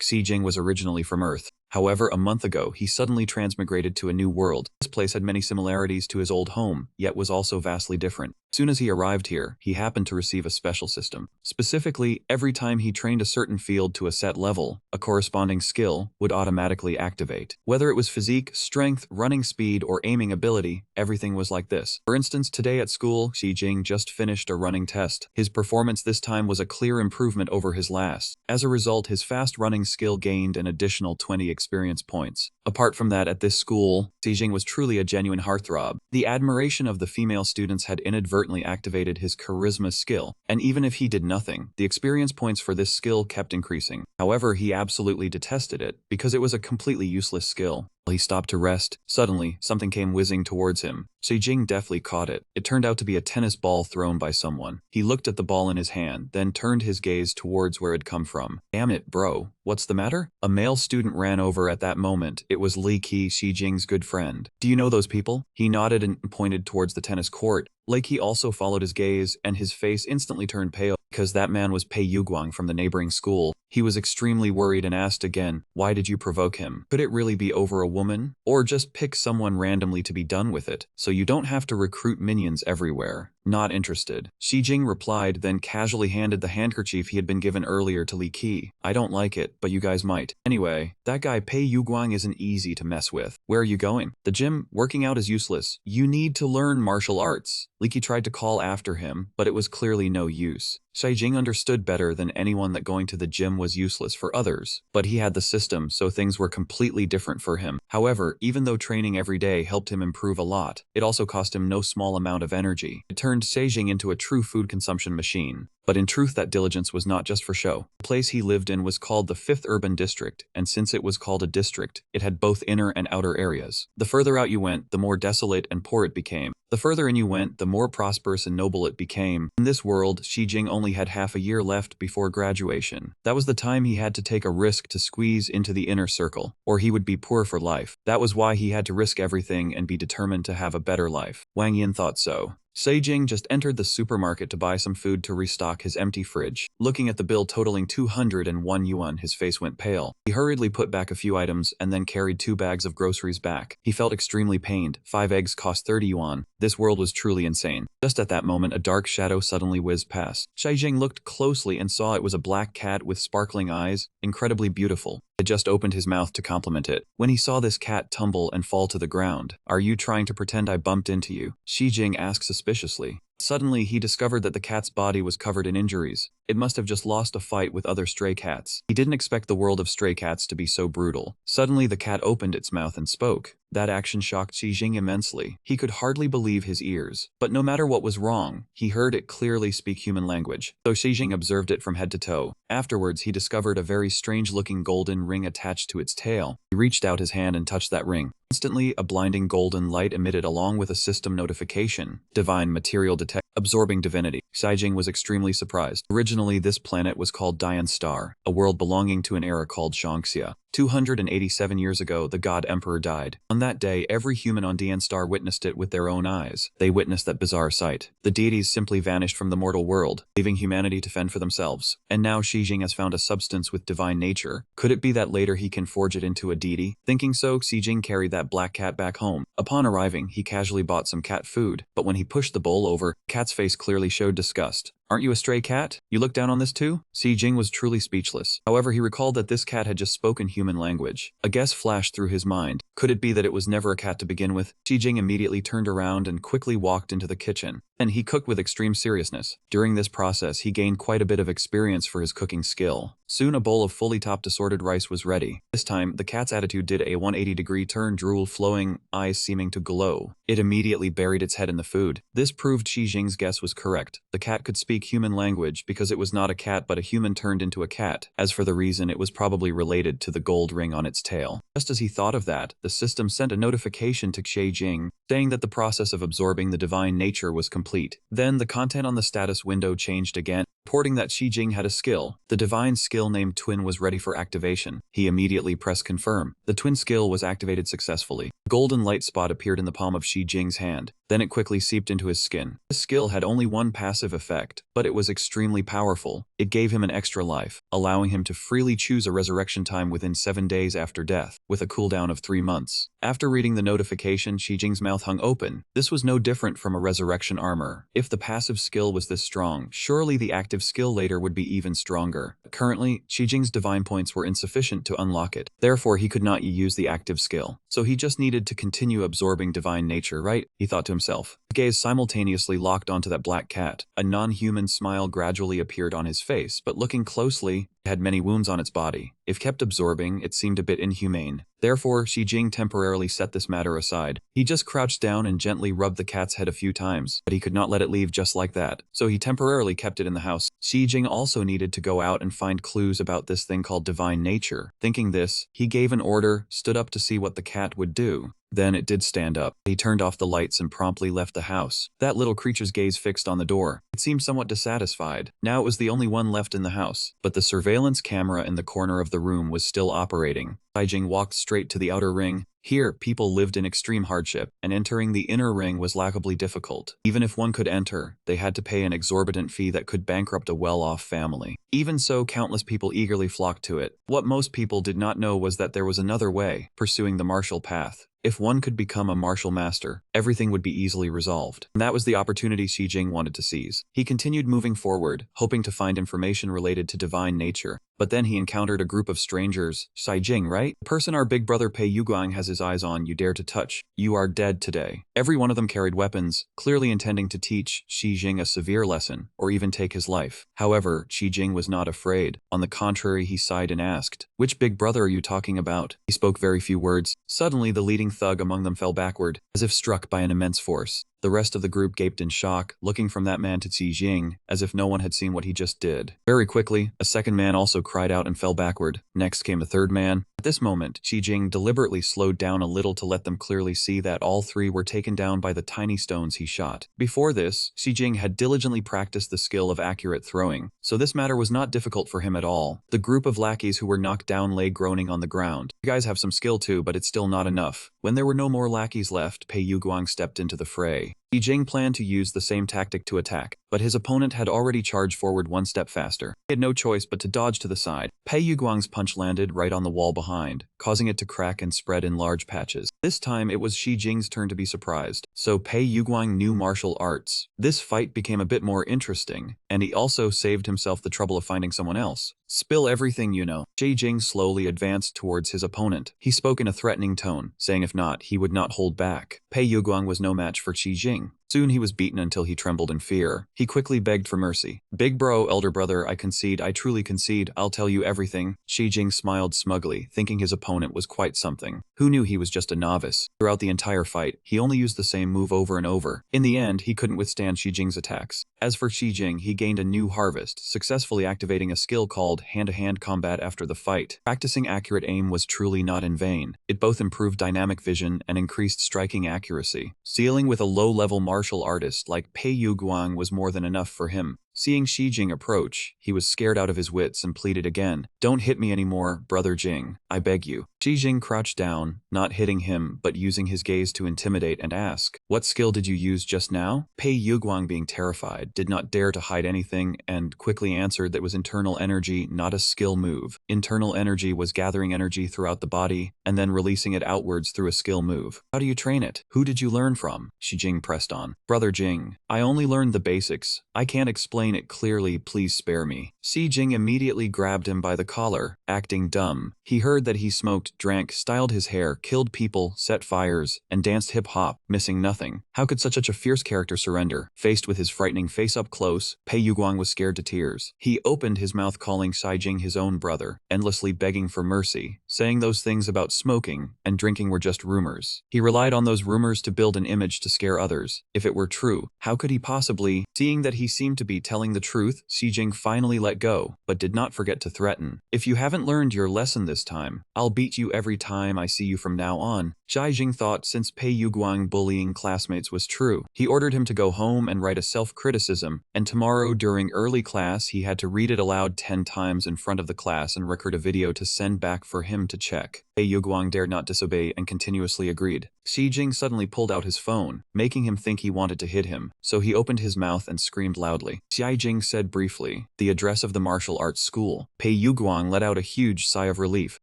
Xi Jing was originally from Earth. However, a month ago, he suddenly transmigrated to a new world. This place had many similarities to his old home, yet was also vastly different. As soon as he arrived here, he happened to receive a special system. Specifically, every time he trained a certain field to a set level, a corresponding skill would automatically activate. Whether it was physique, strength, running speed, or aiming ability, everything was like this. For instance, today at school, Xi Jing just finished a running test. His performance this time was a clear improvement over his last. As a result, his fast running skill gained an additional 20 experience points. Apart from that, at this school, Xi Jing was truly a genuine heartthrob. The admiration of the female students had inadvertently activated his charisma skill, and even if he did nothing, the experience points for this skill kept increasing. However, he absolutely detested it, because it was a completely useless skill. While he stopped to rest, suddenly, something came whizzing towards him. Xi Jing deftly caught it. It turned out to be a tennis ball thrown by someone. He looked at the ball in his hand, then turned his gaze towards where it come from. Damn it, bro. What's the matter? A male student ran over at that moment. It was Li Qi, Xi Jing's good friend. Do you know those people? He nodded and pointed towards the tennis court. Li Qi also followed his gaze, and his face instantly turned pale, because that man was Pei Yuguang from the neighboring school. He was extremely worried and asked again, why did you provoke him? Could it really be over a woman? Or just pick someone randomly to be done with it, so you don't have to recruit minions everywhere? Not interested. Xi Jing replied, then casually handed the handkerchief he had been given earlier to Li Qi. I don't like it, but you guys might. Anyway, that guy Pei Yuguang isn't easy to mess with. Where are you going? The gym. Working out is useless. You need to learn martial arts. Li Qi tried to call after him, but it was clearly no use. Xi Jing understood better than anyone that going to the gym was useless for others, but he had the system, so things were completely different for him. However, even though training every day helped him improve a lot, it also cost him no small amount of energy. It turned Xi Jing into a true food consumption machine. But in truth, that diligence was not just for show. The place he lived in was called the 5th Urban District, and since it was called a district, it had both inner and outer areas. The further out you went, the more desolate and poor it became. The further in you went, the more prosperous and noble it became. In this world, Xi Jing only had half a year left before graduation. That was the time he had to take a risk to squeeze into the inner circle, or he would be poor for life. That was why he had to risk everything and be determined to have a better life. Wang Yin thought so. Xi Jing just entered the supermarket to buy some food to restock his empty fridge. Looking at the bill totaling 201 yuan, his face went pale. He hurriedly put back a few items and then carried 2 bags of groceries back. He felt extremely pained. 5 eggs cost 30 yuan. This world was truly insane. Just at that moment, a dark shadow suddenly whizzed past. Xi Jing looked closely and saw it was a black cat with sparkling eyes, incredibly beautiful. He had just opened his mouth to compliment it, when he saw this cat tumble and fall to the ground. Are you trying to pretend I bumped into you? Xi Jing asked suspiciously. Suddenly, he discovered that the cat's body was covered in injuries. It must have just lost a fight with other stray cats. He didn't expect the world of stray cats to be so brutal. Suddenly, the cat opened its mouth and spoke. That action shocked Xi Jing immensely. He could hardly believe his ears. But no matter what was wrong, he heard it clearly speak human language. So Xi Jing observed it from head to toe. Afterwards, he discovered a very strange-looking golden ring attached to its tail. He reached out his hand and touched that ring. Instantly, a blinding golden light emitted along with a system notification. Divine material detect. Absorbing divinity. Xi Jing was extremely surprised. Originally, this planet was called Dian Star, a world belonging to an era called Shangxia. 287 years ago, the god emperor died. On that day, every human on Dian Star witnessed it with their own eyes. They witnessed that bizarre sight. The deities simply vanished from the mortal world, leaving humanity to fend for themselves. And now Xi Jing has found a substance with divine nature. Could it be that later he can forge it into a deity? Thinking so, Xi Jing carried that black cat back home. Upon arriving, he casually bought some cat food, but when he pushed the bowl over, the cat's face clearly showed disgust. Aren't you a stray cat? You look down on this too? Xi Jing was truly speechless. However, he recalled that this cat had just spoken human language. A guess flashed through his mind. Could it be that it was never a cat to begin with? Xi Jing immediately turned around and quickly walked into the kitchen. And he cooked with extreme seriousness. During this process, he gained quite a bit of experience for his cooking skill. Soon a bowl of fully topped assorted rice was ready. This time, the cat's attitude did a 180-degree turn, drool flowing, eyes seeming to glow. It immediately buried its head in the food. This proved Xi Jing's guess was correct. The cat could speak human language because it was not a cat but a human turned into a cat. As for the reason, it was probably related to the gold ring on its tail. Just as he thought of that, the system sent a notification to Xi Jing, saying that the process of absorbing the divine nature was complete. Then the content on the status window changed again. reporting that Shi Jing had a skill. The divine skill named Twin was ready for activation. He immediately pressed confirm. The twin skill was activated successfully. A golden light spot appeared in the palm of Shi Jing's hand. Then it quickly seeped into his skin. This skill had only one passive effect, but it was extremely powerful. It gave him an extra life, allowing him to freely choose a resurrection time within 7 days after death, with a cooldown of 3 months. After reading the notification, Shi Jing's mouth hung open. This was no different from a resurrection armor. If the passive skill was this strong, surely the active skill later would be even stronger. Currently, Shi Jing's divine points were insufficient to unlock it. Therefore, he could not use the active skill. So he just needed to continue absorbing divine nature, right? He thought to himself. His gaze simultaneously locked onto that black cat. A non-human smile gradually appeared on his face, but looking closely, it had many wounds on its body. If kept absorbing, it seemed a bit inhumane. Therefore, Shi Jing temporarily set this matter aside. He just crouched down and gently rubbed the cat's head a few times, but he could not let it leave just like that, so he temporarily kept it in the house. Shi Jing also needed to go out and find clues about this thing called divine nature. Thinking this, he gave an order, stood up to see what the cat would do. Then it did stand up. He turned off the lights and promptly left the house. That little creature's gaze fixed on the door. It seemed somewhat dissatisfied. Now it was the only one left in the house, but the surveillance camera in the corner of the room was still operating. Shi Jing walked straight to the outer ring. Here, people lived in extreme hardship, and entering the inner ring was laughably difficult. Even if one could enter, they had to pay an exorbitant fee that could bankrupt a well-off family. Even so, countless people eagerly flocked to it. What most people did not know was that there was another way, pursuing the martial path. If one could become a martial master, everything would be easily resolved. And that was the opportunity Shi Jing wanted to seize. He continued moving forward, hoping to find information related to divine nature. But then he encountered a group of strangers. Shi Jing, right? The person our big brother Pei Yuguang has his eyes on, you dare to touch. You are dead today. Every one of them carried weapons, clearly intending to teach Shi Jing a severe lesson, or even take his life. However, Shi Jing was not afraid. On the contrary, he sighed and asked, "Which big brother are you talking about?" He spoke very few words. Suddenly, the leading thug among them fell backward, as if struck by an immense force. The rest of the group gaped in shock, looking from that man to Shi Jing, as if no one had seen what he just did. Very quickly, a second man also cried out and fell backward. Next came a third man. At this moment, Shi Jing deliberately slowed down a little to let them clearly see that all three were taken down by the tiny stones he shot. Before this, Shi Jing had diligently practiced the skill of accurate throwing, so this matter was not difficult for him at all. The group of lackeys who were knocked down lay groaning on the ground. "You guys have some skill too, but it's still not enough." When there were no more lackeys left, Pei Yuguang stepped into the fray. Shi Jing planned to use the same tactic to attack, but his opponent had already charged forward one step faster. He had no choice but to dodge to the side. Pei Yuguang's punch landed right on the wall behind, causing it to crack and spread in large patches. This time it was Shi Jing's turn to be surprised, so Pei Yuguang knew martial arts. This fight became a bit more interesting, and he also saved himself the trouble of finding someone else. "Spill everything you know." Shi Jing slowly advanced towards his opponent. He spoke in a threatening tone, saying if not, he would not hold back. Pei Yuguang was no match for Shi Jing. Soon he was beaten until he trembled in fear. He quickly begged for mercy. "Big bro, elder brother, I concede, I truly concede, I'll tell you everything." Shi Jing smiled smugly, thinking his opponent was quite something. Who knew he was just a novice? Throughout the entire fight, he only used the same move over and over. In the end, he couldn't withstand Shi Jing's attacks. As for Shi Jing, he gained a new harvest, successfully activating a skill called hand-to-hand combat after the fight. Practicing accurate aim was truly not in vain. It both improved dynamic vision and increased striking accuracy. Dealing with a low-level martial artist like Pei Yuguang was more than enough for him. Seeing Shi Jing approach, he was scared out of his wits and pleaded again. "Don't hit me anymore, brother Jing. I beg you." Shi Jing crouched down, not hitting him but using his gaze to intimidate and ask, "What skill did you use just now?" Pei Yuguang, being terrified, did not dare to hide anything and quickly answered that was internal energy, not a skill move. Internal energy was gathering energy throughout the body and then releasing it outwards through a skill move. "How do you train it? Who did you learn from?" Shi Jing pressed on. "Brother Jing, I only learned the basics. I can't explain it clearly, please spare me." Shi Jing immediately grabbed him by the collar, acting dumb. He heard that he smoked, drank, styled his hair, killed people, set fires, and danced hip-hop, missing nothing. How could such a fierce character surrender? Faced with his frightening face up close, Pei Yuguang was scared to tears. He opened his mouth calling Shi Jing his own brother, endlessly begging for mercy, saying those things about smoking and drinking were just rumors. He relied on those rumors to build an image to scare others. If it were true, how could he possibly? Seeing that he seemed to be telling the truth, Shi Jing finally let go, but did not forget to threaten. "If you haven't learned your lesson this time, I'll beat you every time I see you from now on." Xi Jing thought since Pei Yuguang bullying classmates was true, he ordered him to go home and write a self-criticism, and tomorrow during early class he had to read it aloud 10 times in front of the class and record a video to send back for him to check. Pei Yuguang dared not disobey and continuously agreed. Xi Jing suddenly pulled out his phone, making him think he wanted to hit him, so he opened his mouth and screamed loudly. Xi Jing said briefly, "The address of the martial arts school." Pei Yuguang let out a huge sigh of relief.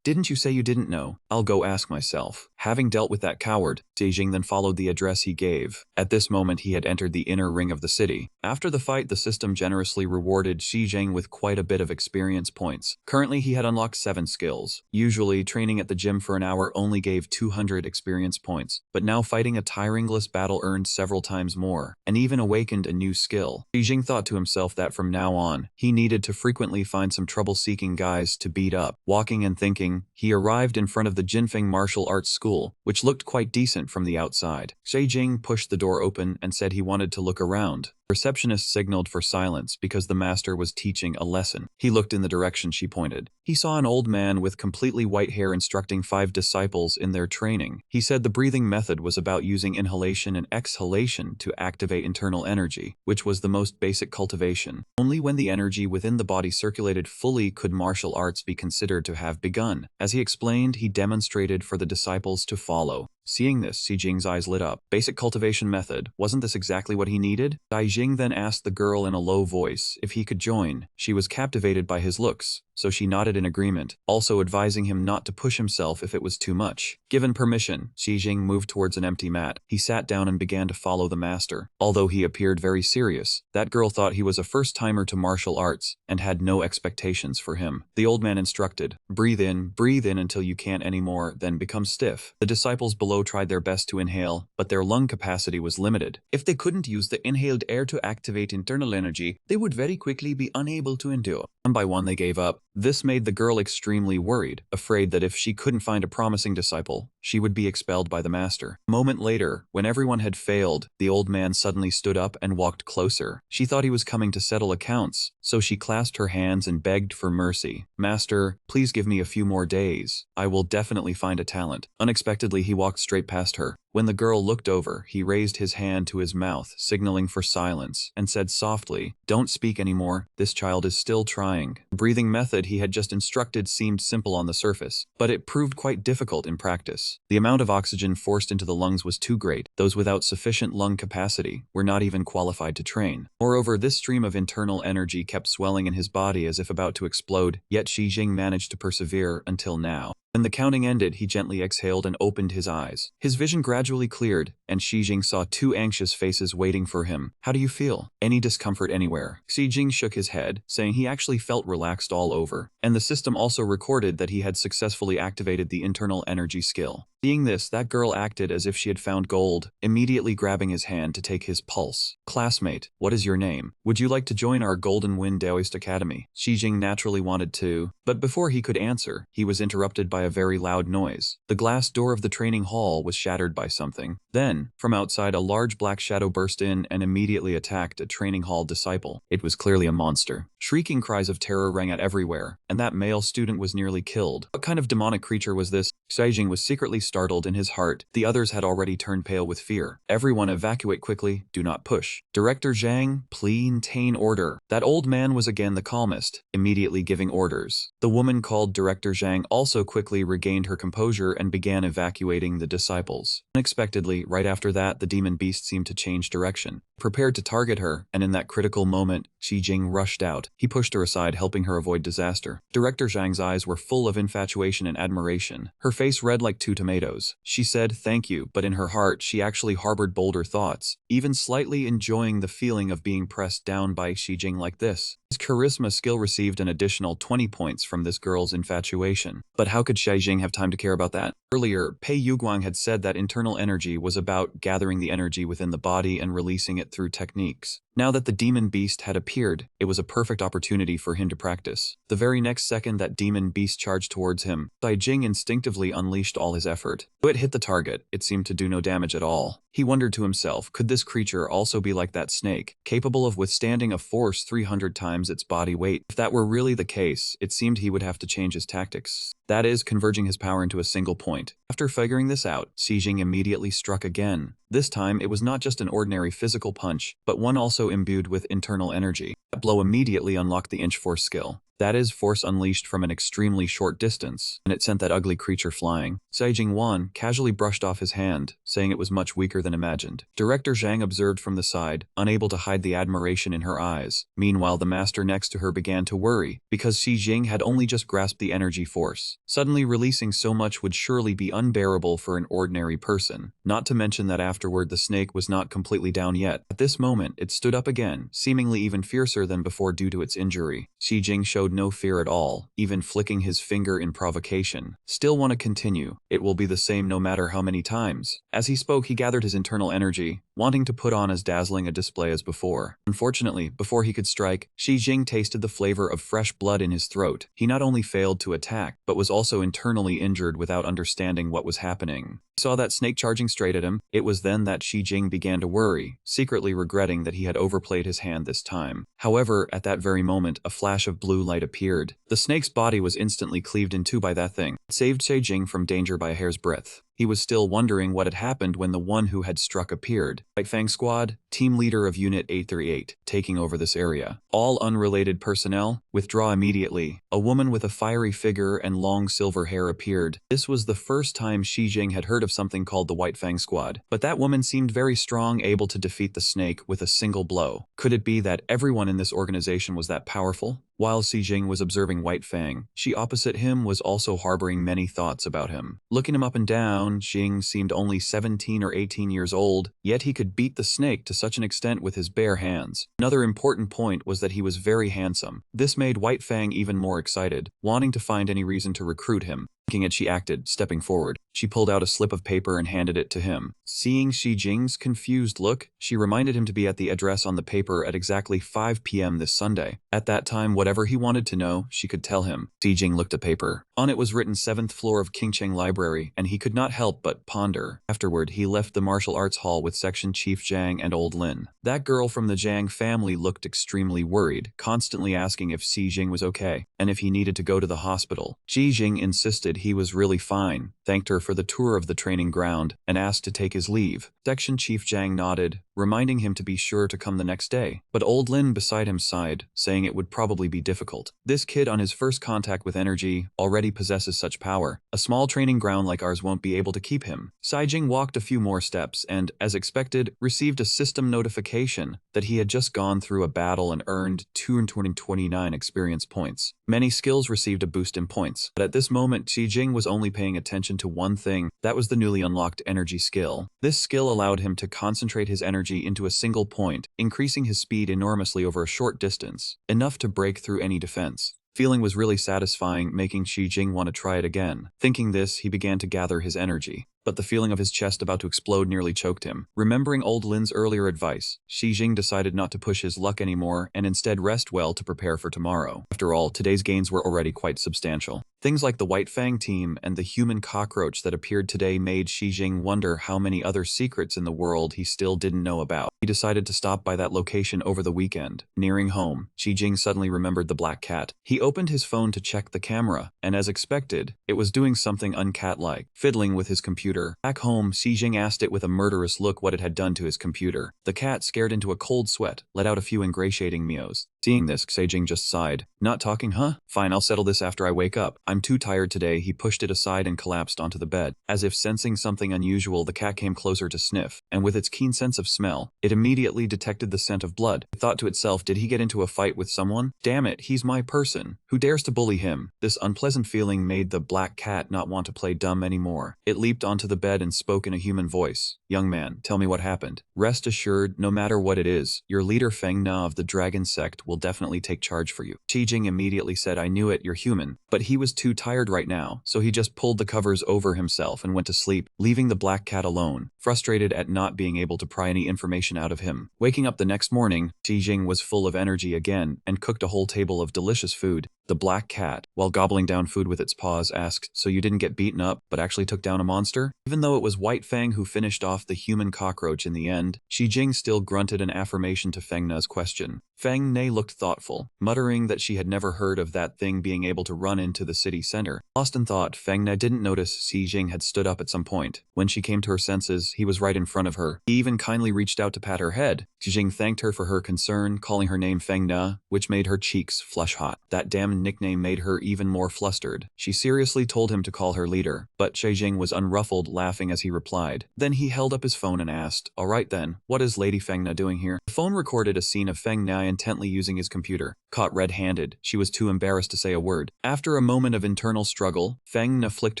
"Didn't you say you didn't know? I'll go ask myself." Having dealt with that coward, Xi Jing then followed the address he gave. At this moment he had entered the inner ring of the city. After the fight, the system generously rewarded Xi Jing with quite a bit of experience points. Currently he had unlocked 7 skills. Usually, training at the gym for an hour only gave 200 experience points, but now fighting a tiringless battle earned several times more, and even awakened a new skill. Xi Jing thought to himself that from now on, he needed to frequently find some trouble-seeking guys to beat up. Walking and thinking, he arrived in front of the Jinfeng Martial Arts School, which looked quite decent from the outside. Xi Jing pushed the door open and said he wanted to look around. The receptionist signaled for silence because the master was teaching a lesson. He looked in the direction she pointed. He saw an old man with completely white hair instructing 5 disciples in their training. He said the breathing method was about using inhalation and exhalation to activate internal energy, which was the most basic cultivation. Only when the energy within the body circulated fully could martial arts be considered to have begun. As he explained, he demonstrated for the disciples to follow. Seeing this, Xi Jing's eyes lit up. Basic cultivation method. Wasn't this exactly what he needed? Xi Jing then asked the girl in a low voice if he could join. She was captivated by his looks, so she nodded in agreement, also advising him not to push himself if it was too much. Given permission, Xi Jing moved towards an empty mat. He sat down and began to follow the master. Although he appeared very serious, that girl thought he was a first-timer to martial arts and had no expectations for him. The old man instructed, breathe in until you can't anymore, then become stiff. The disciples below tried their best to inhale, but their lung capacity was limited. If they couldn't use the inhaled air to activate internal energy, they would very quickly be unable to endure. One by one they gave up. This made the girl extremely worried, afraid that if she couldn't find a promising disciple, she would be expelled by the master. A moment later, when everyone had failed, the old man suddenly stood up and walked closer. She thought he was coming to settle accounts, so she clasped her hands and begged for mercy. "Master, please give me a few more days. I will definitely find a talent." Unexpectedly, he walked straight past her. When the girl looked over, he raised his hand to his mouth, signaling for silence, and said softly, "Don't speak anymore. This child is still trying." The breathing method he had just instructed seemed simple on the surface, but it proved quite difficult in practice. The amount of oxygen forced into the lungs was too great. Those without sufficient lung capacity were not even qualified to train. Moreover, this stream of internal energy kept swelling in his body as if about to explode, yet Xi Jing managed to persevere until now. When the counting ended, he gently exhaled and opened his eyes. His vision gradually cleared, and Xi Jing saw 2 anxious faces waiting for him. "How do you feel? Any discomfort anywhere?" Xi Jing shook his head, saying he actually felt relaxed all over, and the system also recorded that he had successfully activated the internal energy skill. Seeing this, that girl acted as if she had found gold, immediately grabbing his hand to take his pulse. "Classmate, what is your name? Would you like to join our Golden Wind Daoist Academy?" Xi Jing naturally wanted to, but before he could answer, he was interrupted by a very loud noise. The glass door of the training hall was shattered by something. Then, from outside, a large black shadow burst in and immediately attacked a training hall disciple. It was clearly a monster. Shrieking cries of terror rang out everywhere, and that male student was nearly killed. What kind of demonic creature was this? Xi Jing was secretly startled in his heart. The others had already turned pale with fear. "Everyone evacuate quickly, do not push. Director Zhang, please maintain order." That old man was again the calmest, immediately giving orders. The woman called Director Zhang also quickly regained her composure and began evacuating the disciples. Unexpectedly, right after that, the demon beast seemed to change direction, prepared to target her, and in that critical moment, Xi Jing rushed out. He pushed her aside, helping her avoid disaster. Director Zhang's eyes were full of infatuation and admiration. Her face red like 2 tomatoes. She said thank you, but in her heart she actually harbored bolder thoughts, even slightly enjoying the feeling of being pressed down by Xi Jing like this. His charisma skill received an additional 20 points from this girl's infatuation. But how could Xi Jing have time to care about that? Earlier, Pei Yuguang had said that internal energy was about gathering the energy within the body and releasing it through techniques. Now that the demon beast had appeared, it was a perfect opportunity for him to practice. The very next second that demon beast charged towards him, Xi Jing instinctively unleashed all his effort. Though it hit the target, it seemed to do no damage at all. He wondered to himself, could this creature also be like that snake, capable of withstanding a force 300 times its body weight? If that were really the case, it seemed he would have to change his tactics. that is, converging his power into a single point. After figuring this out, Xi Jing immediately struck again. This time, it was not just an ordinary physical punch, but one also imbued with internal energy. That blow immediately unlocked the inch force skill. That is, force unleashed from an extremely short distance, and it sent that ugly creature flying. Cai Jingwan casually brushed off his hand, saying it was much weaker than imagined. Director Zhang observed from the side, unable to hide the admiration in her eyes. Meanwhile, the master next to her began to worry, because Xi Jing had only just grasped the energy force. Suddenly releasing so much would surely be unbearable for an ordinary person, not to mention that afterward the snake was not completely down yet. At this moment, it stood up again, seemingly even fiercer than before due to its injury. Xi Jing showed no fear at all, even flicking his finger in provocation. Still want to continue? It will be the same no matter how many times. As he spoke, he gathered his internal energy, wanting to put on as dazzling a display as before. Unfortunately, before he could strike, Xi Jing tasted the flavor of fresh blood in his throat. He not only failed to attack, but was also internally injured without understanding what was happening. He saw that snake charging straight at him. It was then that Xi Jing began to worry, secretly regretting that he had overplayed his hand this time. However, at that very moment, a flash of blue light appeared. The snake's body was instantly cleaved in two by that thing. It saved Xi Jing from danger by a hair's breadth. He was still wondering what had happened when the one who had struck appeared. White Fang Squad, team leader of Unit 838, taking over this area. All unrelated personnel, withdraw immediately. A woman with a fiery figure and long silver hair appeared. This was the first time Xi Jing had heard of something called the White Fang Squad, but that woman seemed very strong, able to defeat the snake with a single blow. Could it be that everyone in this organization was that powerful? While Xi Jing was observing White Fang, she opposite him was also harboring many thoughts about him. Looking him up and down, Xing seemed only 17 or 18 years old, yet he could beat the snake to such an extent with his bare hands. Another important point was that he was very handsome. This made White Fang even more excited, wanting to find any reason to recruit him. Thinking it, she acted, stepping forward. She pulled out a slip of paper and handed it to him. Seeing Xi Jing's confused look, she reminded him to be at the address on the paper at exactly 5 p.m. this Sunday. At that time, whatever he wanted to know, she could tell him. Xi Jing looked at paper. On it was written 7th floor of Qingcheng Library, and he could not help but ponder. Afterward, he left the martial arts hall with Section Chief Zhang and Old Lin. That girl from the Zhang family looked extremely worried, constantly asking if Xi Jing was okay, and if he needed to go to the hospital. Xi Jing insisted he was really fine, thanked her for the tour of the training ground, and asked to take his leave. Section Chief Zhang nodded, reminding him to be sure to come the next day. But Old Lin beside him sighed, saying it would probably be difficult. This kid on his first contact with energy already possesses such power. A small training ground like ours won't be able to keep him. Cai Jing walked a few more steps and, as expected, received a system notification that he had just gone through a battle and earned 229 experience points. Many skills received a boost in points, but at this moment Xi Jing was only paying attention to one thing, that was the newly unlocked energy skill. This skill allowed him to concentrate his energy into a single point, increasing his speed enormously over a short distance, enough to break through any defense. Feeling was really satisfying, making Xi Jing want to try it again. Thinking this, he began to gather his energy. But the feeling of his chest about to explode nearly choked him. Remembering Old Lin's earlier advice, Xi Jing decided not to push his luck anymore and instead rest well to prepare for tomorrow. After all, today's gains were already quite substantial. Things like the White Fang team and the human cockroach that appeared today made Xi Jing wonder how many other secrets in the world he still didn't know about. He decided to stop by that location over the weekend. Nearing home, Xi Jing suddenly remembered the black cat. He opened his phone to check the camera, and as expected, it was doing something uncat-like, fiddling with his computer. Back home, Xi Jing asked it with a murderous look what it had done to his computer. The cat, scared into a cold sweat, let out a few ingratiating meows. Seeing this, Xi Jing just sighed. Not talking, huh? Fine, I'll settle this after I wake up. I'm too tired today. He pushed it aside and collapsed onto the bed. As if sensing something unusual, the cat came closer to sniff, and with its keen sense of smell, it immediately detected the scent of blood. It thought to itself, did he get into a fight with someone? Damn it, he's my person. Who dares to bully him? This unpleasant feeling made the black cat not want to play dumb anymore. It leaped onto the bed and spoke in a human voice. Young man, tell me what happened. Rest assured, no matter what it is, your leader Feng Na of the dragon sect will definitely take charge for you. Xi Jing immediately said, I knew it, you're human. But he was too tired right now, so he just pulled the covers over himself and went to sleep, leaving the black cat alone, frustrated at not being able to pry any information out of him. Waking up the next morning, Xi Jing was full of energy again and cooked a whole table of delicious food. The black cat, while gobbling down food with its paws, asked, "So you didn't get beaten up, but actually took down a monster?" Even though it was White Fang who finished off the human cockroach in the end, Shi Jing still grunted an affirmation to Feng Na's question. Feng Na looked thoughtful, muttering that she had never heard of that thing being able to run into the city center. Lost in thought, Feng Na didn't notice Shi Jing had stood up at some point. When she came to her senses, he was right in front of her. He even kindly reached out to pat her head. Shi Jing thanked her for her concern, calling her name Feng Na, which made her cheeks flush hot. That damn nickname made her even more flustered. She seriously told him to call her leader, but Shi Jing was unruffled, laughing as he replied. Then he held up his phone and asked, "All right then, what is Lady Feng Na doing here?" The phone recorded a scene of Feng Na intently using his computer. Caught red-handed, she was too embarrassed to say a word. After a moment of internal struggle, Feng Na flicked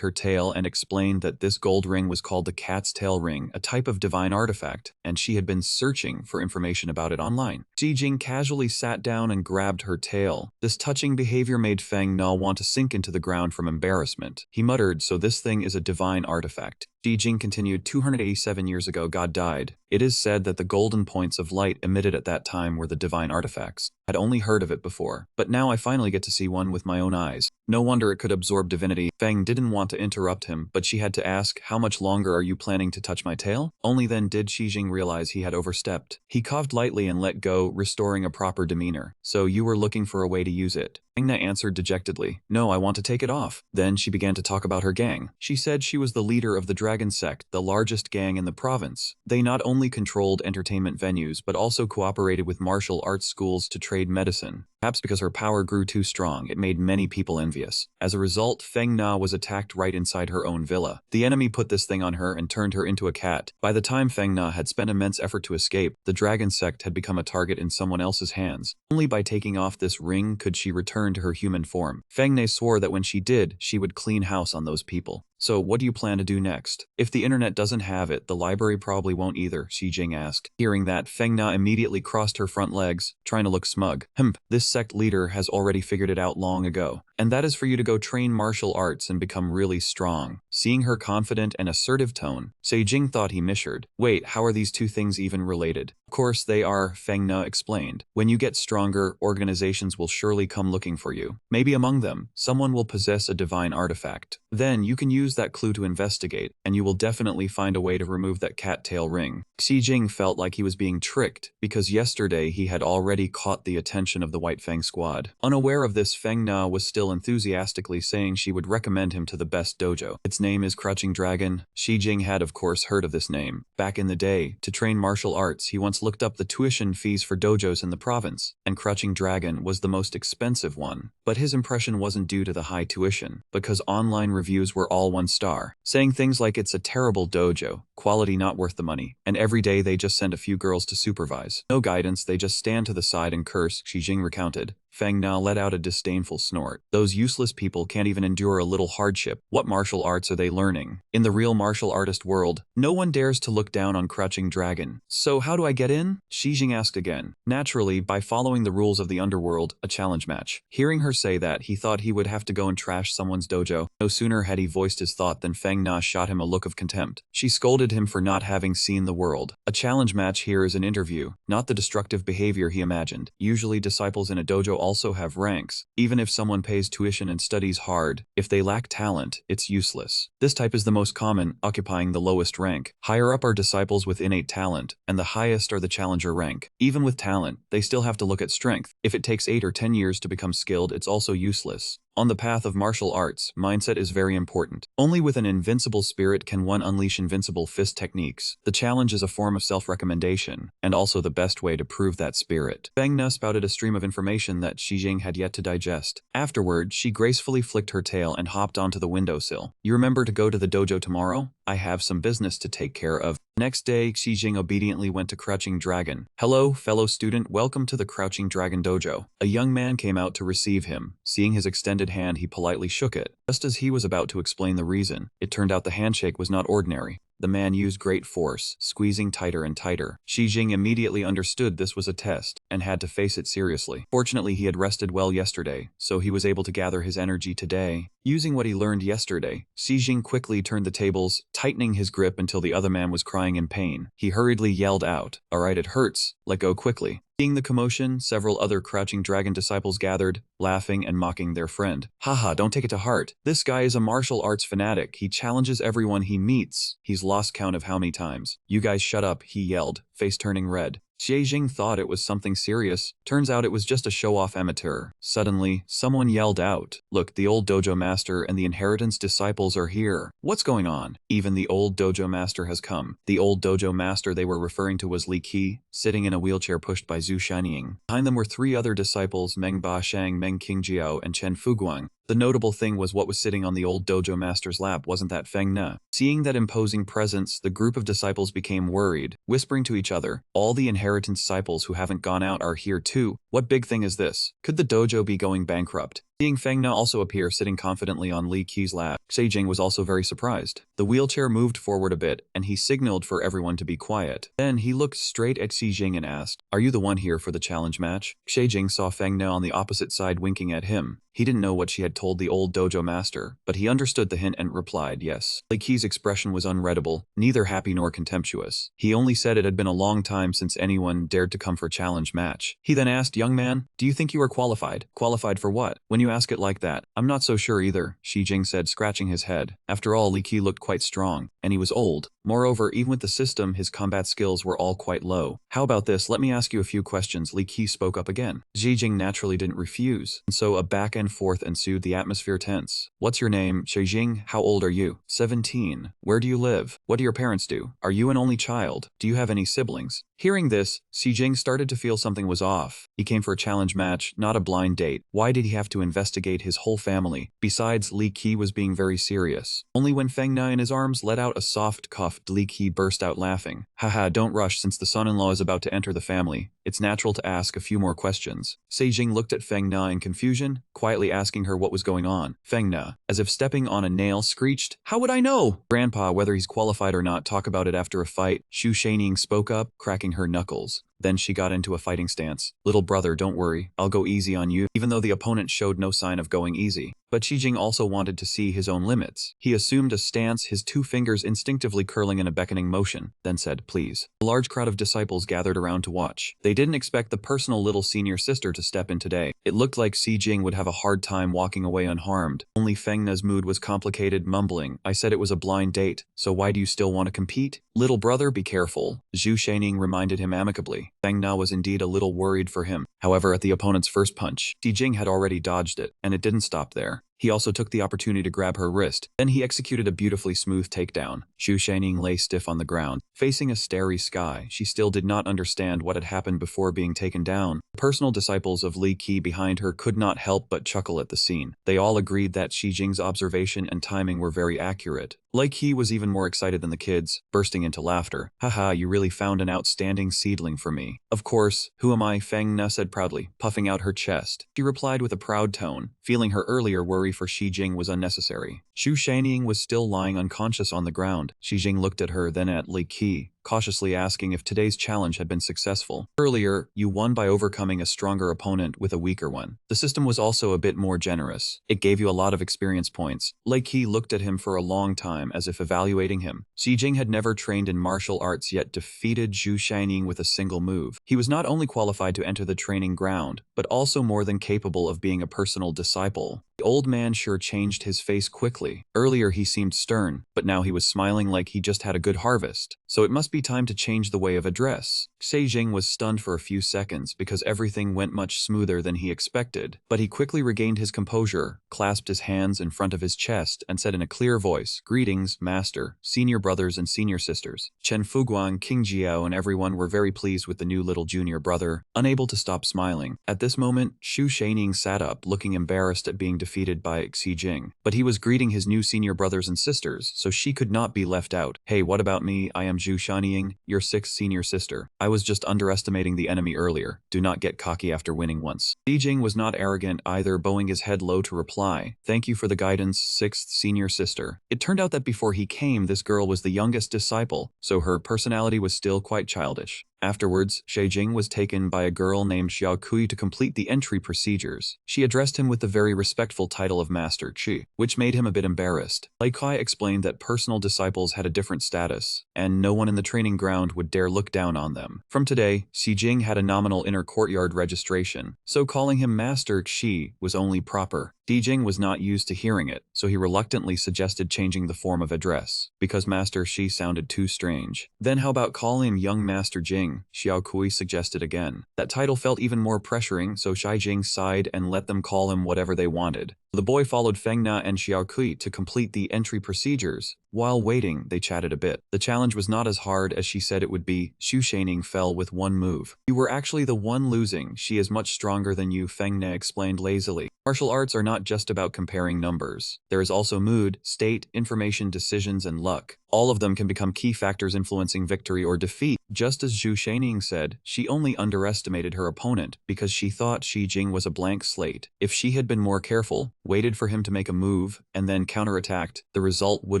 her tail and explained that this gold ring was called the Cat's Tail Ring, a type of divine artifact, and she had been searching for information about it online. Shi Jing casually sat down and grabbed her tail. This touching behavior made Feng Na want to sink into the ground from embarrassment. He muttered, "So this thing is a divine artifact." Shi Jing continued, 287 years ago God died. It is said that the golden points of light emitted at that time were the divine artifacts. I'd only heard of it before, but now I finally get to see one with my own eyes. No wonder it could absorb divinity. Feng didn't want to interrupt him, but she had to ask, "How much longer are you planning to touch my tail?" Only then did Shi Jing realize he had overstepped. He coughed lightly and let go, restoring a proper demeanor. "So you were looking for a way to use it?" Feng Na answered dejectedly, "No, I want to take it off." Then she began to talk about her gang. She said she was the leader of the Dragon Sect, the largest gang in the province. They not only controlled entertainment venues, but also cooperated with martial arts schools to trade medicine. Perhaps because her power grew too strong, it made many people envious. As a result, Feng Na was attacked right inside her own villa. The enemy put this thing on her and turned her into a cat. By the time Feng Na had spent immense effort to escape, the Dragon Sect had become a target in someone else's hands. Only by taking off this ring could she return to her human form. Feng Na swore that when she did, she would clean house on those people. "So what do you plan to do next?" "If the internet doesn't have it, the library probably won't either," Shi Jing asked. Hearing that, Feng Na immediately crossed her front legs, trying to look smug. This sect leader has already figured it out long ago. And that is for you to go train martial arts and become really strong. Seeing her confident and assertive tone, Shi Jing thought he misheard. Wait, how are these two things even related? Of course they are, Feng Na explained. When you get stronger, organizations will surely come looking for you. Maybe among them, someone will possess a divine artifact. Then you can use that clue to investigate, and you will definitely find a way to remove that cat-tail ring. Shi Jing felt like he was being tricked, because yesterday he had already caught the attention of the White Fang squad. Unaware of this, Feng Na was still enthusiastically saying she would recommend him to the best dojo. Its name is Crouching Dragon. Shi Jing had of course heard of this name. Back in the day, to train martial arts, he once looked up the tuition fees for dojos in the province, and Crouching Dragon was the most expensive one. But his impression wasn't due to the high tuition, because online reviews were all 1 star, saying things like it's a terrible dojo, quality not worth the money, and every day they just send a few girls to supervise. No guidance, they just stand to the side and curse, Shi Jing recounted. Feng Na let out a disdainful snort. Those useless people can't even endure a little hardship. What martial arts are they learning? In the real martial artist world, no one dares to look down on Crouching Dragon. So how do I get in? Shi Jing asked again. Naturally, by following the rules of the underworld, a challenge match. Hearing her say that, he thought he would have to go and trash someone's dojo. No sooner had he voiced his thought than Feng Na shot him a look of contempt. She scolded him for not having seen the world. A challenge match here is an interview, not the destructive behavior he imagined. Usually disciples in a dojo also have ranks. Even if someone pays tuition and studies hard, if they lack talent, it's useless. This type is the most common, occupying the lowest rank. Higher up are disciples with innate talent, and the highest are the challenger rank. Even with talent, they still have to look at strength. If it takes 8 or 10 years to become skilled, it's also useless. On the path of martial arts, mindset is very important. Only with an invincible spirit can one unleash invincible fist techniques. The challenge is a form of self-recommendation, and also the best way to prove that spirit. Feng Na spouted a stream of information that Shi Jing had yet to digest. Afterward, she gracefully flicked her tail and hopped onto the windowsill. "You remember to go to the dojo tomorrow? I have some business to take care of." Next day, Shi Jing obediently went to Crouching Dragon. "Hello, fellow student, welcome to the Crouching Dragon dojo." A young man came out to receive him. Seeing his extended hand, he politely shook it. Just as he was about to explain the reason, it turned out the handshake was not ordinary. The man used great force, squeezing tighter and tighter. Shi Jing immediately understood this was a test, and had to face it seriously. Fortunately, he had rested well yesterday, so he was able to gather his energy today. Using what he learned yesterday, Shi Jing quickly turned the tables, tightening his grip until the other man was crying in pain. He hurriedly yelled out, "Alright, it hurts. Let go quickly." Seeing the commotion, several other crouching dragon disciples gathered, laughing and mocking their friend. Haha, don't take it to heart. This guy is a martial arts fanatic. He challenges everyone he meets. He's lost count of how many times. You guys shut up, he yelled, face turning red. Xie thought it was something serious. Turns out it was just a show-off amateur. Suddenly, someone yelled out, "Look, the old dojo master and the inheritance disciples are here. What's going on?" Even the old dojo master has come. The old dojo master they were referring to was Li Qi, sitting in a wheelchair pushed by Zhu Shinying. Behind them were three other disciples, Meng Bashang, Meng Qingjiao, and Chen Fuguang. The notable thing was what was sitting on the old dojo master's lap wasn't that Feng Ne. Seeing that imposing presence, the group of disciples became worried, whispering to each other, "All the inheritance disciples who haven't gone out are here too. What big thing is this? Could the dojo be going bankrupt?" Seeing Feng Ne also appear sitting confidently on Li Qi's lap, Xie was also very surprised. The wheelchair moved forward a bit, and he signaled for everyone to be quiet. Then he looked straight at Xie and asked, "Are you the one here for the challenge match?" Xie saw Feng Ne on the opposite side winking at him. He didn't know what she had told the old dojo master, but he understood the hint and replied yes. Li Qi's expression was unreadable, neither happy nor contemptuous. He only said it had been a long time since anyone dared to come for a challenge match. He then asked, "Young man, do you think you are qualified?" "Qualified for what? When you ask it like that, I'm not so sure either," Xie said, scratching his head. After all, Li Qi looked quite strong, and he was old. Moreover, even with the system, his combat skills were all quite low. "How about this? Let me ask you a few questions," Li Qi spoke up again. Xie naturally didn't refuse, and so a back and forth ensued, the atmosphere tense. "What's your name?" "Xie. How old are you?" 17. "Where do you live? What do your parents do? Are you an only child? Do you have any siblings?" Hearing this, Xie started to feel something was off. He came for a challenge match, not a blind date. Why did he have to investigate his whole family? Besides, Li Qi was being very serious. Only when Feng Ne in his arms let out a soft cough, Li Qi burst out laughing. "Haha, don't rush since the son-in-law is about to enter the family. It's natural to ask a few more questions." Xie looked at Feng Ne in confusion, quietly asking her what was going on. Feng Ne, as if stepping on a nail, screeched, "How would I know? Grandpa, whether he's qualified or not, talk about it after a fight." Xu Shanying spoke up, cracking her knuckles. Then she got into a fighting stance. "Little brother, don't worry. I'll go easy on you," even though the opponent showed no sign of going easy. But Xie also wanted to see his own limits. He assumed a stance, his two fingers instinctively curling in a beckoning motion, then said, "Please." A large crowd of disciples gathered around to watch. They didn't expect the personal little senior sister to step in today. It looked like Xie would have a hard time walking away unharmed. Only Feng Ne's mood was complicated, mumbling, "I said it was a blind date, so why do you still want to compete? Little brother, be careful." Zhu Shanying reminded him amicably. Feng Ne was indeed a little worried for him. However, at the opponent's first punch, Xie had already dodged it, and it didn't stop there. He also took the opportunity to grab her wrist. Then he executed a beautifully smooth takedown. Zhu Shanying lay stiff on the ground. Facing a starry sky, she still did not understand what had happened before being taken down. The personal disciples of Li Qi behind her could not help but chuckle at the scene. They all agreed that Xi observation and timing were very accurate. Li Qi was even more excited than the kids, bursting into laughter. "Haha, you really found an outstanding seedling for me." "Of course, who am I?" Feng Ne said proudly, puffing out her chest. She replied with a proud tone, feeling her earlier worry for Xi was unnecessary. Zhu Shanying was still lying unconscious on the ground. Xi looked at her, then at Li Qi, cautiously asking if today's challenge had been successful. "Earlier, you won by overcoming a stronger opponent with a weaker one. The system was also a bit more generous. It gave you a lot of experience points." Li Qi looked at him for a long time as if evaluating him. Xi had never trained in martial arts yet defeated Zhu Shanying with a single move. He was not only qualified to enter the training ground, but also more than capable of being a personal disciple. The old man sure changed his face quickly. Earlier he seemed stern, but now he was smiling like he just had a good harvest. So it must be time to change the way of address. Xie was stunned for a few seconds because everything went much smoother than he expected, but he quickly regained his composure, clasped his hands in front of his chest, and said in a clear voice, "Greetings, master, senior brothers and senior sisters." Chen Fuguang, Qingjiao, and everyone were very pleased with the new little junior brother, unable to stop smiling. At this moment, Zhu Shanying sat up, looking embarrassed at being defeated by Xi, but he was greeting his new senior brothers and sisters, so she could not be left out. "Hey, what about me? I am Zhu Shanying, your sixth senior sister. I was just underestimating the enemy earlier. Do not get cocky after winning once." Xi was not arrogant either, bowing his head low to reply, "Thank you for the guidance, sixth senior sister." It turned out that before he came, this girl was the youngest disciple, so her personality was still quite childish. Afterwards, Jing was taken by a girl named Xiao Kui to complete the entry procedures. She addressed him with the very respectful title of Master Qi, which made him a bit embarrassed. Lei Kai explained that personal disciples had a different status, and no one in the training ground would dare look down on them. From today, Jing had a nominal inner courtyard registration, so calling him Master Qi was only proper. Jing was not used to hearing it, so he reluctantly suggested changing the form of address, because Master Shi sounded too strange. Then how about calling him Young Master Jing? Xiao Kui suggested again. That title felt even more pressuring, so Shai Jing sighed and let them call him whatever they wanted. The boy followed Feng Na and Xiao Kui to complete the entry procedures. While waiting, they chatted a bit. The challenge was not as hard as she said it would be. Xu Shaining fell with one move. You were actually the one losing. She is much stronger than you, Feng Na explained lazily. Martial arts are not just about comparing numbers. There is also mood, state, information, decisions, and luck. All of them can become key factors influencing victory or defeat. Just as Zhu Shaining said, she only underestimated her opponent because she thought Xi Jing was a blank slate. If she had been more careful, waited for him to make a move, and then counterattacked, the result would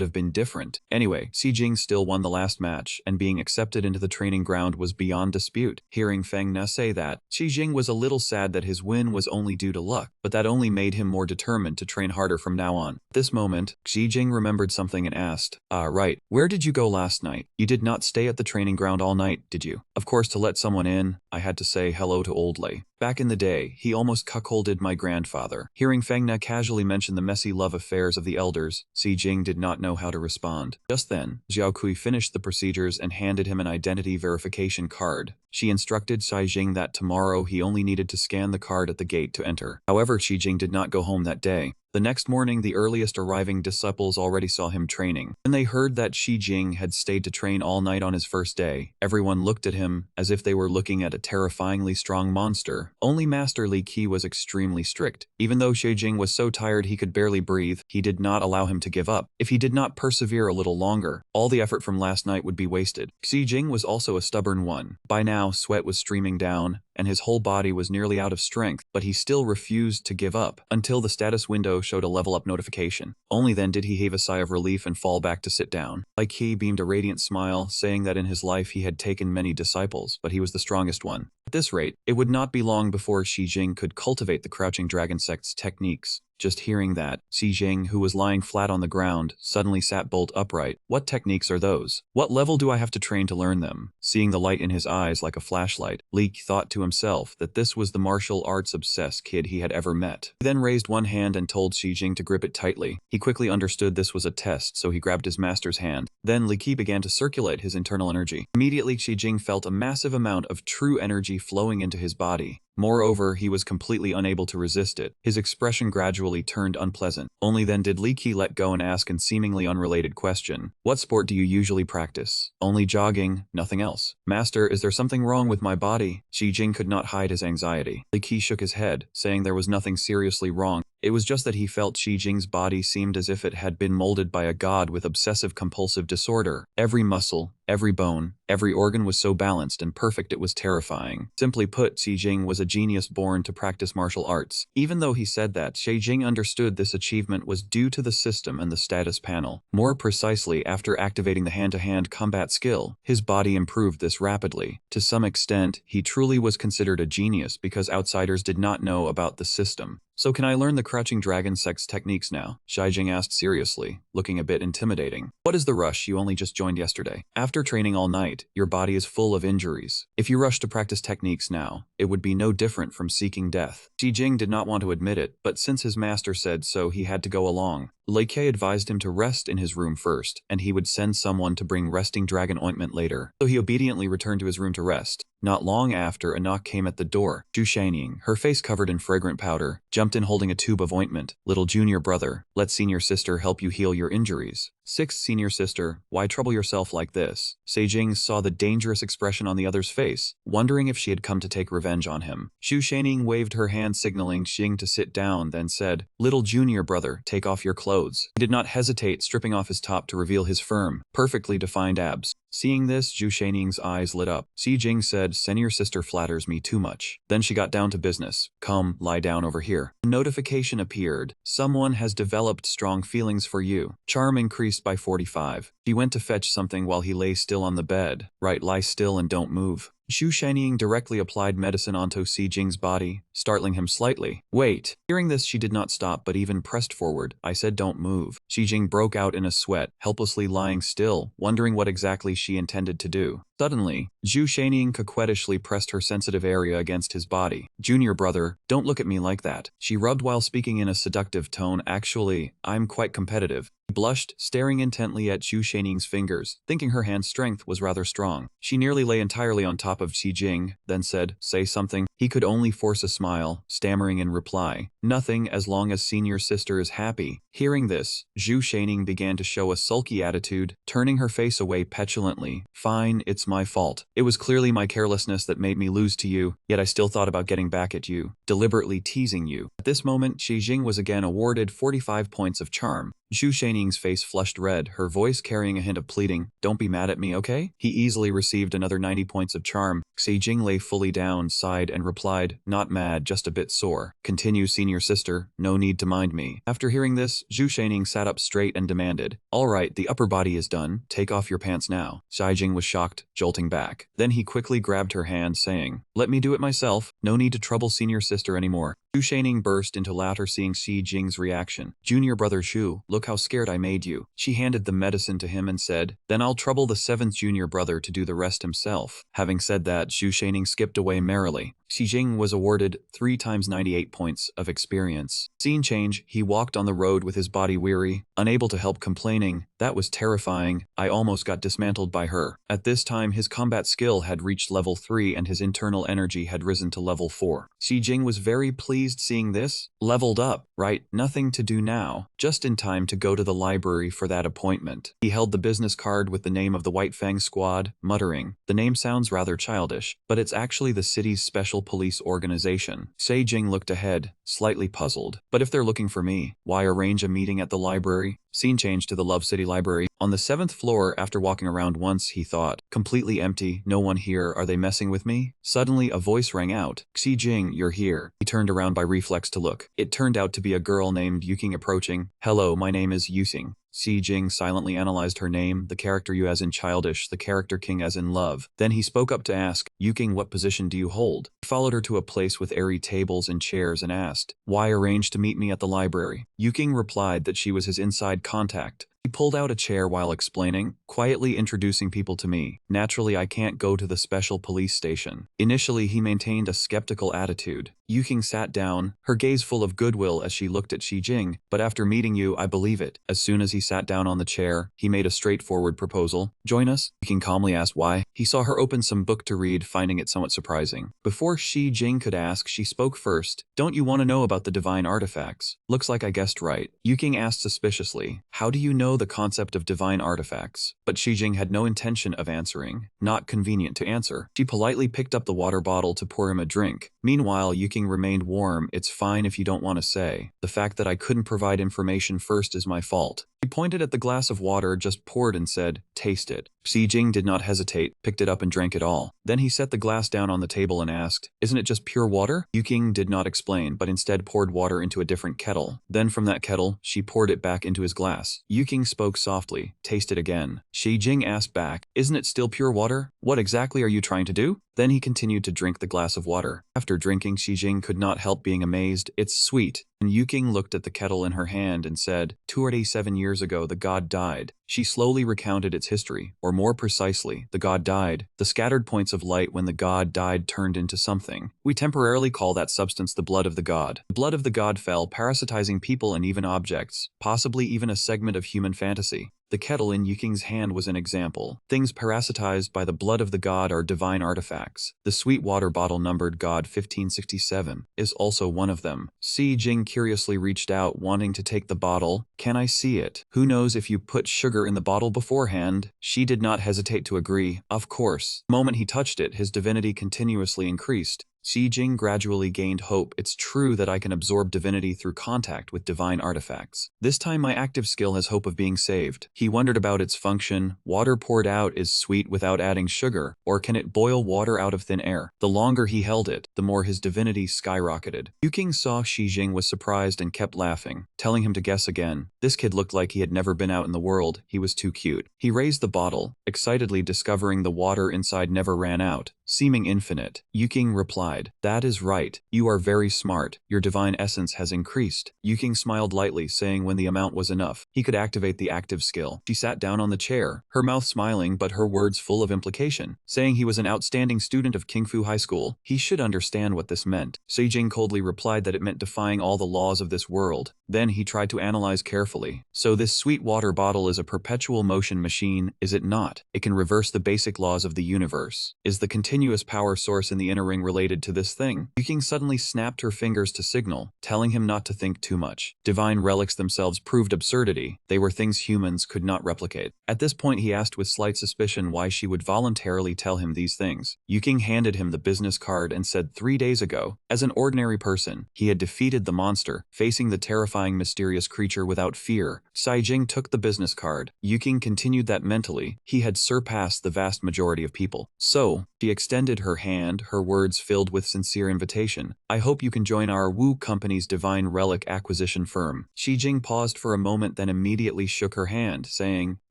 have been different. Anyway, Xi Jing still won the last match, and being accepted into the training ground was beyond dispute. Hearing Feng Na say that, Xi Jing was a little sad that his win was only due to luck, but that only made him more determined to train harder from now on. At this moment, Xi Jing remembered something and asked, right, where did you go last night? You did not stay at the training ground all night, did you? Of course, to let someone in, I had to say hello to Old Lei. Back in the day, he almost cuckolded my grandfather. Hearing Feng Na casually mention the messy love affairs of the elders, Xi Jing did not know how to respond. Just then, Xiao Kui finished the procedures and handed him an identity verification card. She instructed Xi Jing that tomorrow he only needed to scan the card at the gate to enter. However, Xi Jing did not go home that day. The next morning, the earliest arriving disciples already saw him training. When they heard that Xi Jing had stayed to train all night on his first day, everyone looked at him as if they were looking at a terrifyingly strong monster. Only Master Li Qi was extremely strict. Even though Xi Jing was so tired he could barely breathe, he did not allow him to give up. If he did not persevere a little longer, all the effort from last night would be wasted. Xi Jing was also a stubborn one. By now, sweat was streaming down, and his whole body was nearly out of strength, but he still refused to give up until the status window showed a level up notification. Only then did he heave a sigh of relief and fall back to sit down. Li Qi beamed a radiant smile, saying that in his life he had taken many disciples, but he was the strongest one. At this rate, it would not be long before Xi Jing could cultivate the Crouching Dragon sect's techniques. Just hearing that, Xi Jing, who was lying flat on the ground, suddenly sat bolt upright. What techniques are those? What level do I have to train to learn them? Seeing the light in his eyes like a flashlight, Li thought to himself that this was the martial arts obsessed kid he had ever met. He then raised one hand and told Xi Jing to grip it tightly. He quickly understood this was a test, so he grabbed his master's hand. Then Li Qi began to circulate his internal energy. Immediately, Xi Jing felt a massive amount of true energy flowing into his body. Moreover, he was completely unable to resist it. His expression gradually turned unpleasant. Only then did Li Qi let go and ask a seemingly unrelated question. What sport do you usually practice? Only jogging, nothing else. Master, is there something wrong with my body? Xi Jing could not hide his anxiety. Li Qi shook his head, saying there was nothing seriously wrong. It was just that he felt Xi Jing's body seemed as if it had been molded by a god with obsessive-compulsive disorder. Every muscle, every bone, every organ was so balanced and perfect it was terrifying. Simply put, Xi Jing was a genius born to practice martial arts. Even though he said that, Xi Jing understood this achievement was due to the system and the status panel. More precisely, after activating the hand-to-hand combat skill, his body improved this rapidly. To some extent, he truly was considered a genius because outsiders did not know about the system. So can I learn the Crouching Dragon sect's techniques now? Xi Jing asked seriously, looking a bit intimidating. What is the rush? You only just joined yesterday. After training all night, your body is full of injuries. If you rush to practice techniques now, it would be no different from seeking death. Xi Jing did not want to admit it, but since his master said so, he had to go along. Lei Kei advised him to rest in his room first, and he would send someone to bring resting dragon ointment later. So he obediently returned to his room to rest. Not long after, a knock came at the door. Zhu Shaining, her face covered in fragrant powder, jumped in holding a tube of ointment. Little junior brother, let senior sister help you heal your injuries. Sixth senior sister, why trouble yourself like this? Sei Jing saw the dangerous expression on the other's face, wondering if she had come to take revenge on him. Zhu Shaining waved her hand signaling Xing to sit down, then said, Little junior brother, take off your clothes. He did not hesitate, stripping off his top to reveal his firm, perfectly defined abs. Seeing this, Zhu Shaining's eyes lit up. Xi Jing said, Senior sister flatters me too much. Then she got down to business. Come, lie down over here. A notification appeared. Someone has developed strong feelings for you. Charm increased by 45. She went to fetch something while he lay still on the bed. Right, lie still and don't move. Xu Shanying directly applied medicine onto Xi Jing's body, startling him slightly. Wait. Hearing this, she did not stop but even pressed forward. I said don't move. Xi Jing broke out in a sweat, helplessly lying still, wondering what exactly she intended to do. Suddenly, Xu Shanying coquettishly pressed her sensitive area against his body. Junior brother, don't look at me like that. She rubbed while speaking in a seductive tone. Actually, I'm quite competitive. He blushed, staring intently at Xu Shanying's fingers, thinking her hand's strength was rather strong. She nearly lay entirely on top of Xi Jing, then said, say something. He could only force a smile, stammering in reply, nothing as long as senior sister is happy. Hearing this, Xu Shanying began to show a sulky attitude, turning her face away petulantly. Fine, it's my fault. It was clearly my carelessness that made me lose to you, yet I still thought about getting back at you, deliberately teasing you. At this moment, Xi Jing was again awarded 45 points of charm. Xu Shanying's face flushed red, her voice carrying a hint of pleading. Don't be mad at me, okay? He easily received another 90 points of charm. Xi Jing lay fully down, sighed, and replied, not mad, just a bit sore. Continue, senior sister, no need to mind me. After hearing this, Xu Shanying sat up straight and demanded, all right, the upper body is done, take off your pants now. Xi Jing was shocked, jolting back. Then he quickly grabbed her hand, saying, let me do it myself, no need to trouble senior sister anymore. Xu Shanying burst into laughter seeing Xi Jing's reaction. Junior brother Xu, look how scared I made you. She handed the medicine to him and said, then I'll trouble the 7th junior brother to do the rest himself. Having said that, Xu Shanying skipped away merrily. Xi Jing was awarded 3 times 98 points of experience. Scene change, he walked on the road with his body weary, unable to help complaining. That was terrifying. I almost got dismantled by her. At this time, his combat skill had reached level 3 and his internal energy had risen to level 4. Xi Jing was very pleased seeing this. Leveled up, right? Nothing to do now. Just in time to go to the library for that appointment. He held the business card with the name of the White Fang Squad, muttering, the name sounds rather childish, but it's actually the city's special police organization. Xi Jing looked ahead, slightly puzzled. But if they're looking for me, why arrange a meeting at the library? Scene changed to the Love City Library. On the 7th floor, after walking around once, he thought, completely empty, no one here, are they messing with me? Suddenly, a voice rang out, Xi Jing, you're here. He turned around by reflex to look. It turned out to be a girl named Yuking approaching. Hello, my name is Yuking. Xi Jing silently analyzed her name, the character Yu as in childish, the character King as in love. Then he spoke up to ask, Yuking, what position do you hold? He followed her to a place with airy tables and chairs and asked, why arrange to meet me at the library? Yuking replied that she was his inside contact. He pulled out a chair while explaining, quietly introducing people to me. Naturally, I can't go to the special police station. Initially, he maintained a skeptical attitude. Yuking sat down, her gaze full of goodwill as she looked at Xi Jing, but after meeting you, I believe it. As soon as he sat down on the chair, he made a straightforward proposal. Join us? Yuking calmly asked why. He saw her open some book to read, finding it somewhat surprising. Before Xi Jing could ask, she spoke first. Don't you want to know about the divine artifacts? Looks like I guessed right. Yuking asked suspiciously, how do you know the concept of divine artifacts? But Xi Jing had no intention of answering. Not convenient to answer. She politely picked up the water bottle to pour him a drink. Meanwhile, Yuking remained warm. It's fine if you don't want to say. The fact that I couldn't provide information first is my fault. He pointed at the glass of water just poured and said, taste it. Xi Jing did not hesitate, picked it up and drank it all. Then he set the glass down on the table and asked, isn't it just pure water? Yuking did not explain, but instead poured water into a different kettle. Then from that kettle, she poured it back into his glass. Yuking spoke softly, taste it again. Xi Jing asked back, isn't it still pure water? What exactly are you trying to do? Then he continued to drink the glass of water. After drinking, Xi Jing could not help being amazed. It's sweet. And Yuking looked at the kettle in her hand and said, 287 years ago the god died. She slowly recounted its history, or more precisely, the god died. The scattered points of light when the god died turned into something. We temporarily call that substance the blood of the god. The blood of the god fell, parasitizing people and even objects, possibly even a segment of human fantasy. The kettle in Yuking's hand was an example. Things parasitized by the blood of the god are divine artifacts. The sweet water bottle numbered God 1567 is also one of them. Xi Jing curiously reached out, wanting to take the bottle. Can I see it? Who knows if you put sugar in the bottle beforehand? She did not hesitate to agree. Of course. The moment he touched it, his divinity continuously increased. Xi Jing gradually gained hope. It's true that I can absorb divinity through contact with divine artifacts. This time my active skill has hope of being saved. He wondered about its function. Water poured out is sweet without adding sugar, or can it boil water out of thin air? The longer he held it, the more his divinity skyrocketed. Yuking saw Xi Jing was surprised and kept laughing, telling him to guess again. This kid looked like he had never been out in the world. He was too cute. He raised the bottle, excitedly discovering the water inside never ran out. seeming infinite. Yuking replied, "That is right. You are very smart. Your divine essence has increased." Yuking smiled lightly, saying when the amount was enough, he could activate the active skill. She sat down on the chair, her mouth smiling but her words full of implication, saying he was an outstanding student of Kingfu High School. He should understand what this meant. Seijing coldly replied that it meant defying all the laws of this world. Then he tried to analyze carefully. So this sweet water bottle is a perpetual motion machine, is it not? It can reverse the basic laws of the universe. Is the continuous power source in the inner ring related to this thing? Yuking suddenly snapped her fingers to signal, telling him not to think too much. Divine relics themselves proved absurdity. They were things humans could not replicate. At this point he asked with slight suspicion why she would voluntarily tell him these things. Yuking handed him the business card and said 3 days ago, as an ordinary person, he had defeated the monster, facing the terrifying mysterious creature without fear. Seijing took the business card. Yuking continued that mentally, he had surpassed the vast majority of people. So, she extended her hand, her words filled with sincere invitation. "I hope you can join our Wu Company's Divine Relic Acquisition firm." Seijing paused for a moment then immediately shook her hand, saying,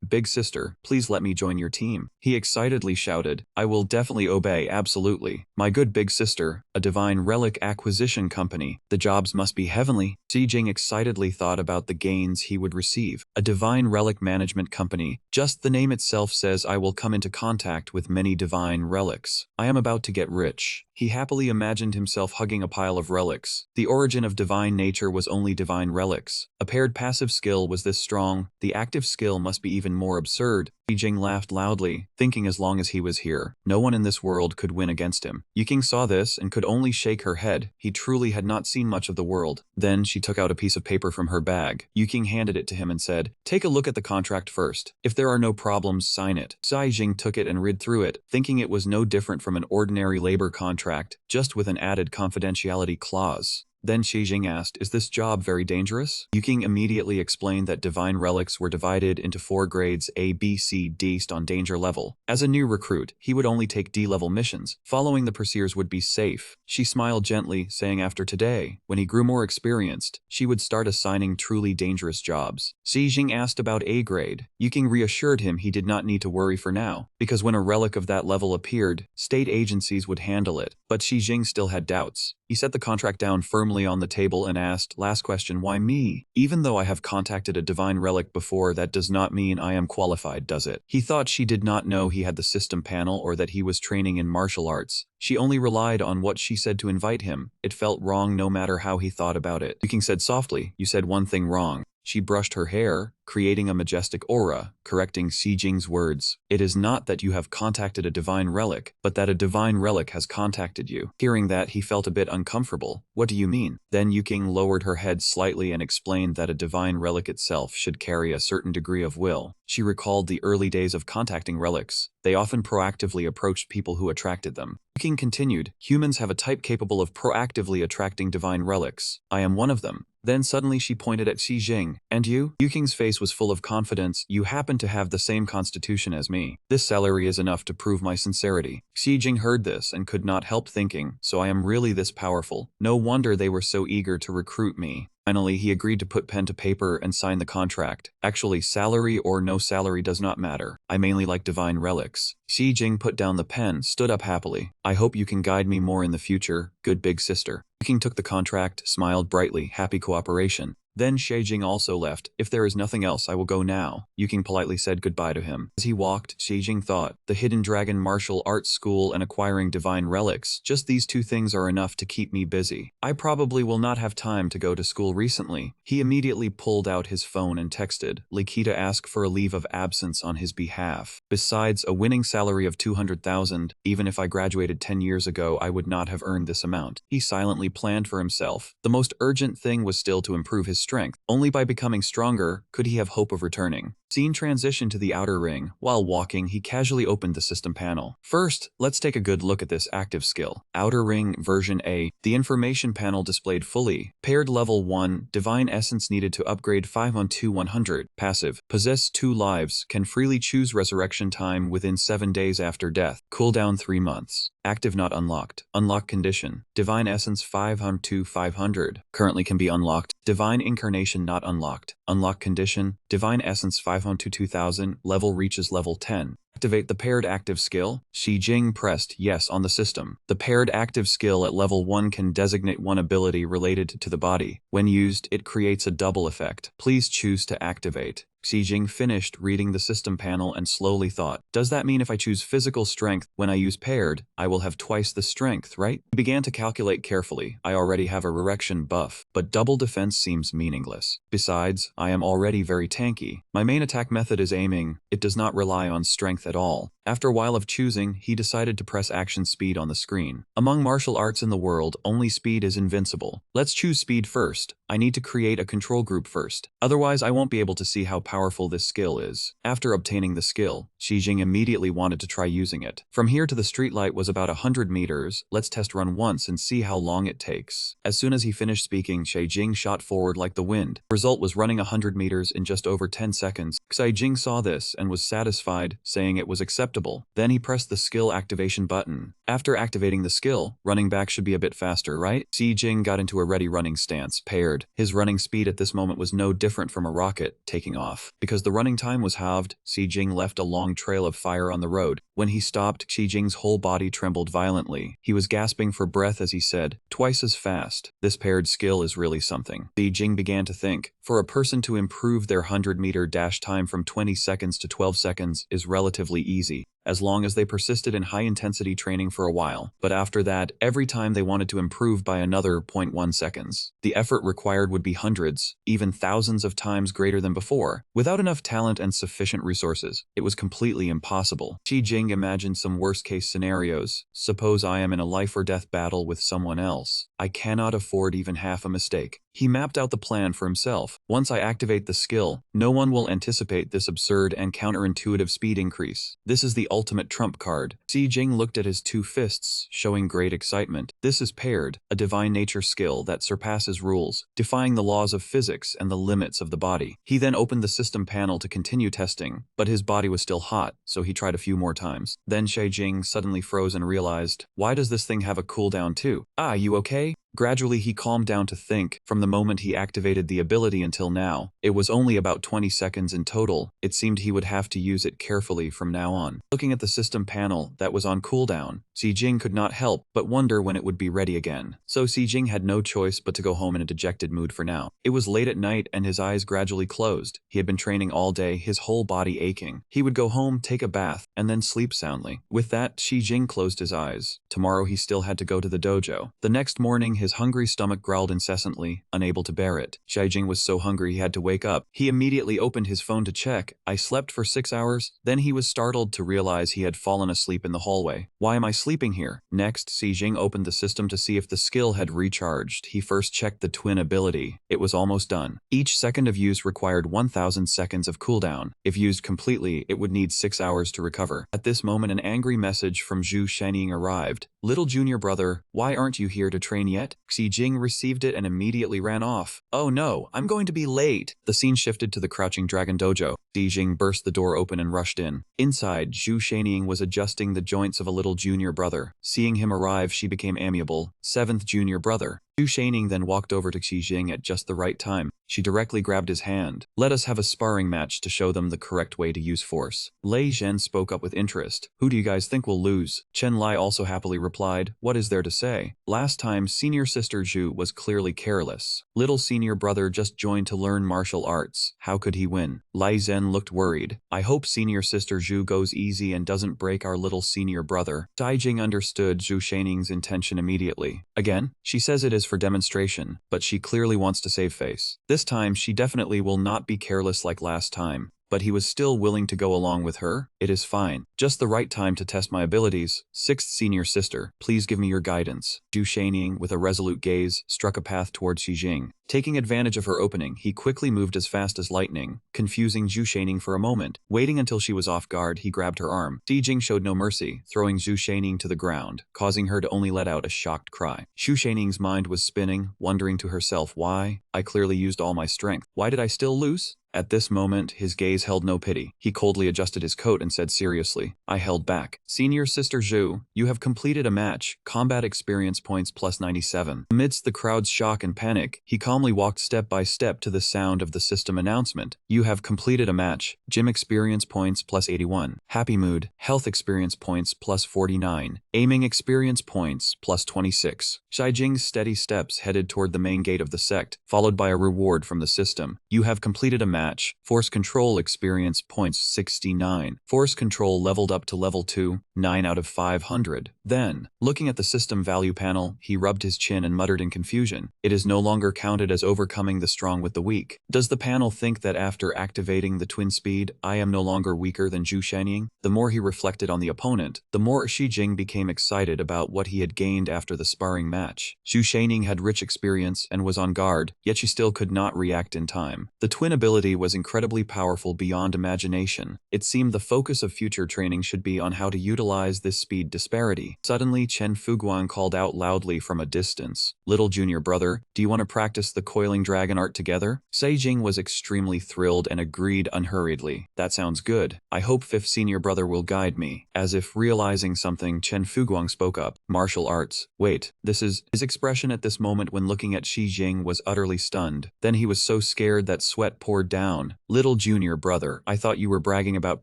"Big sister, please let me join your team." He excitedly shouted, "I will definitely obey, absolutely. My good big sister, a Divine Relic Acquisition Company. The jobs must be heavenly." Seijing excitedly thought about the gains he would receive. A Divine Relic Management Company. Just the name itself says I will come into contact with many divine relics. I am about to get rich. He happily imagined himself hugging a pile of relics. The origin of divine nature was only divine relics. A paired passive skill was this strong, the active skill must be even more absurd. Seijing laughed loudly, thinking as long as he was here, no one in this world could win against him. Yuking saw this and could only shake her head. He truly had not seen much of the world. Then she took out a piece of paper from her bag. Yuking handed it to him and said, "Take a look at the contract first. If there are no problems, sign it." Seijing took it and read through it, thinking it was no different from an ordinary labor contract, just with an added confidentiality clause. Then Seijing asked, "Is this job very dangerous?" Yuking immediately explained that divine relics were divided into 4 grades A, B, C, D based on danger level. As a new recruit, he would only take D-level missions. Following the procedures would be safe. She smiled gently, saying after today, when he grew more experienced, she would start assigning truly dangerous jobs. Seijing asked about A grade. Yuking reassured him he did not need to worry for now, because when a relic of that level appeared, state agencies would handle it. But Seijing still had doubts. He set the contract down firmly on the table and asked, "Last question, why me? Even though I have contacted a divine relic before, that does not mean I am qualified, does it?" He thought she did not know he had the system panel or that he was training in martial arts. She only relied on what she said to invite him. It felt wrong no matter how he thought about it. Yuking said softly, "You said one thing wrong." She brushed her hair, creating a majestic aura, correcting Seijing's words. "It is not that you have contacted a divine relic, but that a divine relic has contacted you." Hearing that, he felt a bit uncomfortable. "What do you mean?" Then Yuking lowered her head slightly and explained that a divine relic itself should carry a certain degree of will. She recalled the early days of contacting relics. They often proactively approached people who attracted them. Yuking continued, "Humans have a type capable of proactively attracting divine relics. I am one of them." Then suddenly she pointed at Seijing. "And you?" Yuking's face was full of confidence. "You happen to have the same constitution as me. This salary is enough to prove my sincerity." Seijing heard this and could not help thinking, so I am really this powerful. No wonder they were so eager to recruit me. Finally, he agreed to put pen to paper and sign the contract. "Actually, salary or no salary does not matter. I mainly like divine relics." Seijing put down the pen, stood up happily. "I hope you can guide me more in the future, good big sister." Yuking took the contract, smiled brightly, happy cooperation. Then Seijing also left. "If there is nothing else, I will go now." Yuking politely said goodbye to him. As he walked, Seijing thought, the Hidden Dragon Martial Arts School and acquiring divine relics, just these 2 things are enough to keep me busy. I probably will not have time to go to school recently. He immediately pulled out his phone and texted Likita ask for a leave of absence on his behalf. Besides a winning salary of 200,000, even if I graduated 10 years ago, I would not have earned this amount. He silently planned for himself. The most urgent thing was still to improve his strength. Only by becoming stronger could he have hope of returning. Scene transition to the outer ring. While walking, he casually opened the system panel. First, let's take a good look at this active skill. Outer ring version A. The information panel displayed fully. Paired level 1. Divine essence needed to upgrade 512-100. Passive. Possess 2 lives. Can freely choose resurrection time within 7 days after death. Cooldown 3 months. Active not unlocked. Unlock condition. Divine essence 500-500. Currently can be unlocked. Divine incarnation not unlocked. Unlock condition. Divine essence 500-2000. Level reaches level 10. Activate the paired active skill. Xi Jing pressed yes on the system. The paired active skill at level 1 can designate one ability related to the body. When used, it creates a double effect. Please choose to activate. Xi Jing finished reading the system panel and slowly thought, does that mean if I choose physical strength when I use paired, I will have twice the strength, right? He began to calculate carefully. I already have a erection buff, but double defense seems meaningless. Besides, I am already very tanky. My main attack method is aiming. It does not rely on strength at all. After a while of choosing, he decided to press action speed on the screen. Among martial arts in the world, only speed is invincible. Let's choose speed first. I need to create a control group first. Otherwise, I won't be able to see how powerful this skill is. After obtaining the skill, Xi Jing immediately wanted to try using it. From here to the streetlight was about 100 meters. Let's test run once and see how long it takes. As soon as he finished speaking, Xi Jing shot forward like the wind. Result was running 100 meters in just over 10 seconds. Xi Jing saw this and was satisfied, saying it was acceptable. Then he pressed the skill activation button. After activating the skill, running back should be a bit faster, right? Xi Jing got into a ready running stance, paired. His running speed at this moment was no different from a rocket taking off. Because the running time was halved, Xi Jing left a long trail of fire on the road. When he stopped, Xi Jing's whole body trembled violently. He was gasping for breath as he said, twice as fast. This paired skill is really something. Xi Jing began to think, for a person to improve their 100-meter dash time from 20 seconds to 12 seconds is relatively easy, as long as they persisted in high-intensity training for a while. But after that, every time they wanted to improve by another 0.1 seconds, the effort required would be hundreds, even thousands of times greater than before. Without enough talent and sufficient resources, it was completely impossible. Xi Jing imagined some worst-case scenarios. Suppose I am in a life-or-death battle with someone else. I cannot afford even half a mistake. He mapped out the plan for himself. Once I activate the skill, no one will anticipate this absurd and counterintuitive speed increase. This is the ultimate trump card. Xi Jing looked at his two fists, showing great excitement. This is paired, a divine nature skill that surpasses rules, defying the laws of physics and the limits of the body. He then opened the system panel to continue testing, but his body was still hot, so he tried a few more times. Then Xi Jing suddenly froze and realized, why does this thing have a cooldown too? Ah, you okay? Gradually he calmed down to think. From the moment he activated the ability until now, it was only about 20 seconds in total. It seemed he would have to use it carefully from now on. Looking at the system panel that was on cooldown, Xi Jing could not help but wonder when it would be ready again. So Xi Jing had no choice but to go home in a dejected mood for now. It was late at night and his eyes gradually closed. He had been training all day, his whole body aching. He would go home, take a bath, and then sleep soundly. With that, Xi Jing closed his eyes. Tomorrow he still had to go to the dojo. The next morning, his hungry stomach growled incessantly, unable to bear it. Xi Jing was so hungry he had to wake up. He immediately opened his phone to check. I slept for 6 hours. Then he was startled to realize he had fallen asleep in the hallway. Why am I sleeping here? Next, Xi Jing opened the system to see if the skill had recharged. He first checked the twin ability. It was almost done. Each second of use required 1000 seconds of cooldown. If used completely, it would need 6 hours to recover. At this moment, an angry message from Zhu Shanning arrived. Little junior brother, why aren't you here to train yet? Xi Jing received it and immediately ran off. Oh no, I'm going to be late. The scene shifted to the Crouching Dragon dojo. Xi Jing burst the door open and rushed in. Inside, Zhu Shanning was adjusting the joints of a little junior brother. Seeing him arrive, she became amiable. 7th junior brother. Zhu Shanning then walked over to Xi Jing at just the right time. She directly grabbed his hand. Let us have a sparring match to show them the correct way to use force. Lei Zhen spoke up with interest. Who do you guys think will lose? Chen Lai also happily replied, what is there to say? Last time, senior sister Zhu was clearly careless. Little senior brother just joined to learn martial arts. How could he win? Lai Zhen looked worried. I hope senior sister Zhu goes easy and doesn't break our little senior brother. Dai Jing understood Zhu Shanning's intention immediately. Again, she says it is for demonstration, but she clearly wants to save face. This time, she definitely will not be careless like last time. But he was still willing to go along with her. It is fine. Just the right time to test my abilities. 6th senior sister, please give me your guidance. Zhu Shanning, with a resolute gaze, struck a path towards Xi Jing. Taking advantage of her opening, he quickly moved as fast as lightning, confusing Zhu Shanning for a moment. Waiting until she was off guard, he grabbed her arm. Xi Jing showed no mercy, throwing Zhu Shanning to the ground, causing her to only let out a shocked cry. Zhu Shanning's mind was spinning, wondering to herself why. I clearly used all my strength. Why did I still lose? At this moment, his gaze held no pity. He coldly adjusted his coat and said seriously, I held back. Senior Sister Zhu, you have completed a match. Combat experience points plus 97. Amidst the crowd's shock and panic, he calmly walked step by step to the sound of the system announcement. You have completed a match. Gym experience points plus 81. Happy mood. Health experience points plus 49. Aiming experience points plus 26. Shai Jing's steady steps headed toward the main gate of the sect, followed by a reward from the system. You have completed a match. Force control experience points 69. Force control leveled up to level 2, 9 out of 500. Then, looking at the system value panel, he rubbed his chin and muttered in confusion. It is no longer counted as overcoming the strong with the weak. Does the panel think that after activating the twin speed, I am no longer weaker than Zhu Shenying? The more he reflected on the opponent, the more Shi Jing became excited about what he had gained after the sparring match. Zhu Shenying had rich experience and was on guard, yet she still could not react in time. The twin ability was incredibly powerful beyond imagination. It seemed the focus of future training should be on how to utilize this speed disparity. Suddenly, Chen Fuguang called out loudly from a distance, Little junior brother, do you want to practice the coiling dragon art together? Sei Jing was extremely thrilled and agreed unhurriedly. That sounds good. I hope fifth senior brother will guide me. As if realizing something, Chen Fuguang spoke up. Martial arts. Wait, this is... His expression at this moment when looking at Shi Jing was utterly stunned. Then he was so scared that sweat poured down. Little junior brother, I thought you were bragging about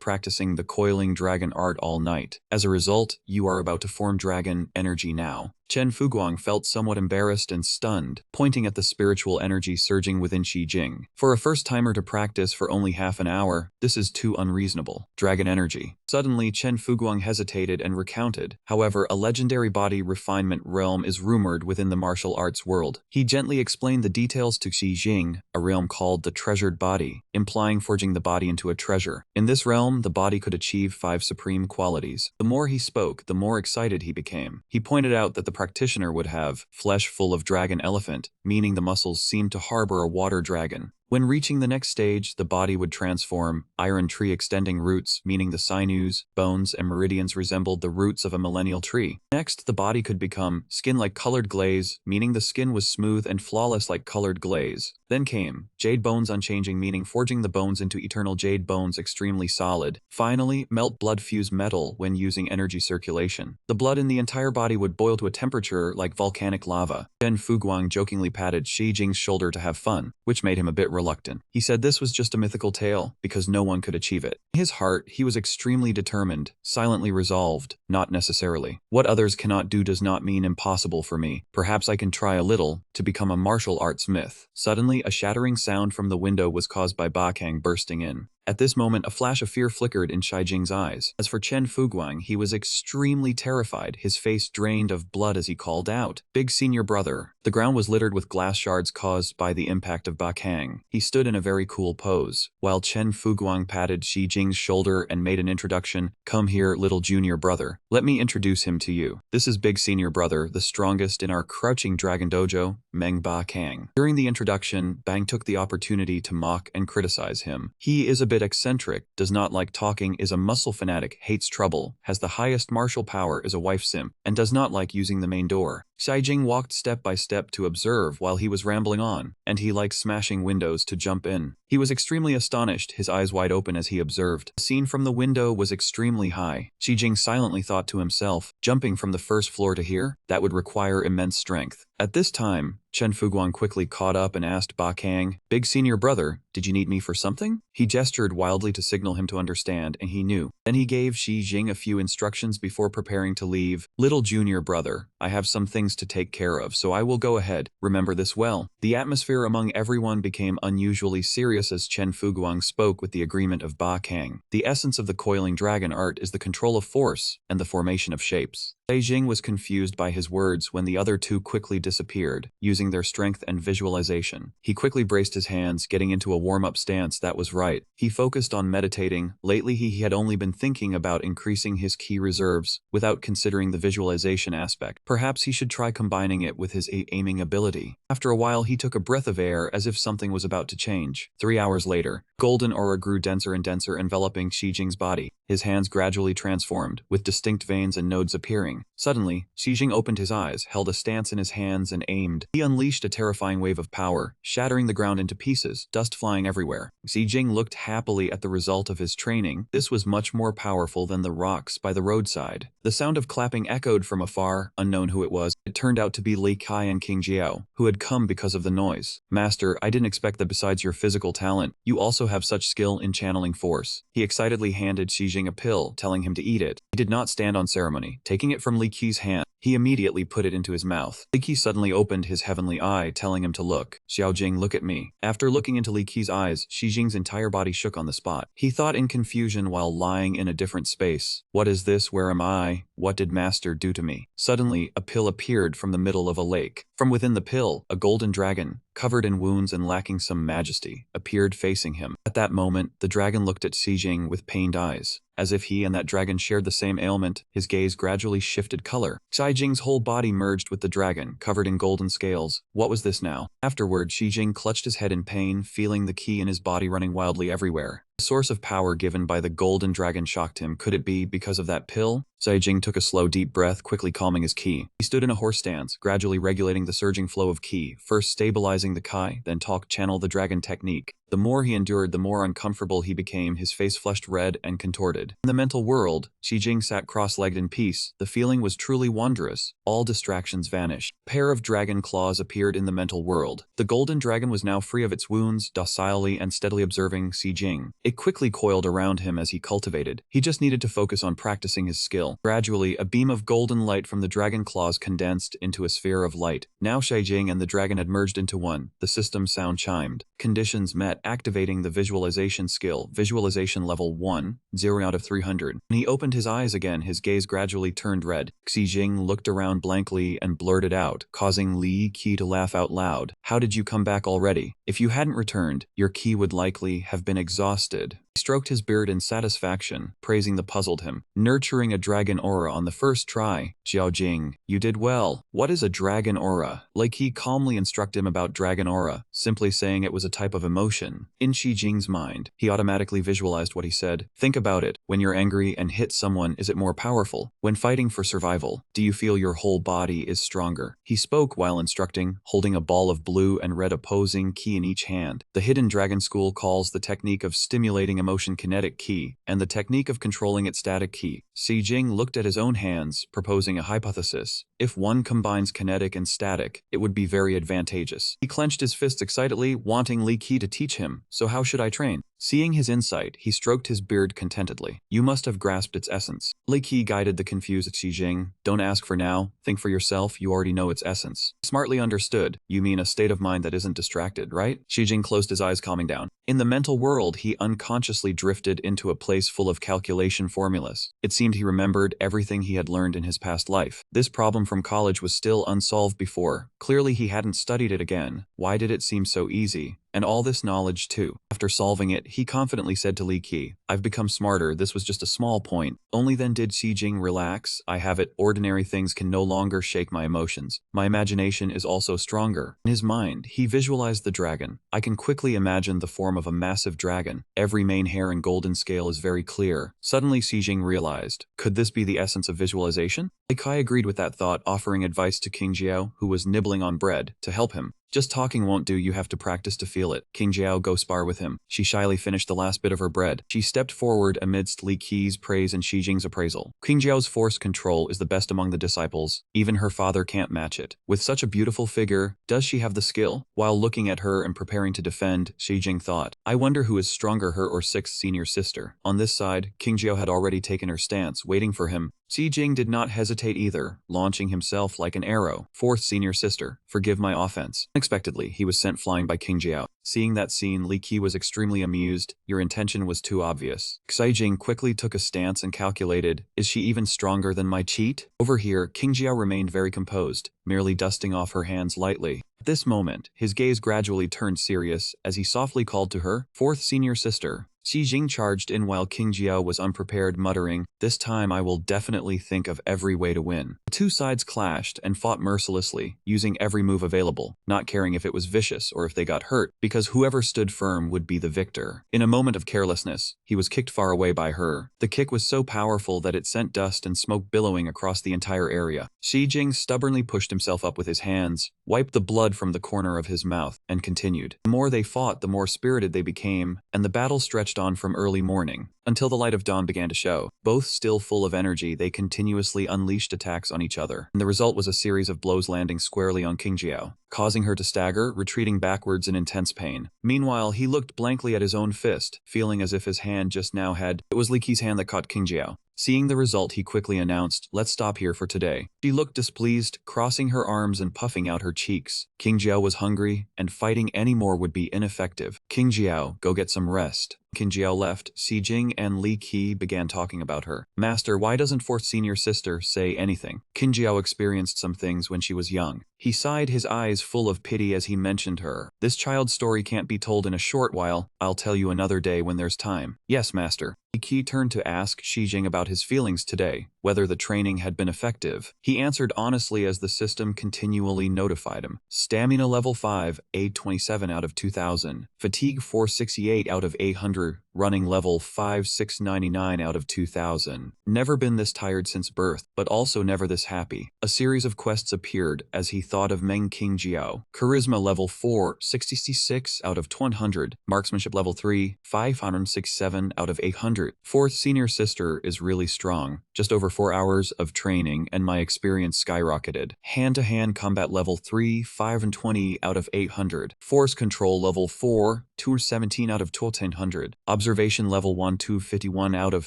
practicing the coiling dragon art all night. As a result, you are about to form dragon energy now. Chen Fuguang felt somewhat embarrassed and stunned, pointing at the spiritual energy surging within Shi Jing. For a first-timer to practice for only half an hour, this is too unreasonable. Dragon energy. Suddenly, Chen Fuguang hesitated and recounted. However, a legendary body refinement realm is rumored within the martial arts world. He gently explained the details to Shi Jing, a realm called the treasured body, implying forging the body into a treasure. In this realm, the body could achieve 5 supreme qualities. The more he spoke, the more excited he became. He pointed out that the practitioner would have flesh full of dragon elephant, meaning the muscles seemed to harbor a water dragon. When reaching the next stage, the body would transform, iron tree extending roots, meaning the sinews, bones, and meridians resembled the roots of a millennial tree. Next, the body could become skin like colored glaze, meaning the skin was smooth and flawless like colored glaze. Then came jade bones unchanging, meaning forging the bones into eternal jade bones extremely solid. Finally, melt blood fuse metal when using energy circulation. The blood in the entire body would boil to a temperature like volcanic lava. Chen Fuguang jokingly patted Shi Jing's shoulder to have fun, which made him a bit reluctant. He said this was just a mythical tale, because no one could achieve it. In his heart, he was extremely determined, silently resolved, not necessarily. What others cannot do does not mean impossible for me. Perhaps I can try a little, to become a martial arts myth. Suddenly, a shattering sound from the window was caused by Ba Kang bursting in. At this moment, a flash of fear flickered in Shi Jing's eyes. As for Chen Fuguang, he was extremely terrified, his face drained of blood as he called out, Big senior brother. The ground was littered with glass shards caused by the impact of Ba Kang. He stood in a very cool pose, while Chen Fuguang patted Shi Jing's shoulder and made an introduction. Come here, little junior brother. Let me introduce him to you. This is Big senior brother, the strongest in our crouching dragon dojo, Meng Ba Kang. During the introduction, Bang took the opportunity to mock and criticize him. He is a bit eccentric, does not like talking, is a muscle fanatic, hates trouble, has the highest martial power, is a wife simp, and does not like using the main door. Shi Jing walked step by step to observe while he was rambling on, and he likes smashing windows to jump in. He was extremely astonished, his eyes wide open as he observed. The scene from the window was extremely high. Shi Jing silently thought to himself, jumping from the first floor to here? That would require immense strength. At this time, Chen Fuguang quickly caught up and asked Ba Kang, Big senior brother, did you need me for something? He gestured wildly to signal him to understand, and he knew. Then he gave Shi Jing a few instructions before preparing to leave. Little junior brother, I have some things to take care of, so I will go ahead. Remember this well. The atmosphere among everyone became unusually serious as Chen Fuguang spoke with the agreement of Ba Kang. The essence of the coiling dragon art is the control of force and the formation of shapes. Sei Jing was confused by his words when the other two quickly disappeared, using their strength and visualization. He quickly braced his hands, getting into a warm-up stance that was right. He focused on meditating. Lately, he had only been thinking about increasing his ki reserves, without considering the visualization aspect. Perhaps he should try combining it with his aiming ability. After a while, he took a breath of air as if something was about to change. 3 hours later, Golden aura grew denser and denser, enveloping Xi Jing's body. His hands gradually transformed, with distinct veins and nodes appearing. Suddenly, Xi Jing opened his eyes, held a stance in his hands, and aimed. He unleashed a terrifying wave of power, shattering the ground into pieces, dust flying everywhere. Xi Jing looked happily at the result of his training. This was much more powerful than the rocks by the roadside. The sound of clapping echoed from afar, unknown who it was. It turned out to be Li Kai and King Jiao, who had come because of the noise. Master, I didn't expect that besides your physical talent, you also have such skill in channeling force. He excitedly handed Xi Jing a pill, telling him to eat it. He did not stand on ceremony. Taking it from Li Qi's hand, he immediately put it into his mouth. Li Qi suddenly opened his heavenly eye, telling him to look. Xiao Jing, look at me. After looking into Li Qi's eyes, Xi Jing's entire body shook on the spot. He thought in confusion while lying in a different space. What is this? Where am I? What did Master do to me? Suddenly, a pill appeared from the middle of a lake. From within the pill, a golden dragon, covered in wounds and lacking some majesty, appeared facing him. At that moment, the dragon looked at Xi Jing with pained eyes. As if he and that dragon shared the same ailment, his gaze gradually shifted color. Xi Jing's whole body merged with the dragon, covered in golden scales. What was this now? Afterward, Xi Jing clutched his head in pain, feeling the ki in his body running wildly everywhere. The source of power given by the golden dragon shocked him. Could it be because of that pill? Xi Jing took a slow, deep breath, quickly calming his ki. He stood in a horse stance, gradually regulating the surging flow of ki, first stabilizing the kai, then channel the dragon technique. The more he endured, the more uncomfortable he became, his face flushed red and contorted. In the mental world, Xi Jing sat cross-legged in peace. The feeling was truly wondrous. All distractions vanished. A pair of dragon claws appeared in the mental world. The golden dragon was now free of its wounds, docilely and steadily observing Xi Jing. It quickly coiled around him as he cultivated. He just needed to focus on practicing his skill. Gradually, a beam of golden light from the dragon claws condensed into a sphere of light. Now Xi Jing and the dragon had merged into one. The system sound chimed. Conditions met. Activating the visualization skill. Visualization level 1, 0 out of 300. When he opened his eyes again, his gaze gradually turned red. Xi Jing looked around blankly and blurted out, causing Li Qi to laugh out loud. How did you come back already? If you hadn't returned, your ki would likely have been exhausted. He stroked his beard in satisfaction, praising the puzzled him. Nurturing a dragon aura on the first try. Xiao Jing, you did well. What is a dragon aura? Li Qi calmly instructed him about dragon aura, simply saying it was a type of emotion. In Xi Jing's mind, he automatically visualized what he said. Think about it. When you're angry and hit someone, is it more powerful? When fighting for survival, do you feel your whole body is stronger? He spoke while instructing, holding a ball of blue and red opposing ki in each hand. The Hidden Dragon School calls the technique of stimulating emotion kinetic ki, and the technique of controlling it static ki. Xi Jing looked at his own hands, proposing a hypothesis. If one combines kinetic and static, it would be very advantageous. He clenched his fists excitedly, wanting Li Qi to teach him. So how should I train? Seeing his insight, he stroked his beard contentedly. You must have grasped its essence. Li Qi guided the confused Xi Jing. Don't ask for now. Think for yourself. You already know its essence. Smartly understood. You mean a state of mind that isn't distracted, right? Xi Jing closed his eyes, calming down. In the mental world, he unconsciously drifted into a place full of calculation formulas. It seemed he remembered everything he had learned in his past life. This problem from college was still unsolved before. Clearly he hadn't studied it again. Why did it seem so easy? And all this knowledge too. After solving it, he confidently said to Li Qi, I've become smarter, this was just a small point. Only then did Xi Jing relax. I have it, ordinary things can no longer shake my emotions. My imagination is also stronger. In his mind, he visualized the dragon. I can quickly imagine the form of a massive dragon. Every mane hair and golden scale is very clear. Suddenly Xi Jing realized, could this be the essence of visualization? Li Kai agreed with that thought, offering advice to King Jiao, who was nibbling on bread, to help him. Just talking won't do, you have to practice to feel it. King Jiao, go spar with him. She shyly finished the last bit of her bread. She stepped forward amidst Li Qi's praise and Xi Jing's appraisal. King Jiao's force control is the best among the disciples. Even her father can't match it. With such a beautiful figure, does she have the skill? While looking at her and preparing to defend, Xi Jing thought, I wonder who is stronger, her or sixth senior sister. On this side, King Jiao had already taken her stance, waiting for him. Xi Jing did not hesitate either, launching himself like an arrow. Fourth senior sister, forgive my offense. Unexpectedly, he was sent flying by King Jiao. Seeing that scene, Li Qi was extremely amused. Your intention was too obvious. Xi Jing quickly took a stance and calculated, is she even stronger than my cheat? Over here, King Jiao remained very composed, merely dusting off her hands lightly. At this moment, his gaze gradually turned serious as he softly called to her, fourth senior sister. Xi Jing charged in while King Jiao was unprepared, muttering, "This time I will definitely think of every way to win." The two sides clashed and fought mercilessly, using every move available, not caring if it was vicious or if they got hurt, because whoever stood firm would be the victor. In a moment of carelessness, he was kicked far away by her. The kick was so powerful that it sent dust and smoke billowing across the entire area. Xi Jing stubbornly pushed himself up with his hands, wiped the blood from the corner of his mouth, and continued. The more they fought, the more spirited they became, and the battle stretched on from early morning until the light of dawn began to show. Both still full of energy, they continuously unleashed attacks on each other, and the result was a series of blows landing squarely on King Jiao, causing her to stagger, retreating backwards in intense pain. Meanwhile, he looked blankly at his own fist, feeling as if his hand just now had— It was Li Qi's hand that caught King Jiao. Seeing the result, he quickly announced, "Let's stop here for today." She looked displeased, crossing her arms and puffing out her cheeks. King Jiao was hungry, and fighting any more would be ineffective. "King Jiao, go get some rest." King Jiao left. Xi Jing and Li Qi began talking about her. "Master, why doesn't fourth senior sister say anything?" King Jiao experienced some things when she was young. He sighed, his eyes full of pity as he mentioned her. "This child's story can't be told in a short while. I'll tell you another day when there's time." "Yes, master." Li Qi turned to ask Xi Jing about his feelings today, whether the training had been effective. He answered honestly as the system continually notified him. Stamina level 5, 827 out of 2000. Fatigue 468 out of 800. Running level 5, 699 out of 2000. Never been this tired since birth, but also never this happy. A series of quests appeared as he thought of Meng King Jiao. Charisma level 4, 66 out of 100. Marksmanship level 3, 567 out of 800. Fourth senior sister is really strong. Just over 4 hours of training and my experience skyrocketed. Hand-to-hand combat level 3, 520 out of 800. Force control level 4, 217 out of 1200. Observation level 1, 251 out of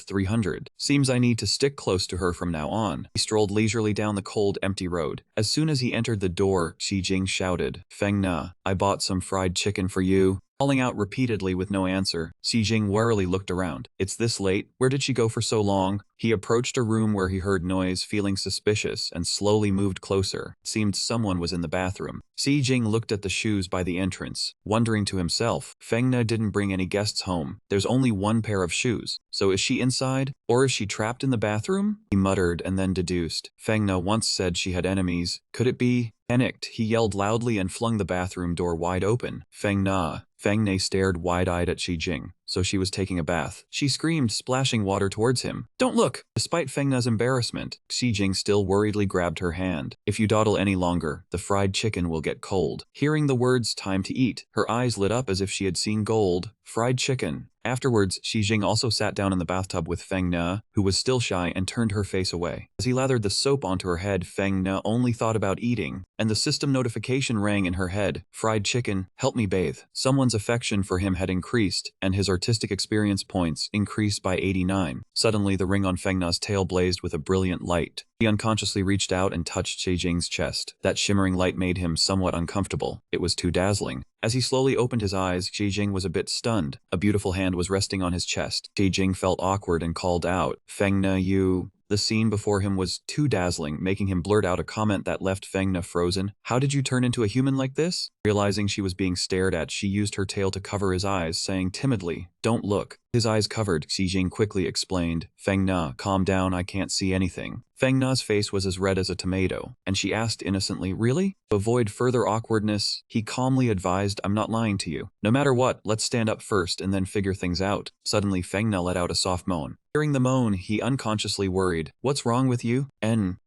300. Seems I need to stick close to her from now on. He strolled leisurely down the cold, empty road. As soon as he entered the door, Xi Jing shouted, "Feng Na, I bought some fried chicken for you." Calling out repeatedly with no answer, Xi Jing warily looked around. "It's this late? Where did she go for so long?" He approached a room where he heard noise, feeling suspicious, and slowly moved closer. It seemed someone was in the bathroom. Xi Jing looked at the shoes by the entrance, wondering to himself, Feng Na didn't bring any guests home. There's only one pair of shoes. So is she inside? Or is she trapped in the bathroom? He muttered and then deduced. Feng Na once said she had enemies. Could it be? Panicked, he yelled loudly and flung the bathroom door wide open. Feng Na. Feng Na stared wide-eyed at Xi Jing. So she was taking a bath. She screamed, splashing water towards him. "Don't look!" Despite Feng Na's embarrassment, Xi Jing still worriedly grabbed her hand. "If you dawdle any longer, the fried chicken will get cold." Hearing the words, "time to eat," her eyes lit up as if she had seen gold. Fried chicken. Afterwards, Xi Jing also sat down in the bathtub with Feng Na, who was still shy, and turned her face away. As he lathered the soap onto her head, Feng Na only thought about eating, and the system notification rang in her head. "Fried chicken, help me bathe." Someone's affection for him had increased, and his artistic experience points increased by 89. Suddenly, the ring on Feng Na's tail blazed with a brilliant light. He unconsciously reached out and touched Xi Jing's chest. That shimmering light made him somewhat uncomfortable. It was too dazzling. As he slowly opened his eyes, Xi Jing was a bit stunned. A beautiful hand was resting on his chest. Xi Jing felt awkward and called out, "Feng Na, you..." The scene before him was too dazzling, making him blurt out a comment that left Feng Na frozen. "How did you turn into a human like this?" Realizing she was being stared at, she used her tail to cover his eyes, saying timidly, "Don't look." His eyes covered, Xi Jing quickly explained, "Feng Na, calm down, I can't see anything." Feng Na's face was as red as a tomato, and she asked innocently, "Really?" To avoid further awkwardness, he calmly advised, "I'm not lying to you. No matter what, let's stand up first and then figure things out." Suddenly, Feng Na let out a soft moan. Hearing the moan, he unconsciously worried, "What's wrong with you?"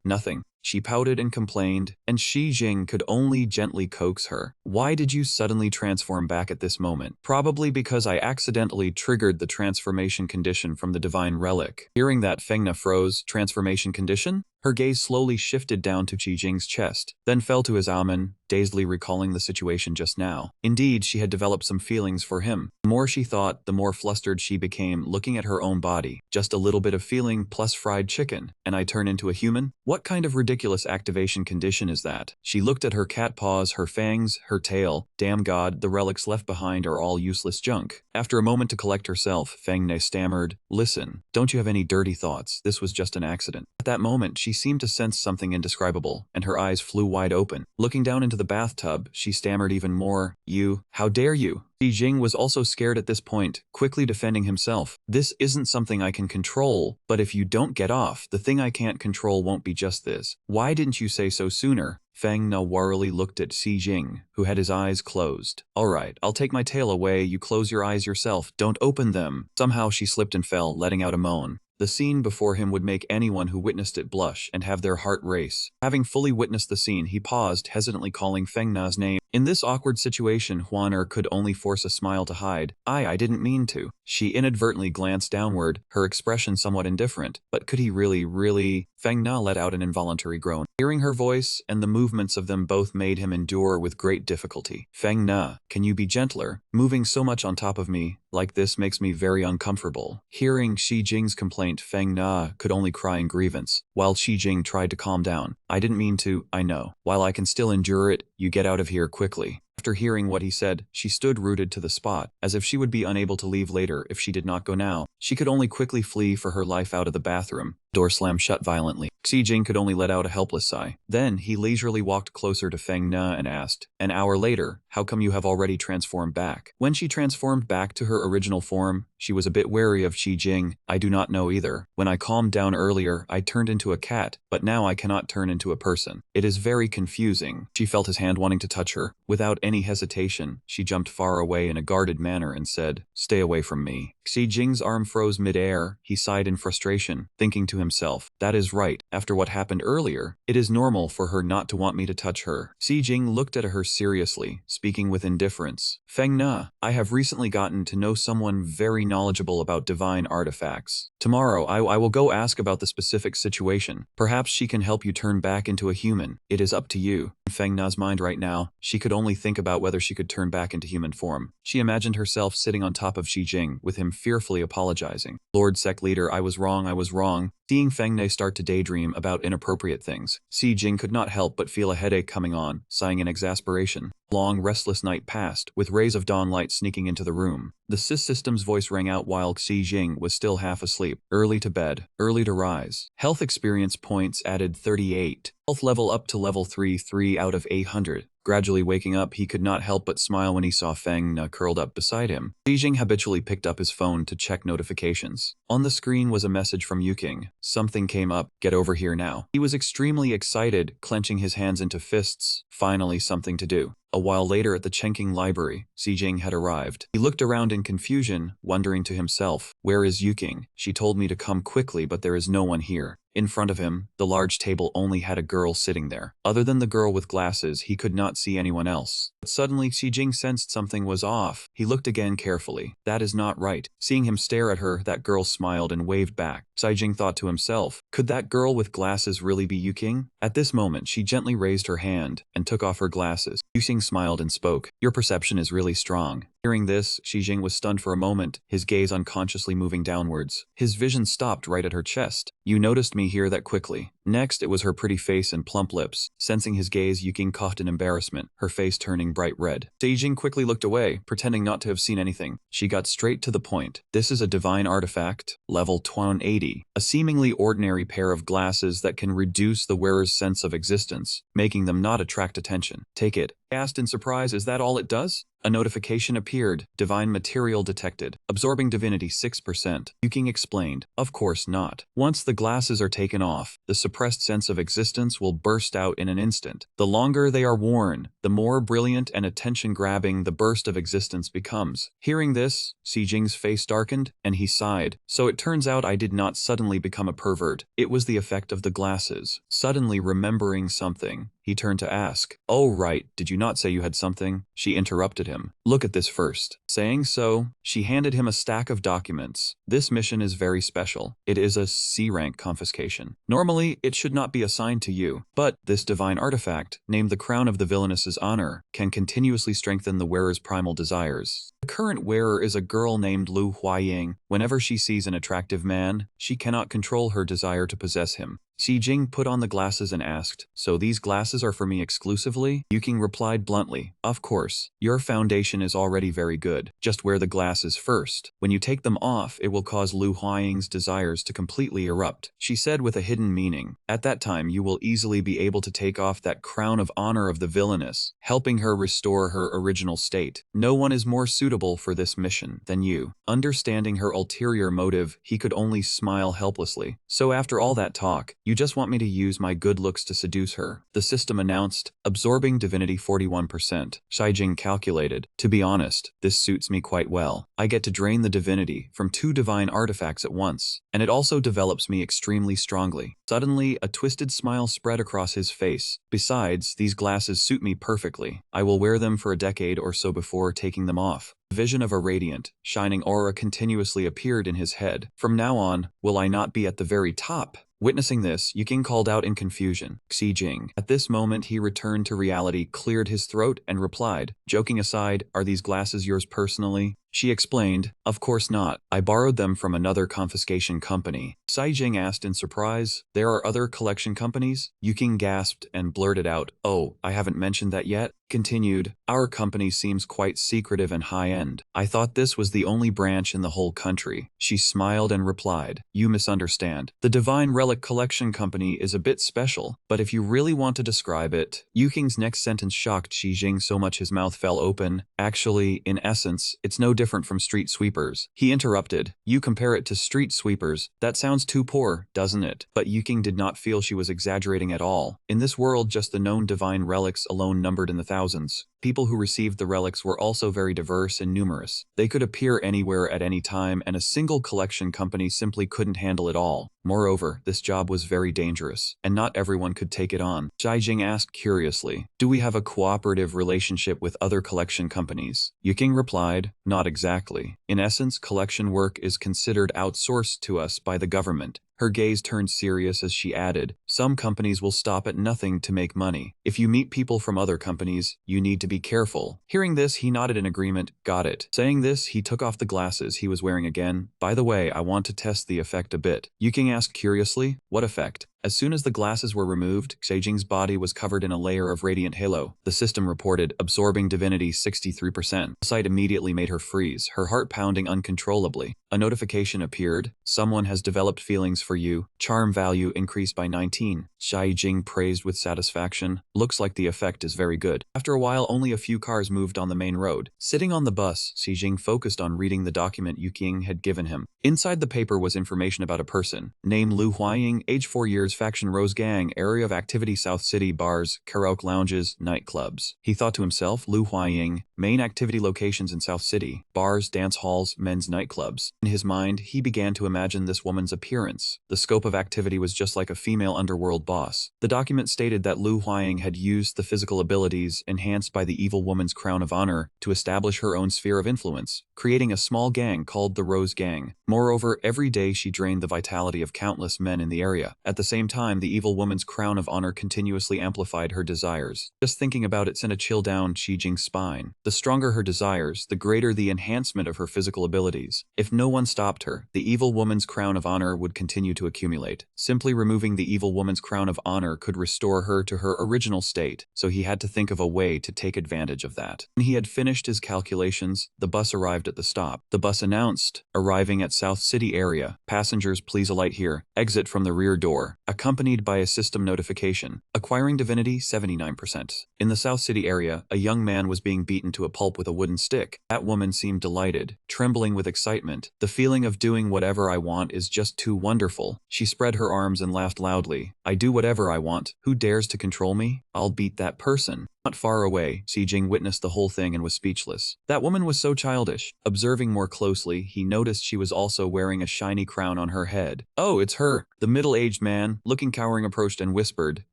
Nothing." She pouted and complained, and Xi Jing could only gently coax her. "Why did you suddenly transform back at this moment?" "Probably because I accidentally triggered the transformation condition from the divine relic." Hearing that, Feng Na froze. Transformation condition? Her gaze slowly shifted down to Xi Jing's chest, then fell to his abdomen, dazedly recalling the situation just now. Indeed, she had developed some feelings for him. The more she thought, the more flustered she became, looking at her own body. Just a little bit of feeling plus fried chicken, and I turn into a human? What kind of ridiculous activation condition is that? She looked at her cat paws, her fangs, her tail. Damn God, the relics left behind are all useless junk. After a moment to collect herself, Feng Na stammered, "Listen, don't you have any dirty thoughts? This was just an accident." At that moment, she seemed to sense something indescribable, and her eyes flew wide open. Looking down into the bathtub, she stammered even more. You, how dare you? Xi Jing was also scared at this point, quickly defending himself. This isn't something I can control, but if you don't get off, the thing I can't control won't be just this. Why didn't you say so sooner? Feng Na warily looked at Xi Jing, who had his eyes closed. Alright, I'll take my tail away, you close your eyes yourself, don't open them. Somehow she slipped and fell, letting out a moan. The scene before him would make anyone who witnessed it blush and have their heart race. Having fully witnessed the scene, he paused, hesitantly calling Feng Na's name. In this awkward situation, Huan could only force a smile to hide. I didn't mean to. She inadvertently glanced downward, her expression somewhat indifferent. But could he really? Feng Na let out an involuntary groan. Hearing her voice and the movements of them both made him endure with great difficulty. Feng Na, can you be gentler? Moving so much on top of me like this makes me very uncomfortable. Hearing Xi Jing's complaint, Feng Na could only cry in grievance, while Xi Jing tried to calm down. I didn't mean to, I know. While I can still endure it, you get out of here quickly. After hearing what he said, she stood rooted to the spot, as if she would be unable to leave later if she did not go now. She could only quickly flee for her life out of the bathroom. Door slammed shut violently. Xi Jing could only let out a helpless sigh. Then he leisurely walked closer to Feng Na and asked, an hour later, how come you have already transformed back? When she transformed back to her original form, she was a bit wary of Xi Jing. I do not know either. When I calmed down earlier, I turned into a cat, but now I cannot turn into a person. It is very confusing. She felt his hand wanting to touch her. Without any hesitation, she jumped far away in a guarded manner and said, stay away from me. Xi Jing's arm froze mid-air. He sighed in frustration, thinking to himself, that is right. After what happened earlier, it is normal for her not to want me to touch her. Xi Jing looked at her seriously, speaking with indifference. Feng Na, I have recently gotten to know someone very knowledgeable about divine artifacts. Tomorrow, I will go ask about the specific situation. Perhaps she can help you turn back into a human. It is up to you. In Feng Na's mind right now, she could only think about whether she could turn back into human form. She imagined herself sitting on top of Xi Jing, with him fearfully apologizing. Lord Sect Leader, I was wrong. Seeing Feng Na start to daydream about inappropriate things, Xi Jing could not help but feel a headache coming on, sighing in exasperation. Long, restless night passed, with rays of dawn light sneaking into the room. The system's voice rang out while Xi Jing was still half asleep. Early to bed, early to rise. Health experience points added 38. Health level up to level 3 out of 800. Gradually waking up, he could not help but smile when he saw Feng Na curled up beside him. Xi Jing habitually picked up his phone to check notifications. On the screen was a message from Yuking. Something came up, get over here now. He was extremely excited, clenching his hands into fists. Finally something to do. A while later at the Chenking Library, Xi Jing had arrived. He looked around in confusion, wondering to himself, where is Yuking? She told me to come quickly, but there is no one here. In front of him, the large table only had a girl sitting there. Other than the girl with glasses, he could not see anyone else. But suddenly, Xi Jing sensed something was off. He looked again carefully. That is not right. Seeing him stare at her, that girl smiled and waved back. Xi Jing thought to himself, could that girl with glasses really be Yuking? At this moment, she gently raised her hand and took off her glasses. Yuking smiled and spoke. Your perception is really strong. Hearing this, Xi Jing was stunned for a moment, his gaze unconsciously moving downwards. His vision stopped right at her chest. You noticed me here that quickly. Next, it was her pretty face and plump lips. Sensing his gaze, Yuking coughed in embarrassment, her face turning bright red. Xi Jing quickly looked away, pretending not to have seen anything. She got straight to the point. This is a divine artifact, level 280. A seemingly ordinary pair of glasses that can reduce the wearer's sense of existence, making them not attract attention. Take it. I asked in surprise, is that all it does? A notification appeared. Divine material detected. Absorbing divinity 6%. Yuking explained. Of course not. Once the glasses are taken off, the suppressed sense of existence will burst out in an instant. The longer they are worn, the more brilliant and attention-grabbing the burst of existence becomes. Hearing this, Xi Jing's face darkened, and he sighed. So it turns out I did not suddenly become a pervert. It was the effect of the glasses. Suddenly remembering something, he turned to ask, oh right, did you not say you had something? She interrupted him. Look at this first. Saying so, she handed him a stack of documents. This mission is very special. It is a C-rank confiscation. Normally, it should not be assigned to you, but this divine artifact, named the Crown of the Villainess's Honor, can continuously strengthen the wearer's primal desires. The current wearer is a girl named Lu Huaying. Whenever she sees an attractive man, she cannot control her desire to possess him. Xi Jing put on the glasses and asked, "So these glasses are for me exclusively?" Yuking replied bluntly, "Of course. Your foundation is already very good. Just wear the glasses first. When you take them off, it will cause Lu Huaying's desires to completely erupt," she said with a hidden meaning. "At that time, you will easily be able to take off that crown of honor of the villainess, helping her restore her original state. No one is more suitable for this mission than you." Understanding her ulterior motive, he could only smile helplessly. "So after all that talk, you just want me to use my good looks to seduce her?" The system announced, absorbing divinity 41%. Xi Jing calculated, "To be honest, this suits me quite well. I get to drain the divinity from 2 divine artifacts at once, and it also develops me extremely strongly." Suddenly, a twisted smile spread across his face. "Besides, these glasses suit me perfectly. I will wear them for a decade or so before taking them off." The vision of a radiant, shining aura continuously appeared in his head. "From now on, will I not be at the very top?" Witnessing this, Yuking called out in confusion, "Xi Jing." At this moment, he returned to reality, cleared his throat, and replied, "Joking aside, are these glasses yours personally?" She explained, "Of course not. I borrowed them from another confiscation company." Xi Jing asked in surprise, "There are other collection companies?" Yuking gasped and blurted out, "Oh, I haven't mentioned that yet." Continued, "Our company seems quite secretive and high-end. I thought this was the only branch in the whole country." She smiled and replied, "You misunderstand. The Divine Relic Collection Company is a bit special, but if you really want to describe it..." Yuking's next sentence shocked Xi Jing so much his mouth fell open. "Actually, in essence, it's no different from street sweepers." He interrupted, "You compare it to street sweepers? That sounds too poor, doesn't it?" But Yuking did not feel she was exaggerating at all. In this world, just the known divine relics alone numbered in the thousands. People who received the relics were also very diverse and numerous. They could appear anywhere at any time, and a single collection company simply couldn't handle it all. Moreover, this job was very dangerous, and not everyone could take it on. Xi Jing asked curiously, "Do we have a cooperative relationship with other collection companies?" Yuking replied, "Not exactly. In essence, collection work is considered outsourced to us by the government." Her gaze turned serious as she added, "Some companies will stop at nothing to make money. If you meet people from other companies, you need to be careful." Hearing this, he nodded in agreement, "Got it." Saying this, he took off the glasses he was wearing again. "By the way, I want to test the effect a bit." Yuking asked curiously, "What effect?" As soon as the glasses were removed, Xi Jing's body was covered in a layer of radiant halo. The system reported, absorbing divinity 63%. The sight immediately made her freeze, her heart pounding uncontrollably. A notification appeared, "Someone has developed feelings for you. Charm value increased by 19. Xi Jing praised with satisfaction. "Looks like the effect is very good." After a while, only a few cars moved on the main road. Sitting on the bus, Xi Jing focused on reading the document Yuking had given him. Inside the paper was information about a person. Name Lu Huaying, age 4 years, faction Rose Gang, area of activity South City, bars, karaoke lounges, nightclubs. He thought to himself, Lu Huaying, main activity locations in South City, bars, dance halls, men's nightclubs. In his mind, he began to imagine this woman's appearance. The scope of activity was just like a female underworld boss. The document stated that Lu Huaying had used the physical abilities enhanced by the evil woman's crown of honor to establish her own sphere of influence, creating a small gang called the Rose Gang. Moreover, every day she drained the vitality of countless men in the area. At the same time, the evil woman's crown of honor continuously amplified her desires. Just thinking about it sent a chill down Xi Jing's spine. The stronger her desires, the greater the enhancement of her physical abilities. If no one stopped her, the evil woman's crown of honor would continue to accumulate. Simply removing the evil woman's crown of honor could restore her to her original state, so he had to think of a way to take advantage of that. When he had finished his calculations, the bus arrived at the stop. The bus announced, "Arriving at South City area. Passengers, please alight here. Exit from the rear door," accompanied by a system notification. Acquiring divinity 79%. In the South City area, a young man was being beaten to a pulp with a wooden stick. That woman seemed delighted, trembling with excitement. "The feeling of doing whatever I want is just too wonderful." She spread her arms and laughed loudly. "I do whatever I want. Who dares to control me? I'll beat that person." Not far away, Xi Jing witnessed the whole thing and was speechless. That woman was so childish. Observing more closely, he noticed she was also wearing a shiny crown on her head. "Oh, it's her!" The middle-aged man, looking cowering, approached and whispered,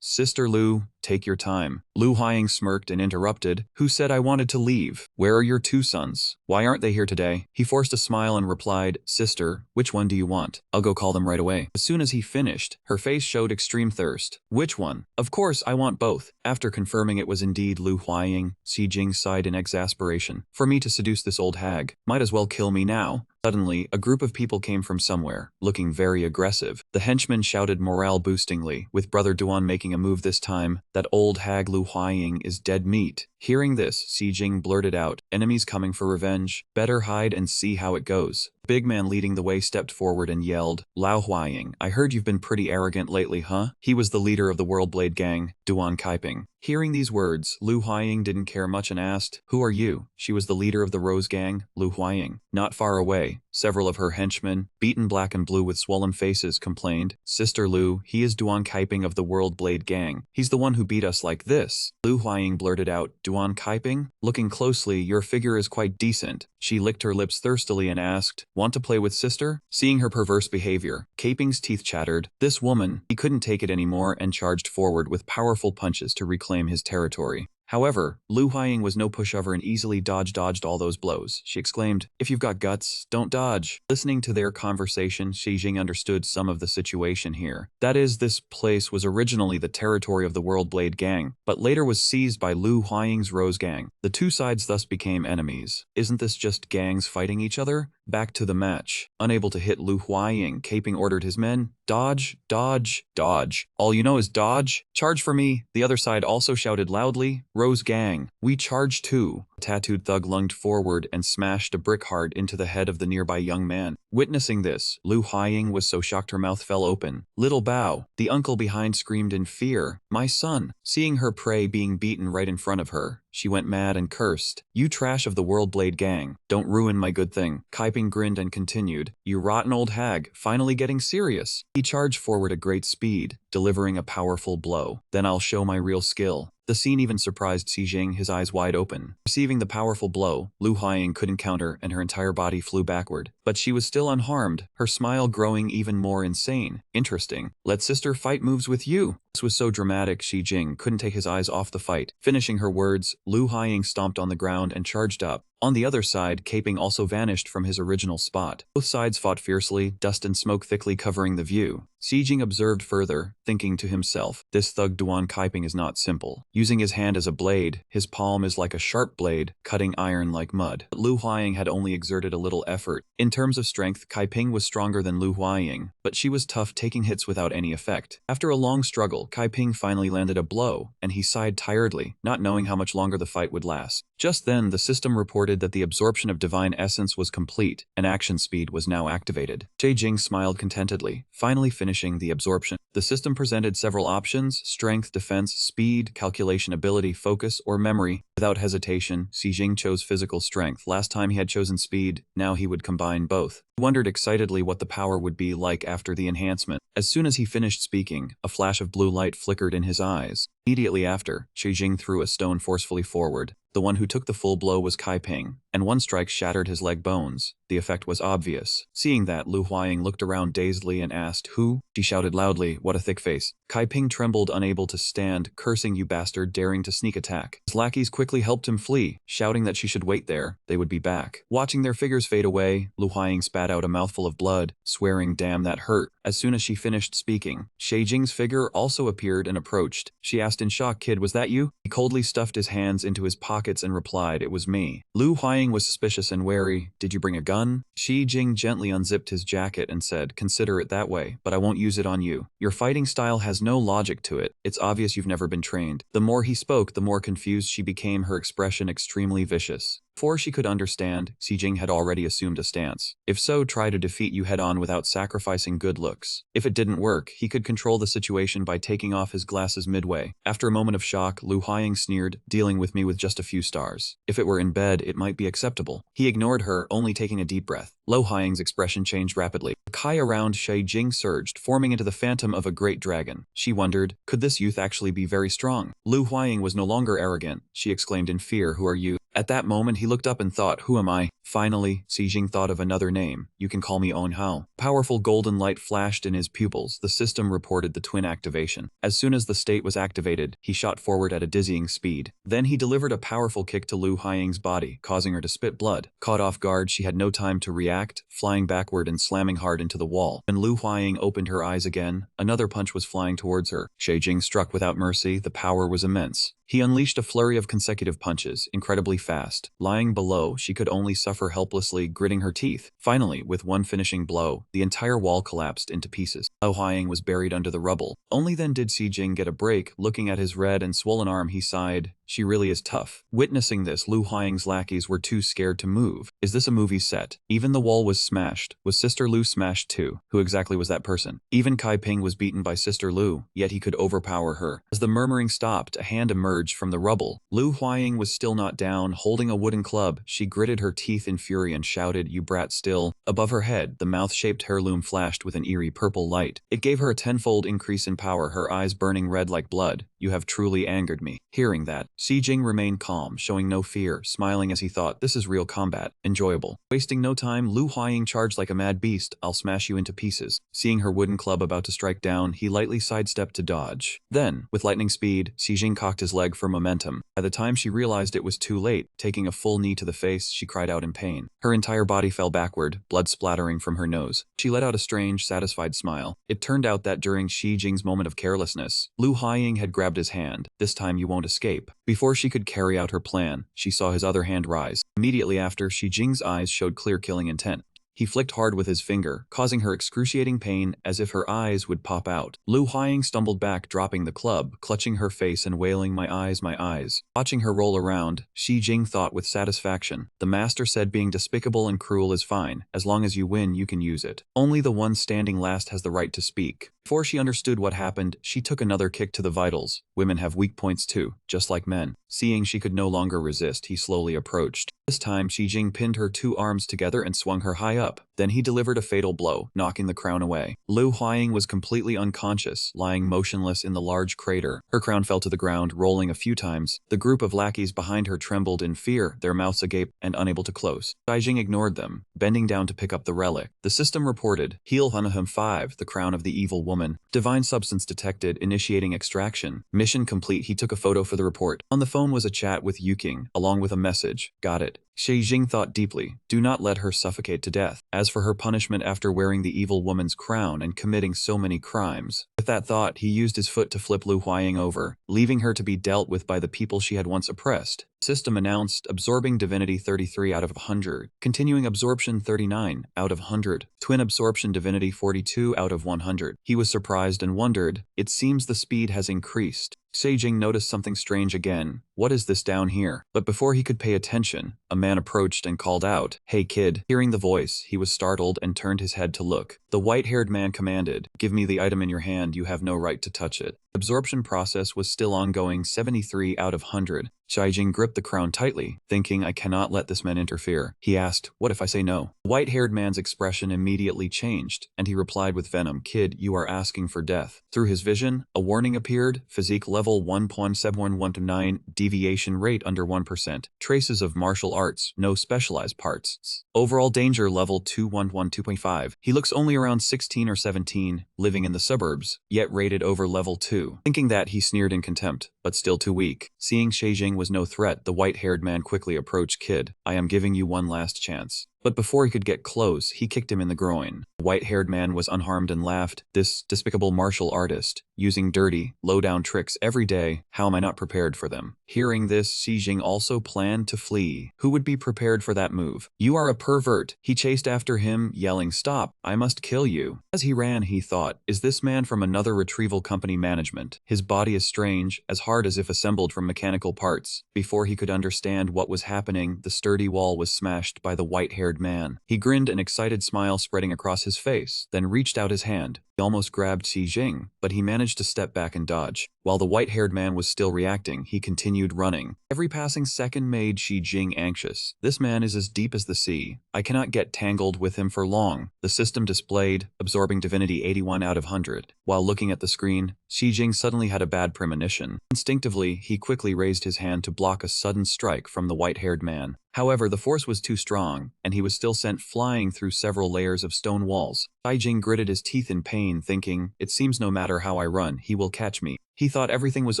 "Sister Lu, take your time." Lu Huaying smirked and interrupted, "Who said I wanted to leave? Where are your 2 sons? Why aren't they here today?" He forced a smile and replied, "Sister, which one do you want? I'll go call them right away." As soon as he finished, her face showed extreme thirst. "Which one?" "Of course, I want both." After confirming it was indeed Lu Huaying, Xi Jing sighed in exasperation. "For me to seduce this old hag, might as well kill me now." Suddenly, a group of people came from somewhere, looking very aggressive. The henchmen shouted morale-boostingly, with Brother Duan making a move this time. That old hag Lu Huaying is dead meat. Hearing this, Si Jing blurted out, enemies coming for revenge. Better hide and see how it goes. The big man leading the way stepped forward and yelled, Lao Huaying, I heard you've been pretty arrogant lately, huh? He was the leader of the World Blade Gang, Duan Kaiping. Hearing these words, Lu Huaying didn't care much and asked, Who are you? She was the leader of the Rose Gang, Lu Huaying. Not far away, several of her henchmen, beaten black and blue with swollen faces, complained, Sister Lu, he is Duan Kaiping of the World Blade Gang. He's the one who beat us like this. Lu Huaying blurted out, Duan Kaiping? Looking closely, your figure is quite decent. She licked her lips thirstily and asked, Want to play with sister? Seeing her perverse behavior, Kaiping's teeth chattered. This woman, he couldn't take it anymore and charged forward with powerful punches to reclaim his territory. However, Lu Huaying was no pushover and easily dodged all those blows. She exclaimed, If you've got guts, don't dodge. Listening to their conversation, Shi Jing understood some of the situation here. That is, this place was originally the territory of the World Blade Gang, but later was seized by Lu Huaying's Rose Gang. The two sides thus became enemies. Isn't this just gangs fighting each other? Back to the match. Unable to hit Lu Huaying, Kaiping ordered his men, Dodge, dodge, dodge. All you know is dodge. Charge for me. The other side also shouted loudly, Rose Gang, we charge too. A tattooed thug lunged forward and smashed a brick hard into the head of the nearby young man. Witnessing this, Lu Huaying was so shocked her mouth fell open. Little Bao, the uncle behind, screamed in fear, My son. Seeing her prey being beaten right in front of her, she went mad and cursed, You trash of the World Blade Gang, don't ruin my good thing. Kaiping grinned and continued, You rotten old hag, finally getting serious. He charged forward at great speed, delivering a powerful blow. Then I'll show my real skill. The scene even surprised Si Jing, his eyes wide open. Receiving the powerful blow, Lu Huaying couldn't counter and her entire body flew backward. But she was still unharmed, her smile growing even more insane. Interesting. Let sister fight moves with you. This was so dramatic Si Jing couldn't take his eyes off the fight. Finishing her words, Lu Huaying stomped on the ground and charged up. On the other side, Kaiping also vanished from his original spot. Both sides fought fiercely, dust and smoke thickly covering the view. Si Jing observed further, thinking to himself, This thug Duan Kaiping is not simple. Using his hand as a blade, his palm is like a sharp blade, cutting iron like mud. But Lu Huaying had only exerted a little effort. In terms of strength, Kaiping was stronger than Lu Huaying, but she was tough, taking hits without any effect. After a long struggle, Kaiping finally landed a blow, and he sighed tiredly, not knowing how much longer the fight would last. Just then, the system reported that the absorption of divine essence was complete, and action speed was now activated. Shi Jing smiled contentedly, finally finishing the absorption. The system presented several options: strength, defense, speed, calculation ability, focus, or memory. Without hesitation, Si Jing chose physical strength. Last time he had chosen speed, now he would combine both. He wondered excitedly what the power would be like after the enhancement. As soon as he finished speaking, a flash of blue light flickered in his eyes. Immediately after, Shi Jing threw a stone forcefully forward. The one who took the full blow was Kaiping, and one strike shattered his leg bones. The effect was obvious. Seeing that, Lu Huaying looked around dazedly and asked, Who? She shouted loudly, What a thick face. Kaiping trembled, unable to stand, cursing, You bastard, daring to sneak attack. His lackeys quickly helped him flee, shouting that she should wait there, they would be back. Watching their figures fade away, Lu Huaying spat out a mouthful of blood, swearing, Damn, that hurt. As soon as she finished speaking, Shi Jing's figure also appeared and approached. She asked in shock, Kid, was that you? He coldly stuffed his hands into his pockets and replied, It was me. Lu Huaying was suspicious and wary. Did you bring a gun? Shi Jing gently unzipped his jacket and said, Consider it that way, but I won't use it on you. Your fighting style has no logic to it. It's obvious you've never been trained. The more he spoke, the more confused she became, her expression extremely vicious. Before she could understand, Si Jing had already assumed a stance. If so, try to defeat you head-on without sacrificing good looks. If it didn't work, he could control the situation by taking off his glasses midway. After a moment of shock, Lu Huaying sneered, Dealing with me with just a few stars. If it were in bed, it might be acceptable. He ignored her, only taking a deep breath. Lu Huaying's expression changed rapidly. The Kai around Shi Jing surged, forming into the phantom of a great dragon. She wondered, could this youth actually be very strong? Lu Huaying was no longer arrogant. She exclaimed in fear, Who are you? At that moment, he looked up and thought, Who am I? Finally, Si Jing thought of another name. You can call me On Hao. Powerful golden light flashed in his pupils. The system reported the twin activation. As soon as the state was activated, he shot forward at a dizzying speed. Then he delivered a powerful kick to Lu Huaying's body, causing her to spit blood. Caught off guard, she had no time to react, flying backward and slamming hard into the wall. When Lu Huaying opened her eyes again, another punch was flying towards her. Shi Jing struck without mercy. The power was immense. He unleashed a flurry of consecutive punches, incredibly fast. Lying below, she could only suffer helplessly, gritting her teeth. Finally, with one finishing blow, the entire wall collapsed into pieces. Lu Huaying was buried under the rubble. Only then did Xi Jing get a break. Looking at his red and swollen arm, he sighed. She really is tough. Witnessing this, Lu Huaying's lackeys were too scared to move. Is this a movie set? Even the wall was smashed. Was Sister Lu smashed too? Who exactly was that person? Even Kai Ping was beaten by Sister Lu, yet he could overpower her. As the murmuring stopped, a hand emerged from the rubble. Lu Huaying was still not down, holding a wooden club. She gritted her teeth in fury and shouted, "You brat, still." Above her head, the mouth-shaped heirloom flashed with an eerie purple light. It gave her a tenfold increase in power, her eyes burning red like blood. "You have truly angered me." Hearing that, Xi Jing remained calm, showing no fear, smiling as he thought, this is real combat, enjoyable. Wasting no time, Lu Huaying charged like a mad beast. "I'll smash you into pieces." Seeing her wooden club about to strike down, he lightly sidestepped to dodge. Then, with lightning speed, Xi Jing cocked his leg for momentum. By the time she realized it was too late, taking a full knee to the face, she cried out in pain. Her entire body fell backward, blood splattering from her nose. She let out a strange, satisfied smile. It turned out that during Xi Jing's moment of carelessness, Lu Huaying had grabbed his hand. "This time you won't escape." Before she could carry out her plan, she saw his other hand rise. Immediately after, Xi Jing's eyes showed clear killing intent. He flicked hard with his finger, causing her excruciating pain as if her eyes would pop out. Lu Huaying stumbled back, dropping the club, clutching her face and wailing, "My eyes, my eyes." Watching her roll around, Xi Jing thought with satisfaction. The master said being despicable and cruel is fine. As long as you win, you can use it. Only the one standing last has the right to speak. Before she understood what happened, she took another kick to the vitals. Women have weak points too, just like men. Seeing she could no longer resist, he slowly approached. This time, Xi Jing pinned her two arms together and swung her high up. Then he delivered a fatal blow, knocking the crown away. Lu Huaying was completely unconscious, lying motionless in the large crater. Her crown fell to the ground, rolling a few times. The group of lackeys behind her trembled in fear, their mouths agape and unable to close. Xi Jing ignored them, bending down to pick up the relic. The system reported, Heal Hunahum 5, the crown of the evil woman. Divine substance detected, initiating extraction. Mission complete. He took a photo for the report. On the phone was a chat with Yuking, along with a message. Got it. Xi Jing thought deeply. Do not let her suffocate to death. As for her punishment after wearing the evil woman's crown and committing so many crimes. With that thought, he used his foot to flip Lu Huaying over, leaving her to be dealt with by the people she had once oppressed. System announced, absorbing divinity 33 out of 100, continuing absorption 39 out of 100, twin absorption divinity 42 out of 100. He was surprised and wondered, it seems the speed has increased. Xi Jing noticed something strange again. What is this down here? But before he could pay attention, a man approached and called out, "Hey kid." Hearing the voice, he was startled and turned his head to look. The white-haired man commanded, "Give me the item in your hand, you have no right to touch it." The absorption process was still ongoing, 73 out of 100. Xi Jing gripped the crown tightly, thinking, I cannot let this man interfere. He asked, "What if I say no?" The white-haired man's expression immediately changed, and he replied with venom, "Kid, you are asking for death." Through his vision, a warning appeared, physique level 1.71129, deviation rate under 1%, traces of martial arts, no specialized parts. Overall danger level 2112.5. He looks only around 16 or 17, living in the suburbs, yet rated over level 2. Thinking that, he sneered in contempt, but still too weak. Seeing Xi Jing was no threat, the white-haired man quickly approached. "Kid, I am giving you one last chance." But before he could get close, he kicked him in the groin. The white-haired man was unharmed and laughed. This despicable martial artist, using dirty, low-down tricks every day, how am I not prepared for them? Hearing this, Xi Jing also planned to flee. Who would be prepared for that move? "You are a pervert." He chased after him, yelling, "Stop, I must kill you." As he ran, he thought, is this man from another retrieval company management? His body is strange, as hard as if assembled from mechanical parts. Before he could understand what was happening, the sturdy wall was smashed by the white-haired man. He grinned, an excited smile spreading across his face, then reached out his hand. He almost grabbed Xi Jing, but he managed to step back and dodge. While the white-haired man was still reacting, he continued running. Every passing second made Xi Jing anxious. This man is as deep as the sea. I cannot get tangled with him for long. The system displayed, absorbing divinity 81 out of 100. While looking at the screen, Xi Jing suddenly had a bad premonition. Instinctively, he quickly raised his hand to block a sudden strike from the white-haired man. However, the force was too strong, and he was still sent flying through several layers of stone walls. Xi Jing gritted his teeth in pain, thinking, it seems no matter how I run, he will catch me. He thought everything was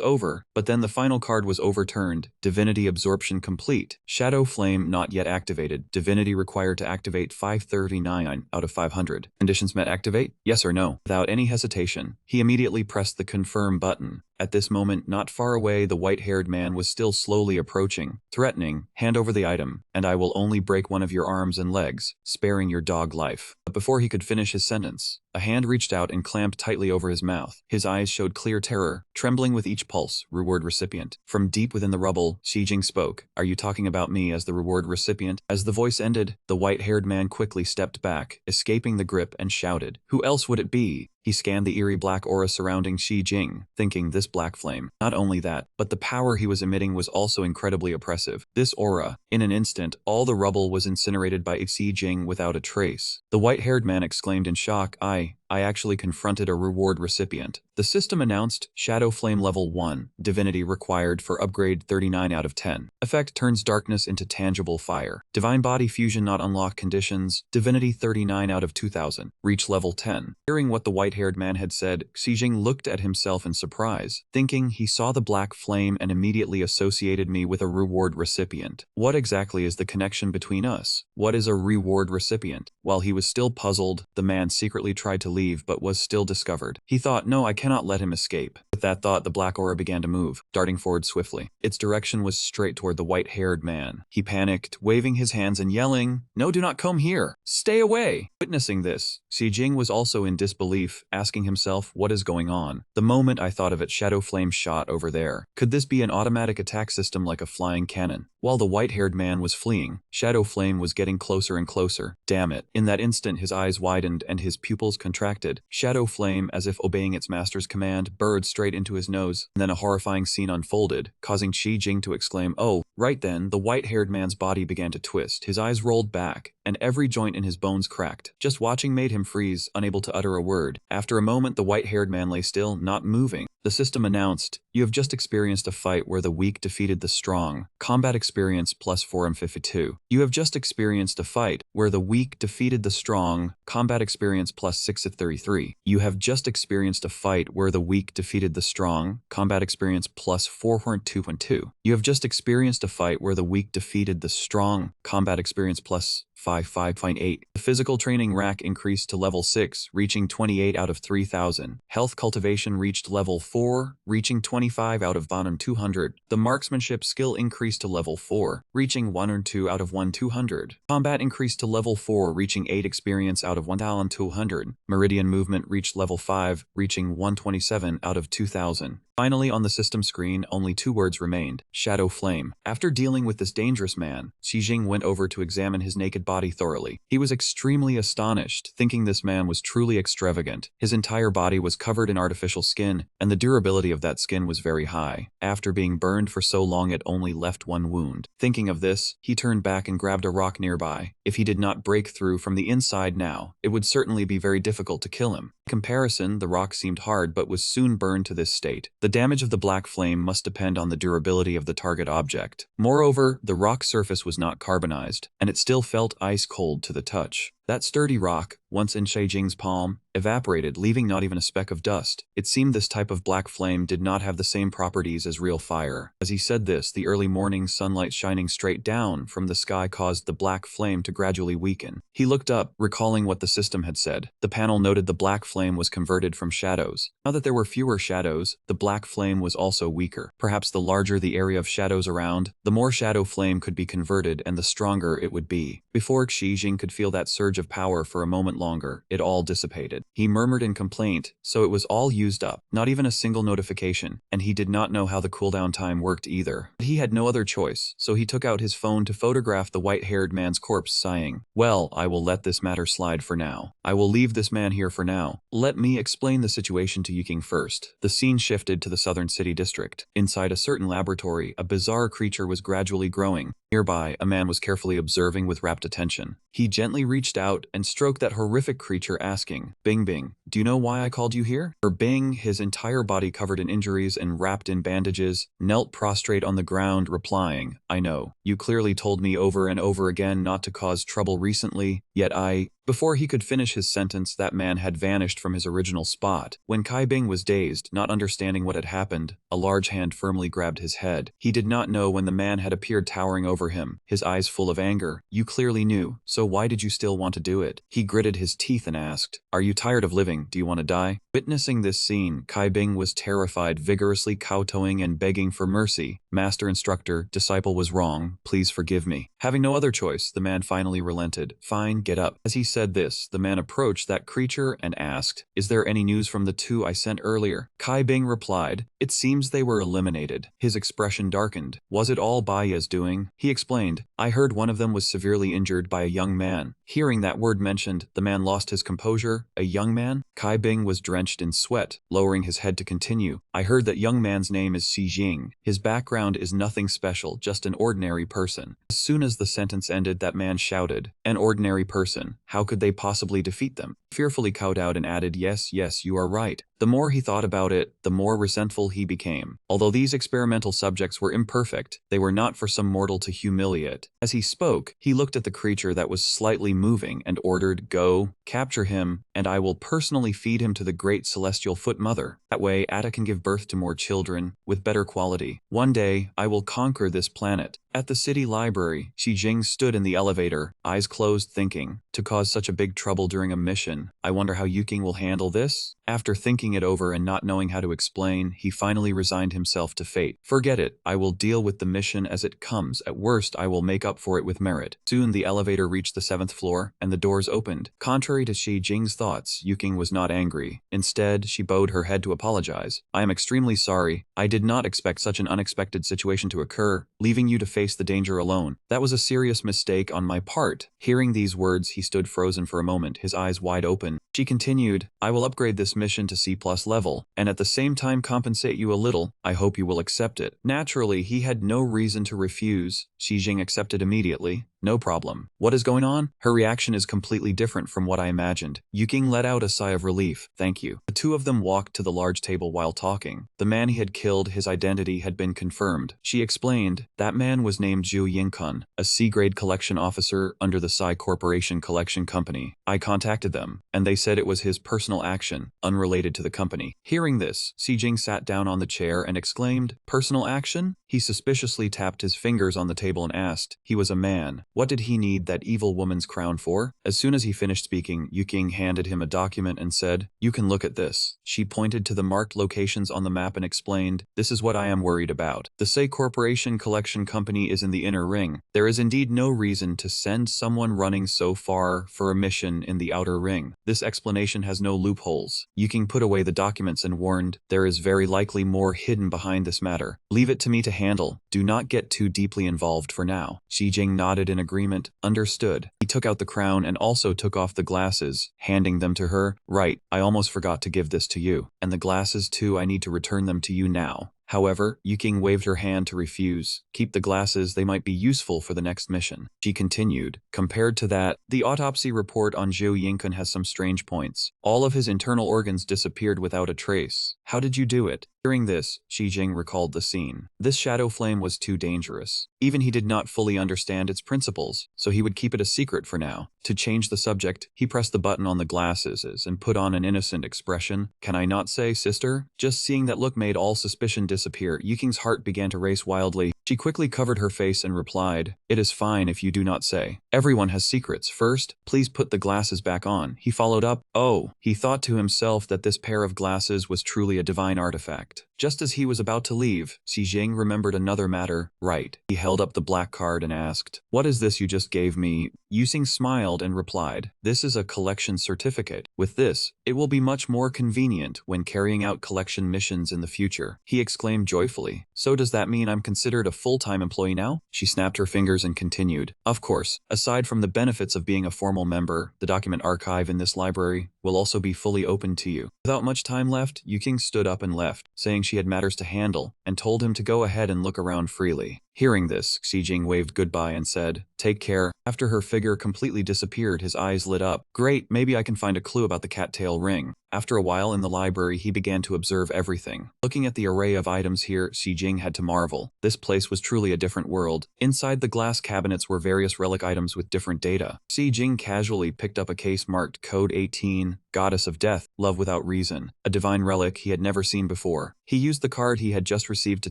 over, but then the final card was overturned. Divinity absorption complete. Shadow Flame not yet activated. Divinity required to activate 539 out of 500. Conditions met. Activate? Yes or no? Without any hesitation, he immediately pressed the confirm button. At this moment, not far away, the white-haired man was still slowly approaching, threatening, "Hand over the item, and I will only break one of your arms and legs, sparing your dog life." But before he could finish his sentence, a hand reached out and clamped tightly over his mouth. His eyes showed clear terror, trembling with each pulse. Reward recipient. From deep within the rubble, Xijing spoke. "Are you talking about me as the reward recipient?" As the voice ended, the white-haired man quickly stepped back, escaping the grip, and shouted, "Who else would it be?" He scanned the eerie black aura surrounding Xijing, thinking, this black flame. Not only that, but the power he was emitting was also incredibly oppressive. This aura, in an instant, all the rubble was incinerated by Xijing without a trace. The white-haired man exclaimed in shock, I actually confronted a reward recipient. The system announced, Shadow Flame Level 1, Divinity required for upgrade 39 out of 10. Effect turns darkness into tangible fire. Divine Body Fusion not unlocked conditions, Divinity 39 out of 2000. Reach level 10. Hearing what the white-haired man had said, Xijing looked at himself in surprise, thinking he saw the black flame and immediately associated me with a reward recipient. What exactly is the connection between us? What is a reward recipient? While he was still puzzled, the man secretly tried to leave but was still discovered. He thought, no, I cannot let him escape. With that thought, the black aura began to move, darting forward swiftly. Its direction was straight toward the white-haired man. He panicked, waving his hands and yelling, "No, do not come here! Stay away!" Witnessing this, Xijing was also in disbelief, asking himself, what is going on? The moment I thought of it, Shadow Flame shot over there. Could this be an automatic attack system like a flying cannon? While the white-haired man was fleeing, Shadow Flame was getting closer and closer. Damn it. In that instant, his eyes widened and his pupils contracted. Shadow Flame, as if obeying its master's command, burrowed straight into his nose. And then a horrifying scene unfolded, causing Xijing to exclaim, "Oh!" Right then, the white-haired man's body began to twist. His eyes rolled back, and every joint in his bones cracked. Just watching made him freeze, unable to utter a word. After a moment, the white-haired man lay still, not moving. The system announced, "You have just experienced a fight where the weak defeated the strong. Combat experience plus 452. You have just experienced a fight where the weak defeated the strong. Combat experience plus 6 of 33. You have just experienced a fight where the weak defeated the strong. Combat experience plus 402.2. You have just experienced a fight where the weak defeated the strong. Combat experience plus 5.8. The physical training rack increased to level 6, reaching 28 out of 3000. Health cultivation reached level 4, reaching 25 out of 1200. The marksmanship skill increased to level 4, reaching 102 out of 1200. Combat increased to level 4, reaching 8 experience out of 1200. Meridian movement reached level 5, reaching 127 out of 2000. Finally, on the system screen, only 2 words remained, Shadow Flame. After dealing with this dangerous man, Xijing went over to examine his naked body thoroughly. He was extremely astonished, thinking this man was truly extravagant. His entire body was covered in artificial skin, and the durability of that skin was very high. After being burned for so long, it only left 1 wound. Thinking of this, he turned back and grabbed a rock nearby. If he did not break through from the inside now, it would certainly be very difficult to kill him. In comparison, the rock seemed hard but was soon burned to this state. The damage of the black flame must depend on the durability of the target object. Moreover, the rock surface was not carbonized, and it still felt ice cold to the touch. That sturdy rock, once in Xijing's palm, evaporated, leaving not even a speck of dust. It seemed this type of black flame did not have the same properties as real fire. As he said this, the early morning sunlight shining straight down from the sky caused the black flame to gradually weaken. He looked up, recalling what the system had said. The panel noted the black flame was converted from shadows. Now that there were fewer shadows, the black flame was also weaker. Perhaps the larger the area of shadows around, the more shadow flame could be converted and the stronger it would be. Before Xijing could feel that surge of power for a moment longer, it all dissipated. He murmured in complaint, so it was all used up, not even a single notification, and he did not know how the cooldown time worked either. But he had no other choice, so he took out his phone to photograph the white-haired man's corpse, sighing, "Well, I will let this matter slide for now. I will leave this man here for now. Let me explain the situation to Yiking first." The scene shifted to the southern city district. Inside a certain laboratory, a bizarre creature was gradually growing. Nearby, a man was carefully observing with rapt attention. He gently reached out and stroked that horrific creature, asking, "Bing Bing, do you know why I called you here?" Her Bing, his entire body covered in injuries and wrapped in bandages, knelt prostrate on the ground, replying, "I know. You clearly told me over and over again not to cause trouble recently, yet I..." Before he could finish his sentence, that man had vanished from his original spot. When Kai Bing was dazed, not understanding what had happened, a large hand firmly grabbed his head. He did not know when the man had appeared towering over him, his eyes full of anger. "You clearly knew, so why did you still want to do it?" He gritted his teeth and asked, "Are you tired of living? Do you want to die?" Witnessing this scene, Kai Bing was terrified, vigorously kowtowing and begging for mercy. "Master instructor, disciple was wrong, please forgive me." Having no other choice, the man finally relented. "Fine, get up." As he said this, the man approached that creature and asked, "Is there any news from the two I sent earlier?" Kai Bing replied, "It seems they were eliminated." His expression darkened. "Was it all Baya's doing?" He explained, "I heard one of them was severely injured by a young man." Hearing that word mentioned, the man lost his composure. "A young man?" Kai Bing was drenched in sweat, lowering his head to continue. "I heard that young man's name is Xi Jing. His background is nothing special, just an ordinary person." As soon as the sentence ended, that man shouted, "An ordinary person? How could they possibly defeat them?" Fearfully cowed out and added, "Yes, yes, you are right." The more he thought about it, the more resentful he became. Although these experimental subjects were imperfect, they were not for some mortal to humiliate. As he spoke, he looked at the creature that was slightly moving and ordered, "Go, capture him, and I will personally feed him to the great celestial foot mother. That way, Atta can give birth to more children, with better quality. One day, I will conquer this planet." At the city library, Xi Jing stood in the elevator, eyes closed, thinking, to cause such a big trouble during a mission. I wonder how Yuking will handle this? After thinking it over and not knowing how to explain, he finally resigned himself to fate. "Forget it, I will deal with the mission as it comes. At worst, I will make up for it with merit." Soon the elevator reached the 7th floor, and the doors opened. Contrary to Xi Jing's thoughts, Yuking was not angry. Instead, she bowed her head to apologize. "I am extremely sorry. I did not expect such an unexpected situation to occur, leaving you to face the danger alone. That was a serious mistake on my part." Hearing these words, he stood frozen for a moment, his eyes wide open. She continued, "I will upgrade this mission to C+ level, and at the same time compensate you a little. I hope you will accept it." Naturally, he had no reason to refuse. Xi Jing accepted immediately. "No problem. What is going on?" Her reaction is completely different from what I imagined. Yuking let out a sigh of relief. "Thank you." The two of them walked to the large table while talking. The man he had killed, his identity had been confirmed. She explained, "That man was named Zhu Yinkun, a C-grade collection officer under the Psy Corporation Collection Company. I contacted them, and they said it was his personal action, unrelated to the company." Hearing this, Xi Jing sat down on the chair and exclaimed, "Personal action?" He suspiciously tapped his fingers on the table and asked, "He was a man. What did he need that evil woman's crown for?" As soon as he finished speaking, Yuking handed him a document and said, "You can look at this." She pointed to the marked locations on the map and explained, "This is what I am worried about. The Say Corporation Collection Company is in the inner ring. There is indeed no reason to send someone running so far for a mission in the outer ring. This explanation has no loopholes." Yuking put away the documents and warned, "There is very likely more hidden behind this matter. Leave it to me to handle. Do not get too deeply involved for now." Xi Jing nodded in agreement. "Understood." He took out the crown and also took off the glasses, handing them to her. "Right, I almost forgot to give this to you. And the glasses too, I need to return them to you now." However, Yuking waved her hand to refuse. "Keep the glasses, they might be useful for the next mission." She continued, "Compared to that, the autopsy report on Zhou Yinkun has some strange points. All of his internal organs disappeared without a trace. How did you do it?" Hearing this, Xi Jing recalled the scene. This shadow flame was too dangerous. Even he did not fully understand its principles, so he would keep it a secret for now. To change the subject, he pressed the button on the glasses and put on an innocent expression. "Can I not say, sister?" Just seeing that look made all suspicion disappear. Yuking's heart began to race wildly. She quickly covered her face and replied, "It is fine if you do not say. Everyone has secrets. First, please put the glasses back on." He followed up, "Oh." He thought to himself that this pair of glasses was truly a divine artifact. Just as he was about to leave, Xi Jing remembered another matter. "Right." He held up the black card and asked, "What is this you just gave me?" Yusing smiled and replied, "This is a collection certificate. With this, it will be much more convenient when carrying out collection missions in the future." He exclaimed joyfully, "So does that mean I'm considered a full-time employee now?" She snapped her fingers and continued, "Of course, aside from the benefits of being a formal member, the document archive in this library, will also be fully opened to you. Without much time left, Yuking stood up and left, saying she had matters to handle, and told him to go ahead and look around freely. Hearing this, Xijing waved goodbye and said, "Take care." After her figure completely disappeared, his eyes lit up. Great, maybe I can find a clue about the cattail ring. After a while in the library, he began to observe everything. Looking at the array of items here, Xijing had to marvel. This place was truly a different world. Inside the glass cabinets were various relic items with different data. Xijing casually picked up a case marked Code 18, Goddess of Death, Love Without Reason, a divine relic he had never seen before. He used the card he had just received to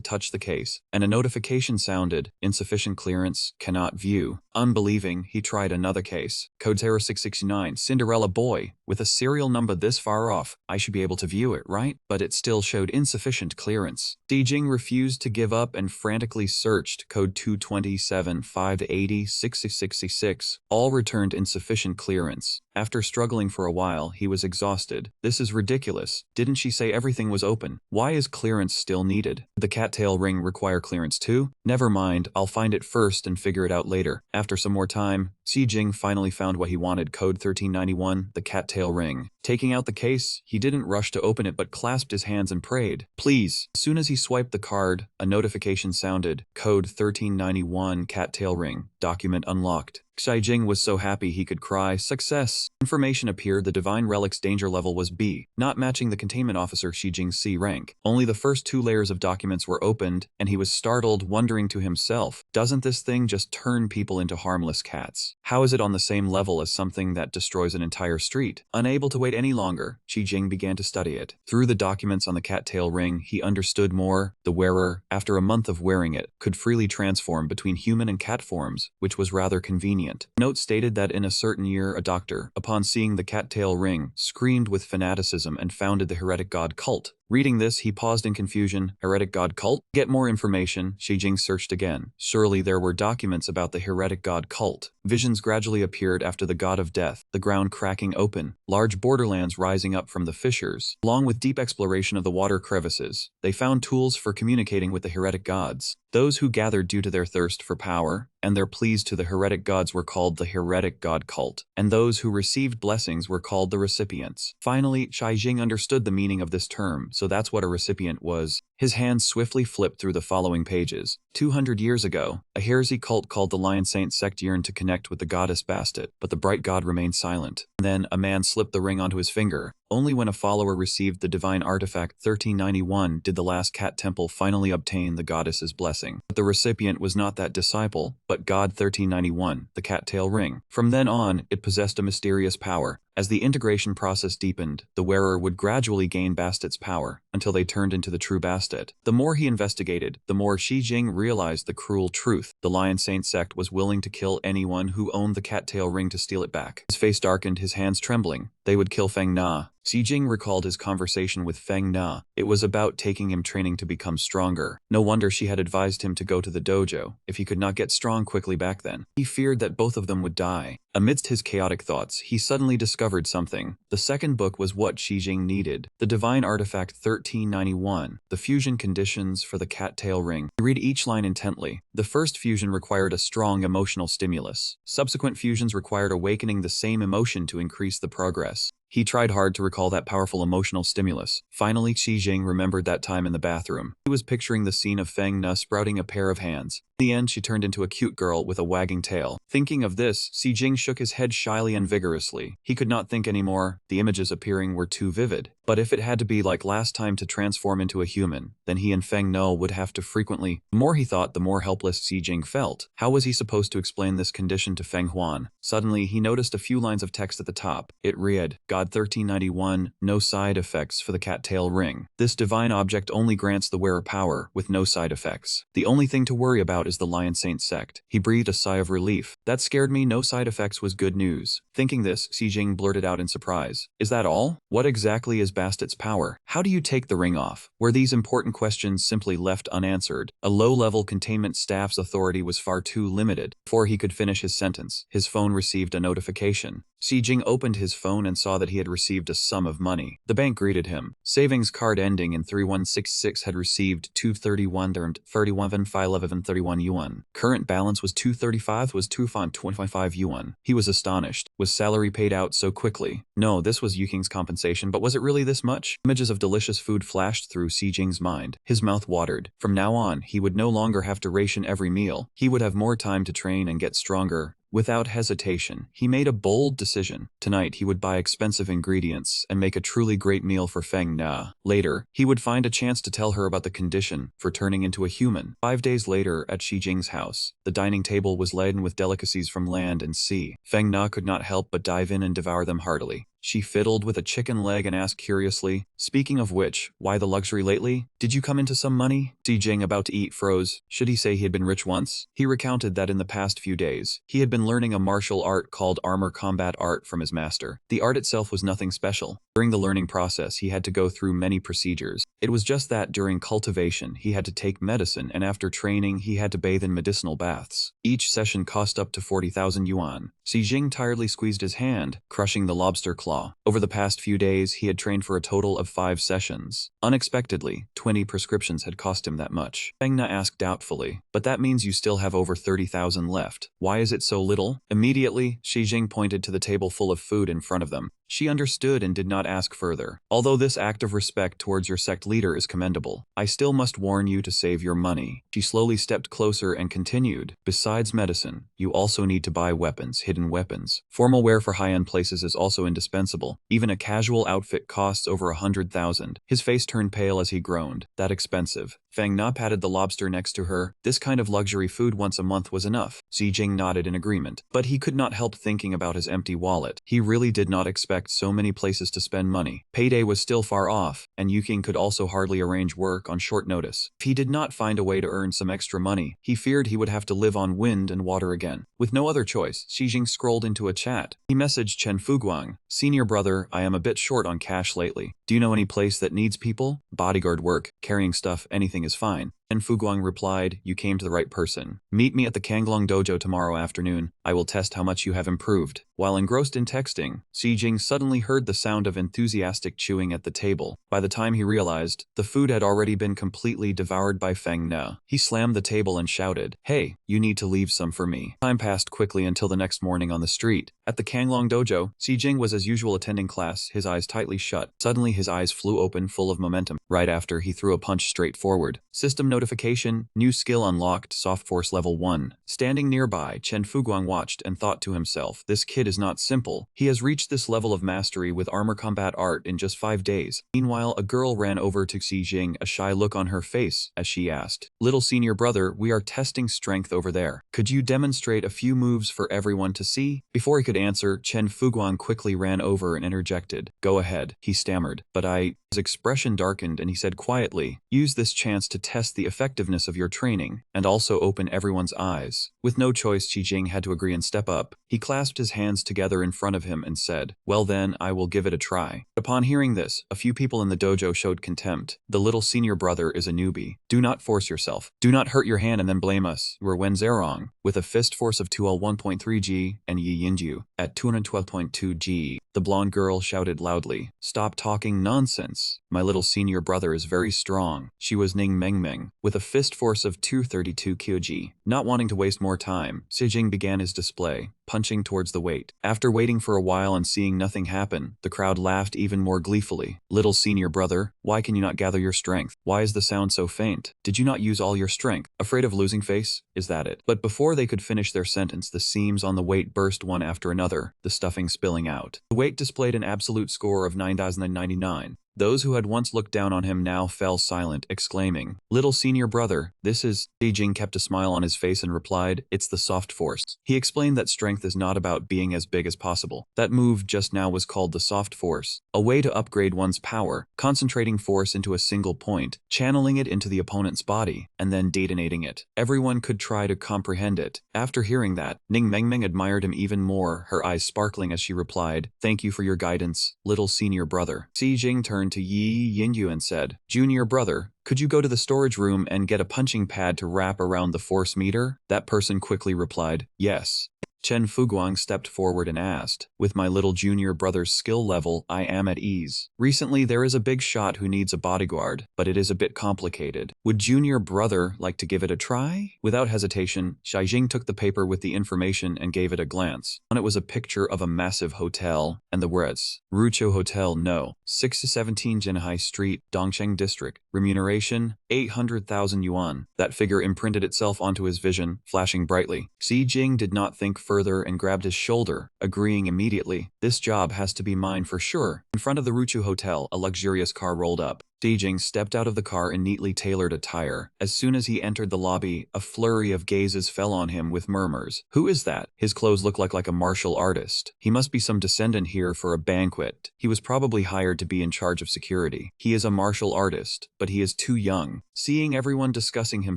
touch the case, and a notification sounded, insufficient clearance, cannot view. Unbelieving, he tried another case, Code 0669, Cinderella Boy, with a serial number this far off. I should be able to view it, right? But it still showed insufficient clearance. Xijing refused to give up and frantically searched Code 227, 580, 666, all returned insufficient clearance. After struggling for a while, he was exhausted. This is ridiculous. Didn't she say everything was open? Why is clearance still needed? Did the cattail ring require clearance too? Never mind, I'll find it first and figure it out later. After some more time, Xijing finally found what he wanted, Code 1391, the cattail ring. Taking out the case, he didn't rush to open it but clasped his hands and prayed, "Please." As soon as he swiped the card, a notification sounded, Code 1391, cattail ring, document unlocked. Xijing was so happy he could cry, "Success!" Information appeared the divine relic's danger level was B, not matching the containment officer Xijing's C rank. Only the first 2 layers of documents were opened, and he was startled, wondering to himself, doesn't this thing just turn people into harmless cats? How is it on the same level as something that destroys an entire street? Unable to wait any longer, Xijing began to study it. Through the documents on the cattail ring, he understood more. The wearer, after a month of wearing it, could freely transform between human and cat forms, which was rather convenient. Note stated that in a certain year, a doctor, upon seeing the cattail ring, screamed with fanaticism and founded the heretic god cult. Reading this, he paused in confusion. Heretic god cult? Get more information. Xijing searched again. Surely there were documents about the heretic god cult. Visions gradually appeared after the god of death, the ground cracking open, large borderlands rising up from the fissures. Along with deep exploration of the water crevices, they found tools for communicating with the heretic gods. Those who gathered due to their thirst for power and their pleas to the heretic gods were called the heretic god cult, and those who received blessings were called the recipients. Finally, Xijing understood the meaning of this term, so that's what a recipient was. His hands swiftly flipped through the following pages. 200 years ago, a heresy cult called the Lion Saint sect yearned to connect with the goddess Bastet, but the bright god remained silent. Then, a man slipped the ring onto his finger. Only when a follower received the divine artifact 1391 did the last cat temple finally obtain the goddess's blessing. But the recipient was not that disciple, but God 1391, the cattail ring. From then on, it possessed a mysterious power. As the integration process deepened, the wearer would gradually gain Bastet's power, until they turned into the true Bastet. The more he investigated, the more Xijing realized the cruel truth. The Lion Saint sect was willing to kill anyone who owned the cattail ring to steal it back. His face darkened, his hands trembling. They would kill Feng Na. Xijing recalled his conversation with Feng Na. It was about taking him training to become stronger. No wonder she had advised him to go to the dojo, if he could not get strong quickly back then. He feared that both of them would die. Amidst his chaotic thoughts, he suddenly discovered something. The second book was what Xijing needed. The divine artifact 1391, the fusion conditions for the cattail ring. He read each line intently. The first fusion required a strong emotional stimulus. Subsequent fusions required awakening the same emotion to increase the progress. He tried hard to recall that powerful emotional stimulus. Finally, Xijing remembered that time in the bathroom. He was picturing the scene of Feng Na sprouting a pair of hands. In the end, she turned into a cute girl with a wagging tail. Thinking of this, Xijing shook his head shyly and vigorously. He could not think anymore. The images appearing were too vivid. But if it had to be like last time to transform into a human, then he and Feng Na would have to frequently. The more he thought, the more helpless Xijing felt. How was he supposed to explain this condition to Feng Huan? Suddenly, he noticed a few lines of text at the top. It read, God 1391, no side effects for the cattail ring. This divine object only grants the wearer power, with no side effects. The only thing to worry about is the Lion Saint sect. He breathed a sigh of relief. That scared me. No side effects was good news. Thinking this, Xijing blurted out in surprise. Is that all? What exactly is Bastet's power? How do you take the ring off? Were these important questions simply left unanswered? A low-level containment staff's authority was far too limited. Before he could finish his sentence, his phone received a notification. Xi Jing opened his phone and saw that he had received a sum of money. The bank greeted him. Savings card ending in 3166 had received 231 yuan. Current balance was 235 was 225 yuan. He was astonished. Was salary paid out so quickly? No, this was Yuking's compensation, but was it really this much? Images of delicious food flashed through Xi Jing's mind. His mouth watered. From now on, he would no longer have to ration every meal. He would have more time to train and get stronger. Without hesitation, he made a bold decision. Tonight, he would buy expensive ingredients and make a truly great meal for Feng Na. Later, he would find a chance to tell her about the condition for turning into a human. 5 days later, at Xi Jing's house, the dining table was laden with delicacies from land and sea. Feng Na could not help but dive in and devour them heartily. She fiddled with a chicken leg and asked curiously, "Speaking of which, why the luxury lately? Did you come into some money?" Xi Jing, about to eat, froze. Should he say he had been rich once? He recounted that in the past few days, he had been learning a martial art called armor combat art from his master. The art itself was nothing special. During the learning process, he had to go through many procedures. It was just that during cultivation, he had to take medicine, and after training, he had to bathe in medicinal baths. Each session cost up to 40,000 yuan. Xi Jing tiredly squeezed his hand, crushing the lobster claw. Over the past few days, he had trained for a total of 5 sessions. Unexpectedly, 20 prescriptions had cost him that much. Feng Na asked doubtfully, "But that means you still have over 30,000 left. Why is it so little?" Immediately, Xi Jing pointed to the table full of food in front of them. She understood and did not ask further. "Although this act of respect towards your sect leader is commendable, I still must warn you to save your money." She slowly stepped closer and continued, "Besides medicine, you also need to buy weapons, hidden weapons. Formal wear for high-end places is also indispensable. Even a casual outfit costs over 100,000. His face turned pale as he groaned. "That expensive?" Feng Na patted the lobster next to her. This kind of luxury food once a month was enough. Xi Jing nodded in agreement. But he could not help thinking about his empty wallet. He really did not expect so many places to spend money. Payday was still far off, and Yuking could also hardly arrange work on short notice. If he did not find a way to earn some extra money, he feared he would have to live on wind and water again. With no other choice, Xi Jing scrolled into a chat. He messaged Chen Fuguang, "Senior brother, I am a bit short on cash lately. Do you know any place that needs people? Bodyguard work, carrying stuff, anything is fine." And Fuguang replied, "You came to the right person. Meet me at the Kanglong dojo tomorrow afternoon. I will test how much you have improved." While engrossed in texting, Xi Jing suddenly heard the sound of enthusiastic chewing at the table. By the time he realized, the food had already been completely devoured by Feng Na. He slammed the table and shouted, "Hey, you need to leave some for me." Time passed quickly until the next morning on the street. At the Kanglong dojo, Xi Jing was as usual attending class, his eyes tightly shut. Suddenly his eyes flew open, full of momentum. Right after, he threw a punch straight forward. System notification, new skill unlocked, soft force level 1. Standing nearby, Chen Fuguang watched and thought to himself, this kid is not simple. He has reached this level of mastery with armor combat art in just 5 days. Meanwhile, a girl ran over to Xi Jing, a shy look on her face, as she asked, "Little senior brother, we are testing strength over there. Could you demonstrate a few moves for everyone to see?" Before he could answer, Chen Fuguang quickly ran over and interjected, "Go ahead," he stammered, "but His expression darkened and he said quietly, "Use this chance to test the effectiveness of your training, and also open everyone's eyes." With no choice, Xi Jing had to agree and step up. He clasped his hands together in front of him and said, "Well then, I will give it a try." Upon hearing this, a few people in the dojo showed contempt. "The little senior brother is a newbie. Do not force yourself. Do not hurt your hand and then blame us. You are Wen Zerong, with a fist force of 2L1.3 G, and Yi Yinju, at 212.2 G. The blonde girl shouted loudly, "Stop talking nonsense. My little senior brother is very strong." She was Ning Mengmeng, with a fist force of 232 kg. Not wanting to waste more time, Xi Jing began his display, punching towards the weight. After waiting for a while and seeing nothing happen, the crowd laughed even more gleefully. "Little senior brother, why can you not gather your strength? Why is the sound so faint? Did you not use all your strength? Afraid of losing face? Is that it?" But before they could finish their sentence, the seams on the weight burst one after another, the stuffing spilling out. The weight displayed an absolute score of 9,099. Those who had once looked down on him now fell silent, exclaiming, "Little senior brother, this is..." Xi Jing kept a smile on his face and replied, "It's the soft force." He explained that strength is not about being as big as possible. That move just now was called the soft force, a way to upgrade one's power, concentrating force into a single point, channeling it into the opponent's body, and then detonating it. Everyone could try to comprehend it. After hearing that, Ning Mengmeng admired him even more, her eyes sparkling as she replied, "Thank you for your guidance, little senior brother." Xi Jing turned to Yi Yinyu and said, "Junior brother, could you go to the storage room and get a punching pad to wrap around the force meter?" That person quickly replied, "Yes." Chen Fuguang stepped forward and asked, "With my little junior brother's skill level, I am at ease. Recently, there is a big shot who needs a bodyguard, but it is a bit complicated. Would junior brother like to give it a try?" Without hesitation, Shaijing took the paper with the information and gave it a glance. On it was a picture of a massive hotel, and the words, Rucho Hotel No. 6 to 17 Jinhai Street, Dongcheng District. Remuneration, 800,000 yuan. That figure imprinted itself onto his vision, flashing brightly. Xi Jing did not think further and grabbed his shoulder, agreeing immediately. This job has to be mine for sure. In front of the Ruchu Hotel, a luxurious car rolled up. Xi Jing stepped out of the car in neatly tailored attire. As soon as he entered the lobby, a flurry of gazes fell on him with murmurs. Who is that? His clothes look like a martial artist. He must be some descendant here for a banquet. He was probably hired to be in charge of security. He is a martial artist, but he is too young. Seeing everyone discussing him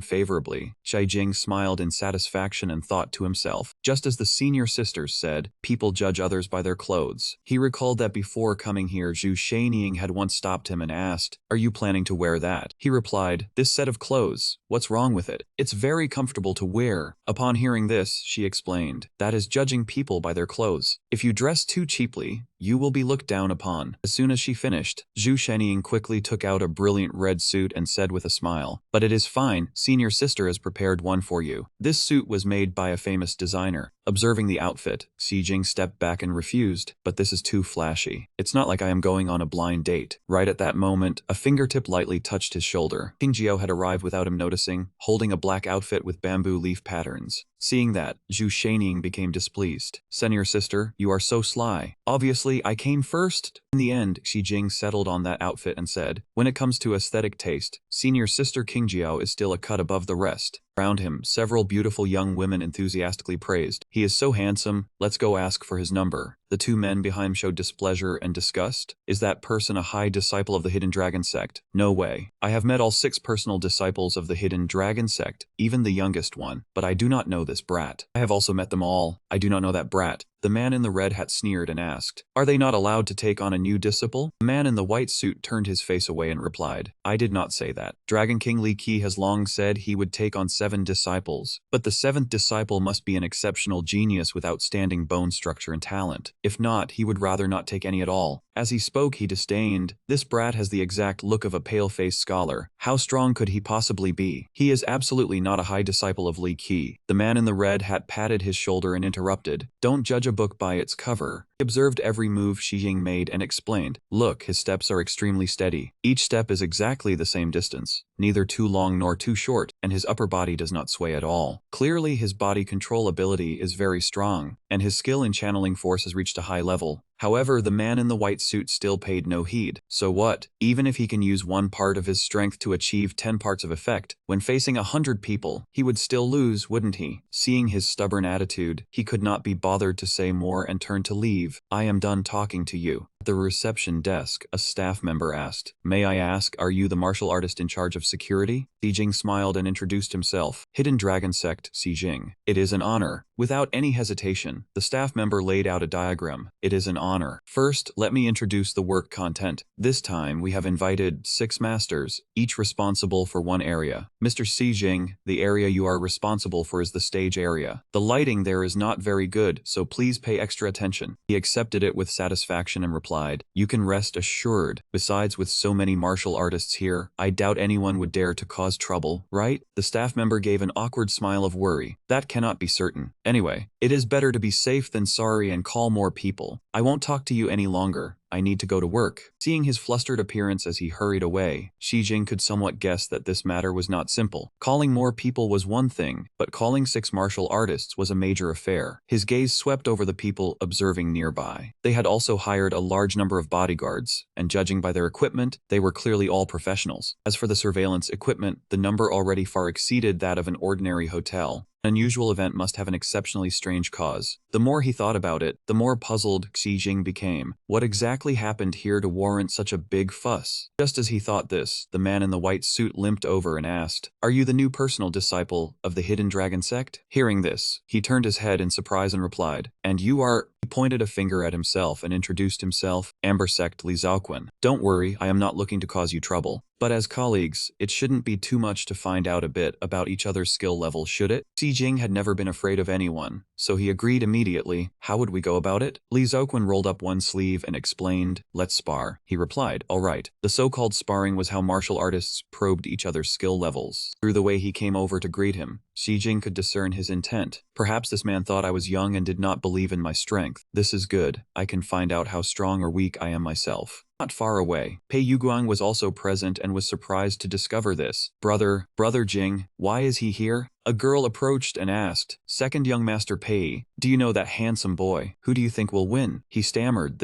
favorably, Shaijing smiled in satisfaction and thought to himself, just as the senior sisters said, people judge others by their clothes. He recalled that before coming here, Zhu Shanying had once stopped him and asked, "Are you planning to wear that?" He replied, "This set of clothes, what's wrong with it? It's very comfortable to wear." Upon hearing this, she explained, "That is judging people by their clothes. If you dress too cheaply, you will be looked down upon." As soon as she finished, Zhu Shanying quickly took out a brilliant red suit and said with a smile, "But it is fine, senior sister has prepared one for you. This suit was made by a famous designer." Observing the outfit, Xi Jing stepped back and refused, "But this is too flashy. It's not like I am going on a blind date." Right at that moment, a fingertip lightly touched his shoulder. King Jiao had arrived without him noticing, holding a black outfit with bamboo leaf patterns. Seeing that, Zhu Shanying became displeased. "Senior sister, you are so sly. Obviously, I came first." In the end, Xi Jing settled on that outfit and said, "When it comes to aesthetic taste, senior sister King Jiao is still a cut above the rest." Around him, several beautiful young women enthusiastically praised, "He is so handsome, let's go ask for his number." The two men behind him showed displeasure and disgust. "Is that person a high disciple of the Hidden Dragon sect? No way. I have met all 6 personal disciples of the Hidden Dragon sect, even the youngest one, but I do not know this brat. I have also met them all. I do not know that brat." The man in the red hat sneered and asked, "Are they not allowed to take on a new disciple?" The man in the white suit turned his face away and replied, "I did not say that. Dragon King Li Qi has long said he would take on 7 disciples, but the 7th disciple must be an exceptional genius with outstanding bone structure and talent. If not, he would rather not take any at all." As he spoke, he disdained, "This brat has the exact look of a pale-faced scholar. How strong could he possibly be? He is absolutely not a high disciple of Li Qi." The man in the red hat patted his shoulder and interrupted, "Don't judge a book by its cover." He observed every move Xi Jing made and explained, "Look, his steps are extremely steady. Each step is exactly the same distance, neither too long nor too short, and his upper body does not sway at all. Clearly, his body control ability is very strong, and his skill in channeling force has reached a high level." However, the man in the white suit still paid no heed. So what? Even if he can use one part of his strength to achieve 10 parts of effect, when facing 100 people, he would still lose, wouldn't he? Seeing his stubborn attitude, he could not be bothered to say more and turned to leave. "I am done talking to you." At the reception desk, a staff member asked, "May I ask, are you the martial artist in charge of security?" Xi Jing smiled and introduced himself. "Hidden Dragon Sect, Xi Jing." "It is an honor." Without any hesitation, the staff member laid out a diagram. "It is an honor. First, let me introduce the work content. This time, we have invited 6 masters, each responsible for one area. Mr. Xi Jing, the area you are responsible for is the stage area. The lighting there is not very good, so please pay extra attention." He accepted it with satisfaction and replied, "You can rest assured. Besides, with so many martial artists here, I doubt anyone would dare to cause trouble, right?" The staff member gave an awkward smile of worry. "That cannot be certain. Anyway, it is better to be safe than sorry and call more people. I won't talk to you any longer. I need to go to work." Seeing his flustered appearance as he hurried away, Xi Jing could somewhat guess that this matter was not simple. Calling more people was one thing, but calling 6 martial artists was a major affair. His gaze swept over the people observing nearby. They had also hired a large number of bodyguards, and judging by their equipment, they were clearly all professionals. As for the surveillance equipment, the number already far exceeded that of an ordinary hotel. An unusual event must have an exceptionally strange cause. The The more he thought about it, the more puzzled Xi Jing became. What exactly happened here to warrant such a big fuss? Just as he thought this, the man in the white suit limped over and asked, "Are you the new personal disciple of the Hidden Dragon sect?" Hearing this, he turned his head in surprise and replied, "And you are—" He pointed a finger at himself and introduced himself, Amber Sect Li Zhaoquan. "Don't worry, I am not looking to cause you trouble. But as colleagues, it shouldn't be too much to find out a bit about each other's skill level, should it?" Xi Jing had never been afraid of anyone, so he agreed immediately. "How would we go about it?" Li Zhaoquan rolled up one sleeve and explained, "Let's spar." He replied, "All right." The so-called sparring was how martial artists probed each other's skill levels. Through the way he came over to greet him, Xi Jing could discern his intent. Perhaps this man thought I was young and did not believe in my strength. This is good. I can find out how strong or weak I am myself. Not far away, Pei Yuguang was also present and was surprised to discover this. Brother Jing, why is he here?" A girl approached and asked, "Second young Master Pei, do you know that handsome boy? Who do you think will win?" He stammered,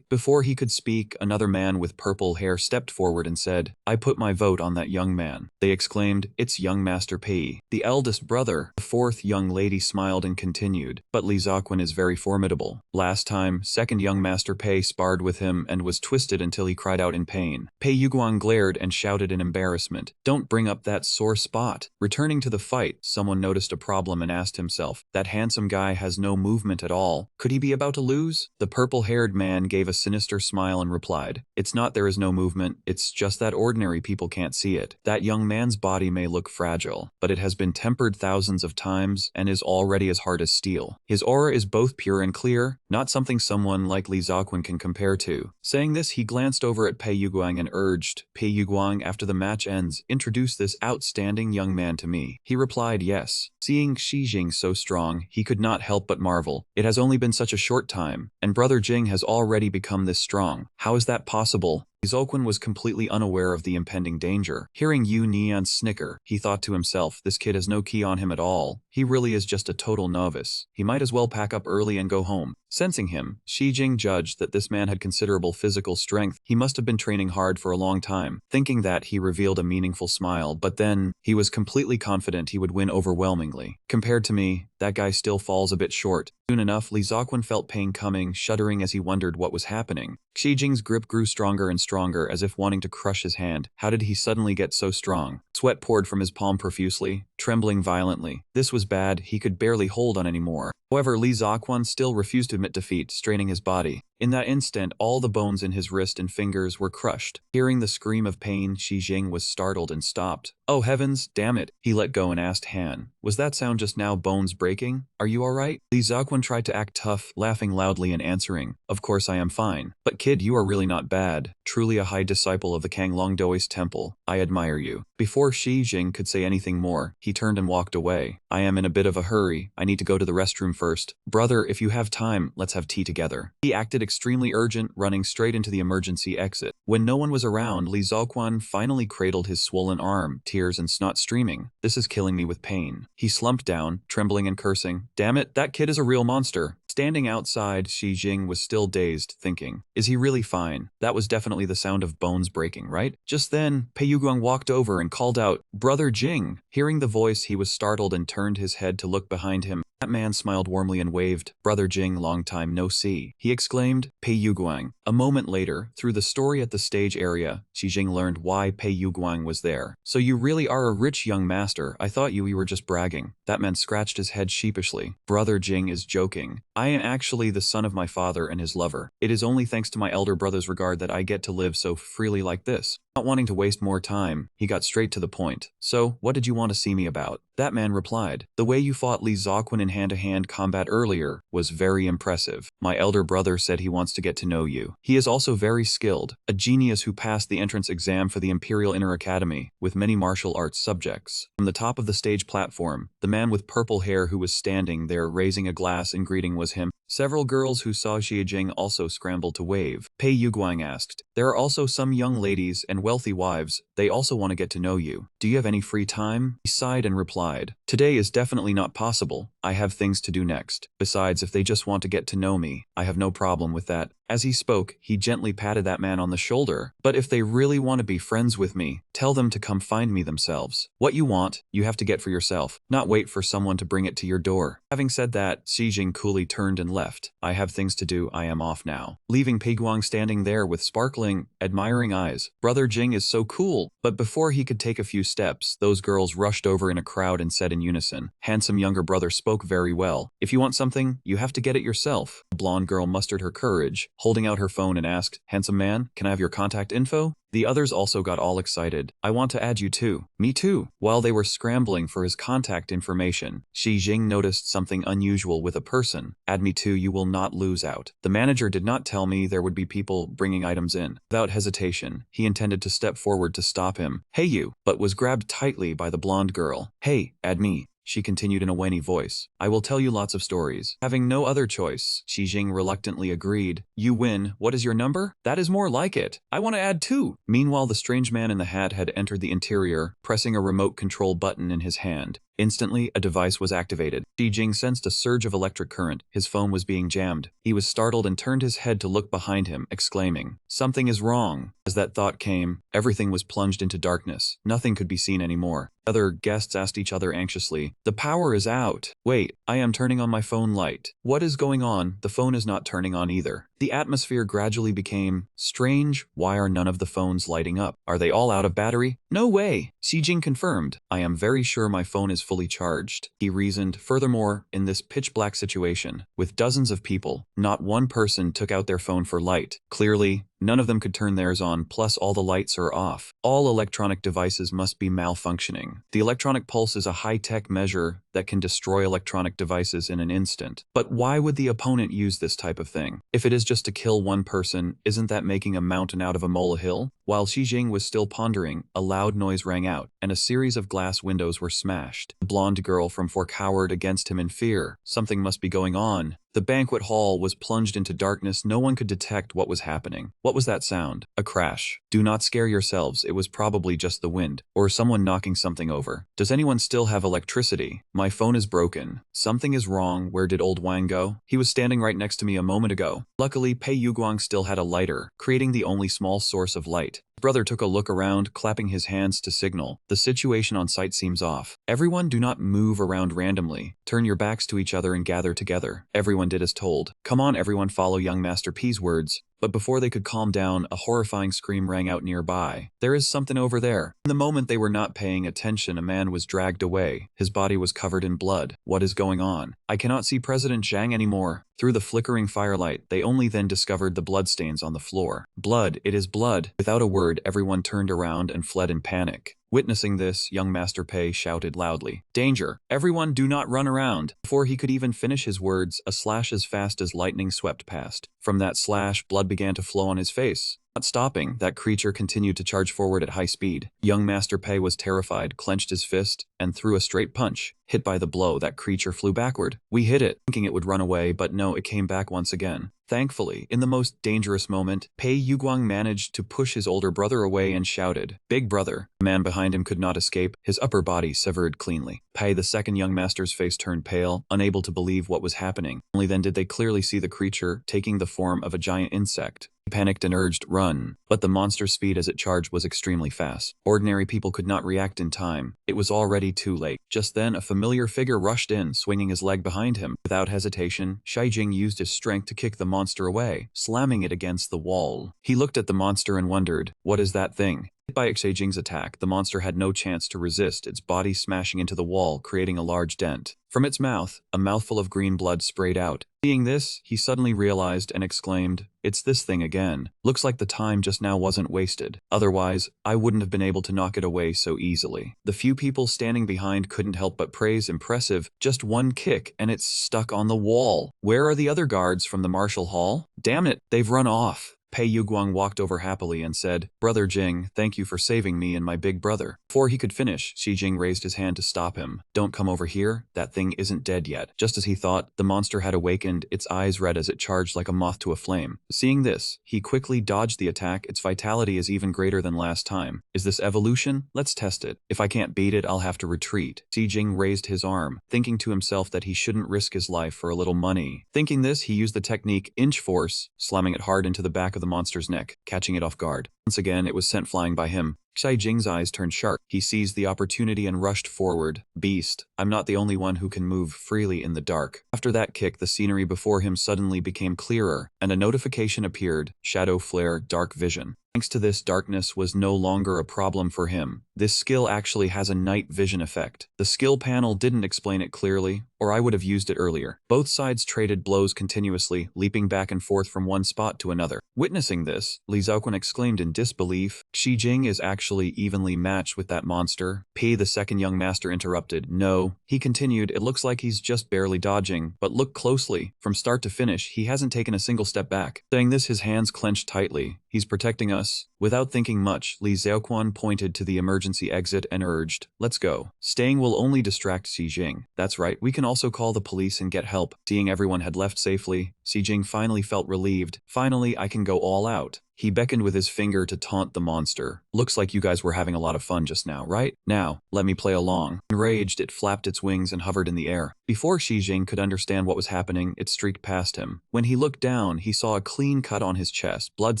Before he could speak, another man with purple hair stepped forward and said, "I put my vote on that young man." They exclaimed, "It's young Master Pei, the eldest brother." The fourth young lady smiled and continued, "But Li Zhaoquan is very formidable. Last time, second young Master Pei sparred with him and was twisted until he cried out in pain." Pei Yuguang glared and shouted in embarrassment, "Don't bring up that sore spot." Returning to the fight, someone noticed a problem and asked himself, "That handsome guy has no movement at all. Could he be about to lose?" The purple-haired man gave a sinister smile and replied, "It's not there is no movement, it's just that ordinary people can't see it. That young man's body may look fragile, but it has been tempered thousands of times and is already as hard as steel. His aura is both pure and clear, not something someone like Li Zhaoquan can compare to." Saying this, he glanced over at Pei Yuguang and urged, "Pei Yuguang, after the match ends, introduce this outstanding young man to me." He replied yes. Seeing Xi Jing so strong, he could not help but marvel. It has only been such a short time, and Brother Jing has already become this strong. How is that possible? Zolquin was completely unaware of the impending danger. Hearing Yu Nian snicker, he thought to himself, this kid has no key on him at all. He really is just a total novice. He might as well pack up early and go home. Sensing him, Xi Jing judged that this man had considerable physical strength. He must have been training hard for a long time. Thinking that, he revealed a meaningful smile, but then, he was completely confident he would win overwhelmingly. Compared to me, that guy still falls a bit short. Soon enough, Li Zhaoquan felt pain coming, shuddering as he wondered what was happening. Xi Jing's grip grew stronger and stronger, as if wanting to crush his hand. How did he suddenly get so strong? Sweat poured from his palm profusely, trembling violently. This was bad, he could barely hold on anymore. However, Li Zhaoquan still refused to admit defeat, straining his body. In that instant, all the bones in his wrist and fingers were crushed. Hearing the scream of pain, Xi Jing was startled and stopped. "Oh heavens, damn it!" He let go and asked Han, "Was that sound just now bones breaking? Are you alright?" Li Zhaoquan tried to act tough, laughing loudly and answering, "Of course I am fine. But kid, you are really not bad. Truly a high disciple of the Kanglongdoi's temple. I admire you." Before Xi Jing could say anything more, he turned and walked away. "I am in a bit of a hurry. I need to go to the restroom first. Brother, if you have time, let's have tea together." He acted extremely urgent, running straight into the emergency exit. When no one was around, Li Zhaoquan finally cradled his swollen arm, tears and snot streaming. "This is killing me with pain." He slumped down, trembling and cursing. "Damn it, that kid is a real monster." Standing outside, Xi Jing was still dazed, thinking, is he really fine? That was definitely the sound of bones breaking, right? Just then, Pei Yuguang walked over and called out, "Brother Jing!" Hearing the voice, he was startled and turned his head to look behind him. That man smiled warmly and waved, "Brother Jing, long time no see." He exclaimed, "Pei Yuguang." A moment later, through the story at the stage area, Xi Jing learned why Pei Yuguang was there. "So you really are a rich young master. I thought you were just bragging." That man scratched his head sheepishly. "Brother Jing is joking. I am actually the son of my father and his lover. It is only thanks to my elder brother's regard that I get to live so freely like this." Not wanting to waste more time, he got straight to the point. "So, what did you want to see me about?" That man replied, "The way you fought Li Zhaoquan in hand-to-hand combat earlier was very impressive. My elder brother said he wants to get to know you. He is also very skilled, a genius who passed the entrance exam for the Imperial Inner Academy, with many martial arts subjects." From the top of the stage platform, the man with purple hair who was standing there raising a glass in greeting was him. Several girls who saw Xi Jing also scrambled to wave. Pei Yuguang asked, "There are also some young ladies and wealthy wives. They also want to get to know you. Do you have any free time?" He sighed and replied, "Today is definitely not possible. I have things to do next. Besides, if they just want to get to know me, I have no problem with that. As he spoke, he gently patted that man on the shoulder. But if they really want to be friends with me, tell them to come find me themselves. What you want, you have to get for yourself, not wait for someone to bring it to your door. Having said that, Xi Jing coolly turned and left. I have things to do, I am off now. Leaving Pei Guang standing there with sparkling, admiring eyes. Brother Jing is so cool. But before he could take a few steps, those girls rushed over in a crowd and said in unison, handsome younger brother spoke very well. If you want something, you have to get it yourself. The blonde girl mustered her courage, holding out her phone and asked, handsome man, can I have your contact info? The others also got all excited. I want to add you too. Me too. While they were scrambling for his contact information, Xi Jing noticed something unusual with a person. Add me too, you will not lose out. The manager did not tell me there would be people bringing items in. Without hesitation, he intended to step forward to stop him. Hey you, but was grabbed tightly by the blonde girl. Hey, add me. She continued in a whiny voice. I will tell you lots of stories. Having no other choice, Xi Jing reluctantly agreed. You win. What is your number? That is more like it. I want to add too. Meanwhile, the strange man in the hat had entered the interior, pressing a remote control button in his hand. Instantly, a device was activated. Xi Jing sensed a surge of electric current. His phone was being jammed. He was startled and turned his head to look behind him, exclaiming, something is wrong. As that thought came, everything was plunged into darkness. Nothing could be seen anymore. Other guests asked each other anxiously, the power is out. Wait, I am turning on my phone light. What is going on? The phone is not turning on either. The atmosphere gradually became strange. Why are none of the phones lighting up? Are they all out of battery? No way. Xi Jing confirmed. I am very sure my phone is fully charged. He reasoned. Furthermore, in this pitch black situation, with dozens of people, not one person took out their phone for light. Clearly, none of them could turn theirs on, plus all the lights are off. All electronic devices must be malfunctioning. The electronic pulse is a high-tech measure that can destroy electronic devices in an instant. But why would the opponent use this type of thing? If it is just to kill one person, isn't that making a mountain out of a molehill? While Xi Jing was still pondering, a loud noise rang out, and a series of glass windows were smashed. The blonde girl from Four cowered against him in fear. Something must be going on. The banquet hall was plunged into darkness. No one could detect what was happening. What was that sound? A crash. Do not scare yourselves. It was probably just the wind, or someone knocking something over. Does anyone still have electricity? My phone is broken. Something is wrong. Where did old Wang go? He was standing right next to me a moment ago. Luckily, Pei Yuguang still had a lighter, creating the only small source of light. Brother took a look around, clapping his hands to signal. The situation on site seems off. Everyone do not move around randomly. Turn your backs to each other and gather together. Everyone did as told. Come on everyone, follow young Master P's words. But before they could calm down, a horrifying scream rang out nearby. There is something over there. In the moment they were not paying attention, a man was dragged away. His body was covered in blood. What is going on? I cannot see President Zhang anymore. Through the flickering firelight, they only then discovered the bloodstains on the floor. Blood, it is blood. Without a word, everyone turned around and fled in panic. Witnessing this, young Master Pei shouted loudly, "Danger! Everyone do not run around!" Before he could even finish his words, a slash as fast as lightning swept past. From that slash, blood began to flow on his face. Not stopping, that creature continued to charge forward at high speed. Young Master Pei was terrified, clenched his fist, and threw a straight punch. Hit by the blow, that creature flew backward. We hit it, thinking it would run away, but no, it came back once again. Thankfully, in the most dangerous moment, Pei Yuguang managed to push his older brother away and shouted, "Big brother!" The man behind him could not escape, his upper body severed cleanly. Pei, the second young master's face turned pale, unable to believe what was happening. Only then did they clearly see the creature taking the form of a giant insect. He panicked and urged, "Run!" But the monster's speed as it charged was extremely fast. Ordinary people could not react in time. It was already too late. Just then, a familiar figure rushed in, swinging his leg behind him. Without hesitation, Xi Jing used his strength to kick the monster away, slamming it against the wall. He looked at the monster and wondered, what is that thing? Hit by Xi Jing's attack, the monster had no chance to resist, its body smashing into the wall, creating a large dent. From its mouth, a mouthful of green blood sprayed out. Seeing this, he suddenly realized and exclaimed, "It's this thing again. Looks like the time just now wasn't wasted. Otherwise, I wouldn't have been able to knock it away so easily." The few people standing behind couldn't help but praise, "Impressive, just one kick and it's stuck on the wall. Where are the other guards from the martial hall? Damn it, they've run off." Pei Yuguang walked over happily and said, "Brother Jing, thank you for saving me and my big brother." Before he could finish, Shi Jing raised his hand to stop him. "Don't come over here, that thing isn't dead yet." Just as he thought, the monster had awakened, its eyes red as it charged like a moth to a flame. Seeing this, he quickly dodged the attack. Its vitality is even greater than last time. Is this evolution? Let's test it. If I can't beat it, I'll have to retreat. Shi Jing raised his arm, thinking to himself that he shouldn't risk his life for a little money. Thinking this, he used the technique Inch Force, slamming it hard into the back of the monster's neck, catching it off guard. Once again, it was sent flying by him. Shi Jing's eyes turned sharp. He seized the opportunity and rushed forward. "Beast, I'm not the only one who can move freely in the dark." After that kick, the scenery before him suddenly became clearer, and a notification appeared: Shadow Flare, Dark Vision. Thanks to this, darkness was no longer a problem for him. This skill actually has a night vision effect. The skill panel didn't explain it clearly, or I would have used it earlier. Both sides traded blows continuously, leaping back and forth from one spot to another. Witnessing this, Li Zhaoquan exclaimed in disbelief, "Shi Jing is actually evenly matched with that monster." P, the second young master, interrupted. "No," he continued, "it looks like he's just barely dodging, but look closely. From start to finish, he hasn't taken a single step back." Saying this, his hands clenched tightly. "He's protecting us." Without thinking much, Li Zhaoquan pointed to the emergency exit and urged, "Let's go. Staying will only distract Shi Jing." "That's right, we can also call the police and get help." Seeing everyone had left safely, Shi Jing finally felt relieved. "Finally, I can go all out." He beckoned with his finger to taunt the monster. "Looks like you guys were having a lot of fun just now, right? Now, let me play along." Enraged, it flapped its wings and hovered in the air. Before Shi Jing could understand what was happening, it streaked past him. When he looked down, he saw a clean cut on his chest, blood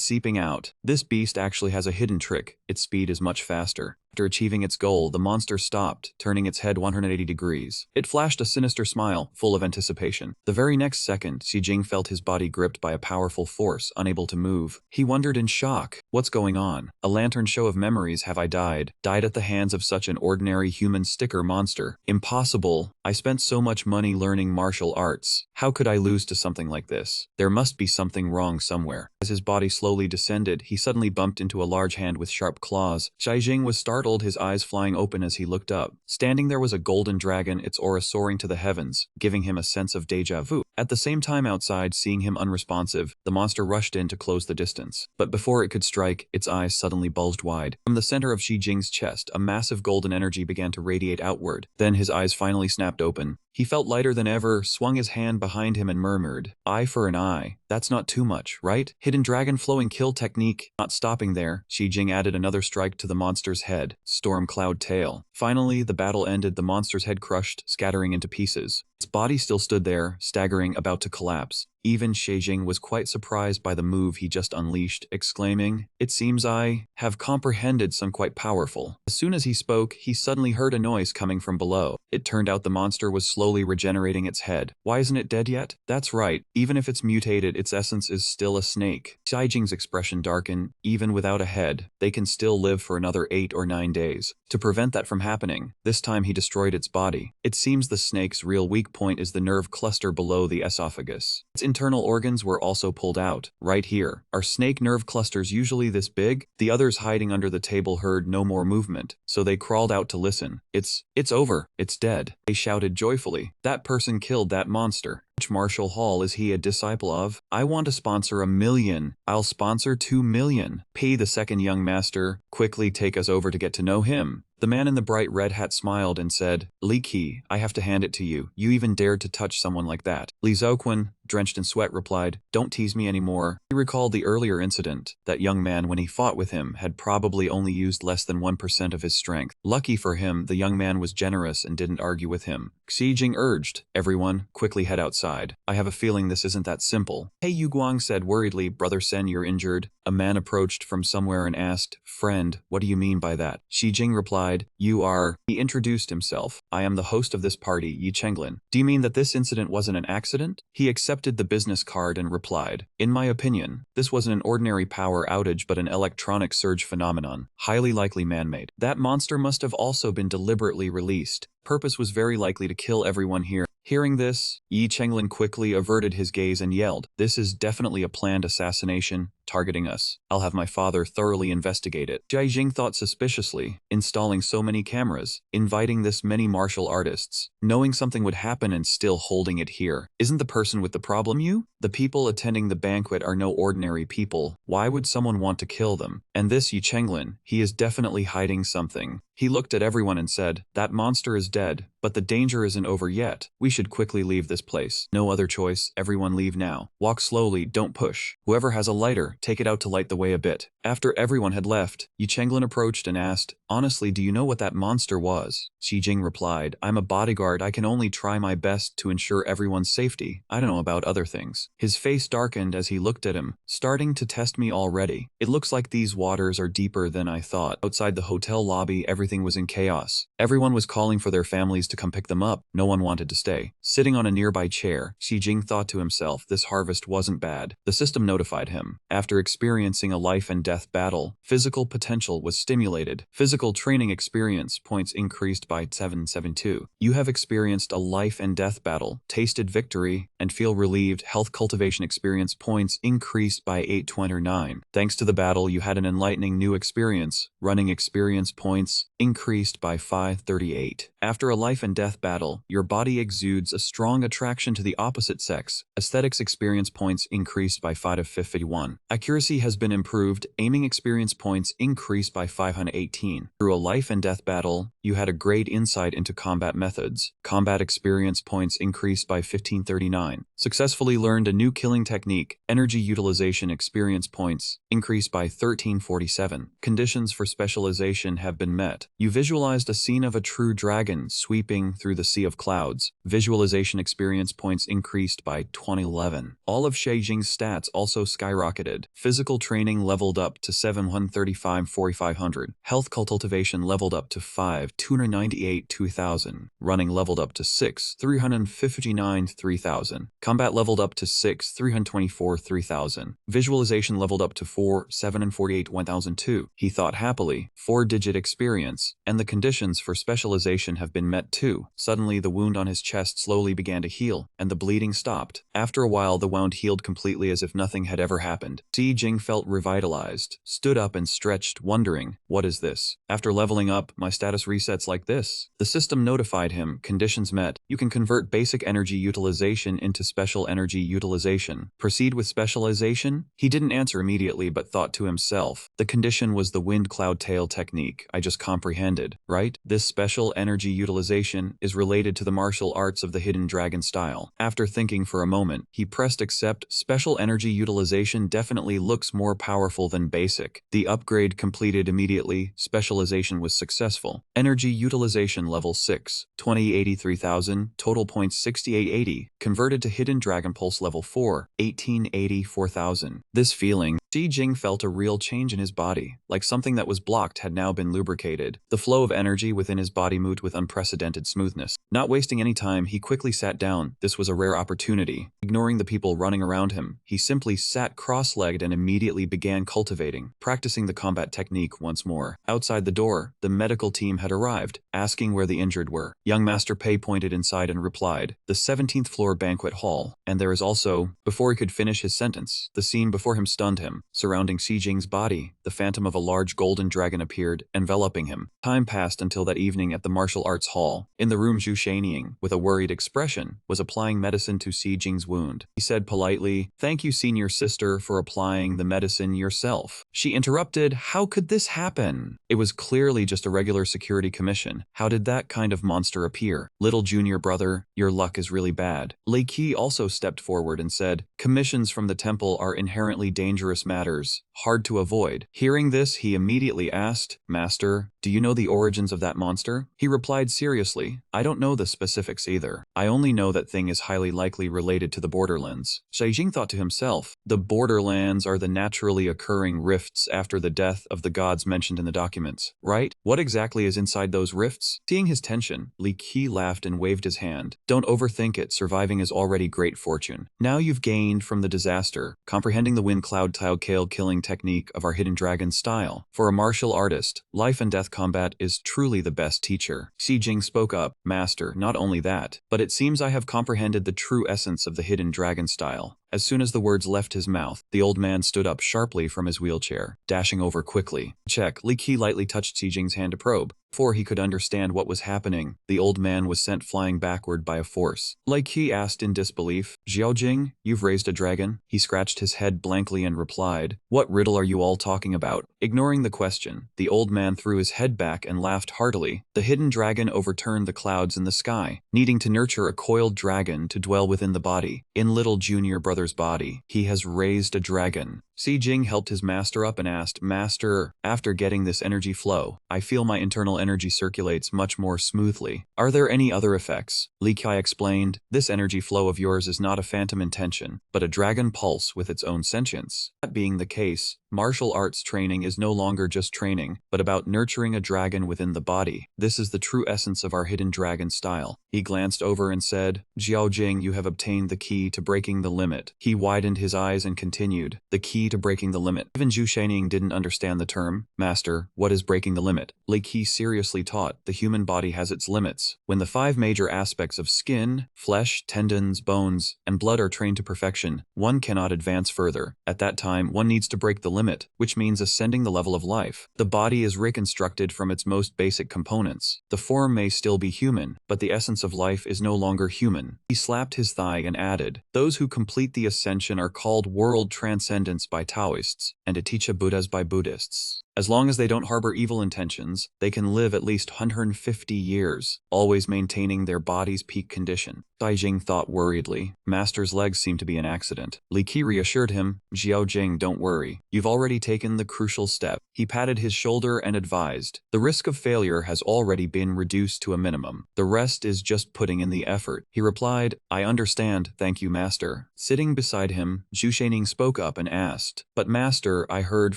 seeping out. This beast actually has a hidden trick. Its speed is much faster. After achieving its goal, the monster stopped, turning its head 180 degrees. It flashed a sinister smile, full of anticipation. The very next second, Shi Jing felt his body gripped by a powerful force, unable to move. He wondered in shock, "What's going on? A lantern show of memories. Have I died? Died at the hands of such an ordinary human sticker monster? Impossible. I spent so much money learning martial arts. How could I lose to something like this? There must be something wrong somewhere." As his body slowly descended, he suddenly bumped into a large hand with sharp claws. Shi Jing was startled, his eyes flying open as he looked up. Standing there was a golden dragon, its aura soaring to the heavens, giving him a sense of deja vu. At the same time outside, seeing him unresponsive, the monster rushed in to close the distance. But before it could strike, its eyes suddenly bulged wide. From the center of Shi Jing's chest, a massive golden energy began to radiate outward. Then his eyes finally snapped open. He felt lighter than ever, swung his hand behind him and murmured, "Eye for an eye. That's not too much, right?" Hidden dragon flowing kill technique. Not stopping there, Shi Jing added another strike to the monster's head, storm cloud tail. Finally, the battle ended, the monster's head crushed, scattering into pieces. Its body still stood there, staggering, about to collapse. Even Shi Jing was quite surprised by the move he just unleashed, exclaiming, "It seems I have comprehended some quite powerful." As soon as he spoke, he suddenly heard a noise coming from below. It turned out the monster was slowly regenerating its head. "Why isn't it dead yet?" "That's right. Even if it's mutated, its essence is still a snake." Shi Jing's expression darkened. "Even without a head, they can still live for another 8 or 9 days. To prevent that from happening, this time he destroyed its body. It seems the snake's real weak point is the nerve cluster below the esophagus. Its internal organs were also pulled out. Right here. Are snake nerve clusters usually this big?" The others hiding under the table heard no more movement, so they crawled out to listen. It's over. It's dead." They shouted joyfully. "That person killed that monster. Which martial hall is he a disciple of? I want to sponsor 1 million. I'll sponsor 2 million. Pay the second young master. Quickly take us over to get to know him." The man in the bright red hat smiled and said, "Li Qi, I have to hand it to you. You even dared to touch someone like that." Li Zhaoquan, drenched in sweat, replied, "Don't tease me anymore." He recalled the earlier incident. That young man, when he fought with him, had probably only used less than 1% of his strength. Lucky for him, the young man was generous and didn't argue with him. Shi Jing urged, "Everyone, quickly head outside. I have a feeling this isn't that simple." Pei Yuguang said worriedly, "Brother Sen, you're injured." A man approached from somewhere and asked, "Friend, what do you mean by that?" Shi Jing replied, "You are..." He introduced himself. "I am the host of this party, Yi Chenglin." "Do you mean that this incident wasn't an accident?" He accepted the business card and replied, "In my opinion, this wasn't an ordinary power outage but an electronic surge phenomenon, highly likely man-made. That monster must have also been deliberately released. Purpose was very likely to kill everyone here." Hearing this, Yi Chenglin quickly averted his gaze and yelled, "This is definitely a planned assassination, targeting us. I'll have my father thoroughly investigate it." Jai Jing thought suspiciously, installing so many cameras, inviting this many martial artists, knowing something would happen and still holding it here. Isn't the person with the problem you? The people attending the banquet are no ordinary people. Why would someone want to kill them? And this Yi Chenglin, he is definitely hiding something. He looked at everyone and said, "That monster is dead, but the danger isn't over yet. We should quickly leave this place. No other choice, everyone leave now. Walk slowly, don't push. Whoever has a lighter, take it out to light the way a bit." After everyone had left, Yi Chenglin approached and asked, "Honestly, do you know what that monster was?" Xi Jing replied, "I'm a bodyguard. I can only try my best to ensure everyone's safety. I don't know about other things." His face darkened as he looked at him, starting to test me already. It looks like these waters are deeper than I thought. Outside the hotel lobby, everything was in chaos. Everyone was calling for their families to come pick them up. No one wanted to stay. Sitting on a nearby chair, Xi Jing thought to himself, this harvest wasn't bad. The system notified him. After experiencing a life and death battle, physical potential was stimulated. Physical training experience points increased by 772. You have experienced a life and death battle, tasted victory, and feel relieved. Health cultivation experience points increased by 829. Thanks to the battle, you had an enlightening new experience. Running experience points increased by 538. After a life and death battle, your body exudes a strong attraction to the opposite sex. Aesthetics experience points increased by 551. Accuracy has been improved. Aiming experience points increased by 518. Through a life and death battle, you had a great insight into combat methods. Combat experience points increased by 1539. Successfully learned a new killing technique. Energy utilization experience points increased by 1347. Conditions for specialization have been met. You visualized a scene of a true dragon sweeping through the sea of clouds. Visualization experience points increased by 2011. All of Xi Jing's stats also skyrocketed. Physical training leveled up to 735 4500. Health cultivation leveled up to 5 298 2000. Running leveled up to 6 359 3000. Combat leveled up to 6 324 3000. Visualization leveled up to 4 748 1002. He thought happily. 4-digit experience, and the conditions for specialization have been met too. Suddenly the wound on his chest slowly began to heal, and the bleeding stopped. After a while the wound healed completely as if nothing had ever happened. Xi Jing felt revitalized, stood up and stretched, wondering, what is this? After leveling up, my status resets like this. The system notified him, conditions met. You can convert basic energy utilization into special energy utilization. Proceed with specialization? He didn't answer immediately but thought to himself, the condition was the wind cloud tail technique. I just comprehended, right? This special energy utilization is related to the martial arts of the hidden dragon style. After thinking for a moment, he pressed accept. Special energy utilization definitely looks more powerful than basic. The upgrade completed immediately. Specialization was successful. Energy utilization level 6, 2083,000, total points 6880, converted to hidden dragon pulse level 4, 1884,000. This feeling, Xi Jing felt a real change in his body, like something that was blocked had now been lubricated. The flow of energy within his body moved with unprecedented smoothness. Not wasting any time, he quickly sat down. This was a rare opportunity. Ignoring the people running around him, he simply sat cross-legged and immediately began cultivating, practicing the combat technique once more. Outside the door, the medical team had arrived, asking where the injured were. Young Master Pei pointed inside and replied, "The 17th floor banquet hall, and there is also..." Before he could finish his sentence, the scene before him stunned him. Surrounding Xi Jing's body, the phantom of a large golden dragon appeared, enveloping him. Time passed until that evening at the martial arts hall. In the room, Zhu Shanying, with a worried expression, was applying medicine to Xi Jing's wound. He said politely, "Thank you, senior sister, for applying the medicine yourself." She interrupted, "How could this happen? It was clearly just a regular security commission. How did that kind of monster appear? Little junior brother, your luck is really bad." Lei Qi also stepped forward and said, "Commissions from the temple are inherently dangerous matters, hard to avoid." Hearing this, he immediately asked, "Master, do you know the origins of that monster?" He replied seriously, "I don't know the specifics either. I only know that thing is highly likely related to the borderlands." Xi Jing thought to himself, the borderlands are the naturally occurring rifts after the death of the gods mentioned in the documents, right? What exactly is inside those rifts? Seeing his tension, Li Qi laughed and waved his hand. "Don't overthink it, surviving is already great fortune. Now you've gained from the disaster, comprehending the wind cloud tile killing technique of our hidden dragon style. For a martial artist, life and death combat is truly the best teacher. Xi Jing spoke up, Master, not only that, but it seems I have comprehended the true essence of the hidden dragon style. As soon as the words left his mouth, the old man stood up sharply from his wheelchair, dashing over quickly. Check. Li Qi lightly touched Xi Jing's hand to probe. Before he could understand what was happening, the old man was sent flying backward by a force. Li Qi asked in disbelief, Xiao Jing, you've raised a dragon? He scratched his head blankly and replied, what riddle are you all talking about? Ignoring the question, the old man threw his head back and laughed heartily. The hidden dragon overturned the clouds in the sky, needing to nurture a coiled dragon to dwell within the body. In little junior brother's body, he has raised a dragon. Xi Jing helped his master up and asked, Master, after getting this energy flow, I feel my internal energy circulates much more smoothly. Are there any other effects? Li Qi explained, this energy flow of yours is not a phantom intention, but a dragon pulse with its own sentience. That being the case, martial arts training is no longer just training, but about nurturing a dragon within the body. This is the true essence of our hidden dragon style. He glanced over and said, Xiao Jing, you have obtained the key to breaking the limit. He widened his eyes and continued, the key to breaking the limit. Even Zhu Shaining didn't understand the term. Master, what is breaking the limit? Li Qi seriously taught, the human body has its limits. When the 5 major aspects of skin, flesh, tendons, bones, and blood are trained to perfection, one cannot advance further. At that time, one needs to break the limit, which means ascending the level of life. The body is reconstructed from its most basic components. The form may still be human, but the essence of life is no longer human. He slapped his thigh and added, those who complete the ascension are called world transcendents by Taoists, and Aticha Buddhas by Buddhists. As long as they don't harbor evil intentions, they can live at least 150 years, always maintaining their body's peak condition. Xi Jing thought worriedly. Master's legs seem to be an accident. Li Qi reassured him, Xiao Jing, don't worry. You've already taken the crucial step. He patted his shoulder and advised, the risk of failure has already been reduced to a minimum. The rest is just putting in the effort. He replied, I understand, thank you, Master. Sitting beside him, Zhu Shaining spoke up and asked, but Master, I heard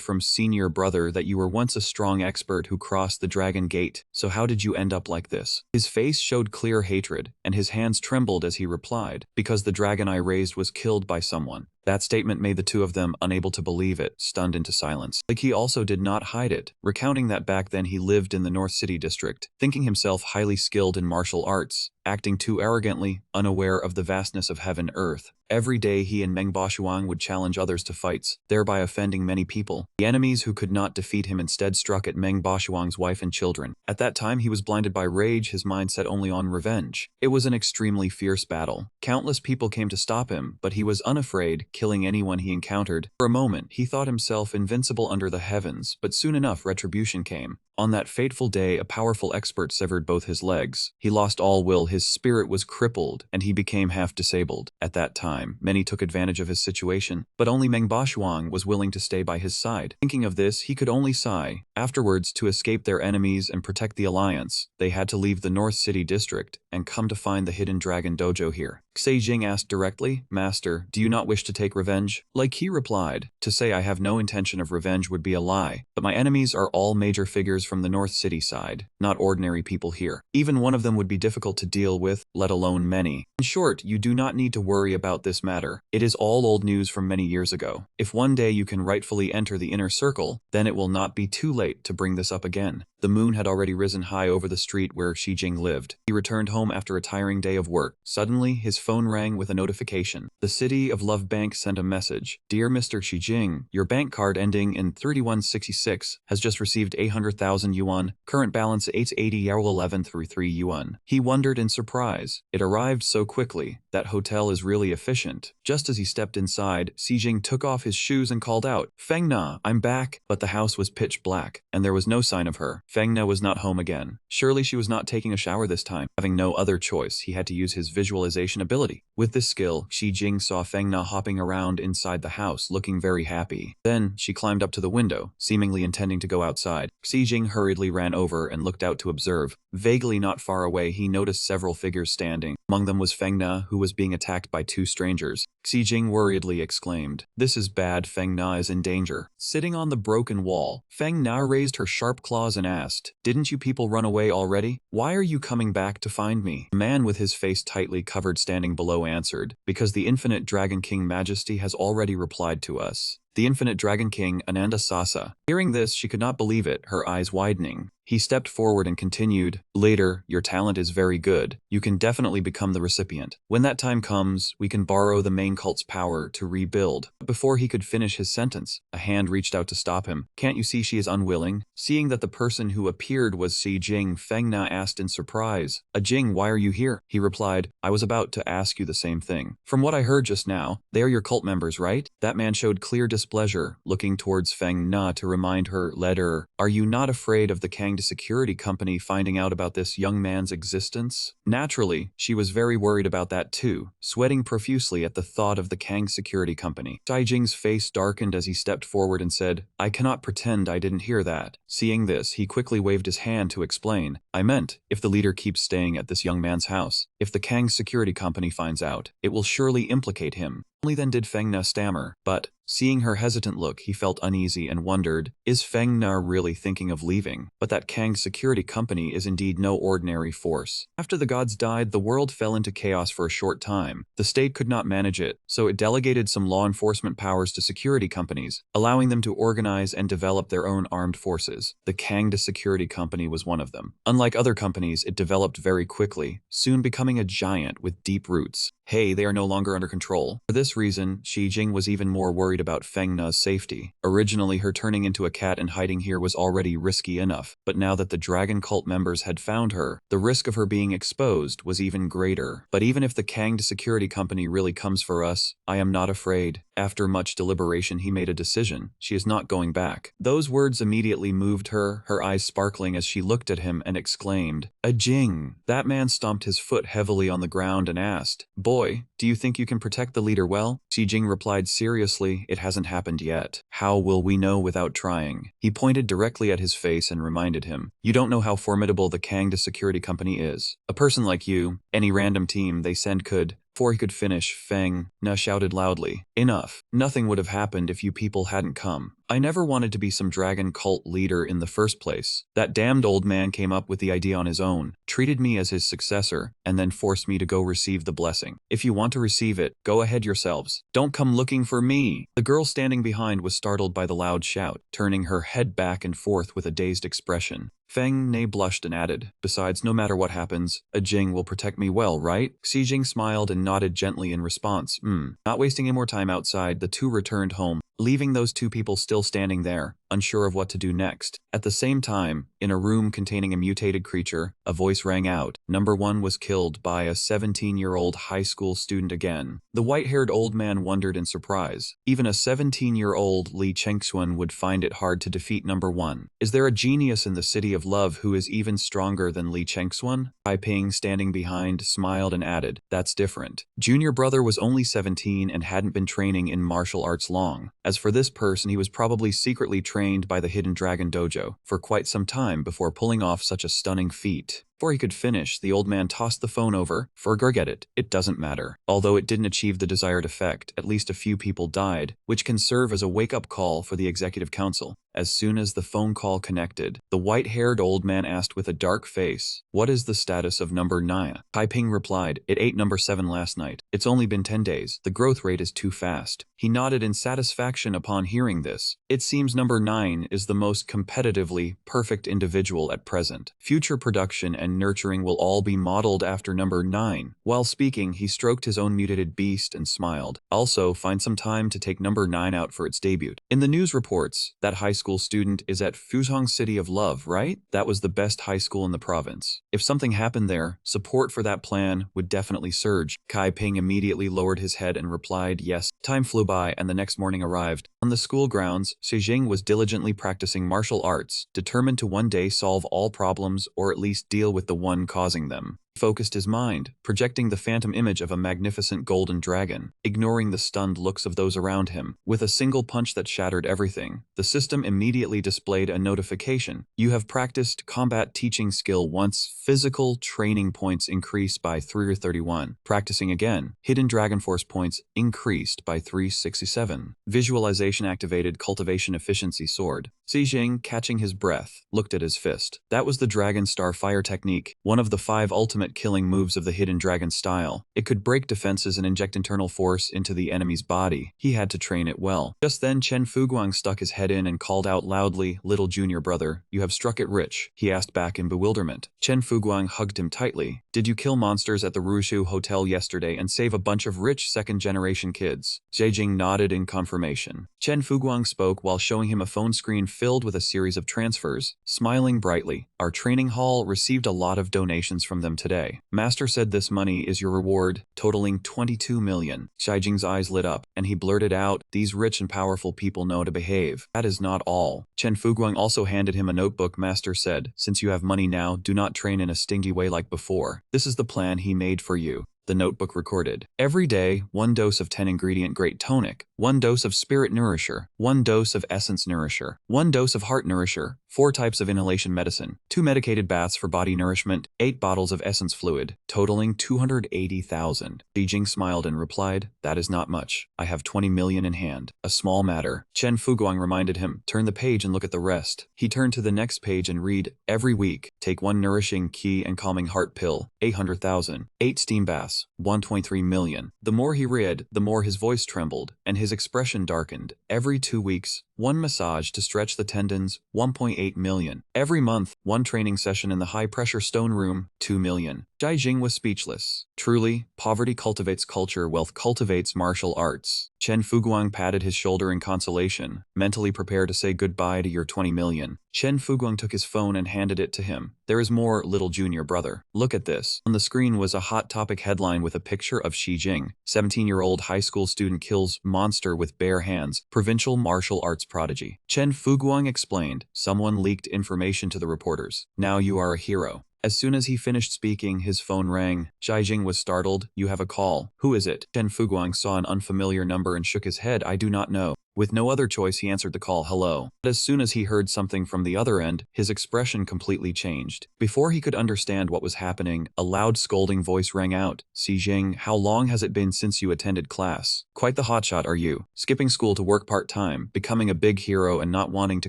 from senior brother that you were once a strong expert who crossed the dragon gate, so how did you end up like this? His face showed clear hatred, and his hands trembled as he replied, because the dragon I raised was killed by someone. That statement made the two of them unable to believe it, stunned into silence. Li Qi also did not hide it, recounting that back then he lived in the North City district, thinking himself highly skilled in martial arts, acting too arrogantly, unaware of the vastness of heaven earth. Every day he and Meng Bashuang would challenge others to fights, thereby offending many people. The enemies who could not defeat him instead struck at Meng Bashuang's wife and children. At that time he was blinded by rage, his mind set only on revenge. It was an extremely fierce battle. Countless people came to stop him, but he was unafraid, killing anyone he encountered. For a moment, he thought himself invincible under the heavens, but soon enough retribution came. On that fateful day, a powerful expert severed both his legs. He lost all will, his spirit was crippled, and he became half disabled. At that time, many took advantage of his situation, but only Meng Bashuang was willing to stay by his side. Thinking of this, he could only sigh. Afterwards, to escape their enemies and protect the alliance, they had to leave the North City district and come to find the hidden dragon dojo here. Xi Jing asked directly, Master, do you not wish to take revenge? Li Qi replied, to say I have no intention of revenge would be a lie, but my enemies are all major figures from the North City side, not ordinary people here. Even one of them would be difficult to deal with, let alone many. In short, you do not need to worry about this matter. It is all old news from many years ago. If one day you can rightfully enter the inner circle, then it will not be too late to bring this up again. The moon had already risen high over the street where Xi Jing lived. He returned home after a tiring day of work. Suddenly, his phone rang with a notification. The City of Love Bank sent a message. Dear Mr. Xi Jing, your bank card ending in 3166 has just received 800,000 yuan. Current balance 880 11 through 3 yuan. He wondered in surprise. It arrived so quickly. That hotel is really efficient. Just as he stepped inside, Xi Jing took off his shoes and called out, Feng Na, I'm back. But the house was pitch black, and there was no sign of her. Feng Na was not home again. Surely she was not taking a shower this time. Having no other choice, he had to use his visualization ability. With this skill, Xi Jing saw Feng Na hopping around inside the house, looking very happy. Then, she climbed up to the window, seemingly intending to go outside. Xi Jing hurriedly ran over and looked out to observe. Vaguely not far away, he noticed several figures standing. Among them was Feng Na, who was being attacked by 2 strangers. Xi Jing worriedly exclaimed, This is bad, Feng Na is in danger. Sitting on the broken wall, Feng Na raised her sharp claws and asked, Didn't you people run away already? Why are you coming back to find me? The man with his face tightly covered standing below answered, Because the infinite Dragon King Majesty has already replied to us. the infinite dragon king Ananda Sasa. Hearing this, she could not believe it, her eyes widening. He stepped forward and continued, "Later, your talent is very good. You can definitely become the recipient. When that time comes, we can borrow the main cult's power to rebuild." But before he could finish his sentence, a hand reached out to stop him. "Can't you see she is unwilling?" Seeing that the person who appeared was Si Jing, Feng Na asked in surprise, Jing, why are you here?" He replied, "I was about to ask you the same thing. From what I heard just now, they are your cult members, right?" That man showed clear displeasure, looking towards Feng Na to remind her, "Letter, are you not afraid of the Kang security company finding out about this young man's existence?" Naturally, she was very worried about that too, sweating profusely at the thought of the Kang security company. Sai Jing's face darkened as he stepped forward and said, "I cannot pretend I didn't hear that." Seeing this, he quickly waved his hand to explain, "I meant, if the leader keeps staying at this young man's house, if the Kang security company finds out, it will surely implicate him." Only then did Feng Na stammer, but, seeing her hesitant look, he felt uneasy and wondered, is Feng Na really thinking of leaving? But that Kang security company is indeed no ordinary force. After the gods died, the world fell into chaos for a short time. The state could not manage it, so it delegated some law enforcement powers to security companies, allowing them to organize and develop their own armed forces. The Kang security company was one of them. Unlike other companies, it developed very quickly, soon becoming a giant with deep roots. Hey, they are no longer under control. For this reason, Shi Jing was even more worried about Feng Na's safety. Originally, her turning into a cat and hiding here was already risky enough, but now that the dragon cult members had found her, the risk of her being exposed was even greater. But even if the Kang security company really comes for us, I am not afraid. After much deliberation, he made a decision. She is not going back. Those words immediately moved her, her eyes sparkling as she looked at him and exclaimed, "A Jing!" That man stomped his foot heavily on the ground and asked, "Boy, do you think you can protect the leader well?" Xi Jing replied seriously, "It hasn't happened yet. How will we know without trying?" He pointed directly at his face and reminded him, "You don't know how formidable the Kang security company is. A person like you, any random team they send could..." Before he could finish, Feng Na shouted loudly, "Enough. Nothing would have happened if you people hadn't come. I never wanted to be some dragon cult leader in the first place. That damned old man came up with the idea on his own, treated me as his successor, and then forced me to go receive the blessing. If you want to receive it, go ahead yourselves. Don't come looking for me." The girl standing behind was startled by the loud shout, turning her head back and forth with a dazed expression. Feng Na blushed and added, "Besides, no matter what happens, a Jing will protect me well, right?" Xi Jing smiled and nodded gently in response. Not wasting any more time outside, the two returned home, leaving those two people still standing there, unsure of what to do next. At the same time, in a room containing a mutated creature, a voice rang out. Number 1 was killed by a 17-year-old high school student again. The white-haired old man wondered in surprise. Even a 17-year-old Li Chengxuan would find it hard to defeat Number 1. Is there a genius in the city of love who is even stronger than Li Chengxuan? Hai Ping, standing behind, smiled and added, "That's different. Junior brother was only 17 and hadn't been training in martial arts long. As for this person, he was probably secretly trained by the Hidden Dragon Dojo for quite some time before pulling off such a stunning feat." Before he could finish, the old man tossed the phone over. Forget it. It doesn't matter. Although it didn't achieve the desired effect, at least a few people died, which can serve as a wake-up call for the executive council. As soon as the phone call connected, the white-haired old man asked with a dark face, "What is the status of Number 9? Hai Ping replied, "It ate Number 7 last night. It's only been 10 days. The growth rate is too fast." He nodded in satisfaction upon hearing this. It seems Number 9 is the most competitively perfect individual at present. Future production and nurturing will all be modeled after Number 9. While speaking, he stroked his own mutated beast and smiled. Also, find some time to take Number 9 out for its debut. In the news reports, that high school student is at Fuzhong City of Love, right? That was the best high school in the province. If something happened there, support for that plan would definitely surge. Kai Ping immediately lowered his head and replied, "Yes." Time flew by and the next morning arrived. On the school grounds, Xi Jing was diligently practicing martial arts, determined to one day solve all problems or at least deal with the one causing them. He focused his mind, projecting the phantom image of a magnificent golden dragon, ignoring the stunned looks of those around him. With a single punch that shattered everything, the system immediately displayed a notification. "You have practiced combat teaching skill once. Physical training points increased by 331. Practicing again. Hidden Dragon Force points increased by 367. Visualization activated. Cultivation efficiency soared." Xi Jing, catching his breath, looked at his fist. That was the Dragon Star Fire technique, one of the 5 ultimate ultimate killing moves of the Hidden Dragon style. It could break defenses and inject internal force into the enemy's body. He had to train it well. Just then Chen Fuguang stuck his head in and called out loudly, "Little junior brother, you have struck it rich," he asked back in bewilderment. Chen Fuguang hugged him tightly. "Did you kill monsters at the Rushu Hotel yesterday and save a bunch of rich second-generation kids?" Zheijing nodded in confirmation. Chen Fuguang spoke while showing him a phone screen filled with a series of transfers, smiling brightly. "Our training hall received a lot of donations from them today. Master said this money is your reward, totaling 22 million. Zheijing's eyes lit up, and he blurted out, "These rich and powerful people know to behave. That is not all." Chen Fuguang also handed him a notebook. Master said, "Since you have money now, do not train in a stingy way like before. This is the plan he made for you." The notebook recorded. Every day, 1 dose of 10-ingredient Great Tonic, 1 dose of Spirit Nourisher, 1 dose of Essence Nourisher, 1 dose of Heart Nourisher, 4 types of inhalation medicine, 2 medicated baths for body nourishment, 8 bottles of essence fluid, totaling 280,000. Zheijing smiled and replied, "That is not much. I have 20 million in hand. A small matter." Chen Fuguang reminded him, "Turn the page and look at the rest." He turned to the next page and read, "Every week, take 1 nourishing key and calming heart pill, 800,000, 8 steam baths, 1.3 million. The more he read, the more his voice trembled, and his expression darkened. Every 2 weeks, 1 massage to stretch the tendons, 1.8 million. Every month, 1 training session in the high-pressure stone room, 2 million. Zheijing was speechless. Truly, poverty cultivates culture, wealth cultivates martial arts. Chen Fuguang patted his shoulder in consolation. "Mentally prepare to say goodbye to your 20 million. Chen Fuguang took his phone and handed it to him. "There is more, little junior brother. Look at this." On the screen was a hot topic headline with a picture of Xi Jing, 17-year-old high school student kills monster with bare hands, provincial martial arts prodigy. Chen Fuguang explained, "Someone leaked information to the reporters. Now you are a hero." As soon as he finished speaking, his phone rang. Zheijing was startled. "You have a call. Who is it?" Chen Fuguang saw an unfamiliar number and shook his head. "I do not know." With no other choice, he answered the call, "Hello." But as soon as he heard something from the other end, his expression completely changed. Before he could understand what was happening, a loud scolding voice rang out. "Xi Jing, how long has it been since you attended class? Quite the hotshot are you. Skipping school to work part-time, becoming a big hero and not wanting to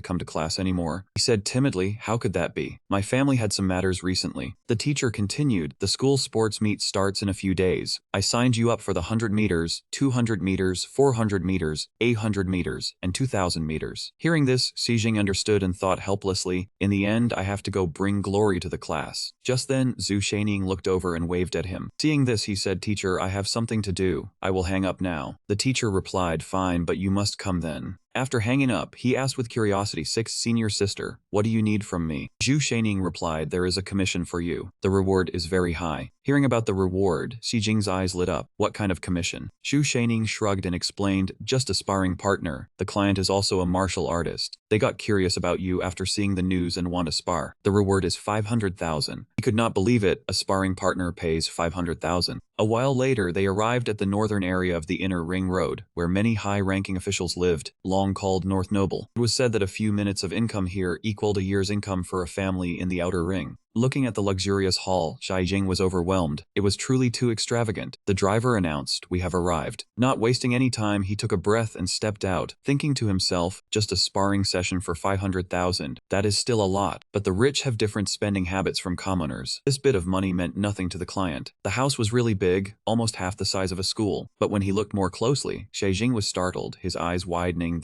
come to class anymore." He said timidly, "How could that be? My family had some matters recently." The teacher continued, "The school sports meet starts in a few days. I signed you up for the 100 meters, 200 meters, 400 meters, 800 meters, and 2,000 meters. Hearing this, Xi Jing understood and thought helplessly, "In the end, I have to go bring glory to the class." Just then, Zhu Shaining looked over and waved at him. Seeing this, he said, "Teacher, I have something to do. I will hang up now." The teacher replied, "Fine, but you must come then." After hanging up, he asked with curiosity, "Sixth senior sister, what do you need from me?" Zhu Shaining replied, "There is a commission for you. The reward is very high." Hearing about the reward, Xi Jing's eyes lit up. "What kind of commission?" Zhu Shaining shrugged and explained, "Just a sparring partner. The client is also a martial artist. They got curious about you after seeing the news and want to spar. The reward is 500,000. He could not believe it. A sparring partner pays 500,000. A while later, they arrived at the northern area of the inner ring road, where many high-ranking officials lived, long called North Noble. It was said that a few minutes of income here equaled a year's income for a family in the outer ring. Looking at the luxurious hall, Zheijing was overwhelmed. It was truly too extravagant. The driver announced, "We have arrived." Not wasting any time, he took a breath and stepped out, thinking to himself, just a sparring session for 500,000. That is still a lot, but the rich have different spending habits from commoners. This bit of money meant nothing to the client. The house was really big, almost half the size of a school, but when he looked more closely, Zheijing was startled, his eyes widening.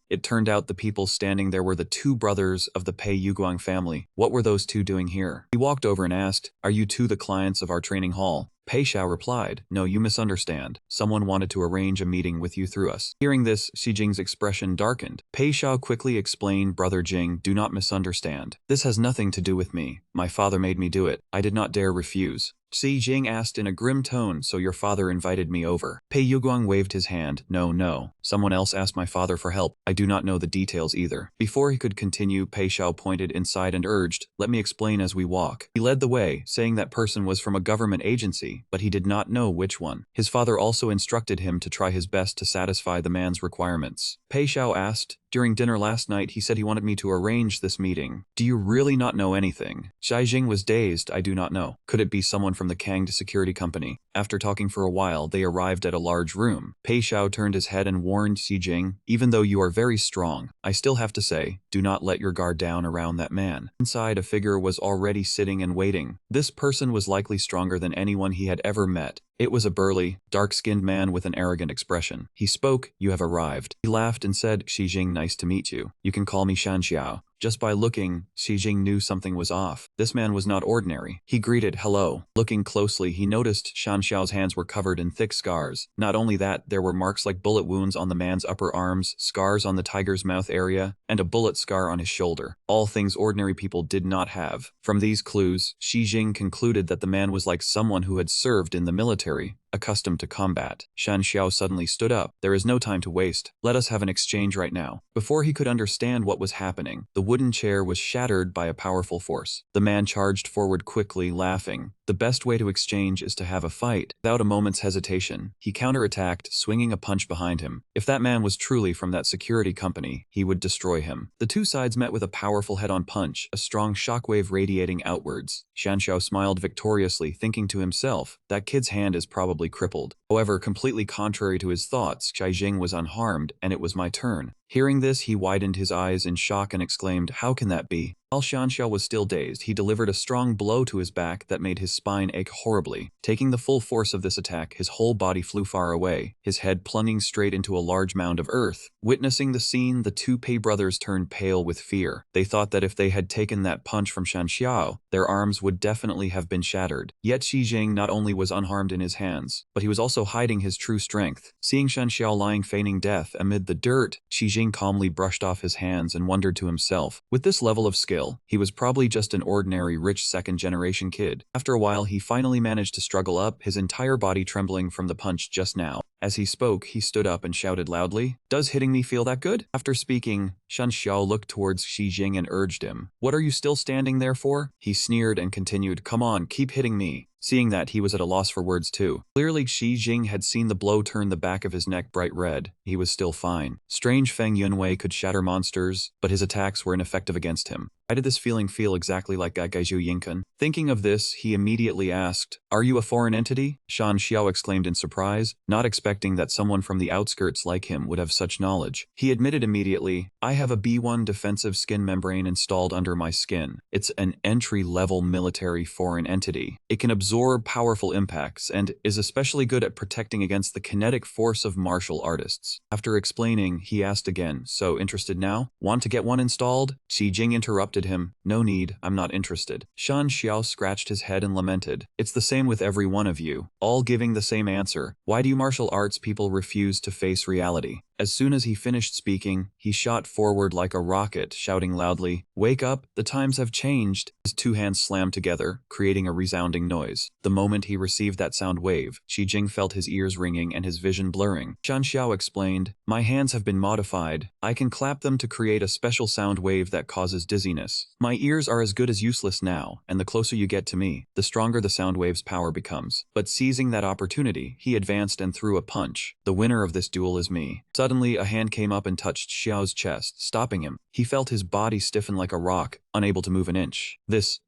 It turned out the people standing there were the 2 brothers of the Pei Yuguang family. What were those 2 doing here? He walked over and asked, "Are you 2 the clients of our training hall?" Pei Xiao replied, "No, you misunderstand. Someone wanted to arrange a meeting with you through us." Hearing this, Xi Jing's expression darkened. Pei Xiao quickly explained, "Brother Jing, do not misunderstand. This has nothing to do with me. My father made me do it. I did not dare refuse." Xi Jing asked in a grim tone, "So your father invited me over?" Pei Yuguang waved his hand, No. Someone else asked my father for help. I do not know the details either." Before he could continue, Pei Xiao pointed inside and urged, "Let me explain as we walk." He led the way, saying that person was from a government agency, but he did not know which one. His father also instructed him to try his best to satisfy the man's requirements. Pei Xiao asked, "During dinner last night, he said he wanted me to arrange this meeting. Do you really not know anything?" Zheijing was dazed. "I do not know. Could it be someone from the Kanged security company. After talking for a while, they arrived at a large room. Pei Xiao turned his head and warned Xi Jing, even though you are very strong, I still have to say, do not let your guard down around that man. Inside, a figure was already sitting and waiting. This person was likely stronger than anyone he had ever met. It was a burly, dark-skinned man with an arrogant expression. He spoke, you have arrived. He laughed and said, Xi Jing, nice to meet you. You can call me Shan Xiao. Just by looking, Xi Jing knew something was off. This man was not ordinary. He greeted, hello. Looking closely, he noticed Shan Xiao's hands were covered in thick scars. Not only that, there were marks like bullet wounds on the man's upper arms, scars on the tiger's mouth area, and a bullet scar on his shoulder. All things ordinary people did not have. From these clues, Xi Jing concluded that the man was like someone who had served in the military, accustomed to combat. Shan Xiao suddenly stood up. There is no time to waste. Let us have an exchange right now. Before he could understand what was happening, the wooden chair was shattered by a powerful force. The man charged forward quickly, laughing. The best way to exchange is to have a fight. Without a moment's hesitation, he counterattacked, swinging a punch behind him. If that man was truly from that security company, he would destroy him. The two sides met with a powerful head-on punch, a strong shockwave radiating outwards. Shan Xiao smiled victoriously, thinking to himself, that kid's hand is probably crippled. However, completely contrary to his thoughts, Xi Jing was unharmed, and it was my turn. Hearing this, he widened his eyes in shock and exclaimed, how can that be? While Shan Xiao was still dazed, he delivered a strong blow to his back that made his spine ache horribly. Taking the full force of this attack, his whole body flew far away, his head plunging straight into a large mound of earth. Witnessing the scene, the two Pei brothers turned pale with fear. They thought that if they had taken that punch from Shan Xiao, their arms would definitely have been shattered. Yet Xi Jing not only was unharmed in his hands, but he was also hiding his true strength. Seeing Shan Xiao lying feigning death amid the dirt, Xi Jing calmly brushed off his hands and wondered to himself, with this level of skill, he was probably just an ordinary rich second-generation kid. After a while, he finally managed to struggle up, his entire body trembling from the punch just now. As he spoke, he stood up and shouted loudly, does hitting me feel that good? After speaking, Shan Xiao looked towards Xi Jing and urged him, what are you still standing there for? He sneered and continued, come on, keep hitting me. Seeing that, he was at a loss for words too. Clearly, Xi Jing had seen the blow turn the back of his neck bright red. He was still fine. Strange Feng Yunwei could shatter monsters, but his attacks were ineffective against him. Why did this feeling feel exactly like Gaizhu Yinkan? Thinking of this, he immediately asked, are you a foreign entity? Shan Xiao exclaimed in surprise, not expecting that someone from the outskirts like him would have such knowledge. He admitted immediately, I have a B1 defensive skin membrane installed under my skin. It's an entry-level military foreign entity. It can absorb powerful impacts and is especially good at protecting against the kinetic force of martial artists. After explaining, he asked again, so interested now? Want to get one installed? Xi Jing interrupted him, no need, I'm not interested. Shan Xiao scratched his head and lamented, it's the same with every one of you, all giving the same answer. Why do you martial arts people refuse to face reality? As soon as he finished speaking, he shot forward like a rocket, shouting loudly, wake up, the times have changed. His two hands slammed together, creating a resounding noise. The moment he received that sound wave, Xi Jing felt his ears ringing and his vision blurring. Shan Xiao explained, my hands have been modified. I can clap them to create a special sound wave that causes dizziness. My ears are as good as useless now, and the closer you get to me, the stronger the sound wave's power becomes. But seizing that opportunity, he advanced and threw a punch. The winner of this duel is me. Suddenly, a hand came up and touched Xiao's chest, stopping him. He felt his body stiffen like a rock, unable to move an inch.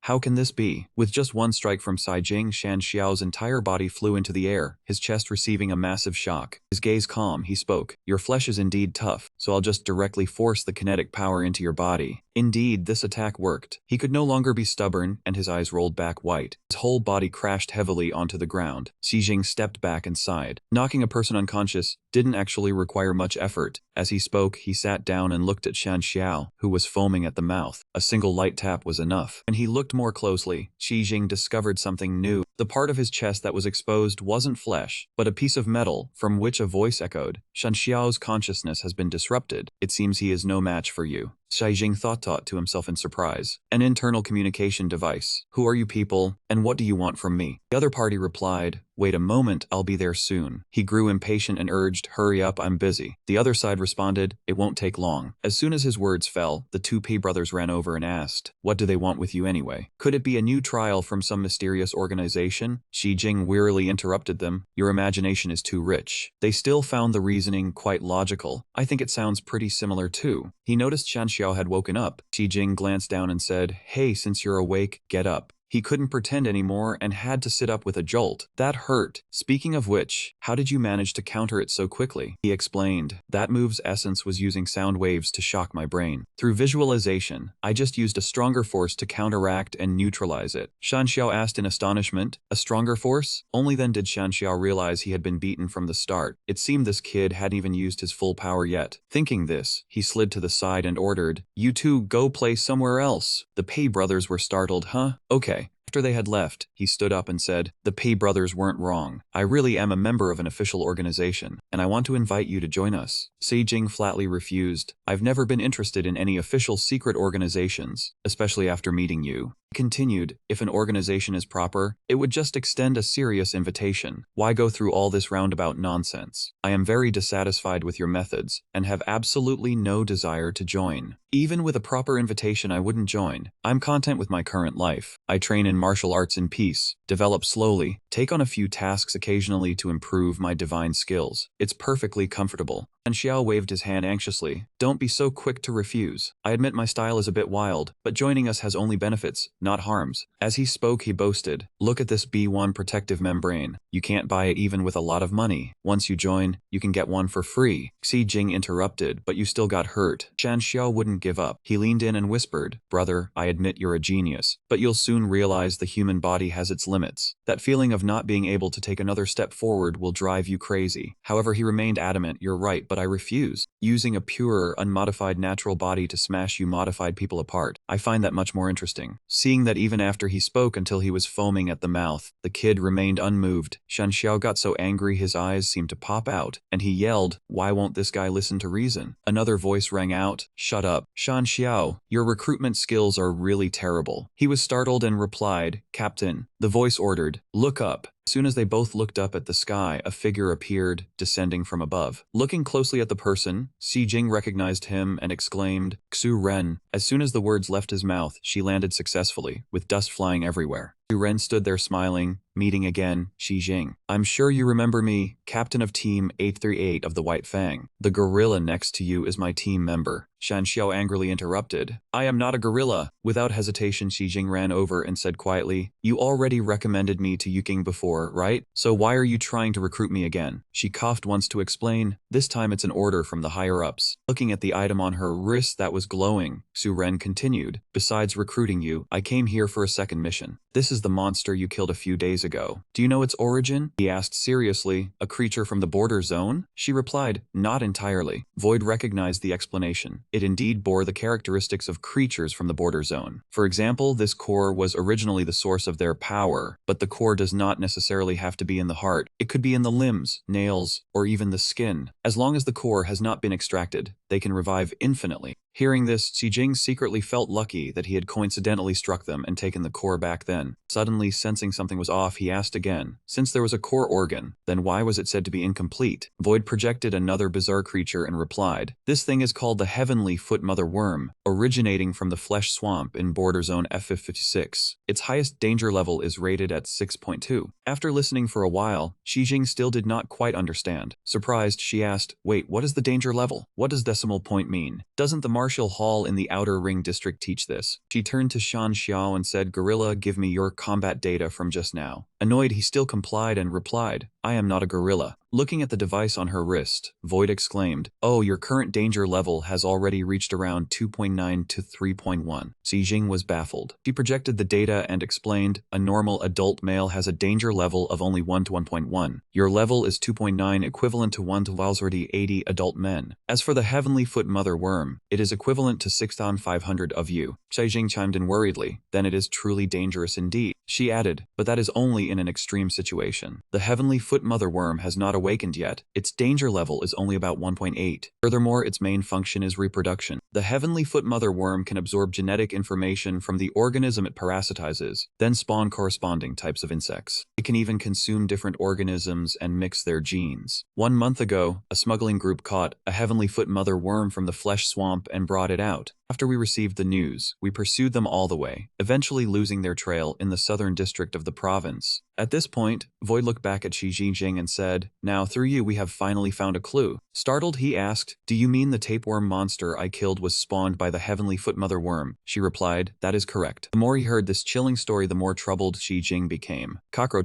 How can this be? With just one strike from Xi Jing, Shan Xiao's entire body flew into the air, his chest receiving a massive shock. His gaze calm, he spoke, your flesh is indeed tough, so I'll just directly force the kinetic power into your body. Indeed, this attack worked. He could no longer be stubborn, and his eyes rolled back white. His whole body crashed heavily onto the ground. Xi Jing stepped back and sighed. Knocking a person unconscious didn't actually require much effort. As he spoke, he sat down and looked at Shan Xiao, who was foaming at the mouth. A single light tap was enough. When he looked more closely, Xi Jing discovered something new. The part of his chest that was exposed wasn't flesh, but a piece of metal, from which a voice echoed, Shan Xiao's consciousness has been disrupted. It seems he is no match for you. Xi Jing thought to himself in surprise. An internal communication device. Who are you people, and what do you want from me? The other party replied, wait a moment, I'll be there soon. He grew impatient and urged, hurry up, I'm busy. The other side responded, it won't take long. As soon as his words fell, the two P brothers ran over and asked, what do they want with you anyway? Could it be a new trial from some mysterious organization? Xi Jing wearily interrupted them, your imagination is too rich. They still found the reasoning quite logical. I think it sounds pretty similar too. He noticed Shan Xiao had woken up. Xi Jing glanced down and said, hey, since you're awake, get up. He couldn't pretend anymore and had to sit up with a jolt. That hurt. Speaking of which, how did you manage to counter it so quickly? He explained. That move's essence was using sound waves to shock my brain. Through visualization, I just used a stronger force to counteract and neutralize it. Shan Xiao asked in astonishment. A stronger force? Only then did Shan Xiao realize he had been beaten from the start. It seemed this kid hadn't even used his full power yet. Thinking this, he slid to the side and ordered, "You two go play somewhere else." The Pei brothers were startled. Huh? Okay. After they had left, he stood up and said, "The Pei brothers weren't wrong. I really am a member of an official organization, and I want to invite you to join us." Si Jing flatly refused. "I've never been interested in any official secret organizations, especially after meeting you." He continued, "If an organization is proper, it would just extend a serious invitation. Why go through all this roundabout nonsense? I am very dissatisfied with your methods, and have absolutely no desire to join. Even with a proper invitation, I wouldn't join. I'm content with my current life. I train in martial arts in peace, develop slowly, take on a few tasks occasionally to improve my divine skills. It's perfectly comfortable." And Xiao waved his hand anxiously. "Don't be so quick to refuse. I admit my style is a bit wild, but joining us has only benefits, not harms." As he spoke, he boasted, "Look at this B1 protective membrane. You can't buy it even with a lot of money. Once you join, you can get one for free." Xi Jing interrupted, "But you still got hurt." Shan Xiao wouldn't give up. He leaned in and whispered, "Brother, I admit you're a genius, but you'll soon realize the human body has its limits. That feeling of not being able to take another step forward will drive you crazy." However, he remained adamant, "You're right, but I refuse. Using a pure, unmodified natural body to smash you modified people apart. I find that much more interesting." Seeing that even after he spoke until he was foaming at the mouth, the kid remained unmoved, Shan Xiao got so angry his eyes seemed to pop out, and he yelled, "Why won't this guy listen to reason?" Another voice rang out, "Shut up, Shan Xiao, your recruitment skills are really terrible." He was startled and replied, "Captain." The voice ordered, "Look up." As soon as they both looked up at the sky, a figure appeared, descending from above. Looking closely at the person, Si Jing recognized him and exclaimed, "Xu Ren." As soon as the words left his mouth, she landed successfully, with dust flying everywhere. Xu Ren stood there smiling, meeting again, Xi Jing. "I'm sure you remember me, captain of Team 838 of the White Fang. The gorilla next to you is my team member." Shan Xiao angrily interrupted, "I am not a gorilla." Without hesitation, Xi Jing ran over and said quietly, "You already recommended me to Yuking before, right? So why are you trying to recruit me again?" She coughed once to explain, "This time it's an order from the higher-ups." Looking at the item on her wrist that was glowing, Xu Ren continued, "Besides recruiting you, I came here for a second mission. This is the monster you killed a few days ago. Do you know its origin?" He asked seriously. "A creature from the border zone?" She replied, "Not entirely." Void recognized the explanation. It indeed bore the characteristics of creatures from the border zone. For example, this core was originally the source of their power, but the core does not necessarily have to be in the heart. It could be in the limbs, nails, or even the skin. As long as the core has not been extracted, they can revive infinitely. Hearing this, Xi Jing secretly felt lucky that he had coincidentally struck them and taken the core back then. Suddenly, sensing something was off, he asked again, "Since there was a core organ, then why was it said to be incomplete?" Void projected another bizarre creature and replied, "This thing is called the Heavenly Foot Mother Worm, originating from the flesh swamp in border zone F56. Its highest danger level is rated at 6.2. After listening for a while, Xi Jing still did not quite understand. Surprised, she asked, "Wait, what is the danger level? What does decimal point mean? Doesn't the Martial Hall in the Outer Ring District teach this?" She turned to Shan Xiao and said, "Gorilla, give me your combat data from just now." Annoyed, he still complied and replied, "I am not a gorilla." Looking at the device on her wrist, Void exclaimed, "Oh, your current danger level has already reached around 2.9 to 3.1. Xi Jing was baffled. She projected the data and explained, "A normal adult male has a danger level of only 1 to 1.1. Your level is 2.9, equivalent to 1 to already 80 adult men. As for the Heavenly Foot Mother Worm, it is equivalent to 6,500 of you." Xi Jing chimed in worriedly, "Then it is truly dangerous indeed." She added, "But that is only in an extreme situation. The Heavenly Foot Mother Worm has not awakened yet. Its danger level is only about 1.8. Furthermore, its main function is reproduction. The Heavenly Foot Mother Worm can absorb genetic information from the organism it parasitizes, then spawn corresponding types of insects. It can even consume different organisms and mix their genes. 1 month ago, a smuggling group caught a Heavenly Foot Mother Worm from the flesh swamp and brought it out. After we received the news, we pursued them all the way, eventually losing their trail in the southern district of the province. At this point, Void looked back at Xi Jinping and said, "Now, through you we have finally found a clue." Startled, he asked, "Do you mean the tapeworm monster I killed was spawned by the heavenly footmother worm?" She replied, "That is correct." The more he heard this chilling story, the more troubled Xi Jing became.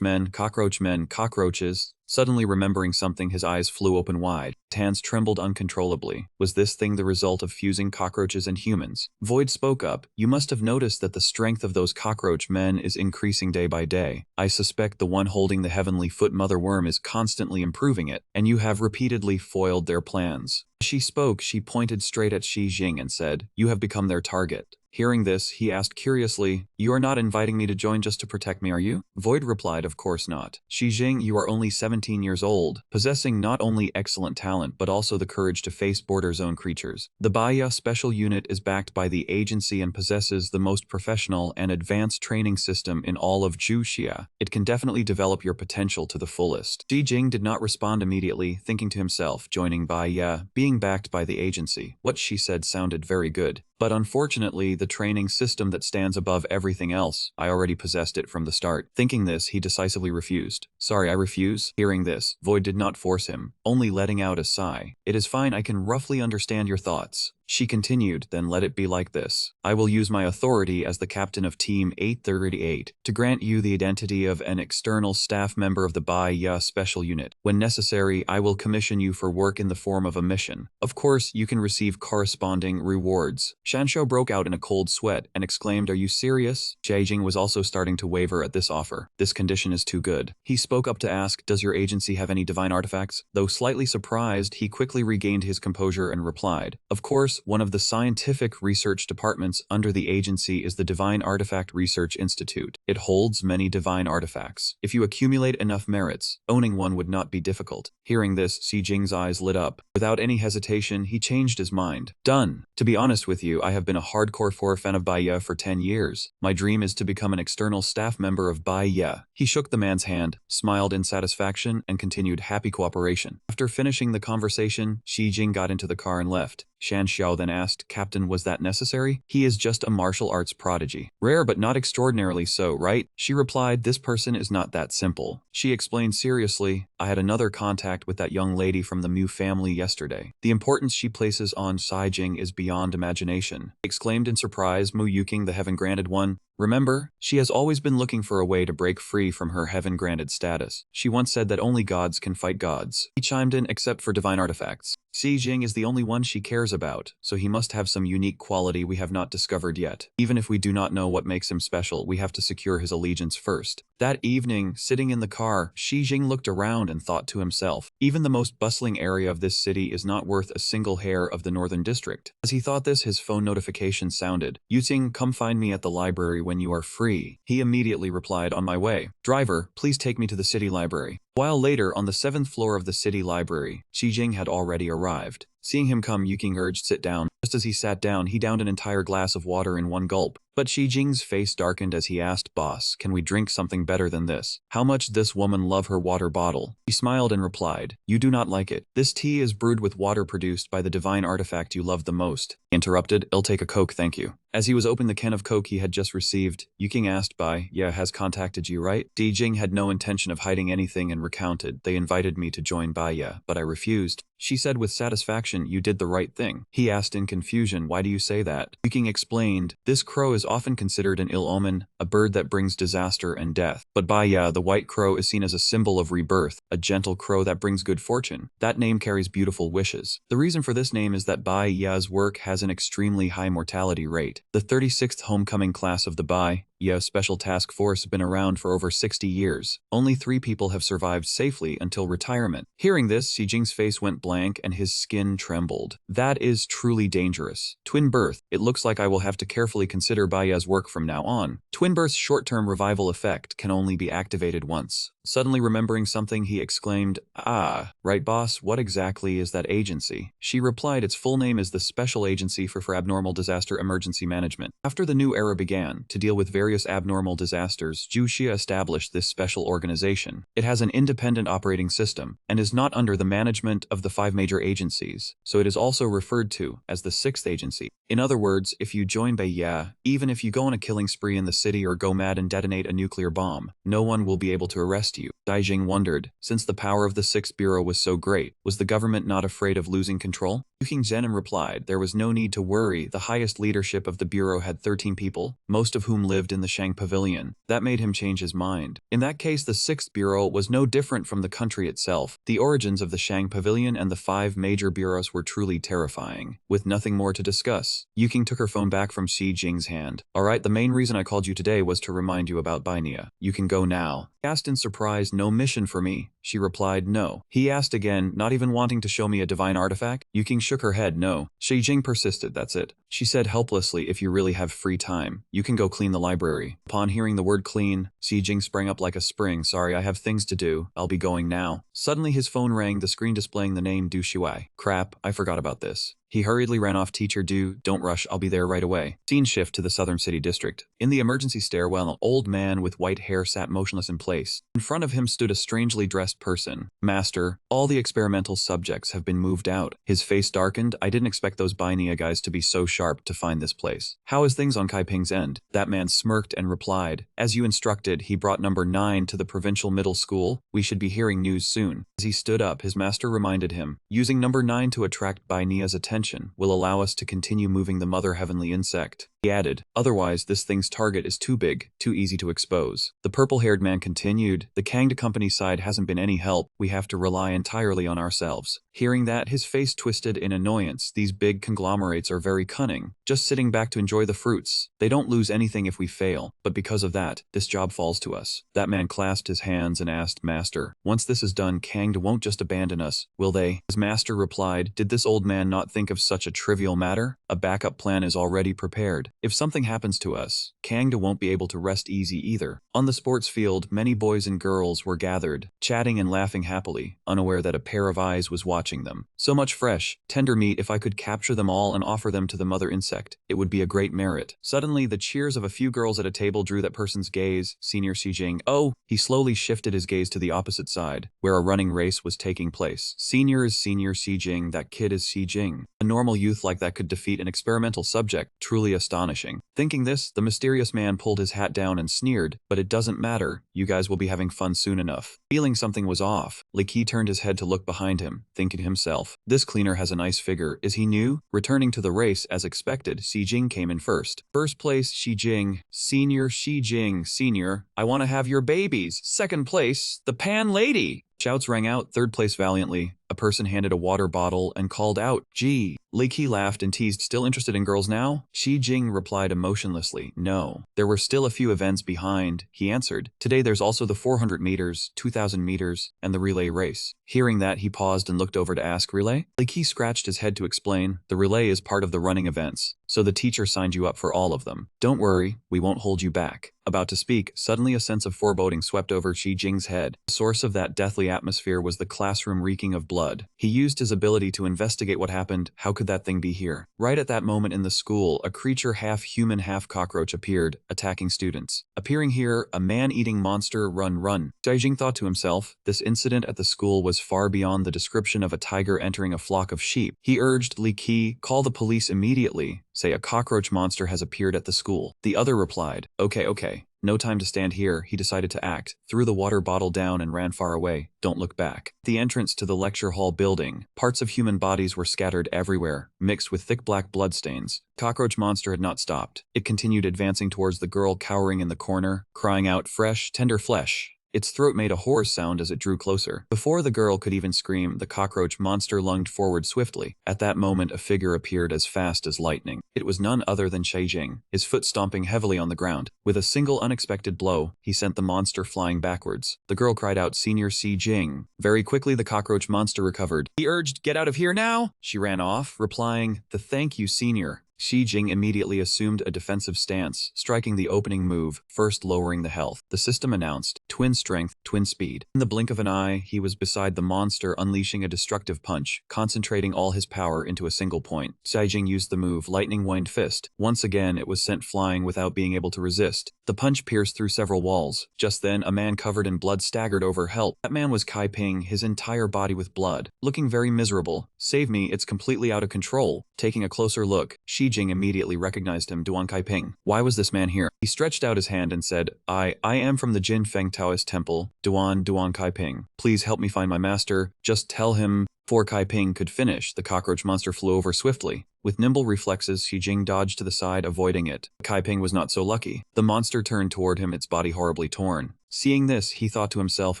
Men, cockroaches. Suddenly remembering something, his eyes flew open wide. His hands trembled uncontrollably. Was this thing the result of fusing cockroaches and humans? Void spoke up, "You must have noticed that the strength of those cockroach men is increasing day by day. I suspect the one holding the heavenly foot mother worm is constantly improving it, and you have repeatedly foiled their plans." As she spoke, she pointed straight at Xi Jing and said, "You have become their target." Hearing this, he asked curiously, "You are not inviting me to join just to protect me, are you?" Void replied, "Of course not. Xi Jing, you are only 17 years old, possessing not only excellent talent but also the courage to face border zone creatures. The Baya Special Unit is backed by the agency and possesses the most professional and advanced training system in all of Juxia. It can definitely develop your potential to the fullest." Xi Jing did not respond immediately, thinking to himself, joining Baya, being backed by the agency. What she said sounded very good. But unfortunately, the training system that stands above everything else, I already possessed it from the start. Thinking this, he decisively refused. "Sorry, I refuse." Hearing this, Void did not force him, only letting out a sigh. "It is fine, I can roughly understand your thoughts." She continued, "Then let it be like this. I will use my authority as the captain of Team 838 to grant you the identity of an external staff member of the Baya Special Unit. When necessary, I will commission you for work in the form of a mission. Of course, you can receive corresponding rewards." Shansho broke out in a cold sweat and exclaimed, "Are you serious?" Xi Jing was also starting to waver at this offer. "This condition is too good." He spoke up to ask, "Does your agency have any divine artifacts?" Though slightly surprised, he quickly regained his composure and replied, "Of course, one of the scientific research departments under the agency is the Divine Artifact Research Institute. It holds many divine artifacts. If you accumulate enough merits, owning one would not be difficult." Hearing this, Xi Jing's eyes lit up. Without any hesitation, he changed his mind. "Done. To be honest with you, I have been a hardcore fan of Baya for 10 years. My dream is to become an external staff member of Baya." He shook the man's hand, smiled in satisfaction, and continued happy cooperation. After finishing the conversation, Xi Jing got into the car and left. Shan Xiao then asked, "Captain, was that necessary? He is just a martial arts prodigy. Rare but not extraordinarily so, right?" She replied, "This person is not that simple." She explained seriously, "I had another contact with that young lady from the Mu family yesterday. The importance she places on Saijing is beyond imagination." Exclaimed in surprise Mu Yuking, the heaven-granted one. "Remember, she has always been looking for a way to break free from her heaven-granted status. She once said that only gods can fight gods." He chimed in, "Except for divine artifacts. Xi Jing is the only one she cares about, so he must have some unique quality we have not discovered yet. Even if we do not know what makes him special, we have to secure his allegiance first." That evening, sitting in the car, Xi Jing looked around and thought to himself, even the most bustling area of this city is not worth a single hair of the northern district. As he thought this, his phone notification sounded. "Yuting, come find me at the library when you are free." He immediately replied, "On my way. Driver, please take me to the city library." A while later, on the 7th floor of the city library, Xi Jing had already arrived. Seeing him come, Yuking urged, "Sit down." Just as he sat down, he downed an entire glass of water in one gulp. But Xi Jing's face darkened as he asked, "Boss, can we drink something better than this? How much this woman love her water bottle?" He smiled and replied, "You do not like it. This tea is brewed with water produced by the divine artifact you love the most." He interrupted, "I'll take a Coke, thank you." As he was opening the can of Coke he had just received, Yuking asked, "Yeah, has contacted you, right?" Xi Jing had no intention of hiding anything and recounted, "They invited me to join Baya, but I refused." She said with satisfaction, "You did the right thing." He asked in confusion, "Why do you say that?" Yuking explained, "This crow is often considered an ill omen, a bird that brings disaster and death. But Baya, the white crow, is seen as a symbol of rebirth, a gentle crow that brings good fortune. That name carries beautiful wishes. The reason for this name is that Baya's work has an extremely high mortality rate. The 36th homecoming class of the Baya Special Task Force has been around for over 60 years. Only 3 people have survived safely until retirement." Hearing this, Xi Jing's face went blank and his skin trembled. "That is truly dangerous. Twin birth. It looks like I will have to carefully consider Baya's work from now on. Twin birth's short-term revival effect can only be activated once. Suddenly remembering something, he exclaimed, "Ah, right boss, what exactly is that agency?" She replied, "Its full name is the Special Agency for Abnormal Disaster Emergency Management." After the new era began, to deal with various abnormal disasters, Juxia established this special organization. It has an independent operating system, and is not under the management of the 5 major agencies, so it is also referred to as the 6th agency. In other words, if you join Baya, even if you go on a killing spree in the city or go mad and detonate a nuclear bomb, no one will be able to arrest you. Daijing wondered, since the power of the 6th Bureau was so great, was the government not afraid of losing control? Yuking Zenin replied, there was no need to worry. The highest leadership of the Bureau had 13 people, most of whom lived in the Shang Pavilion. That made him change his mind. In that case, the 6th Bureau was no different from the country itself. The origins of the Shang Pavilion and the 5 major bureaus were truly terrifying. With nothing more to discuss, Yuking took her phone back from Xi Jing's hand. Alright, the main reason I called you today was to remind you about Bainia. You can go now. He asked in surprise, no mission for me? She replied, no. He asked again, not even wanting to show me a divine artifact? Yuking shook her head, no. Xi Jing persisted, that's it. She said helplessly, if you really have free time, you can go clean the library. Upon hearing the word clean, Xi Jing sprang up like a spring. Sorry, I have things to do. I'll be going now. Suddenly his phone rang, the screen displaying the name Du Shuai. Crap, I forgot about this. He hurriedly ran off. Teacher Du, don't rush, I'll be there right away. Scene shift to the southern city district. In the emergency stairwell, an old man with white hair sat motionless in place. In front of him stood a strangely dressed person. Master, all the experimental subjects have been moved out. His face darkened. I didn't expect those Bainia guys to be so sharp to find this place. How is things on Kaiping's end? That man smirked and replied, as you instructed, he brought number 9 to the provincial middle school. We should be hearing news soon. As he stood up, his master reminded him, using number 9 to attract Bainia's attention will allow us to continue moving the mother heavenly insect. He added, otherwise this thing's target is too big, too easy to expose. The purple-haired man continued, the Kangda company side hasn't been any help, we have to rely entirely on ourselves. Hearing that, his face twisted in annoyance. These big conglomerates are very cunning, just sitting back to enjoy the fruits. They don't lose anything if we fail, but because of that, this job falls to us. That man clasped his hands and asked, Master, once this is done, Kangda won't just abandon us, will they? His master replied, did this old man not think of such a trivial matter? A backup plan is already prepared. If something happens to us, Kangda won't be able to rest easy either. On the sports field, many boys and girls were gathered, chatting and laughing happily, unaware that a pair of eyes was watching them. So much fresh, tender meat. If I could capture them all and offer them to the mother insect, it would be a great merit. Suddenly, the cheers of a few girls at a table drew that person's gaze. Senior Xi Jing. Oh, he slowly shifted his gaze to the opposite side, where a running race was taking place. Senior is Senior Xi Jing. That kid is Xi Jing. A normal youth like that could defeat an experimental subject. Truly astonishing. Thinking this, the mysterious man pulled his hat down and sneered, but it doesn't matter. You guys will be having fun soon enough. Feeling something was off, Li Qi turned his head to look behind him, thinking to himself, this cleaner has a nice figure. Is he new? Returning to the race as expected, Xi Jing came in first. First place, Xi Jing. Senior Xi Jing. Senior, I want to have your babies. Second place, the Pan Lady. Shouts rang out. Third place, valiantly, a person handed a water bottle and called out, gee. Li Qi laughed and teased, still interested in girls now? Xi Jing replied emotionlessly, no. There were still a few events behind, he answered. Today there's also the 400 meters, 2000 meters, and the relay race. Hearing that, he paused and looked over to ask, relay? Li Qi scratched his head to explain, the relay is part of the running events, so the teacher signed you up for all of them. Don't worry, we won't hold you back. About to speak, suddenly a sense of foreboding swept over Xi Jing's head. The source of that deathly atmosphere was the classroom reeking of blood. He used his ability to investigate what happened. How could that thing be here? Right at that moment in the school, a creature half human, half cockroach appeared, attacking students. Appearing here, a man-eating monster. Run. Xi Jing thought to himself, this incident at the school was far beyond the description of a tiger entering a flock of sheep. He urged Li Qi, call the police immediately. Say a cockroach monster has appeared at the school. The other replied, okay. No time to stand here. He decided to act, threw the water bottle down and ran far away. Don't look back. The entrance to the lecture hall building, parts of human bodies were scattered everywhere, mixed with thick black bloodstains. Cockroach monster had not stopped. It continued advancing towards the girl cowering in the corner, crying out, fresh, tender flesh. Its throat made a hoarse sound as it drew closer. Before the girl could even scream, the cockroach monster lunged forward swiftly. At that moment, a figure appeared as fast as lightning. It was none other than Xi Jing, his foot stomping heavily on the ground. With a single unexpected blow, he sent the monster flying backwards. The girl cried out, Senior Xi Jing. Very quickly, the cockroach monster recovered. He urged, get out of here now! She ran off, replying, thank you, Senior. Xi Jing immediately assumed a defensive stance, striking the opening move, first lowering the health. The system announced, twin strength, twin speed. In the blink of an eye, he was beside the monster, unleashing a destructive punch, concentrating all his power into a single point. Xi Jing used the move Lightning Wind Fist. Once again, it was sent flying without being able to resist. The punch pierced through several walls. Just then, a man covered in blood staggered over. Help. That man was Kai Ping, his entire body with blood, looking very miserable. Save me, it's completely out of control. Taking a closer look, Xi Jing immediately recognized him. Duan Kai Ping. Why was this man here? He stretched out his hand and said, I am from the Jin Feng Taoist temple, Duan Kai Ping. Please help me find my master. Just tell him. Before Kai Ping could finish, the cockroach monster flew over swiftly. With nimble reflexes, Xi Jing dodged to the side, avoiding it. Kai Ping was not so lucky. The monster turned toward him, its body horribly torn. Seeing this, he thought to himself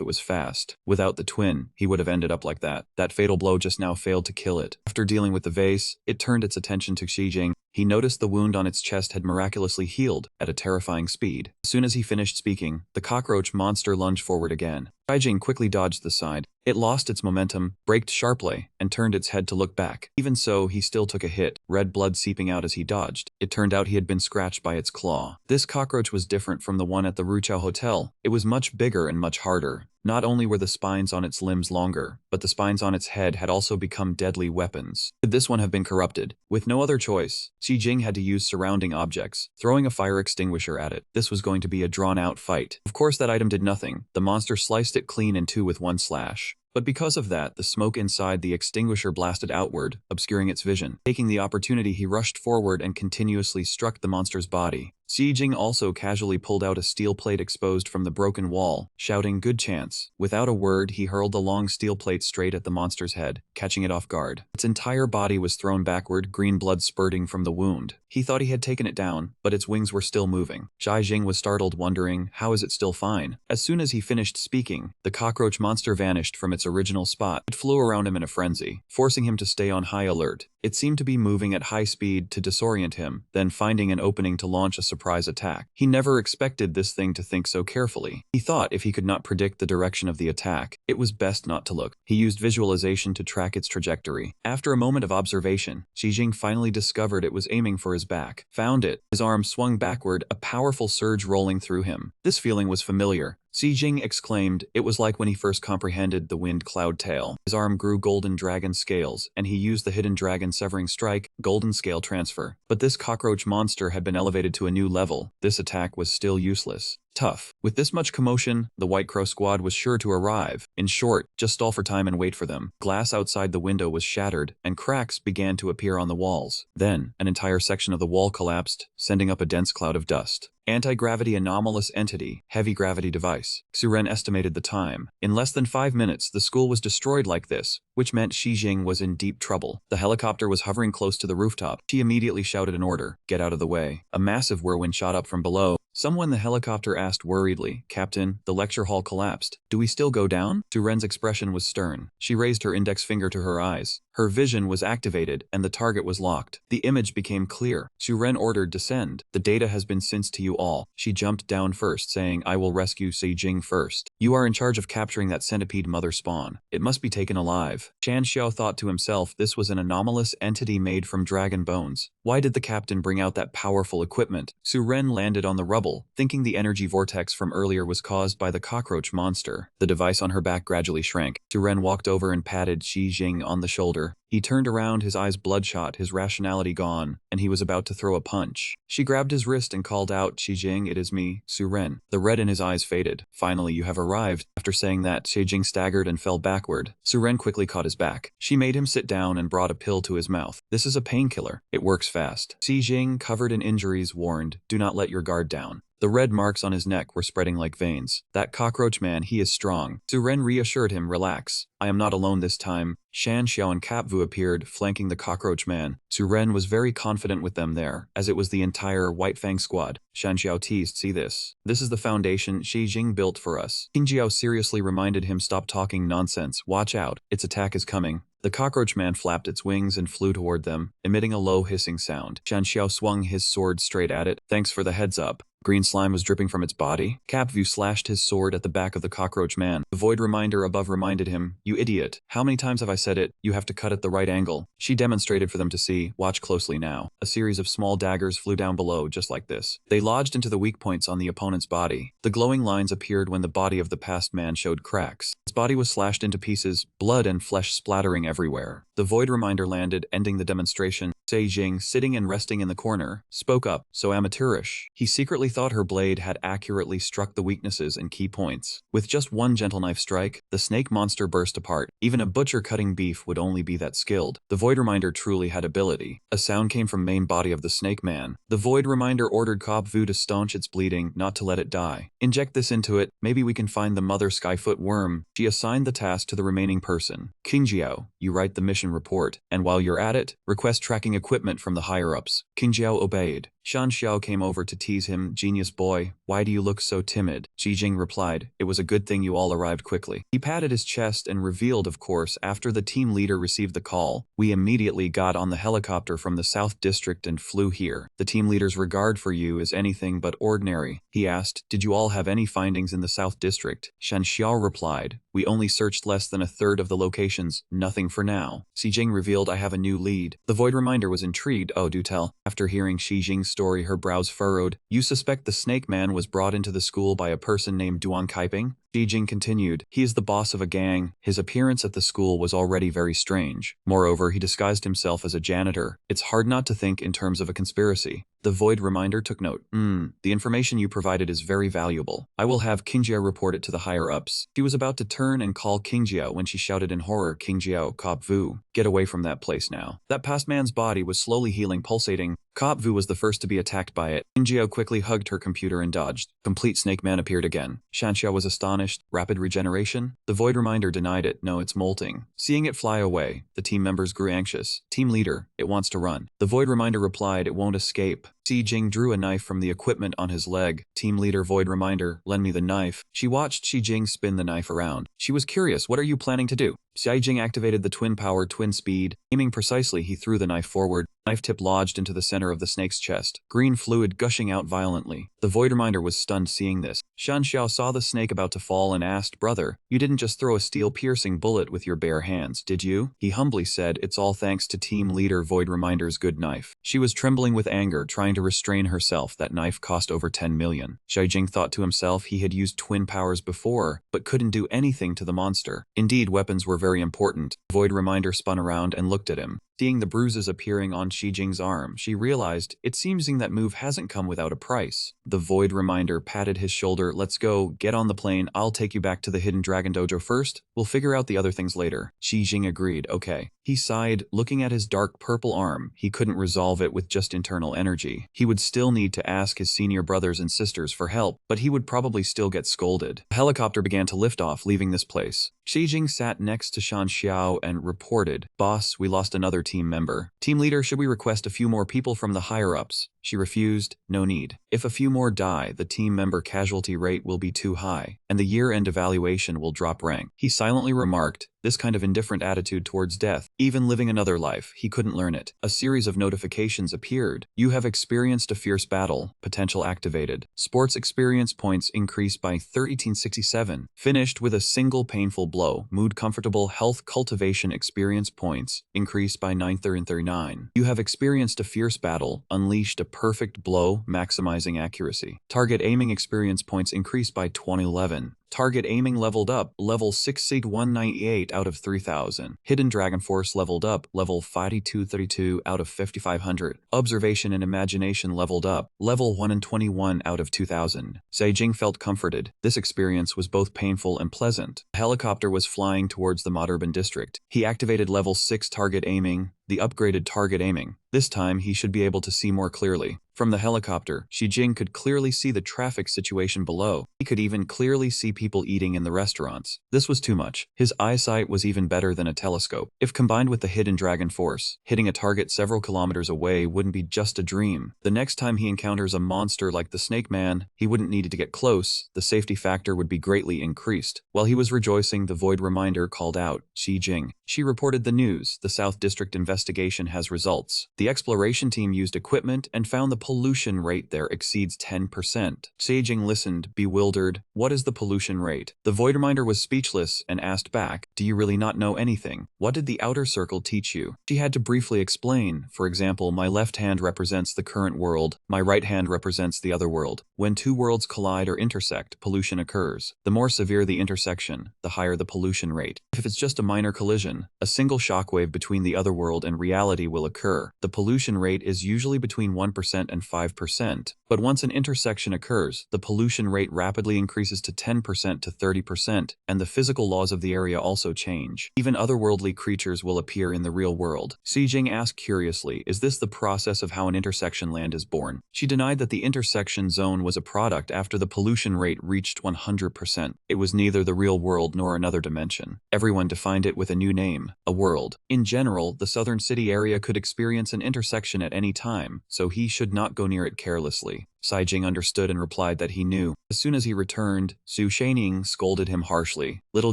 it was fast. Without the twin, he would have ended up like that. That fatal blow just now failed to kill it. After dealing with the vase, it turned its attention to Xi Jing. He noticed the wound on its chest had miraculously healed at a terrifying speed. As soon as he finished speaking, the cockroach monster lunged forward again. Xi Jing quickly dodged the side. It lost its momentum, braked sharply, and turned its head to look back. Even so, he still took a hit, red blood seeping out as he dodged. It turned out he had been scratched by its claw. This cockroach was different from the one at the Ruchao Hotel. It was much bigger and much harder. Not only were the spines on its limbs longer, but the spines on its head had also become deadly weapons. Could this one have been corrupted? With no other choice, Xi Jing had to use surrounding objects, throwing a fire extinguisher at it. This was going to be a drawn-out fight. Of course, that item did nothing. The monster sliced it clean in two with one slash. But because of that, the smoke inside the extinguisher blasted outward, obscuring its vision. Taking the opportunity, he rushed forward and continuously struck the monster's body. Xi Jing also casually pulled out a steel plate exposed from the broken wall, shouting, "Good chance." Without a word, he hurled the long steel plate straight at the monster's head, catching it off guard. Its entire body was thrown backward, green blood spurting from the wound. He thought he had taken it down, but its wings were still moving. Xi Jing was startled, wondering, how is it still fine? As soon as he finished speaking, the cockroach monster vanished from its original spot. It flew around him in a frenzy, forcing him to stay on high alert. It seemed to be moving at high speed to disorient him, then finding an opening to launch a surprise attack. He never expected this thing to think so carefully. He thought if he could not predict the direction of the attack, it was best not to look. He used visualization to track its trajectory. After a moment of observation, Xi Jing finally discovered it was aiming for his back. Found it. His arm swung backward, a powerful surge rolling through him. This feeling was familiar. Xi Jing exclaimed, it was like when he first comprehended the wind cloud tail. His arm grew golden dragon scales, and he used the hidden dragon severing strike, golden scale transfer. But this cockroach monster had been elevated to a new level. This attack was still useless. Tough. With this much commotion, the White Crow squad was sure to arrive. In short, just stall for time and wait for them. Glass outside the window was shattered, and cracks began to appear on the walls. Then, an entire section of the wall collapsed, sending up a dense cloud of dust. Anti-gravity anomalous entity, heavy gravity device. Xuren estimated the time. In less than 5 minutes, the school was destroyed like this, which meant Xi Jing was in deep trouble. The helicopter was hovering close to the rooftop. She immediately shouted an order, "Get out of the way." A massive whirlwind shot up from below. Someone in the helicopter asked worriedly, "Captain, the lecture hall collapsed. Do we still go down?" Xuren's expression was stern. She raised her index finger to her eyes. Her vision was activated, and the target was locked. The image became clear. Xuren ordered, "Descend. The data has been sent to you all." She jumped down first, saying, "I will rescue Xi Jing first. You are in charge of capturing that centipede mother spawn. It must be taken alive." Shan Xiao thought to himself this was an anomalous entity made from dragon bones. Why did the captain bring out that powerful equipment? Xuren landed on the rubble, thinking the energy vortex from earlier was caused by the cockroach monster. The device on her back gradually shrank. Xuren walked over and patted Xi Jing on the shoulder. He turned around, his eyes bloodshot, his rationality gone, and he was about to throw a punch. She grabbed his wrist and called out, "Xi Jing, it is me, Xuren." The red in his eyes faded. "Finally, you have arrived." After saying that, Xi Jing staggered and fell backward. Xuren quickly caught his back. She made him sit down and brought a pill to his mouth. "This is a painkiller. It works fast." Xi Jing, covered in injuries, warned, "Do not let your guard down." The red marks on his neck were spreading like veins. "That cockroach man, he is strong." Xuren reassured him, "Relax. I am not alone this time." Shan Xiao and Kapvu appeared, flanking the cockroach man. Xuren was very confident with them there, as it was the entire White Fang squad. Shan Xiao teased, "See this? This is the foundation Xi Jing built for us." King Jiao seriously reminded him, "Stop talking nonsense. Watch out. Its attack is coming." The cockroach man flapped its wings and flew toward them, emitting a low hissing sound. Shan Xiao swung his sword straight at it. "Thanks for the heads up." Green slime was dripping from its body. Capvu slashed his sword at the back of the cockroach man. The void reminder above reminded him, "You idiot. How many times have I said it? You have to cut at the right angle." She demonstrated for them to see. Watch closely now. A series of small daggers flew down below just like this. They lodged into the weak points on the opponent's body. The glowing lines appeared when the body of the past man showed cracks. His body was slashed into pieces, blood and flesh splattering everywhere. The void reminder landed, ending the demonstration. Seijing, sitting and resting in the corner, spoke up, so amateurish. He secretly thought her blade had accurately struck the weaknesses and key points. With just one gentle knife strike, the snake monster burst apart. Even a butcher cutting beef would only be that skilled. The void reminder truly had ability. A sound came from main body of the snake man. The void reminder ordered Capvu to staunch its bleeding, not to let it die. Inject this into it, maybe we can find the mother skyfoot worm. She assigned the task to the remaining person. Qingjiao, you write the mission report, and while you're at it, request tracking equipment from the higher-ups. Qingjiao obeyed. Shan Xiao came over to tease him. "Genius boy, why do you look so timid?" Xi Jing replied, "It was a good thing you all arrived quickly." He patted his chest and revealed, of course, after the team leader received the call, "We immediately got on the helicopter from the South District and flew here. The team leader's regard for you is anything but ordinary." He asked, "Did you all have any findings in the South District?" Shan Xiao replied, "We only searched less than a third of the locations. Nothing for now." Xi Jing revealed, "I have a new lead." The void reminder was intrigued. "Oh, do tell." After hearing Xi Jing's story, her brows furrowed. "You suspect the snake man was brought into the school by a person named Duan Kaiping?" Xi Jing continued, "He is the boss of a gang. His appearance at the school was already very strange. Moreover, he disguised himself as a janitor. It's hard not to think in terms of a conspiracy." The void reminder took note. The information you provided is very valuable. I will have Qingjiao report it to the higher-ups." She was about to turn and call Qingjiao when she shouted in horror, "Qingjiao, Capvu, get away from that place now." That past man's body was slowly healing, pulsating. Capvu was the first to be attacked by it. Qingjiao quickly hugged her computer and dodged. Complete Snake Man appeared again. Shanxia was astonished. "Rapid regeneration?" The void reminder denied it. "No, it's molting." Seeing it fly away, the team members grew anxious. "Team leader, it wants to run." The void reminder replied, "It won't escape." Xi Jing drew a knife from the equipment on his leg. Team leader void reminder, "Lend me the knife." She watched Xi Jing spin the knife around. She was curious, "What are you planning to do?" Xi Jing activated the twin power, twin speed. Aiming precisely, he threw the knife forward. Knife tip lodged into the center of the snake's chest. Green fluid gushing out violently. The void reminder was stunned seeing this. Shan Xiao saw the snake about to fall and asked, "Brother, you didn't just throw a steel-piercing bullet with your bare hands, did you?" He humbly said, "It's all thanks to team leader void reminder's good knife." She was trembling with anger, trying to restrain herself. That knife cost over 10 million. Xi Jing thought to himself he had used twin powers before, but couldn't do anything to the monster. Indeed, weapons were very important. Void reminder spun around and looked at him. Seeing the bruises appearing on Xi Jing's arm, she realized, it seems that move hasn't come without a price. The void reminder patted his shoulder. "Let's go, get on the plane, I'll take you back to the Hidden Dragon Dojo first. We'll figure out the other things later." Xi Jing agreed, "Okay." He sighed, looking at his dark purple arm. He couldn't resolve it with just internal energy. He would still need to ask his senior brothers and sisters for help, but he would probably still get scolded. The helicopter began to lift off, leaving this place. Xi Jing sat next to Shan Xiao and reported, "Boss, we lost another team member." "Team leader, should we request a few more people from the higher-ups?" She refused. "No need. If a few more die, the team member casualty rate will be too high, and the year-end evaluation will drop rank." He silently remarked, this kind of indifferent attitude towards death, even living another life, he couldn't learn it. A series of notifications appeared. "You have experienced a fierce battle. Potential activated. Sports experience points increased by 1367. Finished with a single painful blow. Mood comfortable. Health cultivation experience points increased by 939. You have experienced a fierce battle. Unleashed a perfect blow, maximizing accuracy. Target aiming experience points increased by 2011. Target aiming leveled up, level 6 Sig 198 out of 3000. Hidden Dragon Force leveled up, level 5232 out of 5500. Observation and Imagination leveled up, level 121 out of 2000. Seijing felt comforted. This experience was both painful and pleasant. The helicopter was flying towards the Modurban district. He activated level 6 target aiming, the upgraded target aiming. This time he should be able to see more clearly. From the helicopter, Xi Jing could clearly see the traffic situation below. He could even clearly see people eating in the restaurants. This was too much. His eyesight was even better than a telescope. If combined with the Hidden Dragon Force, hitting a target several kilometers away wouldn't be just a dream. The next time he encounters a monster like the Snake Man, he wouldn't need to get close. The safety factor would be greatly increased. While he was rejoicing, the void reminder called out, "Xi Jing." She reported the news. The South District investigation has results. The exploration team used equipment and found the pollution rate there exceeds 10%. Sejing listened, bewildered. What is the pollution rate? The Voidreminder was speechless and asked back, do you really not know anything? What did the outer circle teach you? She had to briefly explain. For example, my left hand represents the current world, my right hand represents the other world. When two worlds collide or intersect, pollution occurs. The more severe the intersection, the higher the pollution rate. If it's just a minor collision, a single shockwave between the other world and reality will occur. The pollution rate is usually between 1% and 5%. But once an intersection occurs, the pollution rate rapidly increases to 10% to 30%, and the physical laws of the area also change. Even otherworldly creatures will appear in the real world. Sijing asked curiously, is this the process of how an intersection land is born? She denied that the intersection zone was a product after the pollution rate reached 100%. It was neither the real world nor another dimension. Everyone defined it with a new name, a world. In general, the southern city area could experience an intersection at any time, so he should not go near it carelessly. Saijing understood and replied that he knew. As soon as he returned, Su Shaining scolded him harshly. Little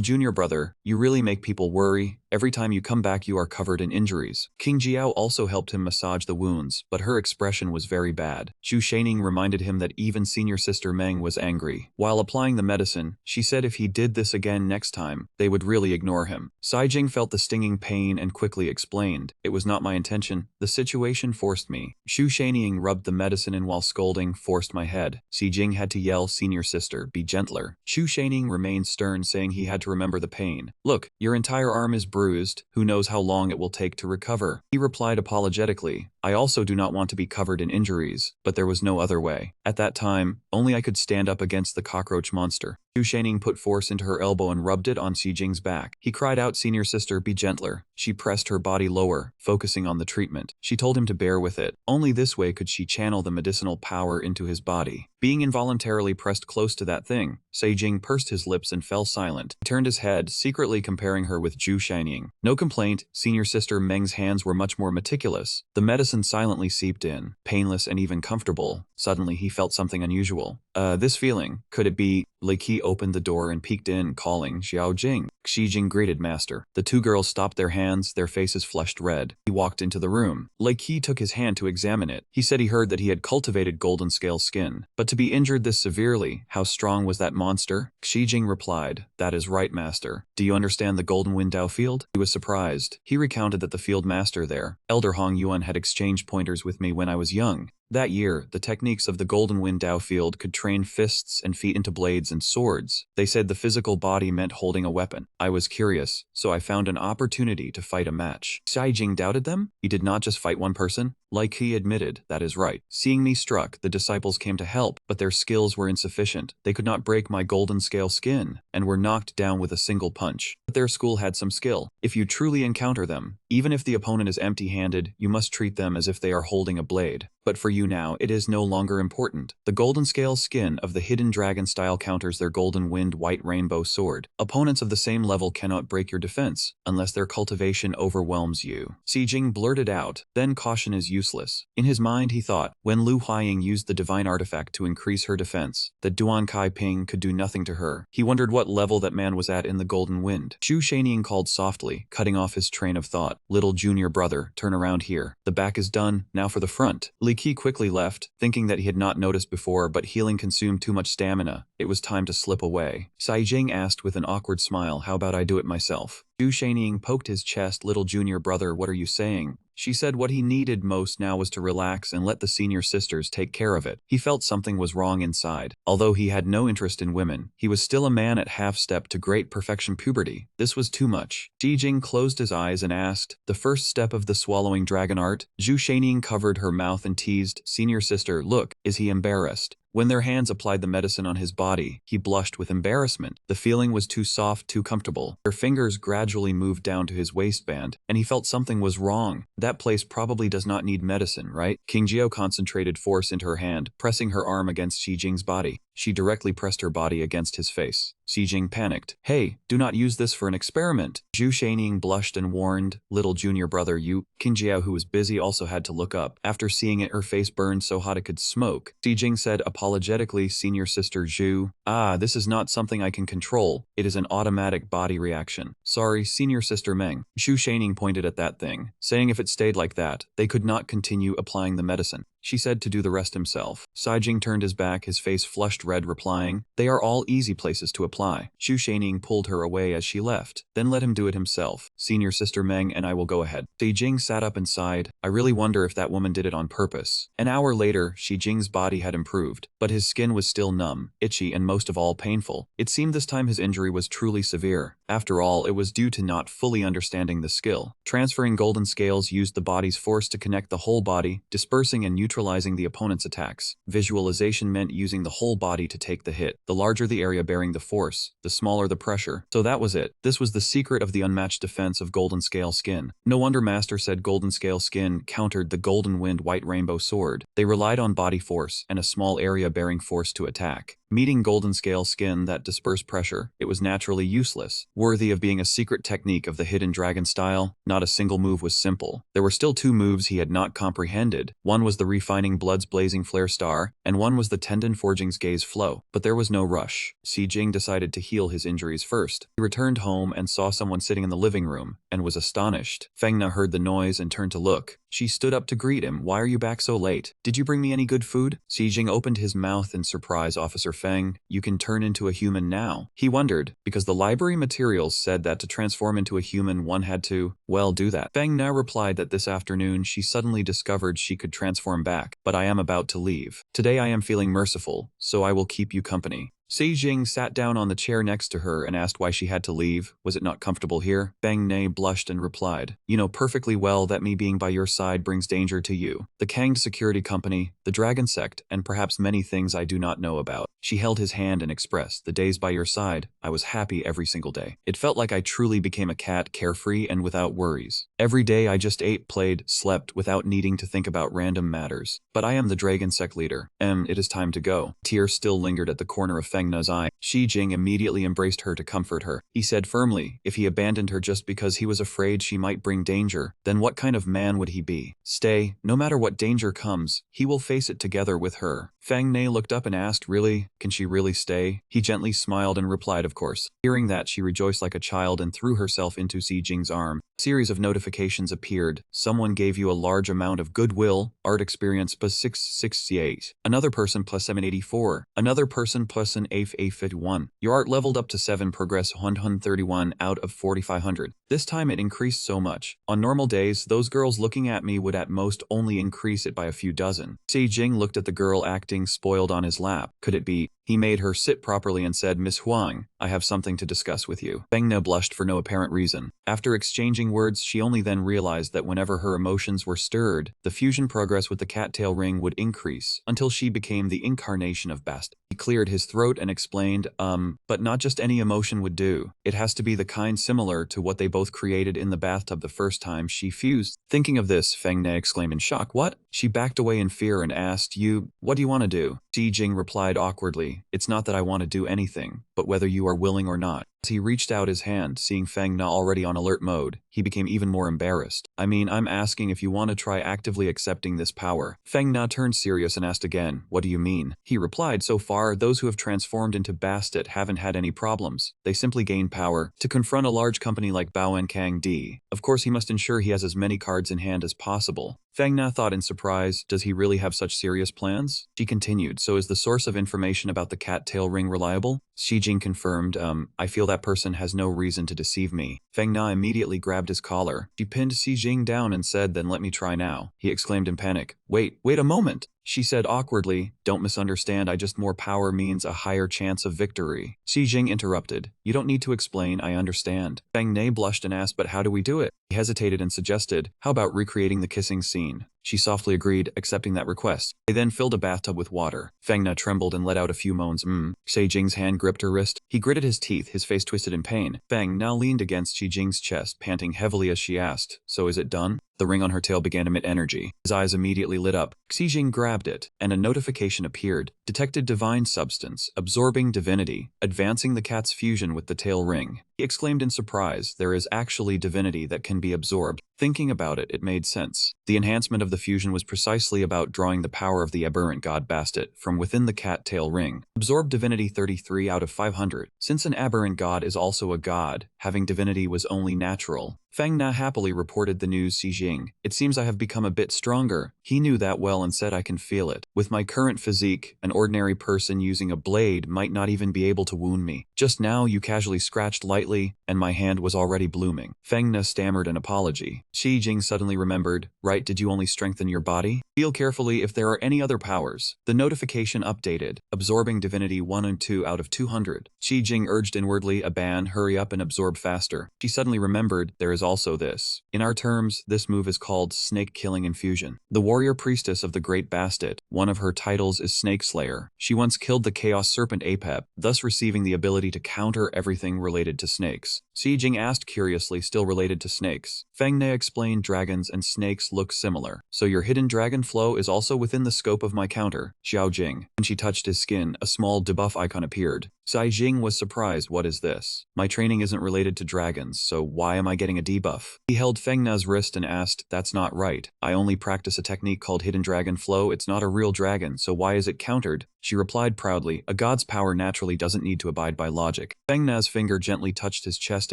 junior brother, you really make people worry. Every time you come back you are covered in injuries. King Jiao also helped him massage the wounds, but her expression was very bad. Su Shaining reminded him that even senior sister Meng was angry. While applying the medicine, she said if he did this again next time, they would really ignore him. Saijing felt the stinging pain and quickly explained, it was not my intention, the situation forced me. Su Shaining rubbed the medicine in while scolding, forced my head. Sijing had to yell, senior sister, be gentler. Shu Shaining remained stern, saying he had to remember the pain. Look, your entire arm is bruised, who knows how long it will take to recover. He replied apologetically, I also do not want to be covered in injuries, but there was no other way. At that time, only I could stand up against the cockroach monster. Shu Shaining put force into her elbow and rubbed it on Sijing's back. He cried out, senior sister, be gentler. She pressed her body lower, focusing on the treatment. She told him to bear with it. Only this way could she channel the medicinal power into his body. Being involuntarily pressed close to that thing, Sejing pursed his lips and fell silent. He turned his head, secretly comparing her with Zhu Shaining. No complaint, senior sister Meng's hands were much more meticulous. The medicine silently seeped in, painless and even comfortable. Suddenly he felt something unusual. This feeling, could it be? Lei Qi opened the door and peeked in, calling, Xiao Jing. Xi Jing greeted master. The two girls stopped their hands, their faces flushed red. He walked into the room. Lei Qi took his hand to examine it. He said he heard that he had cultivated golden scale skin. But to be injured this severely, how strong was that monster? Xi Jing replied, that is right, master. Do you understand the Golden Wind Dao field? He was surprised. He recounted that the field master there, Elder Hong Yuan, had exchanged pointers with me when I was young. That year, the techniques of the Golden Wind Dao field could train fists and feet into blades and swords. They said the physical body meant holding a weapon. I was curious, so I found an opportunity to fight a match. Saijing doubted them? He did not just fight one person? Like he admitted, that is right. Seeing me struck, the disciples came to help, but their skills were insufficient. They could not break my golden scale skin, and were knocked down with a single punch. But their school had some skill. If you truly encounter them, even if the opponent is empty-handed, you must treat them as if they are holding a blade. But for you now, it is no longer important. The golden scale skin of the hidden dragon style counters their golden wind white rainbow sword. Opponents of the same level cannot break your defense, unless their cultivation overwhelms you. Sijing blurted out, then caution is useless. In his mind he thought, when Lu Huaying used the divine artifact to increase her defense, that Duan Kai Ping could do nothing to her. He wondered what level that man was at in the golden wind. Shu Shanian called softly, cutting off his train of thought. Little junior brother, turn around here. The back is done, now for the front. Li Qi quickly left, thinking that he had not noticed before, but healing consumed too much stamina. It was time to slip away. Sai Jing asked with an awkward smile, how about I do it myself? Zhu Shaining poked his chest. Little junior brother, what are you saying? She said what he needed most now was to relax and let the senior sisters take care of it. He felt something was wrong inside. Although he had no interest in women, he was still a man at half-step to great perfection puberty. This was too much. Ji Jing closed his eyes and asked, the first step of the swallowing dragon art? Zhu Shaining covered her mouth and teased, senior sister, look, is he embarrassed? When their hands applied the medicine on his body, he blushed with embarrassment. The feeling was too soft, too comfortable. Their fingers gradually moved down to his waistband, and he felt something was wrong. That place probably does not need medicine, right? King Jiao concentrated force into her hand, pressing her arm against Xi Jing's body. She directly pressed her body against his face. Xi Jing panicked. Hey, do not use this for an experiment. Zhu Shaining blushed and warned, little junior brother, you. King Jiao, who was busy, also had to look up. After seeing it, her face burned so hot it could smoke. Xi Jing said apologetically, senior sister Zhu, this is not something I can control. It is an automatic body reaction. Sorry, senior sister Meng. Zhu Shaining pointed at that thing, saying if it stayed like that, they could not continue applying the medicine. she said to do the rest himself. Jing turned his back, his face flushed red, replying, "They are all easy places to apply." Xu Shaining pulled her away as she left, then let him do it himself. "Senior Sister Meng and I will go ahead." Jing sat up and sighed. "I really wonder if that woman did it on purpose." An hour later, Jing's body had improved, but his skin was still numb, itchy, and most of all painful. It seemed this time his injury was truly severe. After all, it was due to not fully understanding the skill. Transferring golden scales used the body's force to connect the whole body, dispersing and neutralizing the opponent's attacks. Visualization meant using the whole body to take the hit. The larger the area bearing the force, the smaller the pressure. So that was it. This was the secret of the unmatched defense of golden scale skin. No wonder Master said golden scale skin countered the golden wind white rainbow sword. They relied on body force and a small area bearing force to attack. Meeting golden scale skin that dispersed pressure, it was naturally useless. Worthy of being a secret technique of the hidden dragon style, not a single move was simple. There were still two moves he had not comprehended. One was the refining blood's blazing flare star, and one was the tendon forging's gaze flow. But there was no rush. Jing decided to heal his injuries first. He returned home and saw someone sitting in the living room, and was astonished. Feng Na heard the noise and turned to look. She stood up to greet him. "Why are you back so late? Did you bring me any good food?" Jing opened his mouth in surprise. "Officer Feng, you can turn into a human now." He wondered, because the library materials said that to transform into a human one had to, well, do that. Feng Na replied that this afternoon she suddenly discovered she could transform back, but I am about to leave. Today I am feeling merciful, so I will keep you company. Jing sat down on the chair next to her and asked why she had to leave. Was it not comfortable here? Feng Na blushed and replied, "You know perfectly well that me being by your side brings danger to you. The Kanged Security Company, the Dragon Sect, and perhaps many things I do not know about." She held his hand and expressed, "The days by your side, I was happy every single day. It felt like I truly became a cat, carefree and without worries. Every day I just ate, played, slept without needing to think about random matters. But I am the Dragon Sect leader. It is time to go." Tears still lingered at the corner of Feng Na's eye. Jing immediately embraced her to comfort her. He said firmly, if he abandoned her just because he was afraid she might bring danger, then what kind of man would he be? Stay, no matter what danger comes, he will face it together with her. Feng Na looked up and asked, "Really? Can she really stay?" He gently smiled and replied, "Of course." Hearing that, she rejoiced like a child and threw herself into Jing's arm. A series of notifications appeared. Someone gave you a large amount of goodwill, art experience plus 668. Another person plus 784. Another person plus an 851. Your art leveled up to 7, progress 131 out of 4500. This time it increased so much. On normal days, those girls looking at me would at most only increase it by a few dozen. Jing looked at the girl acting spoiled on his lap. Could it be? He made her sit properly and said, "Miss Huang, I have something to discuss with you." Feng Na blushed for no apparent reason. After exchanging words, she only then realized that whenever her emotions were stirred, the fusion progress with the cattail ring would increase, until she became the incarnation of Bast. He cleared his throat and explained, but not just any emotion would do. It has to be the kind similar to what they both created in the bathtub the first time she fused. Thinking of this, Feng Na exclaimed in shock, "What?" She backed away in fear and asked, what do you want to do?" Jing replied awkwardly, "It's not that I want to do anything, but whether you are willing or not." As he reached out his hand, seeing Feng Na already on alert mode, he became even more embarrassed. "I mean, I'm asking if you want to try actively accepting this power." Feng Na turned serious and asked again, "What do you mean?" He replied, "So far, those who have transformed into Bastet haven't had any problems. They simply gain power to confront a large company like Bao Kang Di. Of course, he must ensure he has as many cards in hand as possible." Feng Na thought in surprise, does he really have such serious plans? She continued, "So is the source of information about the cattail ring reliable?" Jing confirmed, "I feel that person has no reason to deceive me." Feng Na immediately grabbed his collar. She pinned Jing down and said, "Then let me try now." He exclaimed in panic, Wait a moment." She said awkwardly, "Don't misunderstand, more power means a higher chance of victory." Jing interrupted, "You don't need to explain, I understand." Feng Na blushed and asked, "But how do we do it?" He hesitated and suggested, "How about recreating the kissing scene?" She softly agreed, accepting that request. They then filled a bathtub with water. Feng Na trembled and let out a few moans. Jing's hand gripped her wrist. He gritted his teeth, his face twisted in pain. Feng Na leaned against Jing's chest, panting heavily as she asked, "So is it done?" The ring on her tail began to emit energy. His eyes immediately lit up. Jing grabbed it, and a notification appeared. Detected divine substance, absorbing divinity, advancing the cat's fusion with the tail ring. He exclaimed in surprise, there is actually divinity that can be absorbed. Thinking about it, it made sense. The enhancement of the fusion was precisely about drawing the power of the aberrant god Bastet from within the cat-tail ring. Absorbed divinity 33 out of 500. Since an aberrant god is also a god, having divinity was only natural. Feng Na happily reported the news to Jing. It seems I have become a bit stronger. He knew that well and said I can feel it. With my current physique, an ordinary person using a blade might not even be able to wound me. Just now you casually scratched lightly, and my hand was already blooming. Feng Na stammered an apology. Shi Jing suddenly remembered, right, did you only strengthen your body? Feel carefully if there are any other powers. The notification updated, absorbing divinity 1 and 2 out of 200. Shi Jing urged inwardly, a ban, hurry up and absorb faster. She suddenly remembered, there is also this. In our terms, this move is called Snake Killing Infusion. The warrior priestess of the Great Bastet, one of her titles is Snake Slayer. She once killed the Chaos Serpent Apep, thus receiving the ability to counter everything related to snakes. Shi Jing asked curiously, still related to snakes. Feng Ne explained dragons and snakes look similar. So your hidden dragon flow is also within the scope of my counter, Xiao Jing. When she touched his skin, a small debuff icon appeared. Sai Jing was surprised, what is this? My training isn't related to dragons, so why am I getting a debuff? He held Feng Na's wrist and asked, that's not right. I only practice a technique called Hidden Dragon Flow, it's not a real dragon, so why is it countered? She replied proudly, a god's power naturally doesn't need to abide by logic. Feng Na's finger gently touched his chest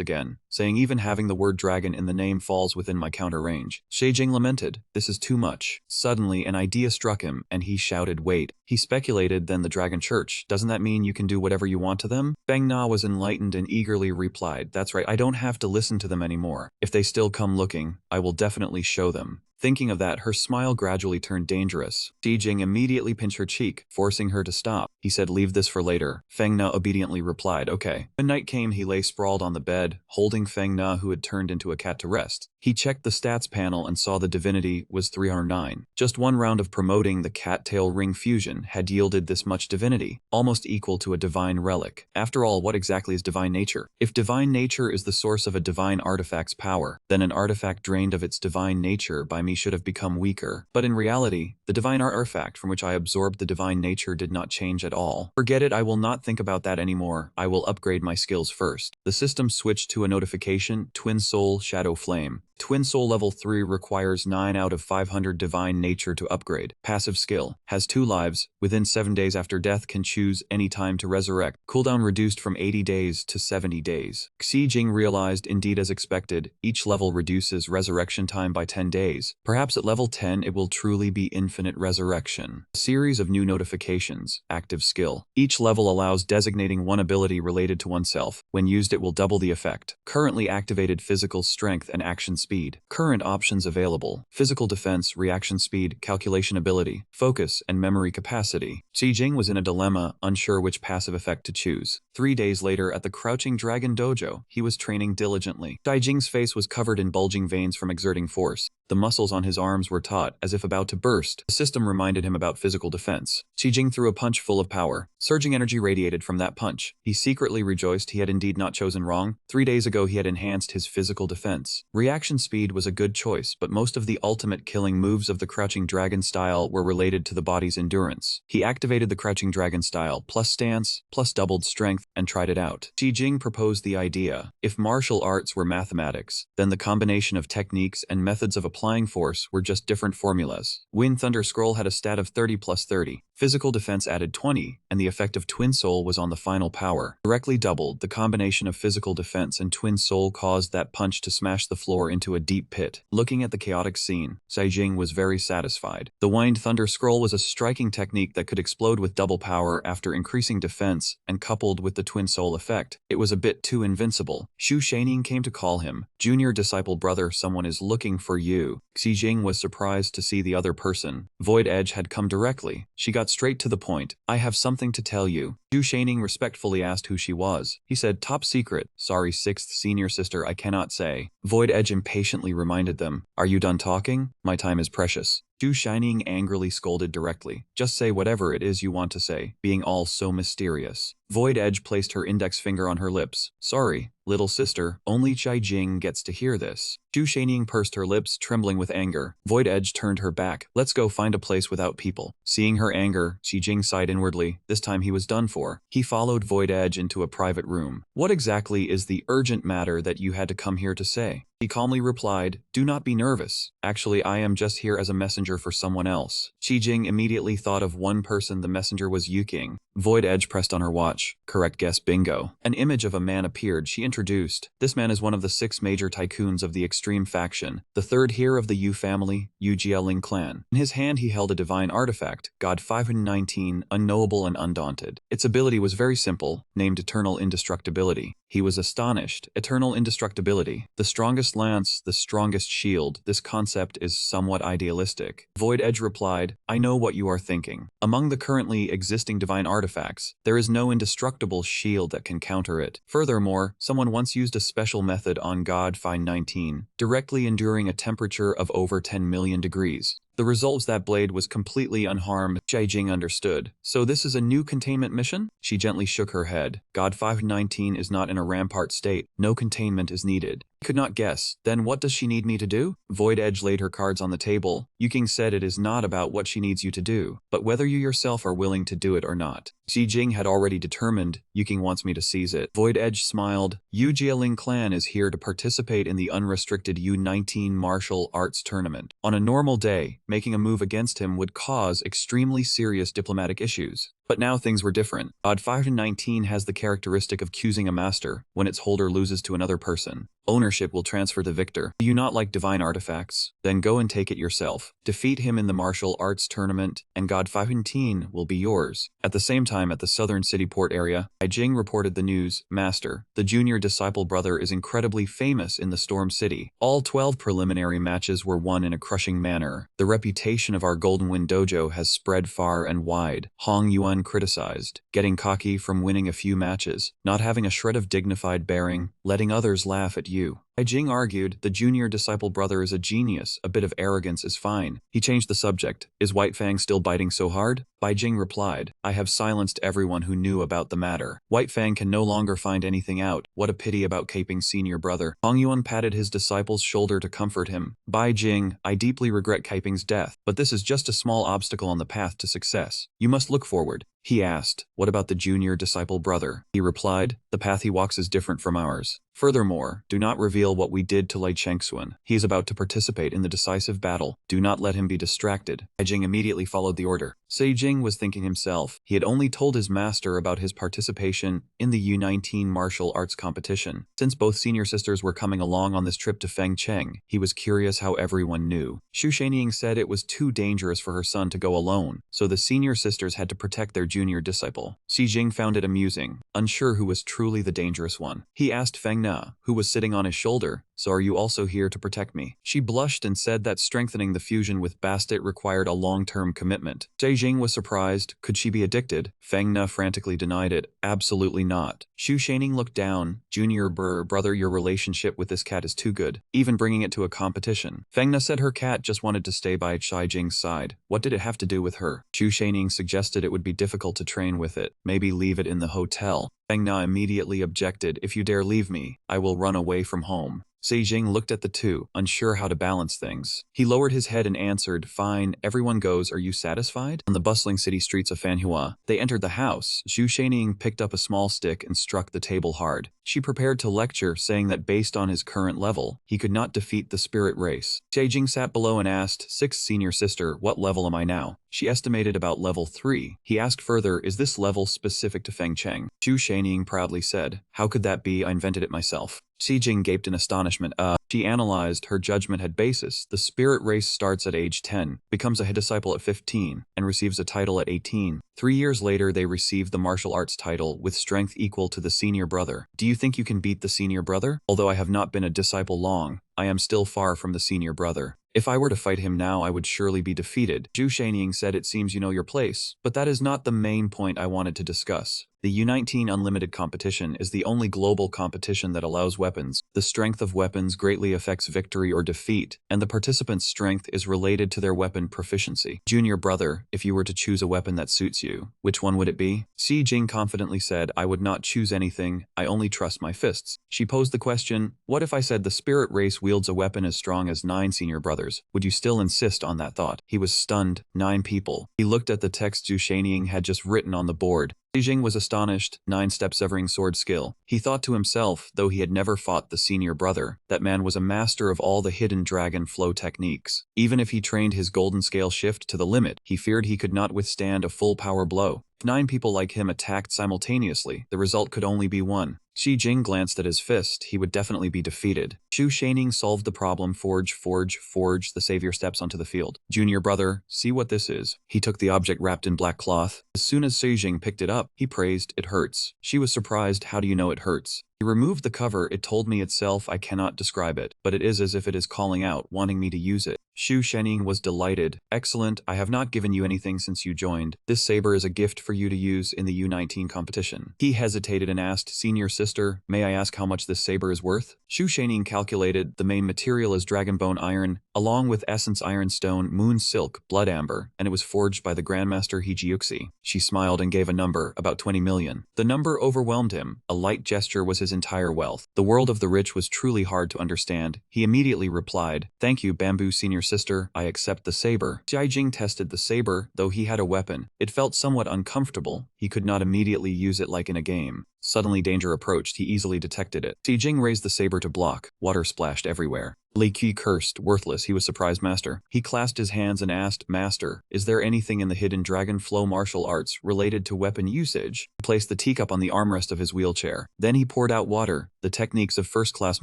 again, saying even having the word dragon in the name falls within my counter range. Shi Jing lamented, this is too much. Suddenly, an idea struck him, and he shouted, wait. He speculated, then the Dragon Church, doesn't that mean you can do whatever you want to them? Feng Na was enlightened and eagerly replied, that's right, I don't have to listen to them anymore. If they still come looking, I will definitely show them. Thinking of that, her smile gradually turned dangerous. Shi Jing immediately pinched her cheek, forcing her to stop. He said, leave this for later. Feng Na obediently replied, okay. When night came, he lay sprawled on the bed, holding Feng Na, who had turned into a cat, to rest. He checked the stats panel and saw the divinity was 309. Just one round of promoting the cat-tail ring fusion had yielded this much divinity, almost equal to a divine relic. After all, what exactly is divine nature? If divine nature is the source of a divine artifact's power, then an artifact drained of its divine nature by me should have become weaker. But in reality, the divine artifact from which I absorbed the divine nature did not change at all. Forget it, I will not think about that anymore. I will upgrade my skills first. The system switched to a notification, Twin Soul Shadow Flame. Twin Soul Level 3 requires 9 out of 500 Divine Nature to upgrade. Passive skill. Has 2 lives. Within 7 days after death can choose any time to resurrect. Cooldown reduced from 80 days to 70 days. Xi Jing realized, indeed as expected, each level reduces resurrection time by 10 days. Perhaps at level 10 it will truly be infinite resurrection. A series of new notifications. Active skill. Each level allows designating one ability related to oneself. When used it will double the effect. Currently activated physical strength and action speed. Current options available. Physical defense, reaction speed, calculation ability, focus, and memory capacity. Xi Jing was in a dilemma, unsure which passive effect to choose. 3 days later at the Crouching Dragon Dojo, he was training diligently. Xi Jing's face was covered in bulging veins from exerting force. The muscles on his arms were taut, as if about to burst. The system reminded him about physical defense. Xi Jing threw a punch full of power. Surging energy radiated from that punch. He secretly rejoiced he had indeed not chosen wrong. 3 days ago he had enhanced his physical defense. Reaction speed was a good choice, but most of the ultimate killing moves of the Crouching Dragon style were related to the body's endurance. He activated the Crouching Dragon style, plus stance, plus doubled strength, and tried it out. Xi Jing proposed the idea. If martial arts were mathematics, then the combination of techniques and methods of applying force were just different formulas. Wind Thunder Scroll had a stat of 30 plus 30. Physical defense added 20, and the effect of Twin Soul was on the final power. Directly doubled, the combination of physical defense and Twin Soul caused that punch to smash the floor into a deep pit. Looking at the chaotic scene, Xi Jing was very satisfied. The Wind Thunder Scroll was a striking technique that could explode with double power after increasing defense, and coupled with the Twin Soul effect, it was a bit too invincible. Xu Shaining came to call him. Junior disciple brother, someone is looking for you. Xi Jing was surprised to see the other person. Void Edge had come directly. She got straight to the point. I have something to tell you. Xu Shaining respectfully asked who she was. He said, top secret. Sorry, 6th senior sister, I cannot say. Void Edge impatiently reminded them. Are you done talking? My time is precious. Xu Shining angrily scolded directly. Just say whatever it is you want to say, being all so mysterious. Void Edge placed her index finger on her lips. Sorry, little sister, only Xi Jing gets to hear this. Xu Shaining pursed her lips, trembling with anger. Void Edge turned her back. Let's go find a place without people. Seeing her anger, Xi Jing sighed inwardly. This time he was done for. He followed Void Edge into a private room. What exactly is the urgent matter that you had to come here to say? He calmly replied, "Do not be nervous. Actually, I am just here as a messenger for someone else." Jing immediately thought of one person. The messenger was Yuking. Void Edge pressed on her watch. Correct guess, bingo. An image of a man appeared. She introduced, "This man is one of the 6 major tycoons of the extreme faction, the third heir of the Yu family, Yahello clan." In his hand he held a divine artifact, God 519, unknowable and undaunted. Its ability was very simple, named Eternal Indestructibility. He was astonished. Eternal Indestructibility. The strongest lance, the strongest shield. This concept is somewhat idealistic. Void Edge replied, "I know what you are thinking. Among the currently existing divine artifacts, there is no indestructible shield that can counter it. Furthermore, someone once used a special method on God 519, directly enduring a temperature of over 10 million degrees. The result was that blade was completely unharmed." Jing understood. "So this is a new containment mission?" She gently shook her head. "God 519 is not in a rampart state. No containment is needed." I could not guess. Then what does she need me to do? Void Edge laid her cards on the table. Yuking said it is not about what she needs you to do, but whether you yourself are willing to do it or not. Jing had already determined, Yuking wants me to seize it. Void Edge smiled. Yahello clan is here to participate in the unrestricted U19 martial arts tournament. On a normal day, making a move against him would cause extremely serious diplomatic issues. But now things were different. Odd 519 has the characteristic of accusing a master when its holder loses to another person. Ownership will transfer to victor. Do you not like divine artifacts? Then go and take it yourself. Defeat him in the martial arts tournament, and God 519 will be yours. At the same time, at the southern city port area, Jing reported the news. "Master, the junior disciple brother is incredibly famous in the Storm City. All 12 preliminary matches were won in a crushing manner. The reputation of our Golden Wind Dojo has spread far and wide." Hong Yuan criticized, "Getting cocky from winning a few matches, not having a shred of dignified bearing, letting others laugh at you." Jing argued, "The junior disciple brother is a genius, a bit of arrogance is fine." He changed the subject. "Is White Fang still biting so hard?" Jing replied, "I have silenced everyone who knew about the matter. White Fang can no longer find anything out. What a pity about Caping's senior brother." Hong Yuan patted his disciple's shoulder to comfort him. Jing, I deeply regret Caping's death, but this is just a small obstacle on the path to success. You must look forward." He asked, "What about the junior disciple brother?" He replied, "The path he walks is different from ours. Furthermore, do not reveal what we did to Lei Chengxuan. He is about to participate in the decisive battle. Do not let him be distracted." Jing immediately followed the order. Jing was thinking himself. He had only told his master about his participation in the U19 martial arts competition. Since both senior sisters were coming along on this trip to Fengcheng, he was curious how everyone knew. Xu Shanying said it was too dangerous for her son to go alone, so the senior sisters had to protect their junior disciple. Jing found it amusing, unsure who was truly the dangerous one. He asked Feng Na, who was sitting on his shoulder, "So are you also here to protect me?" She blushed and said that strengthening the fusion with Bastet required a long-term commitment. Jing was surprised. Could she be addicted? Feng Na frantically denied it. "Absolutely not." Xu Shanying looked down. "Junior brother, your relationship with this cat is too good, even bringing it to a competition." Feng Na said her cat just wanted to stay by Jing's side. What did it have to do with her? Xu Shanying suggested it would be difficult to train with it. Maybe leave it in the hotel. Feng Na immediately objected. "If you dare leave me, I will run away from home." Jing looked at the two, unsure how to balance things. He lowered his head and answered, "Fine, everyone goes. Are you satisfied?" On the bustling city streets of Manhwa, they entered the house. Xu Shanying picked up a small stick and struck the table hard. She prepared to lecture, saying that based on his current level, he could not defeat the spirit race. Jing sat below and asked, "Sixth senior sister, what level am I now?" She estimated about level 3. He asked further, "Is this level specific to Fengcheng?" Xu Shanying proudly said, "How could that be? I invented it myself." Jing gaped in astonishment. She analyzed. Her judgment had basis. The spirit race starts at age 10, becomes a head disciple at 15, and receives a title at 18. 3 years later, they receive the martial arts title with strength equal to the senior brother. Do you think you can beat the senior brother? Although I have not been a disciple long, I am still far from the senior brother. If I were to fight him now, I would surely be defeated. Xu Shanying said, "It seems you know your place, but that is not the main point I wanted to discuss. The U19 Unlimited competition is the only global competition that allows weapons. The strength of weapons greatly affects victory or defeat, and the participant's strength is related to their weapon proficiency. Junior brother, if you were to choose a weapon that suits you, which one would it be?" Jing confidently said, "I would not choose anything, I only trust my fists." She posed the question, "What if I said the spirit race wields a weapon as strong as 9 senior brothers? Would you still insist on that thought?" He was stunned. 9 people. He looked at the text Xu Shanying had just written on the board. Xi was astonished, 9-step severing sword skill. He thought to himself, though he had never fought the senior brother, that man was a master of all the hidden dragon flow techniques. Even if he trained his golden scale shift to the limit, he feared he could not withstand a full power blow. If 9 people like him attacked simultaneously, the result could only be one. Xi Jing glanced at his fist. He would definitely be defeated. Xu Shaning solved the problem. Forge. The savior steps onto the field. Junior brother, see what this is. He took the object wrapped in black cloth. As soon as Xi Jing picked it up, he praised, it hurts. She was surprised. How do you know it hurts? He removed the cover. It told me itself. I cannot describe it, but it is as if it is calling out, wanting me to use it. Xu Shening was delighted. Excellent, I have not given you anything since you joined. This saber is a gift for you to use in the U19 competition. He hesitated and asked, Senior sister, may I ask how much this saber is worth? Xu Shening calculated. The main material is dragonbone iron, along with essence ironstone, moon silk, blood amber, and it was forged by the Grandmaster Hijiuxi. She smiled and gave a number, about 20 million. The number overwhelmed him. A light gesture was his entire wealth. The world of the rich was truly hard to understand. He immediately replied, thank you, Bamboo Senior sister, I accept the saber. Xi Jing tested the saber. Though he had a weapon, it felt somewhat uncomfortable. He could not immediately use it like in a game. Suddenly danger approached. He easily detected it. Xi Jing raised the saber to block. Water splashed everywhere. Li Qi cursed. Worthless. He was surprised. Master. He clasped his hands and asked, Master, is there anything in the hidden dragon flow martial arts related to weapon usage? He placed the teacup on the armrest of his wheelchair. Then he poured out water. The techniques of first-class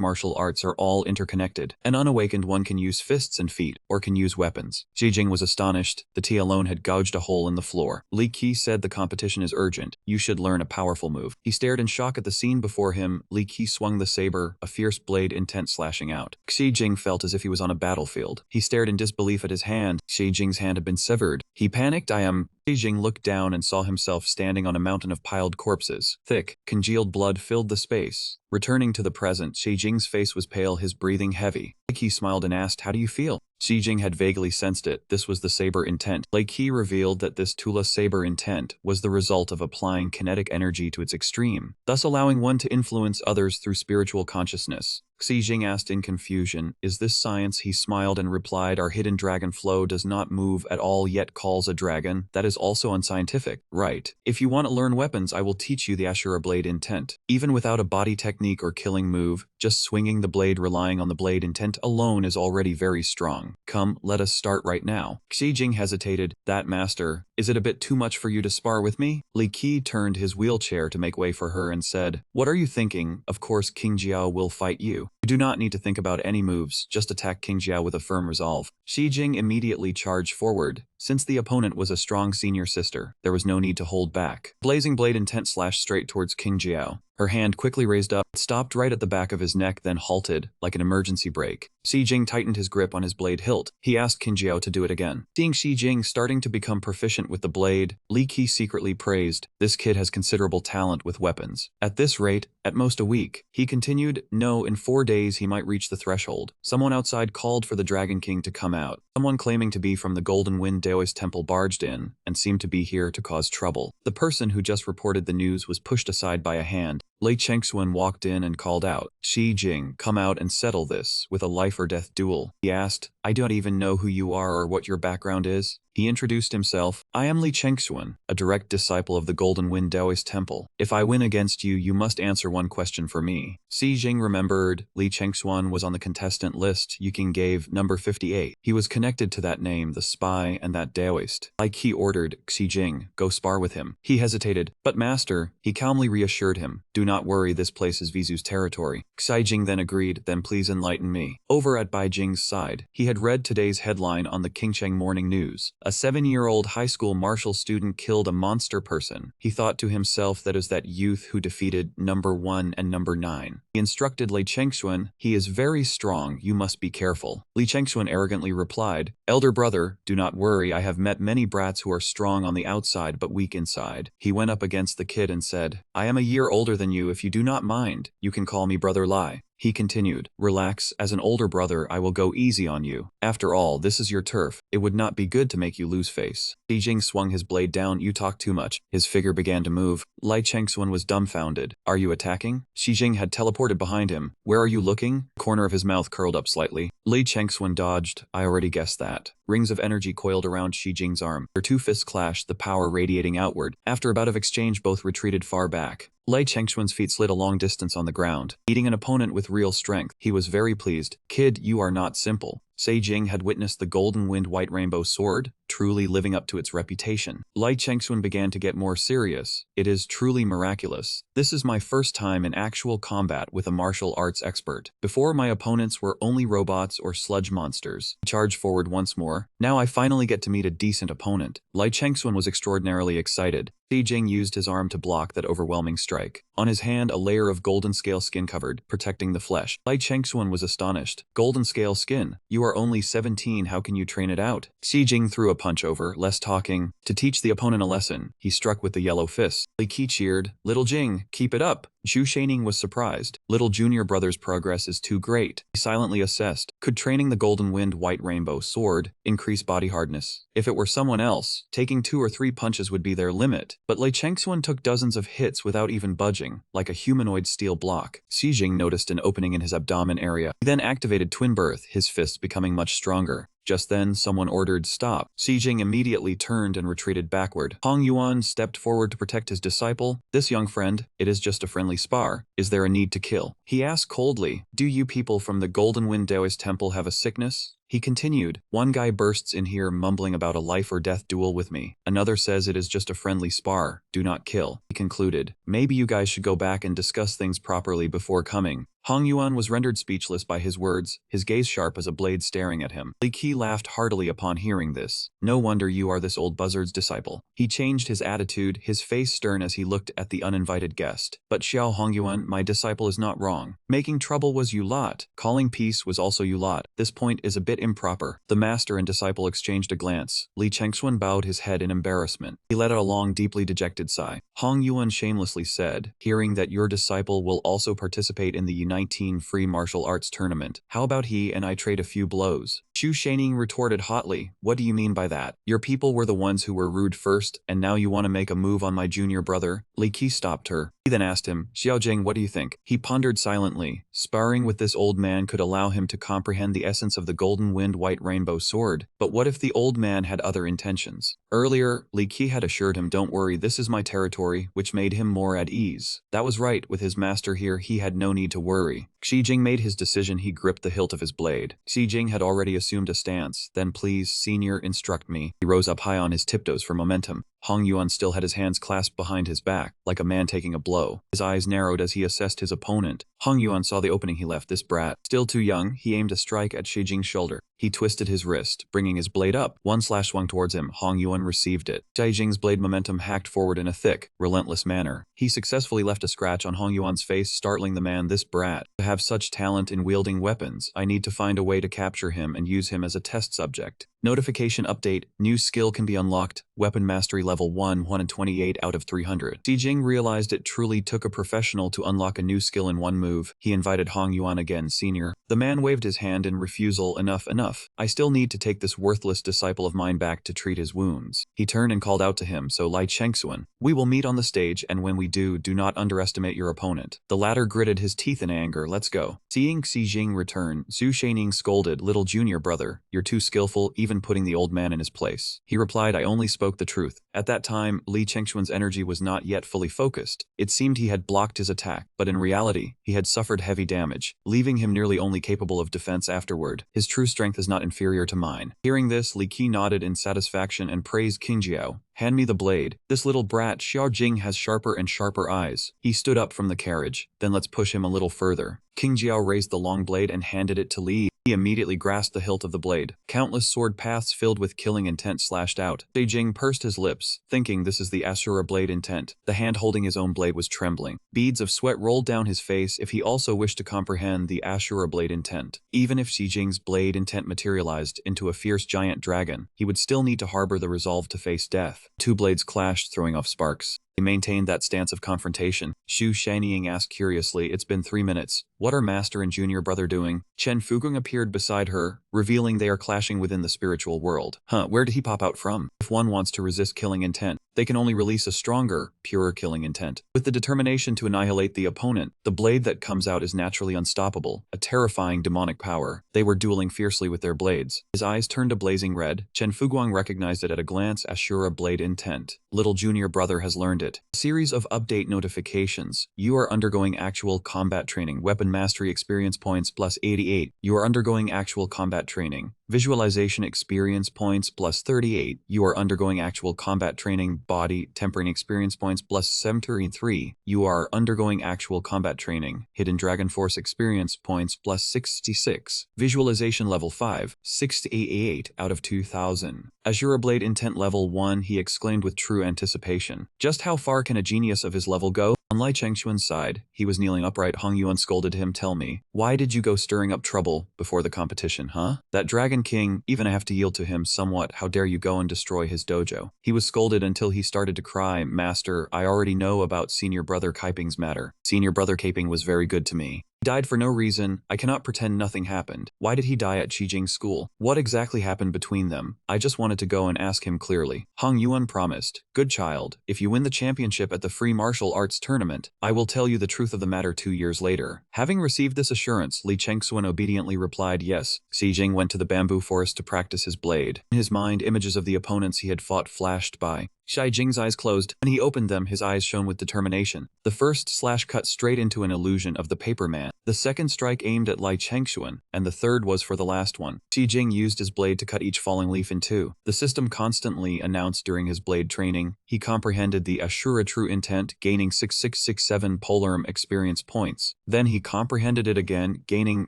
martial arts are all interconnected. An unawakened one can use fists and feet, or can use weapons. Xi Jing was astonished. The tea alone had gouged a hole in the floor. Li Qi said, the competition is urgent. You should learn a powerful move. He stared in shock at the scene before him. Li Qi swung the saber, a fierce blade intent slashing out. Xi Jing felt as if he was on a battlefield. He stared in disbelief at his hand. Xi Jing's hand had been severed. He panicked. Xi Jing looked down and saw himself standing on a mountain of piled corpses. Thick, congealed blood filled the space. Returning to the present, Xi Jing's face was pale, his breathing heavy. Li Qi smiled and asked, how do you feel? Xi Jing had vaguely sensed it. This was the saber intent. Li Qi revealed that this Tula saber intent was the result of applying kinetic energy to its extreme, thus allowing one to influence others through spiritual consciousness. Xi Jing asked in confusion, is this science? He smiled and replied, our hidden dragon flow does not move at all yet calls a dragon. That is also unscientific. Right. If you want to learn weapons, I will teach you the Asura blade intent. Even without a body technique or killing move, just swinging the blade relying on the blade intent alone is already very strong. Come, let us start right now. Xi Jing hesitated. That master, is it a bit too much for you to spar with me? Li Qi turned his wheelchair to make way for her and said, what are you thinking? Of course King Jiao will fight you. You do not need to think about any moves, just attack King Jiao with a firm resolve. Xi Jing immediately charged forward. Since the opponent was a strong senior sister, there was no need to hold back. Blazing blade intent slashed straight towards King Jiao. Her hand quickly raised up, stopped right at the back of his neck, then halted, like an emergency brake. Xi Jing tightened his grip on his blade hilt. He asked King Jiao to do it again. Seeing Xi Jing starting to become proficient with the blade, Li Qi secretly praised, this kid has considerable talent with weapons. At this rate, at most a week. He continued, no, in 4 days he might reach the threshold. Someone outside called for the Dragon King to come out. Someone claiming to be from the Golden Wind Daoist Temple barged in, and seemed to be here to cause trouble. The person who just reported the news was pushed aside by a hand. Lei Chengxuan walked in and called out, Xi Jing, come out and settle this, with a life-or-death duel. He asked, I don't even know who you are or what your background is. He introduced himself, I am Li Chengxuan, a direct disciple of the Golden Wind Daoist Temple. If I win against you, you must answer one question for me. Xi Jing remembered, Li Chengxuan was on the contestant list. Yuking gave number 58. He was connected to that name, the spy, and that Daoist. Like he ordered, Xi Jing, go spar with him. He hesitated, but master, he calmly reassured him, do not worry, this place is Vizu's territory. Xi Jing then agreed, then please enlighten me. Over at Bai Jing's side, he had read today's headline on the Qingcheng Morning News. A 7-year-old high school martial student killed a monster person. He thought to himself that it was that youth who defeated number 1 and number 9. He instructed Li Chengxuan, he is very strong, you must be careful. Li Chengxuan arrogantly replied, elder brother, do not worry, I have met many brats who are strong on the outside but weak inside. He went up against the kid and said, I am a year older than you, if you do not mind, you can call me Brother Lai. He continued, "Relax, as an older brother I will go easy on you. After all, this is your turf. It would not be good to make you lose face." Xi Jing swung his blade down. "You talk too much." His figure began to move. Lai Chengxuan was dumbfounded. "Are you attacking?" Xi Jing had teleported behind him. "Where are you looking?" The corner of his mouth curled up slightly. Li Chengxuan dodged. "I already guessed that." Rings of energy coiled around Xi Jing's arm. Their two fists clashed, the power radiating outward. After a bout of exchange, both retreated far back. Lai Chengxuan's feet slid a long distance on the ground, meeting an opponent with real strength. He was very pleased. "Kid, you are not simple." Sei Jing had witnessed the Golden Wind White Rainbow Sword, truly living up to its reputation. Lai Chengxuan began to get more serious. "It is truly miraculous. This is my first time in actual combat with a martial arts expert. Before, my opponents were only robots or sludge monsters." He charged forward once more. "Now I finally get to meet a decent opponent." Lai Chengxuan was extraordinarily excited. Sei Jing used his arm to block that overwhelming strike. On his hand, a layer of golden scale skin covered, protecting the flesh. Lai Chengxuan was astonished. "Golden scale skin? You are only 17, how can you train it out?" Xi Jing threw a punch over, less talking. To teach the opponent a lesson, he struck with the yellow fist. Li Qi cheered, "Little Jing, keep it up." Zhu Shaining was surprised. Little junior brother's progress is too great. He silently assessed. Could training the Golden Wind White Rainbow Sword increase body hardness? If it were someone else, taking 2 or 3 punches would be their limit. But Lai Chengxuan took dozens of hits without even budging, like a humanoid steel block. Xi Jing noticed an opening in his abdomen area. He then activated Twin Birth, his fists becoming much stronger. Just then, someone ordered, "Stop." Xi Jing immediately turned and retreated backward. Hong Yuan stepped forward to protect his disciple. "This young friend, it is just a friendly spar. Is there a need to kill?" He asked coldly. "Do you people from the Golden Wind Taoist Temple have a sickness?" He continued, "One guy bursts in here mumbling about a life or death duel with me. Another says it is just a friendly spar, do not kill." He concluded, "Maybe you guys should go back and discuss things properly before coming." Hong Yuan was rendered speechless by his words, his gaze sharp as a blade staring at him. Li Qi laughed heartily upon hearing this. "No wonder you are this old buzzard's disciple." He changed his attitude, his face stern as he looked at the uninvited guest. "But Xiao Hongyuan, my disciple is not wrong. Making trouble was you lot. Calling peace was also you lot. This point is a bit improper." The master and disciple exchanged a glance. Li Chengxuan bowed his head in embarrassment. He let out a long, deeply dejected sigh. Hong Yuan shamelessly said, "Hearing that your disciple will also participate in the U19 free martial arts tournament, how about he and I trade a few blows?" Zhu Shaining retorted hotly, "What do you mean by that? Your people were the ones who were rude first, and now you want to make a move on my junior brother?" Li Qi stopped her. He then asked him, "Xiaojing, what do you think?" He pondered silently. Sparring with this old man could allow him to comprehend the essence of the Golden Wind White Rainbow Sword, but what if the old man had other intentions? Earlier, Li Qi had assured him, "Don't worry, this is my territory," which made him more at ease. That was right, with his master here he had no need to worry. Xi Jing made his decision. He gripped the hilt of his blade. Xi Jing had already assumed a stance. "Then please, senior, instruct me." He rose up high on his tiptoes for momentum. Hong Yuan still had his hands clasped behind his back, like a man taking a blow. His eyes narrowed as he assessed his opponent. Hong Yuan saw the opening he left. This brat, still too young, he aimed a strike at Xi Jing's shoulder. He twisted his wrist, bringing his blade up. One slash swung towards him. Hong Yuan received it. Xi Jing's blade momentum hacked forward in a thick, relentless manner. He successfully left a scratch on Hong Yuan's face, startling the man. "This brat, to have such talent in wielding weapons, I need to find a way to capture him and use him as a test subject." Notification update, new skill can be unlocked, weapon mastery level 1 in 28 out of 300. Xi Jing realized it truly took a professional to unlock a new skill in one move. He invited Hong Yuan again, "Senior." The man waved his hand in refusal. "Enough, enough. I still need to take this worthless disciple of mine back to treat his wounds." He turned and called out to him, "So Lai Chengxuan, we will meet on the stage, and when we do not underestimate your opponent." The latter gritted his teeth in anger. "Let's go." Seeing Xi Jing return, Zhu Shaining scolded, "Little junior brother, you're too skillful, even putting the old man in his place." He replied, "I only spoke the truth." At that time, Li Chengxuan's energy was not yet fully focused. It seemed he had blocked his attack, but in reality, he had suffered heavy damage, leaving him nearly only capable of defense afterward. "His true strength is not inferior to mine." Hearing this, Li Qi nodded in satisfaction and praised Qingjiao. "Hand me the blade. This little brat Xiao Jing has sharper and sharper eyes." He stood up from the carriage. "Then let's push him a little further." Qingjiao raised the long blade and handed it to Li. He immediately grasped the hilt of the blade. Countless sword paths filled with killing intent slashed out. Xi Jing pursed his lips, thinking this is the Asura blade intent. The hand holding his own blade was trembling. Beads of sweat rolled down his face if he also wished to comprehend the Asura blade intent. Even if Xi Jing's blade intent materialized into a fierce giant dragon, he would still need to harbor the resolve to face death. Two blades clashed, throwing off sparks. They maintained that stance of confrontation. Xu Shanying asked curiously, "It's been 3 minutes. What are Master and Junior Brother doing?" Chen Fugung appeared beside her, revealing they are clashing within the spiritual world. Where did he pop out from? If one wants to resist killing intent, they can only release a stronger, purer killing intent. With the determination to annihilate the opponent, the blade that comes out is naturally unstoppable, a terrifying demonic power. They were dueling fiercely with their blades. His eyes turned a blazing red. Chen Fuguang recognized it at a glance. Asura blade intent. Little Junior Brother has learned it. A series of update notifications. You are undergoing actual combat training. Weapon mastery experience points plus 88. You are undergoing actual combat training. Visualization experience points plus 38. You are undergoing actual combat training. Body tempering experience points plus 73. You are undergoing actual combat training. Hidden Dragon Force experience points plus 66. Visualization level 5, 688 out of 2000. Asura Blade intent level 1, he exclaimed with true anticipation. Just how far can a genius of his level go? On Lai Chengxuan's side, he was kneeling upright. Hong Yuan scolded him. "Tell me, why did you go stirring up trouble before the competition, huh? That Dragon King, even I have to yield to him somewhat. How dare you go and destroy his dojo?" He was scolded until he started to cry. "Master, I already know about Senior Brother Kaiping's matter. Senior Brother Kaiping was very good to me. He died for no reason. I cannot pretend nothing happened. Why did he die at Qijing School? What exactly happened between them? I just wanted to go and ask him clearly." Hong Yuan promised, "Good child, if you win the championship at the free martial arts tournament, I will tell you the truth of the matter 2 years later." Having received this assurance, Li Chengxuan obediently replied yes. Qijing went to the bamboo forest to practice his blade. In his mind, images of the opponents he had fought flashed by. Shai Jing's eyes closed. When he opened them, his eyes shone with determination. The first slash cut straight into an illusion of the paper man. The second strike aimed at Lai Chengxuan, and the third was for the last one. Xi Jing used his blade to cut each falling leaf in two. The system constantly announced during his blade training. He comprehended the Asura true intent, gaining 6667 Polarm experience points. Then he comprehended it again, gaining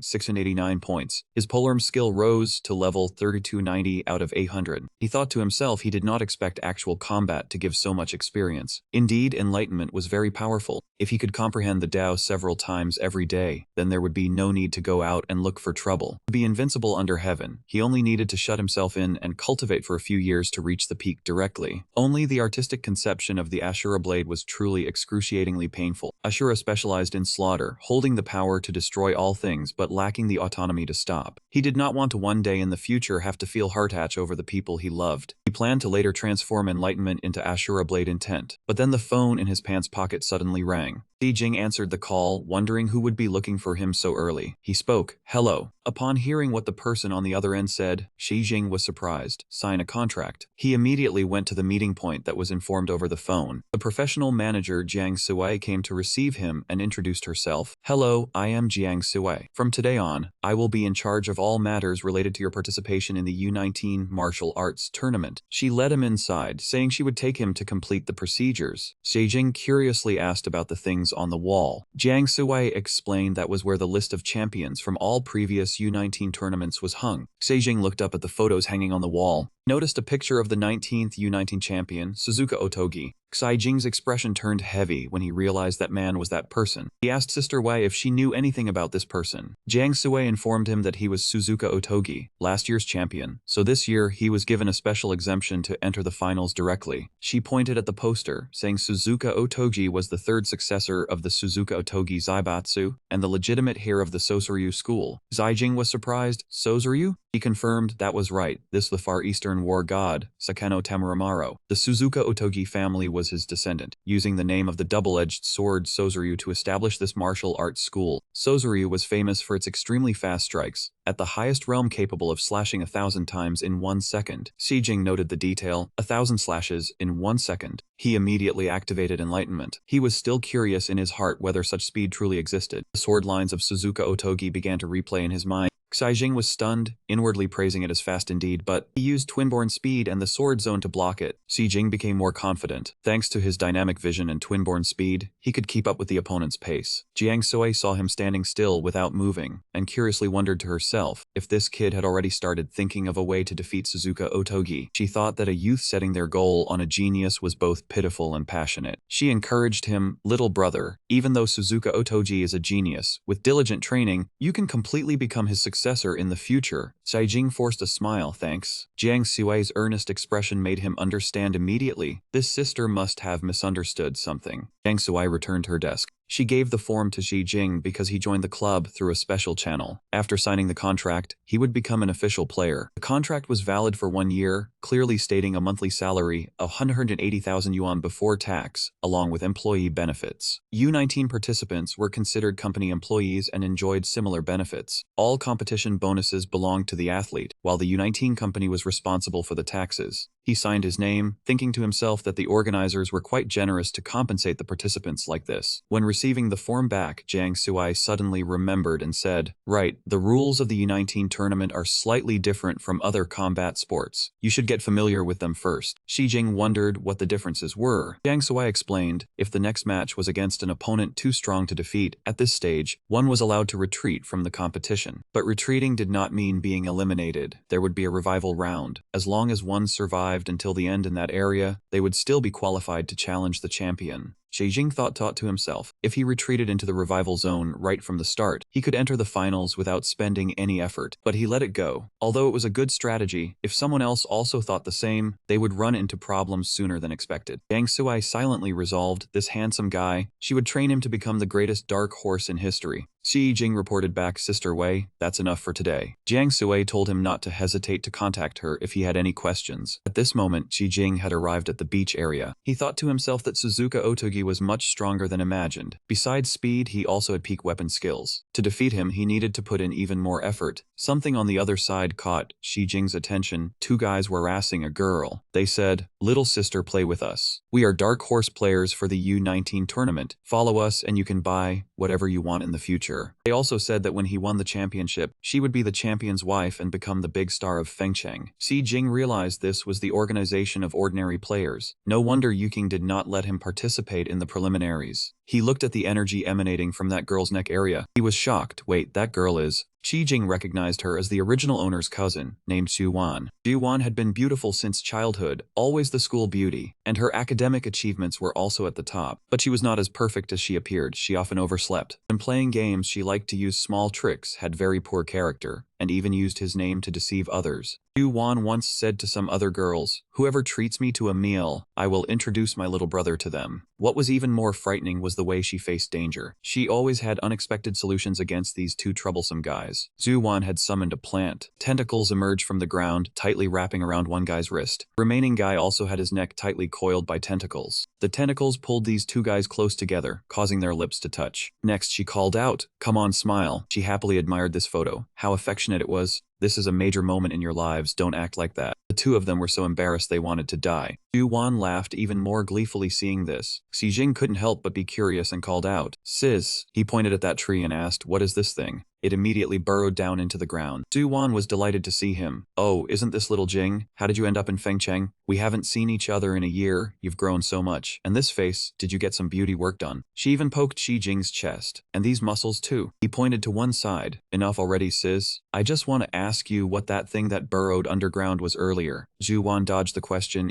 689 points. His Polarm skill rose to level 3290 out of 800. He thought to himself he did not expect actual combat to give so much experience. Indeed, enlightenment was very powerful. If he could comprehend the Tao several times every day, then there would be no need to go out and look for trouble. To be invincible under heaven, he only needed to shut himself in and cultivate for a few years to reach the peak directly. Only the artistic conception of the Asura blade was truly excruciatingly painful. Asura specialized in slaughter, holding the power to destroy all things but lacking the autonomy to stop. He did not want to one day in the future have to feel heartache over the people he loved. He planned to later transform enlightenment into Asura blade intent. But then the phone in his pants pocket suddenly rang. Xi Jing answered the call, wondering who would be looking for him so early. He spoke, "Hello." Upon hearing what the person on the other end said, Xi Jing was surprised. "Sign a contract." He immediately went to the meeting point that was informed over the phone. The professional manager Jiang Sui came to receive him and introduced herself. "Hello, I am Jiang Sui. From today on, I will be in charge of all matters related to your participation in the U19 martial arts tournament." She led him inside, saying she would take him to complete the procedures. Xi Jing curiously asked about the things on the wall. Jiang Sui explained that was where the list of champions from all previous U19 tournaments was hung. Xi Jing looked up at the photos hanging on the wall, noticed a picture of the 19th U19 champion, Suzuka Otogi. Xi Jing's expression turned heavy when he realized that man was that person. He asked Sister Wei if she knew anything about this person. Jiang Sui informed him that he was Suzuka Otogi, last year's champion, so this year he was given a special exemption to enter the finals directly. She pointed at the poster, saying Suzuka Otogi was the third successor of the Suzuka Otogi Zaibatsu, and the legitimate heir of the Sosoryu school. Xi Jing was surprised. "Sosoryu?" He confirmed that was right. This the Far Eastern war god, Sakano Tamuramaro. The Suzuka Otogi family was his descendant, using the name of the double-edged sword Sosoryu to establish this martial arts school. Sosoryu was famous for its extremely fast strikes, at the highest realm capable of slashing 1,000 times in 1 second. Xi Jing noted the detail, 1,000 slashes in 1 second. He immediately activated enlightenment. He was still curious in his heart whether such speed truly existed. The sword lines of Suzuka Otogi began to replay in his mind. Xi Jing was stunned, inwardly praising it as fast indeed, but he used twinborn speed and the sword zone to block it. Xi Jing became more confident. Thanks to his dynamic vision and twinborn speed, he could keep up with the opponent's pace. Jiang Sui saw him standing still without moving, and curiously wondered to herself if this kid had already started thinking of a way to defeat Suzuka Otogi. She thought that a youth setting their goal on a genius was both pitiful and passionate. She encouraged him, "Little brother, even though Suzuka Otogi is a genius, with diligent training, you can completely become his successor successor in the future. Xi Jing forced a smile, thanks. Jiang Xue's earnest expression made him understand immediately. This sister must have misunderstood something. Jiang Xue returned to her desk. She gave the form to Xi Jing because he joined the club through a special channel. After signing the contract, he would become an official player. The contract was valid for 1 year, clearly stating a monthly salary of 180,000 yuan before tax, along with employee benefits. U19 participants were considered company employees and enjoyed similar benefits. All competition bonuses belonged to the athlete, while the U19 company was responsible for the taxes. He signed his name, thinking to himself that the organizers were quite generous to compensate the participants like this. When receiving the form back, Jiang Xue suddenly remembered and said, "Right, the rules of the U19 tournament are slightly different from other combat sports. You should get familiar with them first." Xi Jing wondered what the differences were. Jiang Xue explained, if the next match was against an opponent too strong to defeat, at this stage, one was allowed to retreat from the competition. But retreating did not mean being eliminated. There would be a revival round. As long as one survived until the end in that area, they would still be qualified to challenge the champion. Xi Jing thought to himself, if he retreated into the revival zone right from the start, he could enter the finals without spending any effort, but he let it go. Although it was a good strategy, if someone else also thought the same, they would run into problems sooner than expected. Jiang Xue silently resolved, this handsome guy, she would train him to become the greatest dark horse in history. Xi Jing reported back, Sister Wei, that's enough for today. Jiang Xue told him not to hesitate to contact her if he had any questions. At this moment, Xi Jing had arrived at the beach area. He thought to himself that Suzuka Otogi was much stronger than imagined. Besides speed, he also had peak weapon skills. To defeat him, he needed to put in even more effort. Something on the other side caught Xi Jing's attention. 2 guys were harassing a girl. They said, "Little sister, play with us. We are dark horse players for the U19 tournament. Follow us and you can buy whatever you want in the future." They also said that when he won the championship, she would be the champion's wife and become the big star of Fengcheng. Xi Jing realized this was the organization of ordinary players. No wonder Yuking did not let him participate in the preliminaries. He looked at the energy emanating from that girl's neck area. He was shocked. Wait, that girl is... Xi Jing recognized her as the original owner's cousin, named Xu Wan. Xu Wan had been beautiful since childhood, always the school beauty, and her academic achievements were also at the top. But she was not as perfect as she appeared. She often overslept. When playing games, she liked to use small tricks, had very poor character, and even used his name to deceive others. Xu Wan once said to some other girls, "Whoever treats me to a meal, I will introduce my little brother to them." What was even more frightening was the way she faced danger. She always had unexpected solutions against these 2 troublesome guys. Xu Wan had summoned a plant. Tentacles emerged from the ground, tightly wrapping around one guy's wrist. The remaining guy also had his neck tightly coiled by tentacles. The tentacles pulled these 2 guys close together, causing their lips to touch. Next, she called out, "Come on, smile." She happily admired this photo. How affectionate it was. This is a major moment in your lives, don't act like that. The 2 of them were so embarrassed they wanted to die. Xu Wan laughed even more gleefully seeing this. Xi Jing couldn't help but be curious and called out, "Sis." He pointed at that tree and asked, "What is this thing?" It immediately burrowed down into the ground. Xu Wan was delighted to see him. "Oh, isn't this little Jing? How did you end up in Fengcheng? We haven't seen each other in a year, you've grown so much. And this face, did you get some beauty work done?" She even poked Xi Jing's chest. "And these muscles too." He pointed to one side. "Enough already, sis. I just want to ask you what that thing that burrowed underground was earlier." Xu Wan dodged the question.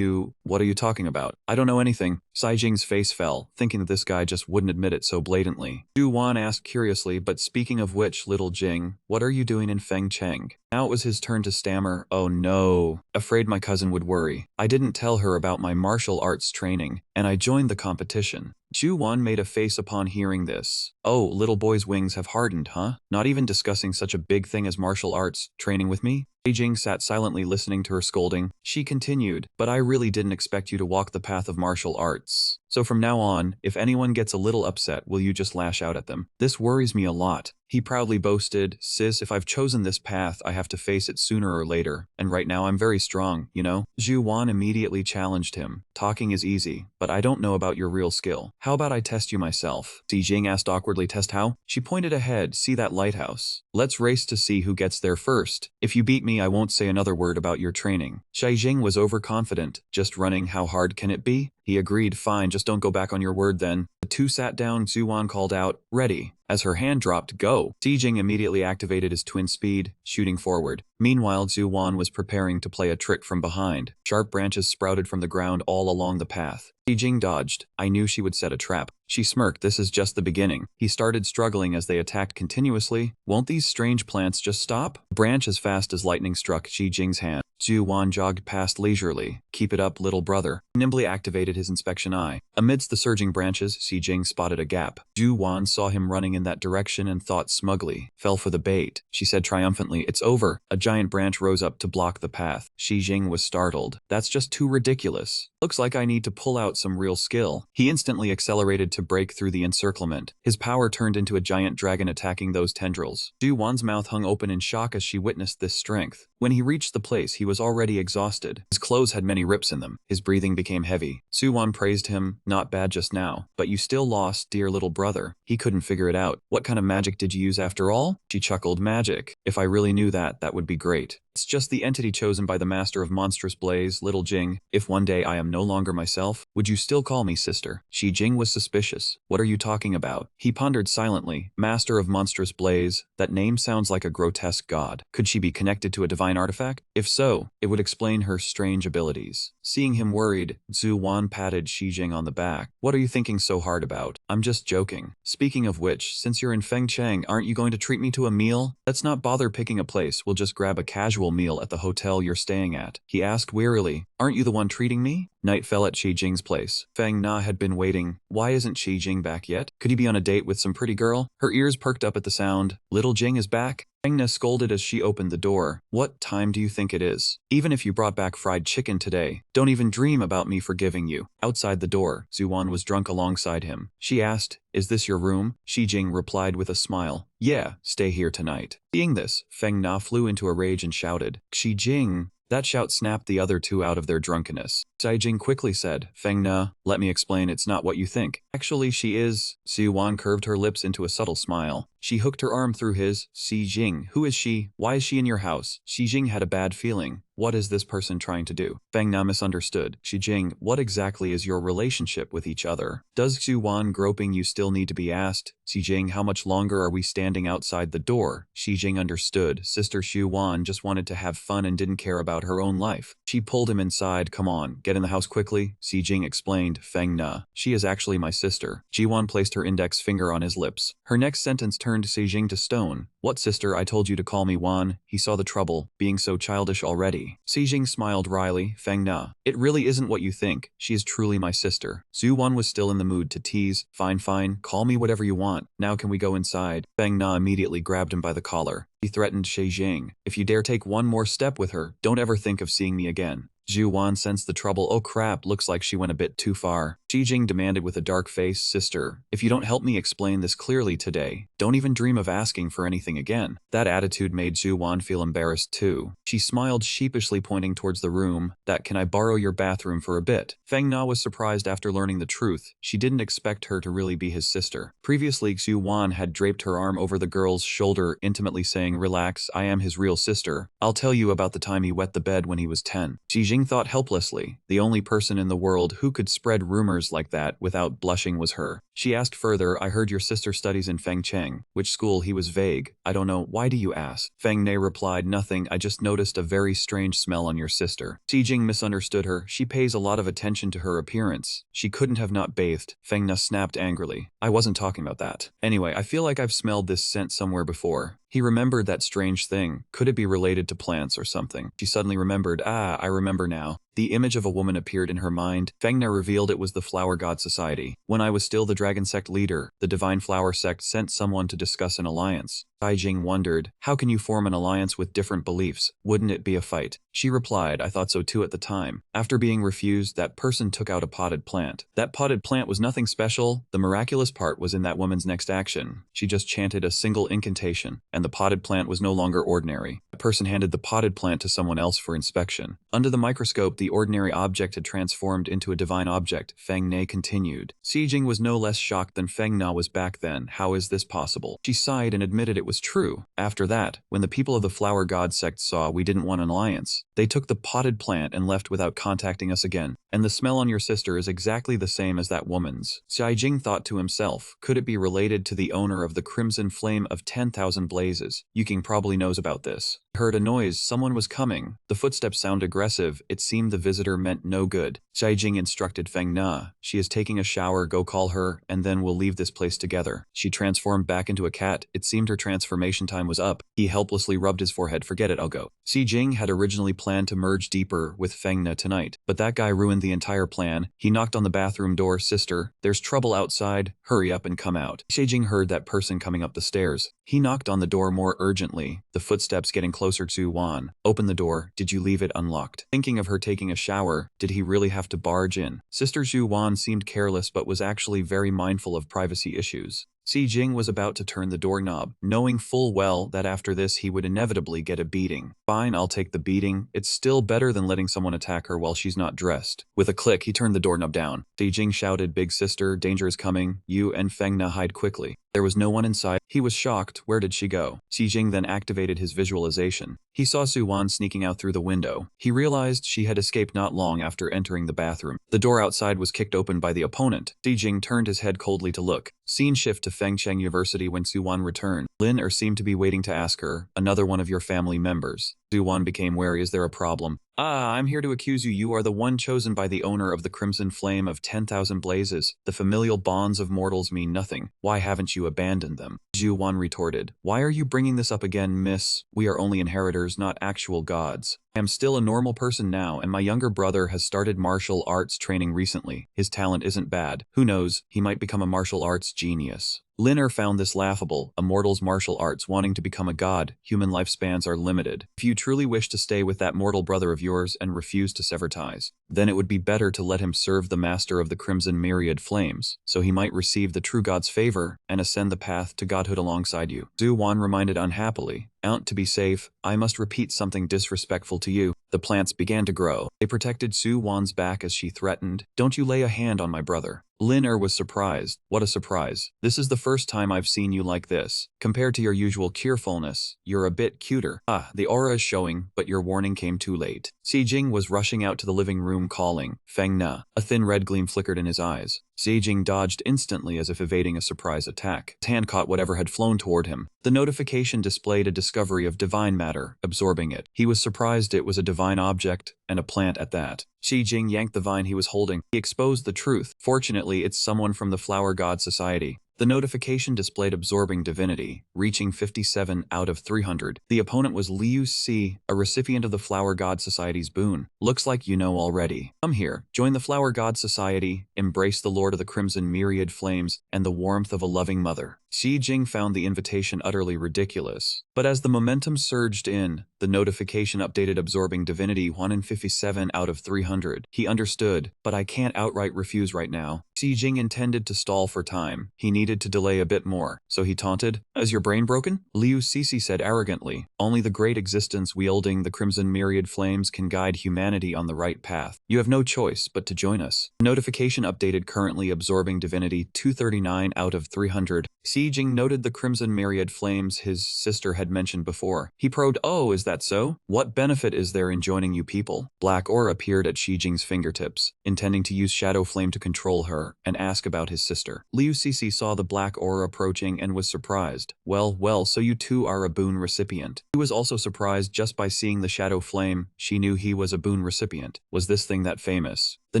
What are you talking about?" "I don't know anything." Xi Jing's face fell, thinking that this guy just wouldn't admit it so blatantly. Xu Wan asked curiously, "But speaking of which, little Jing, what are you doing in Fengcheng?" Now it was his turn to stammer. "Oh no. Afraid my cousin would worry. I didn't tell her about my martial arts training, and I joined the competition." Xu Wan made a face upon hearing this. "Oh, little boy's wings have hardened, huh? Not even discussing such a big thing as martial arts training with me?" Beijing sat silently listening to her scolding. She continued, "But I really didn't expect you to walk the path of martial arts. So from now on, if anyone gets a little upset, will you just lash out at them? This worries me a lot." He proudly boasted, "Sis, if I've chosen this path, I have to face it sooner or later, and right now I'm very strong, you know?" Xu Wan immediately challenged him. "Talking is easy, but I don't know about your real skill. How about I test you myself?" Xi Jing asked awkwardly. "Test how?" She pointed ahead. "See that lighthouse? Let's race to see who gets there first. If you beat me, I won't say another word about your training." Xi Jing was overconfident. "Just running, how hard can it be?" He agreed, "Fine, just Just don't go back on your word then. The two sat down. Zuwan called out, ready. As her hand dropped, go. Xijing immediately activated his twin speed, shooting forward. Meanwhile, Zuwan was preparing to play a trick from behind. Sharp branches sprouted from the ground all along the path. Xijing dodged. I knew she would set a trap. She smirked. This is just the beginning. He started struggling as they attacked continuously. Won't these strange plants just stop? A branch as fast as lightning struck Xijing's hand. Zuwan jogged past leisurely. Keep it up, little brother. He nimbly activated his inspection eye. Amidst the surging branches, Xijing spotted a gap. Zuwan saw him running in that direction and thought smugly. Fell for the bait. She said triumphantly, it's over. A giant branch rose up to block the path. Xijing was startled. That's just too ridiculous. Looks like I need to pull out some real skill. He instantly accelerated to break through the encirclement. His power turned into a giant dragon attacking those tendrils. Zuwan's mouth hung open in shock as she witnessed this strength. When he reached the place, he was already exhausted. His clothes had many rips in them. His breathing became heavy. Zuwan praised him, not bad just now, but you still lost, dear little brother. He couldn't figure it out. What kind of magic did you use after all? She chuckled, magic. If I really knew that, that would be great. It's just the entity chosen by the master of monstrous blaze, little Jing. If one day I am no longer myself, would you still call me sister? Xijing was suspicious. What are you talking about? He pondered silently. Master of monstrous blaze, that name sounds like a grotesque god. Could she be connected to a divine artifact? If so, it would explain her strange abilities. Seeing him worried, Zuwan patted Xijing on the back. What are you thinking so hard about? I'm just joking. Speaking of which, since you're in Fengcheng, aren't you going to treat me to a meal? Let's not bother picking a place, we'll just grab a casual meal at the hotel you're staying at. He asked wearily, aren't you the one treating me? Night fell at Xijing's place. Feng Na had been waiting. Why isn't Xijing back yet? Could he be on a date with some pretty girl? Her ears perked up at the sound. Little Jing is back? Feng Na scolded as she opened the door. What time do you think it is? Even if you brought back fried chicken today, don't even dream about me forgiving you. Outside the door, Zuwan was drunk alongside him. She asked, is this your room? Xijing replied with a smile. Yeah, stay here tonight. Seeing this, Feng Na flew into a rage and shouted, Xijing! That shout snapped the other two out of their drunkenness. Xijing quickly said, Feng Na, let me explain, it's not what you think. Actually, she is. Zuwan curved her lips into a subtle smile. She hooked her arm through his. Xijing, who is she? Why is she in your house? Xijing had a bad feeling. What is this person trying to do? Feng Na misunderstood. Xijing, what exactly is your relationship with each other? Does Zuwan groping you still need to be asked? Xijing, how much longer are we standing outside the door? Xijing understood. Sister Xuan just wanted to have fun and didn't care about her own life. She pulled him inside. Come on, get in the house quickly. Xijing explained. Feng Na, she is actually my sister. Jiwan placed her index finger on his lips. Her next sentence turned Xijing to stone. What sister? I told you to call me Wan. He saw the trouble, being so childish already. Xijing smiled wryly. Feng Na, it really isn't what you think. She is truly my sister. Zuwan was still in the mood to tease. Fine, fine, call me whatever you want. Now can we go inside? Feng Na immediately grabbed him by the collar. He threatened Xijing. If you dare take one more step with her, don't ever think of seeing me again. Zhuwan sensed the trouble. Oh crap, looks like she went a bit too far. Xijing demanded with a dark face, sister, if you don't help me explain this clearly today, don't even dream of asking for anything again. That attitude made Zhuwan feel embarrassed too. She smiled sheepishly, pointing towards the room. That, can I borrow your bathroom for a bit? Feng Na was surprised after learning the truth. She didn't expect her to really be his sister. Previously, Zhuwan had draped her arm over the girl's shoulder, intimately saying, relax, I am his real sister. I'll tell you about the time he wet the bed when he was 10. Xijing thought helplessly. The only person in the world who could spread rumors like that without blushing was her. She asked further, I heard your sister studies in Fengcheng. Which school? He was vague. I don't know. Why do you ask? Feng Ne replied, nothing. I just noticed a very strange smell on your sister. Xijing misunderstood her. She pays a lot of attention to her appearance. She couldn't have not bathed. Feng Na snapped angrily. I wasn't talking about that. Anyway, I feel like I've smelled this scent somewhere before. He remembered that strange thing. Could it be related to plants or something? She suddenly remembered. Ah, I remember now. The image of a woman appeared in her mind. Feng Na revealed it was the Flower God Society. When I was still the Dragon Sect leader, the Divine Flower Sect sent someone to discuss an alliance. Xijing wondered, how can you form an alliance with different beliefs? Wouldn't it be a fight? She replied, I thought so too at the time. After being refused, that person took out a potted plant. That potted plant was nothing special. The miraculous part was in that woman's next action. She just chanted a single incantation, and the potted plant was no longer ordinary. The person handed the potted plant to someone else for inspection. Under the microscope, the the ordinary object had transformed into a divine object, Feng Ne continued. Xijing was no less shocked than Feng Na was back then. How is this possible? She sighed and admitted it was true. After that, when the people of the Flower God sect saw we didn't want an alliance, they took the potted plant and left without contacting us again. And the smell on your sister is exactly the same as that woman's. Xijing thought to himself, could it be related to the owner of the crimson flame of 10,000 blazes? Yuking probably knows about this. Heard a noise, someone was coming. The footsteps sound aggressive. It seemed the visitor meant no good. Xijing instructed Feng Na, she is taking a shower, go call her, and then we'll leave this place together. She transformed back into a cat. It seemed her transformation time was up. He helplessly rubbed his forehead. Forget it, I'll go. Xijing had originally planned to merge deeper with Feng Na tonight, but that guy ruined the entire plan. He knocked on the bathroom door. Sister, there's trouble outside. Hurry up and come out. Xijing heard that person coming up the stairs. He knocked on the door more urgently, the footsteps getting closer. Zhu Wan, open the door. Did you leave it unlocked? Thinking of her taking a shower, did he really have to barge in? Sister Zhu Wan seemed careless but was actually very mindful of privacy issues. Xijing was about to turn the doorknob, knowing full well that after this he would inevitably get a beating. Fine, I'll take the beating. It's still better than letting someone attack her while she's not dressed. With a click, he turned the doorknob down. Xijing shouted, big sister, danger is coming. You and Feng Na hide quickly. There was no one inside. He was shocked. Where did she go? Xijing then activated his visualization. He saw Zhu Wan sneaking out through the window. He realized she had escaped not long after entering the bathroom. The door outside was kicked open by the opponent. Xijing turned his head coldly to look. Scene shift to Fengcheng University when Zhu Wan returned. Lin seemed to be waiting to ask her, another one of your family members. Zhu Wan became wary. Is there a problem? I'm here to accuse you. You are the one chosen by the owner of the crimson flame of 10,000 blazes. The familial bonds of mortals mean nothing. Why haven't you abandoned them? Zhu Wan retorted. Why are you bringing this up again, miss? We are only inheritors, not actual gods. I am still a normal person now, and my younger brother has started martial arts training recently. His talent isn't bad. Who knows, he might become a martial arts genius. Lin found this laughable. A mortal's martial arts wanting to become a god. Human lifespans are limited. If you truly wish to stay with that mortal brother of yours and refuse to sever ties, then it would be better to let him serve the master of the crimson myriad flames, so he might receive the true god's favor and ascend the path to godhood alongside you. Zhu Wan reminded unhappily. To be safe, I must repeat something disrespectful to you. The plants began to grow. They protected Zhu Wan's back as she threatened, don't you lay a hand on my brother. Lin was surprised. What a surprise. This is the first time I've seen you like this. Compared to your usual cheerfulness, you're a bit cuter. The aura is showing, but your warning came too late. Xijing was rushing out to the living room calling, Feng Na. A thin red gleam flickered in his eyes. Xijing dodged instantly as if evading a surprise attack. His hand caught whatever had flown toward him. The notification displayed a discovery of divine matter, absorbing it. He was surprised it was a divine object, and a plant at that. Xijing yanked the vine he was holding. He exposed the truth. Fortunately, it's someone from the Flower God Society. The notification displayed absorbing divinity, reaching 57 out of 300. The opponent was Liu Si, a recipient of the Flower God Society's boon. Looks like you know already. Come here, join the Flower God Society, embrace the Lord of the Crimson Myriad Flames, and the warmth of a loving mother. Xijing found the invitation utterly ridiculous. But as the momentum surged in, the notification updated absorbing divinity 157 out of 300. He understood, but I can't outright refuse right now. Xijing intended to stall for time. He needed to delay a bit more, so he taunted, is your brain broken? Liu Sisi said arrogantly, only the great existence wielding the crimson myriad flames can guide humanity on the right path. You have no choice but to join us. Notification updated currently absorbing divinity 239 out of 300. Xijing noted the crimson myriad flames his sister had mentioned before. He probed, oh, is that so? What benefit is there in joining you people? Black aura appeared at Xijing's fingertips, intending to use shadow flame to control her, and ask about his sister. Liu Sisi saw the black aura approaching and was surprised. Well, so you too are a boon recipient. He was also surprised just by seeing the shadow flame. She knew he was a boon recipient. Was this thing that famous? The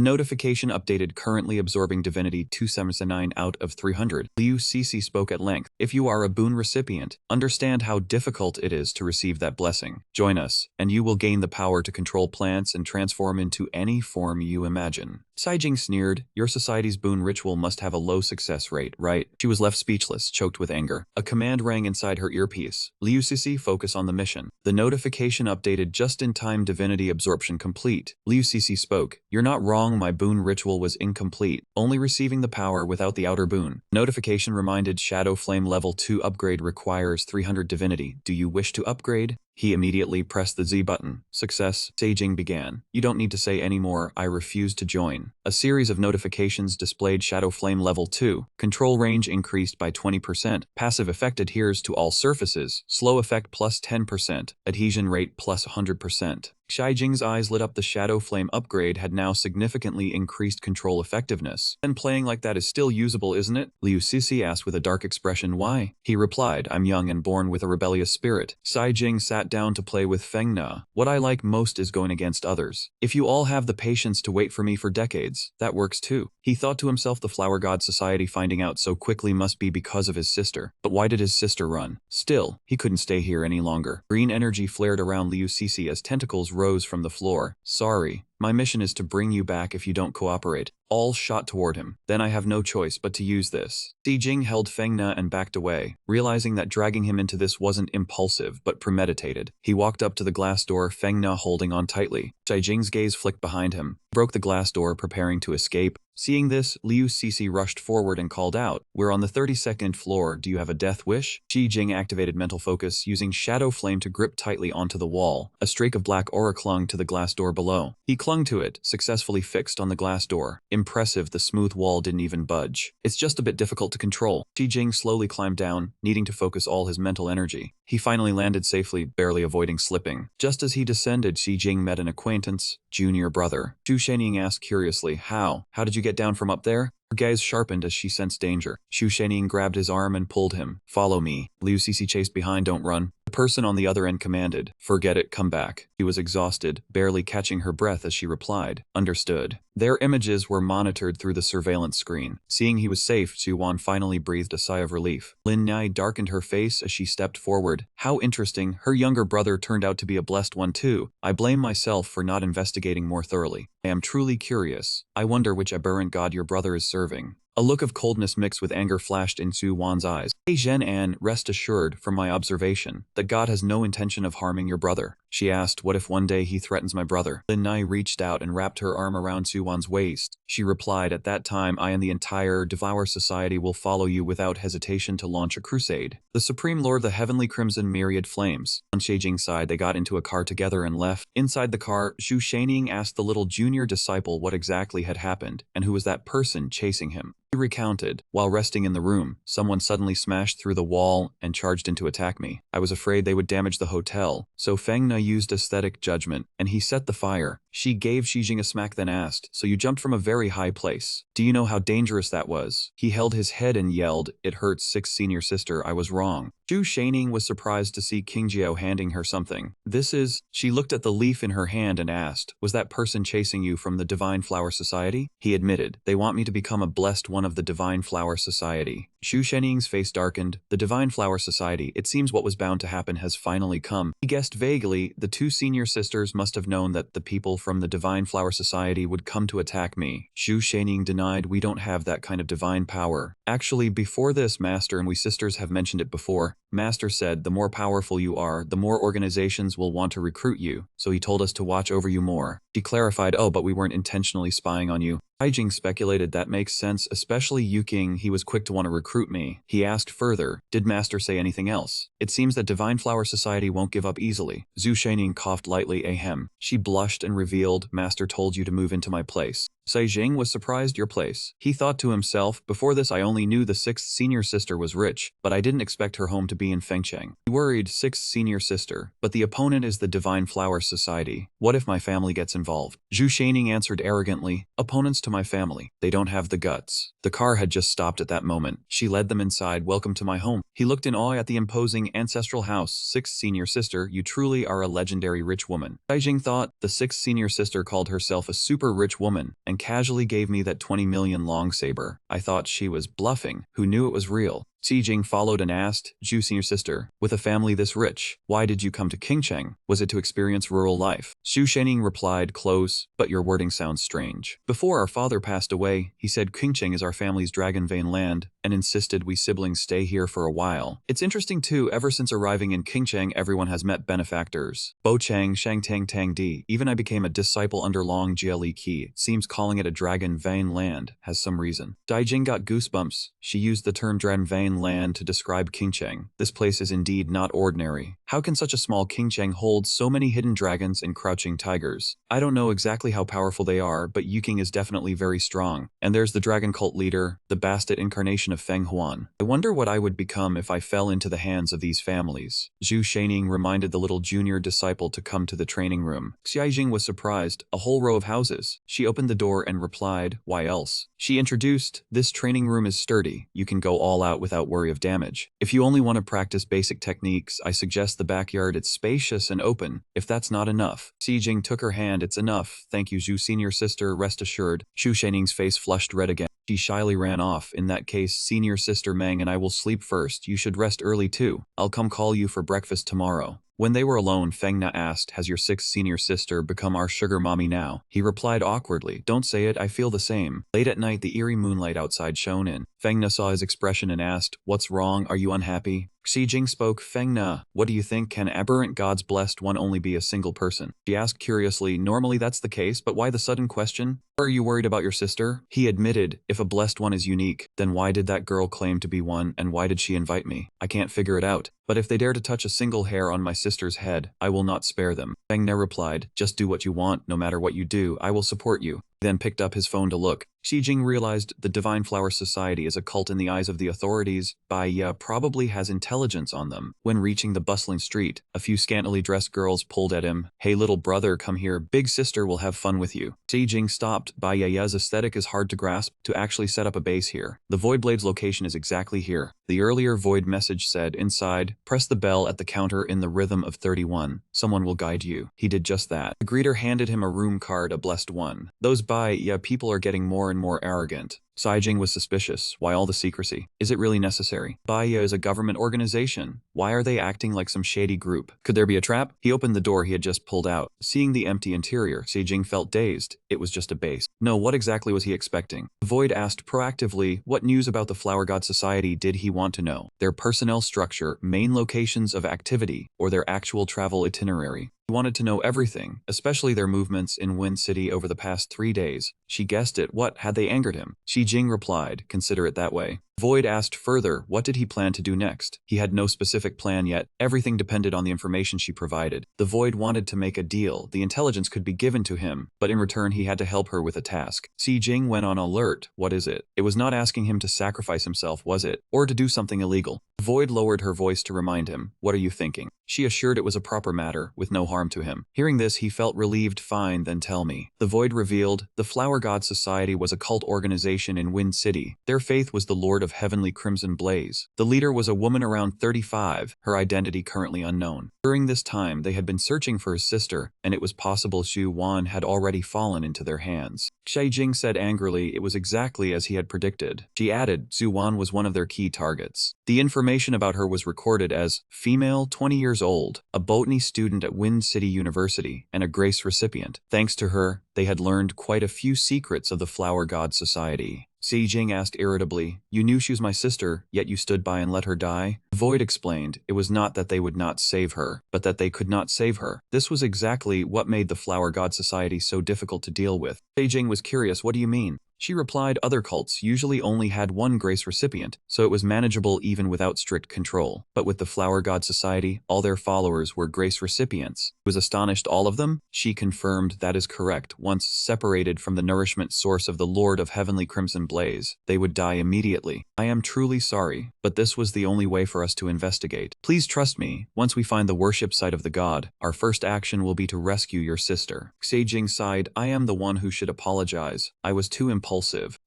notification updated currently absorbing divinity 279 out of 300. Liu Sisi spoke at length. If you are a boon recipient, understand how difficult it is to receive that blessing. Join us, and you will gain the power to control plants and transform into any form you imagine. Xijing sneered, your society's boon ritual must have a low success rate, right? She was left speechless, choked with anger. A command rang inside her earpiece. Liu Sisi, focus on the mission. The notification updated just in time, divinity absorption complete. Liu Sisi spoke, you're not wrong. My boon ritual was incomplete, only receiving the power without the outer boon. Notification reminded Shadow Flame level 2 upgrade requires 300 divinity. Do you wish to upgrade? He immediately pressed the Z button. Success. Staging began. You don't need to say any more. I refuse to join. A series of notifications displayed Shadow Flame Level 2. Control range increased by 20%. Passive effect adheres to all surfaces. Slow effect plus 10%. Adhesion rate plus 100%. Shijing's eyes lit up. The Shadow Flame upgrade had now significantly increased control effectiveness. And playing like that is still usable, isn't it? Liu Sisi asked with a dark expression. Why? He replied, I'm young and born with a rebellious spirit. Shijing sat down to play with Feng Na. What I like most is going against others. If you all have the patience to wait for me for decades, that works too. He thought to himself, the Flower God Society finding out so quickly must be because of his sister. But why did his sister run? Still, he couldn't stay here any longer. Green energy flared around Liu Sisi as tentacles rose from the floor. Sorry. My mission is to bring you back if you don't cooperate. All shot toward him. Then I have no choice but to use this. Xijing held Feng Na and backed away, realizing that dragging him into this wasn't impulsive but premeditated. He walked up to the glass door, Feng Na holding on tightly. Xijing's gaze flicked behind him, broke the glass door, preparing to escape. Seeing this, Liu Sisi rushed forward and called out, We're on the 32nd floor, do you have a death wish? Xijing activated mental focus, using Shadow Flame to grip tightly onto the wall. A streak of black aura clung to the glass door below. He clung to it, successfully fixed on the glass door. Impressive, the smooth wall didn't even budge. It's just a bit difficult to control. Xijing slowly climbed down, needing to focus all his mental energy. He finally landed safely, barely avoiding slipping. Just as he descended, Xijing met an acquaintance, junior brother. Zhu Shenying asked curiously, How did you get down from up there? Her gaze sharpened as she sensed danger. Xu Shenying grabbed his arm and pulled him. Follow me. Liu Sisi chased behind, don't run. The person on the other end commanded. Forget it, come back. She was exhausted, barely catching her breath as she replied. Understood. Their images were monitored through the surveillance screen. Seeing he was safe, Zhu finally breathed a sigh of relief. Lin Nai darkened her face as she stepped forward. How interesting, her younger brother turned out to be a blessed one too. I blame myself for not investigating more thoroughly. I am truly curious. I wonder which aberrant god your brother is serving. A look of coldness mixed with anger flashed in Zhu Wan's eyes. Hey Zhen An, rest assured, from my observation, that God has no intention of harming your brother. She asked, what if one day he threatens my brother? Lin Nai reached out and wrapped her arm around Zhu Wan's waist. She replied, at that time I and the entire Devour Society will follow you without hesitation to launch a crusade. The Supreme Lord, the Heavenly Crimson Myriad Flames. On Shijing's side, they got into a car together and left. Inside the car, Zhu Shenying asked the little junior disciple what exactly had happened, and who was that person chasing him. He recounted, while resting in the room, someone suddenly smashed through the wall and charged in to attack me. I was afraid they would damage the hotel, so Feng Na used aesthetic judgment, and he set the fire. She gave Xijing a smack then asked, so you jumped from a very high place. Do you know how dangerous that was? He held his head and yelled, it hurts, sixth senior sister, I was wrong. Zhu Shenying was surprised to see King Jiao handing her something. This is... She looked at the leaf in her hand and asked, was that person chasing you from the Divine Flower Society? He admitted, they want me to become a blessed one of the Divine Flower Society. Zhu Shenying's face darkened. The Divine Flower Society, it seems what was bound to happen has finally come. He guessed vaguely, the two senior sisters must have known that the people from the Divine Flower Society would come to attack me. Zhu Shenying denied, we don't have that kind of divine power. Actually, before this, Master and we sisters have mentioned it before. Master said, the more powerful you are, the more organizations will want to recruit you, so he told us to watch over you more. She clarified, oh, but we weren't intentionally spying on you. Haijing speculated that makes sense, especially Yuking, he was quick to want to recruit me. He asked further, did Master say anything else? It seems that Divine Flower Society won't give up easily. Zhu Shenying coughed lightly, ahem. She blushed and revealed, Master told you to move into my place. Saijing was surprised, your place. He thought to himself, before this I only knew the sixth senior sister was rich, but I didn't expect her home to be in Fengcheng. He worried, sixth senior sister, but the opponent is the Divine Flower Society. What if my family gets involved? Zhu Shenying answered arrogantly, opponents to my family. They don't have the guts. The car had just stopped at that moment. She led them inside, welcome to my home. He looked in awe at the imposing ancestral house. Sixth senior sister, you truly are a legendary rich woman. Saijing thought, the sixth senior sister called herself a super rich woman, and casually gave me that 20 million long saber. I thought she was bluffing. Who knew it was real? Xijing followed and asked, Zhu senior sister, with a family this rich, why did you come to Qingcheng? Was it to experience rural life? Zhu Shenying replied, close, but your wording sounds strange. Before our father passed away, he said Qingcheng is our family's dragon vein land, and insisted we siblings stay here for a while. It's interesting too, ever since arriving in Qingcheng everyone has met benefactors. Bo Chang, Shang Tang Tang Di, even I became a disciple under Long Jieli Qi. It seems calling it a dragon vein land has some reason. Daijing got goosebumps. She used the term dragon vein alien land to describe Qingcheng. This place is indeed not ordinary. How can such a small Qingcheng hold so many hidden dragons and crouching tigers? I don't know exactly how powerful they are, but Yuking is definitely very strong. And there's the dragon cult leader, the bastard incarnation of Feng Huan. I wonder what I would become if I fell into the hands of these families. Zhu Shaining reminded the little junior disciple to come to the training room. Xiaojing was surprised. A whole row of houses. She opened the door and replied, "Why else?" She introduced, "This training room is sturdy. You can go all out without worry of damage. If you only want to practice basic techniques, I suggest the backyard. It's spacious and open. If that's not enough." Xijing took her hand. "It's enough. Thank you, Zhu senior sister, rest assured." Zhu Shaining's face flushed red again. She shyly ran off. "In that case, senior sister Meng and I will sleep first. You should rest early too. I'll come call you for breakfast tomorrow." When they were alone, Feng Na asked, "Has your sixth senior sister become our sugar mommy now?" He replied awkwardly, "Don't say it, I feel the same." Late at night, the eerie moonlight outside shone in. Feng Na saw his expression and asked, "What's wrong? Are you unhappy?" Xi Jing spoke, "Feng Na, what do you think? Can aberrant gods blessed one only be a single person?" She asked curiously, "Normally that's the case, but why the sudden question? Are you worried about your sister?" He admitted, "If a blessed one is unique, then why did that girl claim to be one, and why did she invite me? I can't figure it out. But if they dare to touch a single hair on my sister's head, I will not spare them." Feng Na replied, "Just do what you want, no matter what you do, I will support you." He then picked up his phone to look. Xi Jing realized the Divine Flower Society is a cult in the eyes of the authorities. Baiya probably has intelligence on them. When reaching the bustling street, a few scantily dressed girls pulled at him. "Hey little brother, come here, big sister will have fun with you." Xi Jing stopped. Baiya's aesthetic is hard to grasp. To actually set up a base here. The Void Blade's location is exactly here. The earlier Void message said, "Inside, press the bell at the counter in the rhythm of 31. Someone will guide you." He did just that. The greeter handed him a room card, a blessed one. Those Baiya people are getting more and more arrogant. Saijing was suspicious. Why all the secrecy? Is it really necessary? Baiya is a government organization. Why are they acting like some shady group? Could there be a trap? He opened the door he had just pulled out. Seeing the empty interior, Saijing felt dazed. It was just a base. No, what exactly was he expecting? Void asked proactively, what news about the Flower God Society did he want to know? Their personnel structure, main locations of activity, or their actual travel itinerary? He wanted to know everything, especially their movements in Wind City over the past 3 days. She guessed it. What had they angered him? Xi Jing replied, "Consider it that way." Void asked further, what did he plan to do next? He had no specific plan yet. Everything depended on the information she provided. The Void wanted to make a deal. The intelligence could be given to him, but in return he had to help her with a task. Xi Jing went on alert. What is it? It was not asking him to sacrifice himself, was it? Or to do something illegal? Void lowered her voice to remind him, "What are you thinking?" She assured it was a proper matter, with no harm to him. Hearing this, he felt relieved. "Fine, then tell me." The Void revealed, the Flower God Society was a cult organization in Wind City. Their faith was the Lord of Heavenly Crimson Blaze. The leader was a woman around 35, her identity currently unknown. During this time, they had been searching for his sister, and it was possible Xu Wan had already fallen into their hands. Xi Jing said angrily, it was exactly as he had predicted. She added, Xu Wan was one of their key targets. The information about her was recorded as female, 20 years old, a botany student at Wind City University, and a Grace recipient. Thanks to her, they had learned quite a few secrets of the Flower God Society. Xi Jing asked irritably, "You knew she was my sister, yet you stood by and let her die?" Void explained, it was not that they would not save her, but that they could not save her. This was exactly what made the Flower God Society so difficult to deal with. Xi Jing was curious, "What do you mean?" She replied, other cults usually only had one Grace recipient, so it was manageable even without strict control. But with the Flower God Society, all their followers were Grace recipients. He was astonished, all of them? She confirmed that is correct. Once separated from the nourishment source of the Lord of Heavenly Crimson Blaze, they would die immediately. I am truly sorry, but this was the only way for us to investigate. Please trust me, once we find the worship site of the god, our first action will be to rescue your sister. Xi Jing sighed, I am the one who should apologize. I was too impulsive.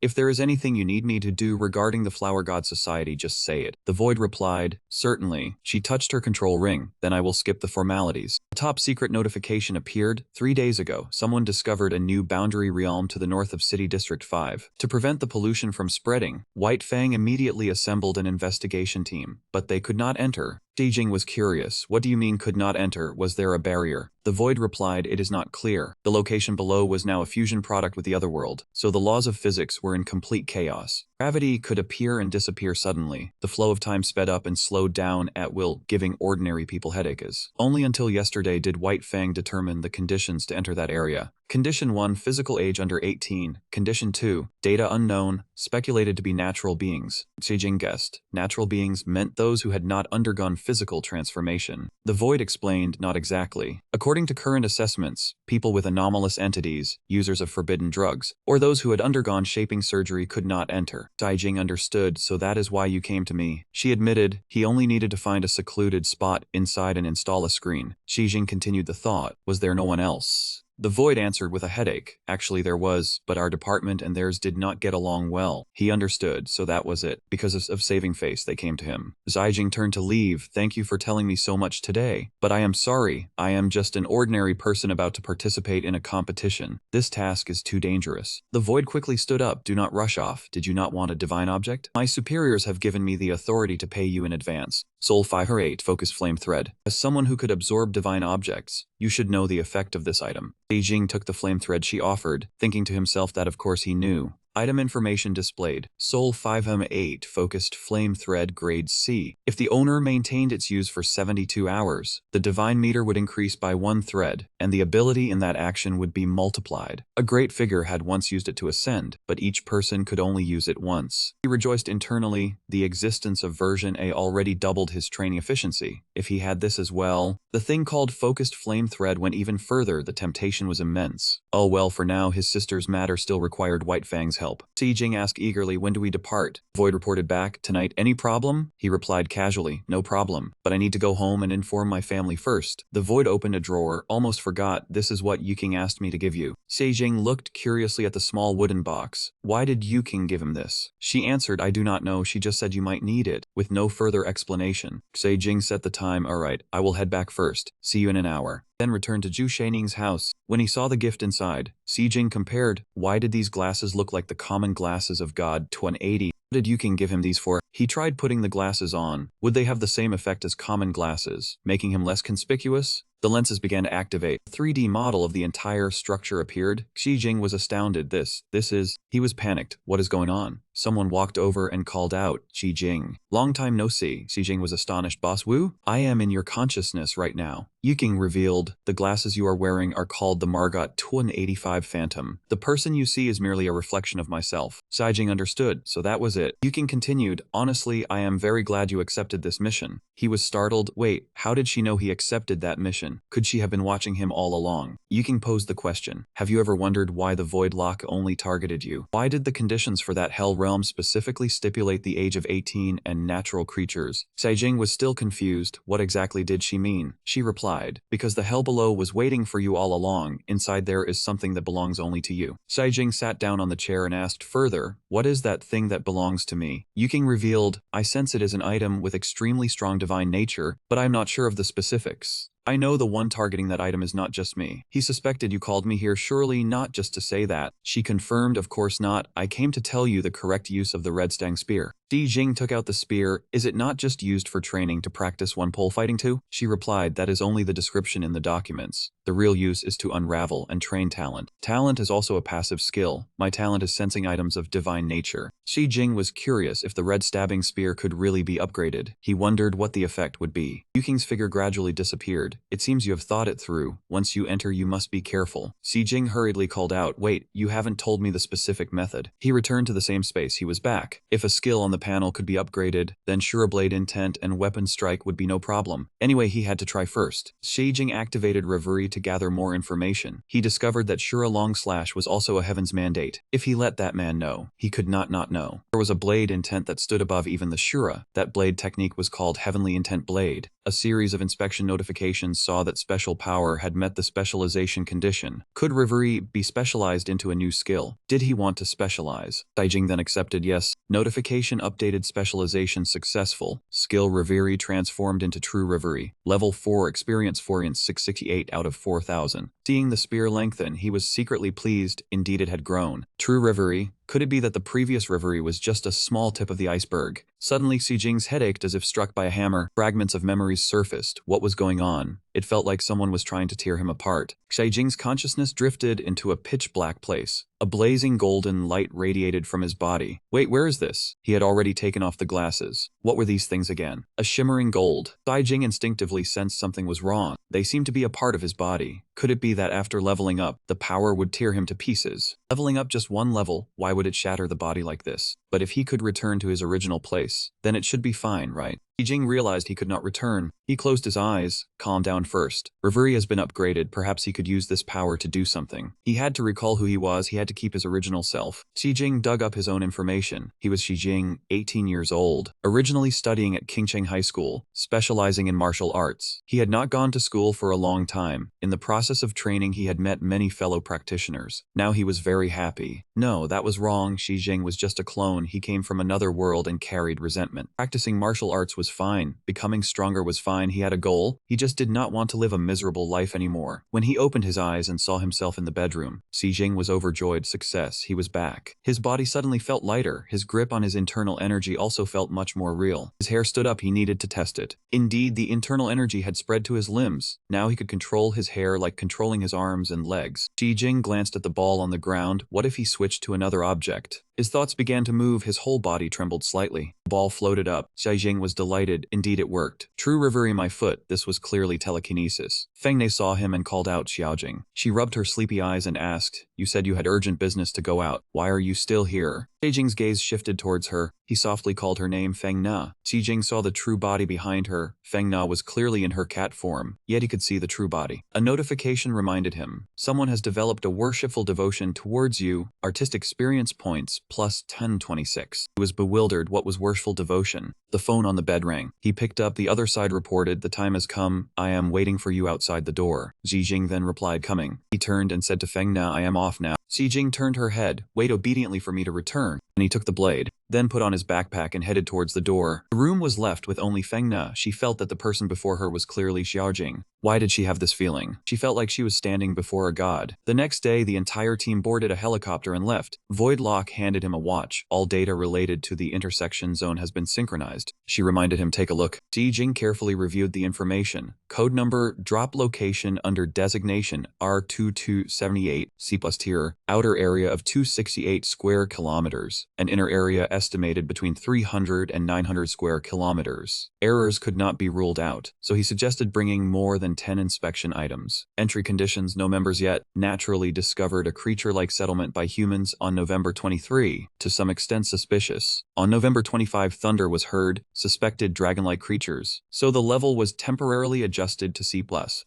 If there is anything you need me to do regarding the Flower God Society, just say it. The Void replied, certainly. She touched her control ring, then I will skip the formalities. A top secret notification appeared. 3 days ago, someone discovered a new boundary realm to the north of City District 5. To prevent the pollution from spreading, White Fang immediately assembled an investigation team, but they could not enter. Xi Jing was curious. What do you mean could not enter? Was there a barrier? The void replied, it is not clear. The location below was now a fusion product with the other world, so the laws of physics were in complete chaos. Gravity could appear and disappear suddenly. The flow of time sped up and slowed down at will, giving ordinary people headaches. Only until yesterday did White Fang determine the conditions to enter that area. Condition 1, physical age under 18. Condition 2, data unknown, speculated to be natural beings. Xijing guessed. Natural beings meant those who had not undergone physical transformation. The void explained, not exactly. According to current assessments, people with anomalous entities, users of forbidden drugs, or those who had undergone shaping surgery could not enter. Xijing understood, so that is why you came to me. She admitted he only needed to find a secluded spot inside and install a screen. Xijing continued the thought, was there no one else? The void answered with a headache. Actually there was, but our department and theirs did not get along well. He understood, so that was it. Because of saving face, they came to him. Xijing turned to leave. Thank you for telling me so much today. But I am sorry. I am just an ordinary person about to participate in a competition. This task is too dangerous. The void quickly stood up. Do not rush off. Did you not want a divine object? My superiors have given me the authority to pay you in advance. Soul 5/8 Focus Flame Thread. As someone who could absorb divine objects, you should know the effect of this item. Xijing took the flame thread she offered, thinking to himself that of course he knew. Item information displayed. Soul 5/8 Focused Flame Thread Grade C. If the owner maintained its use for 72 hours, the divine meter would increase by 1 thread, and the ability in that action would be multiplied. A great figure had once used it to ascend, but each person could only use it once. He rejoiced internally. The existence of version A already doubled his training efficiency. If he had this as well, the thing called Focused Flame Thread went even further. The temptation was immense. Oh well, for now his sister's matter still required White Fang's help. Xijing asked eagerly, when do we depart? Void reported back, tonight. Any problem? He replied casually, no problem, but I need to go home and inform my family first. The void opened a drawer, almost forgot, this is what Yuking asked me to give you. Xijing looked curiously at the small wooden box. Why did Yuking give him this? She answered, I do not know, she just said you might need it, with no further explanation. Xijing set the time, alright, I will head back first. See you in an hour. Then returned to Zhu Shaning's house. When he saw the gift inside, Xijing compared, why did these glasses look like the common glasses of God? 180. What did Yuking give him these for? He tried putting the glasses on. Would they have the same effect as common glasses, making him less conspicuous? The lenses began to activate. A 3D model of the entire structure appeared. Xijing was astounded. This is... He was panicked. What is going on? Someone walked over and called out, Xijing. Long time no see. Xijing was astonished. Boss Wu? I am in your consciousness right now. Yuking revealed, the glasses you are wearing are called the Margot 185 Phantom. The person you see is merely a reflection of myself. Xijing understood, so that was it. Yuking continued, honestly, I am very glad you accepted this mission. He was startled. Wait, how did she know he accepted that mission? Could she have been watching him all along? Yuking posed the question. Have you ever wondered why the Void Lock only targeted you? Why did the conditions for that Hell Realm specifically stipulate the age of 18 and natural creatures? Xijing was still confused. What exactly did she mean? She replied, because the hell below was waiting for you all along. Inside there is something that belongs only to you. Xijing sat down on the chair and asked further, what is that thing that belongs to me? Yuking revealed, I sense it as an item with extremely strong divine nature, but I am not sure of the specifics. I know the one targeting that item is not just me. He suspected you called me here, surely not just to say that. She confirmed, of course not. I came to tell you the correct use of the Red Stang Spear. Xijing took out the spear. Is it not just used for training to practice one pole fighting too? She replied, that is only the description in the documents. The real use is to unravel and train talent. Talent is also a passive skill. My talent is sensing items of divine nature. Xijing was curious if the red stabbing spear could really be upgraded. He wondered what the effect would be. Yuking's figure gradually disappeared. It seems you have thought it through. Once you enter, you must be careful. Xijing hurriedly called out, wait, you haven't told me the specific method. He returned to the same space. He was back. If a skill on the panel could be upgraded, then Sure Blade Intent and Weapon Strike would be no problem. Anyway, he had to try first. Xijing activated Reverie to gather more information. He discovered that Shura Long Slash was also a Heaven's Mandate. If he let that man know, he could not know. There was a blade intent that stood above even the Shura. That blade technique was called Heavenly Intent Blade. A series of inspection notifications saw that special power had met the specialization condition. Could Reverie be specialized into a new skill? Did he want to specialize? Xijing then accepted yes. Notification updated specialization successful. Skill Reverie transformed into True Reverie. Level 4 Experience 4 in 668 out of 4,000. Seeing the spear lengthen, he was secretly pleased. Indeed it had grown. True Reverie. Could it be that the previous reverie was just a small tip of the iceberg? Suddenly, Xi Jing's head ached as if struck by a hammer. Fragments of memories surfaced. What was going on? It felt like someone was trying to tear him apart. Xi Jing's consciousness drifted into a pitch-black place. A blazing golden light radiated from his body. Wait, where is this? He had already taken off the glasses. What were these things again? A shimmering gold. Xi Jing instinctively sensed something was wrong. They seemed to be a part of his body. Could it be that after leveling up, the power would tear him to pieces? Leveling up just one level, why would it shatter the body like this? But if he could return to his original place, then it should be fine, right? Xi Jing realized he could not return. He closed his eyes. Calm down first. Reverie has been upgraded. Perhaps he could use this power to do something. He had to recall who he was. He had to keep his original self. Xi Jing dug up his own information. He was Xi Jing, 18 years old, originally studying at Qingcheng High School, specializing in martial arts. He had not gone to school for a long time. In the process of training, he had met many fellow practitioners. Now he was very happy. No, that was wrong. Xi Jing was just a clone. He came from another world and carried resentment. Practicing martial arts was fine. Becoming stronger was fine. He had a goal. He just did not want to live a miserable life anymore. When he opened his eyes and saw himself in the bedroom, Xi Jing was overjoyed. Success. He was back. His body suddenly felt lighter. His grip on his internal energy also felt much more real. His hair stood up. He needed to test it. Indeed, the internal energy had spread to his limbs. Now he could control his hair like controlling his arms and legs. Xi Jing glanced at the ball on the ground. What if he switched to another object? His thoughts began to move. His whole body trembled slightly. The ball floated up. Xi Jing was delighted. Indeed, it worked. True reverie, my foot. This was clearly telekinesis. Feng Ne saw him and called out Xiaojing. She rubbed her sleepy eyes and asked, "You said you had urgent business to go out. Why are you still here?" Xi Jing's gaze shifted towards her. He softly called her name, Feng Na. Xi Jing saw the true body behind her. Feng Na was clearly in her cat form, yet he could see the true body. A notification reminded him. Someone has developed a worshipful devotion towards you. Artistic experience points, plus 1026. He was bewildered. What was worshipful devotion? The phone on the bed rang. He picked up. The other side reported, "The time has come. I am waiting for you outside the door." Xi Jing then replied, "Coming." He turned and said to Feng Na, "I am off now." Xi Jing turned her head. "Wait obediently for me to return." And he took the blade, then put on his backpack and headed towards the door. The room was left with only Feng Na. She felt that the person before her was clearly Xiaojing. Why did she have this feeling? She felt like she was standing before a god. The next day, the entire team boarded a helicopter and left. Voidlock handed him a watch. All data related to the intersection zone has been synchronized. She reminded him, "Take a look." Xi Jing carefully reviewed the information. Code number, drop location under designation R2278, C plus tier, outer area of 268 square kilometers, an inner area estimated between 300 and 900 square kilometers. Errors could not be ruled out, so he suggested bringing more than 10 inspection items. Entry conditions, no members yet. Naturally discovered a creature-like settlement by humans on November 23, to some extent suspicious. On November 25, thunder was heard, suspected dragon-like creatures, so the level was temporarily adjusted to C+.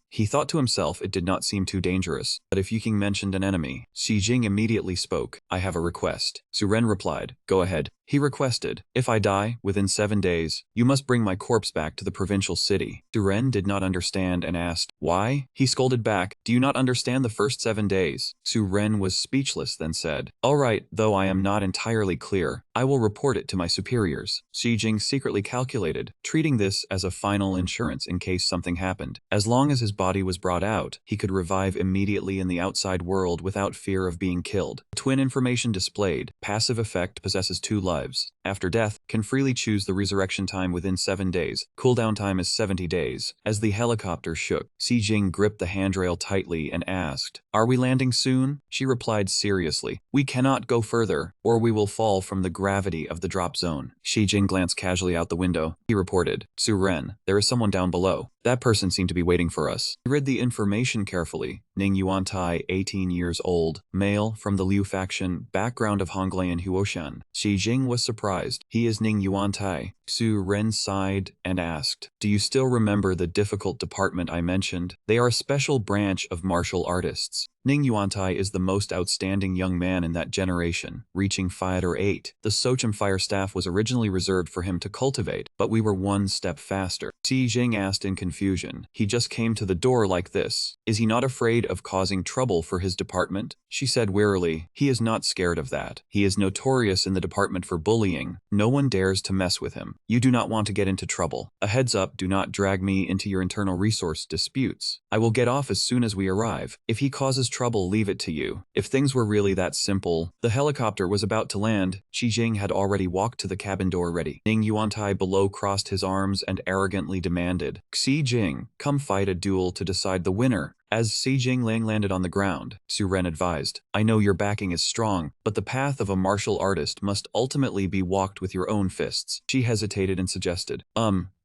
He thought to himself it did not seem too dangerous, but if Yuking mentioned an enemy, Xi Jing immediately spoke. "I have a request." Su Ren replied, "Go ahead." He requested, "If I die, within 7 days, you must bring my corpse back to the provincial city." Su Ren did not understand and asked, "Why?" He scolded back, "Do you not understand the first 7 days?" Su Ren was speechless, then said, "All right, though I am not entirely clear. I will report it to my superiors." Xi Jing secretly calculated, treating this as a final insurance in case something happened. As long as his body was brought out, he could revive immediately in the outside world without fear of being killed. Twin information displayed. Passive effect, possesses 2 lives. After death, can freely choose the resurrection time within 7 days. Cooldown time is 70 days. As the helicopter shook, Xi Jing gripped the handrail tightly and asked, "Are we landing soon?" She replied seriously, "We cannot go further, or we will fall from the gravity of the drop zone." Xi Jing glanced casually out the window. He reported, "Su Ren, there is someone down below. That person seemed to be waiting for us." He read the information carefully. Ning Yuantai, 18 years old, male, from the Liu faction, background of Honglayan Huoshan. Xi Jing was surprised. "He is Ning Yuantai." Su Ren sighed and asked, "Do you still remember the difficult department I mentioned? They are a special branch of martial artists. Ning Yuantai is the most outstanding young man in that generation, reaching 5 or 8. The Sochim Fire Staff was originally reserved for him to cultivate, but we were one step faster." Xi Jing asked in confusion. "He just came to the door like this. Is he not afraid of causing trouble for his department?" She said wearily, "He is not scared of that. He is notorious in the department for bullying. No one dares to mess with him. You do not want to get into trouble. A heads up, do not drag me into your internal resource disputes. I will get off as soon as we arrive. If he causes trouble, leave it to you. If things were really that simple. The helicopter was about to land. Xi Jing had already walked to the cabin door ready. Ning Yuantai below crossed his arms and arrogantly demanded, Xi Jing, come fight a duel to decide the winner. As Xi Jingling landed on the ground, Su Ren advised, I know your backing is strong, but the path of a martial artist must ultimately be walked with your own fists. She hesitated and suggested,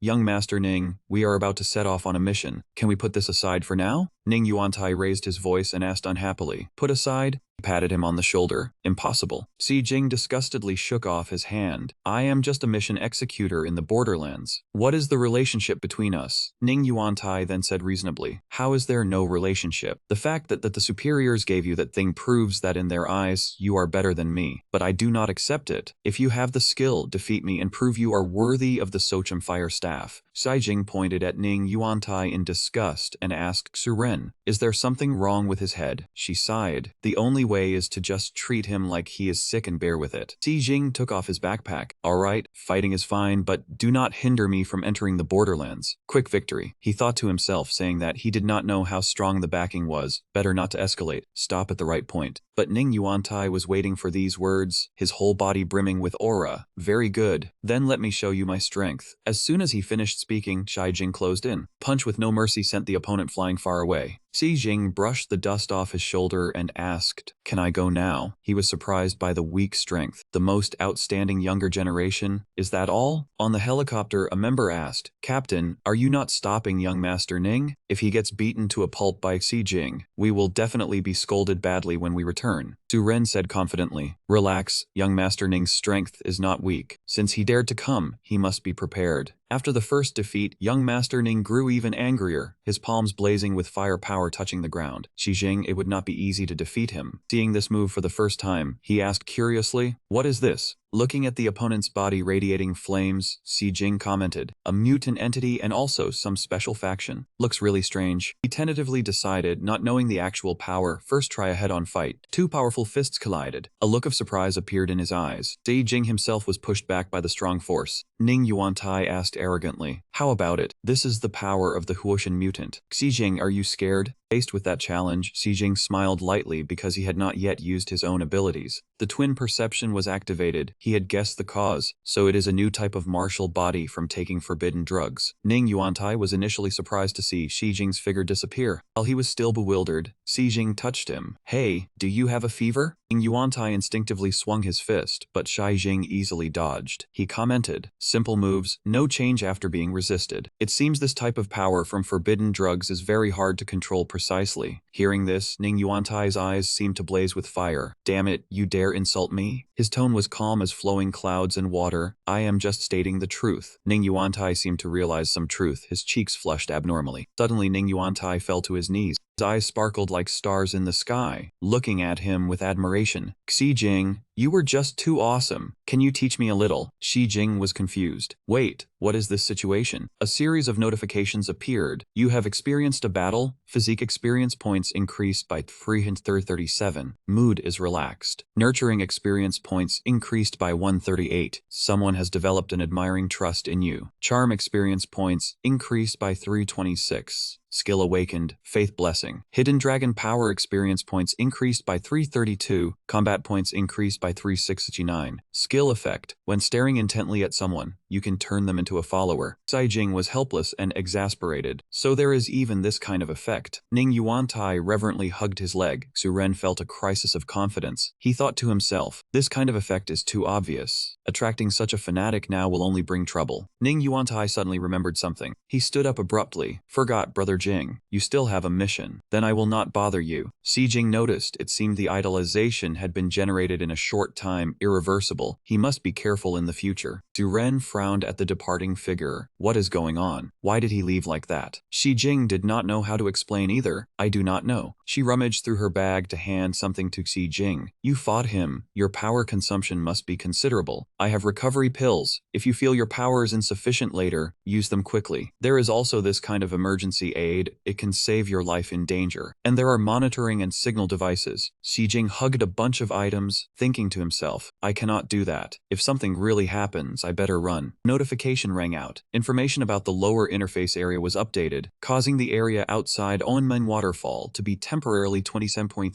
young Master Ning, we are about to set off on a mission. Can we put this aside for now? Ning Yuantai raised his voice and asked unhappily, put aside? He patted him on the shoulder. Impossible. Xi Jing disgustedly shook off his hand. I am just a mission executor in the borderlands. What is the relationship between us? Ning Yuantai then said reasonably, how is there no relationship? The fact that the superiors gave you that thing proves that in their eyes, you are better than me. But I do not accept it. If you have the skill, defeat me and prove you are worthy of the Sochim Fire Staff. Xi Jing pointed at Ning Yuantai in disgust and asked Su Ren, is there something wrong with his head? She sighed. The only way is to just treat him like he is sick and bear with it. Xi Jing took off his backpack. All right, fighting is fine, but do not hinder me from entering the borderlands. Quick victory. He thought to himself, saying that he did not know how strong the backing was. Better not to escalate. Stop at the right point. But Ning Yuantai was waiting for these words, his whole body brimming with aura. Very good. Then let me show you my strength. As soon as he finished speaking, Xi Jing closed in. Punch with no mercy sent the opponent flying far away. Xi Jing brushed the dust off his shoulder and asked, can I go now? He was surprised by the weak strength. The most outstanding younger generation? Is that all? On the helicopter, a member asked, Captain, are you not stopping young Master Ning? If he gets beaten to a pulp by Xi Jing, we will definitely be scolded badly when we return. Su Ren said confidently, relax, young Master Ning's strength is not weak. Since he dared to come, he must be prepared. After the first defeat, young Master Ning grew even angrier, his palms blazing with fire power touching the ground. Xi Jing, it would not be easy to defeat him. Seeing this move for the first time, he asked curiously, what is this? Looking at the opponent's body radiating flames, Xi Jing commented, a mutant entity and also some special faction. Looks really strange. He tentatively decided, not knowing the actual power, first try a head-on fight. Two powerful fists collided. A look of surprise appeared in his eyes. Xi Jing himself was pushed back by the strong force. Ning Yuantai asked arrogantly, how about it? This is the power of the Huoshan mutant. Xi Jing, are you scared? Faced with that challenge, Xi Jing smiled lightly because he had not yet used his own abilities. The twin perception was activated. He had guessed the cause, so it is a new type of martial body from taking forbidden drugs. Ning Yuantai was initially surprised to see Xi Jing's figure disappear. While he was still bewildered, Xi Jing touched him. Hey, do you have a fever? Ning Yuantai instinctively swung his fist, but Xi Jing easily dodged. He commented, simple moves, no change after being resisted. It seems this type of power from forbidden drugs is very hard to control precisely. Hearing this, Ning Yuantai's eyes seemed to blaze with fire. Damn it, you dare insult me? His tone was calm as flowing clouds and water. I am just stating the truth. Ning Yuantai seemed to realize some truth. His cheeks flushed abnormally. Suddenly, Ning Yuantai fell to his knees. His eyes sparkled like stars in the sky, looking at him with admiration. Xi Jing, you were just too awesome. Can you teach me a little? Xi Jing was confused. Wait, what is this situation? A series of notifications appeared. You have experienced a battle. Physique experience points increased by 337. Mood is relaxed. Nurturing experience points increased by 138. Someone has developed an admiring trust in you. Charm experience points increased by 326. Skill awakened, faith blessing. Hidden dragon power experience points increased by 332, combat points increased by 369. Skill effect, when staring intently at someone, you can turn them into a follower. Xi Jing was helpless and exasperated. So there is even this kind of effect. Ning Yuantai reverently hugged his leg. Su Ren felt a crisis of confidence. He thought to himself, this kind of effect is too obvious. Attracting such a fanatic now will only bring trouble. Ning Yuantai suddenly remembered something. He stood up abruptly. Forgot, Brother Jing. You still have a mission. Then I will not bother you. Xi Jing noticed it seemed the idolization had been generated in a short time, irreversible. He must be careful in the future. Su Ren frowned at the departing figure. What is going on? Why did he leave like that? Xi Jing did not know how to explain either. I do not know. She rummaged through her bag to hand something to Xi Jing. You fought him. Your power consumption must be considerable. I have recovery pills. If you feel your power is insufficient later, use them quickly. There is also this kind of emergency aid aid, it can save your life in danger. And there are monitoring and signal devices. Xijing hugged a bunch of items, thinking to himself, I cannot do that. If something really happens, I better run. Notification rang out. Information about the lower interface area was updated, causing the area outside Onmen Waterfall to be temporarily 27.33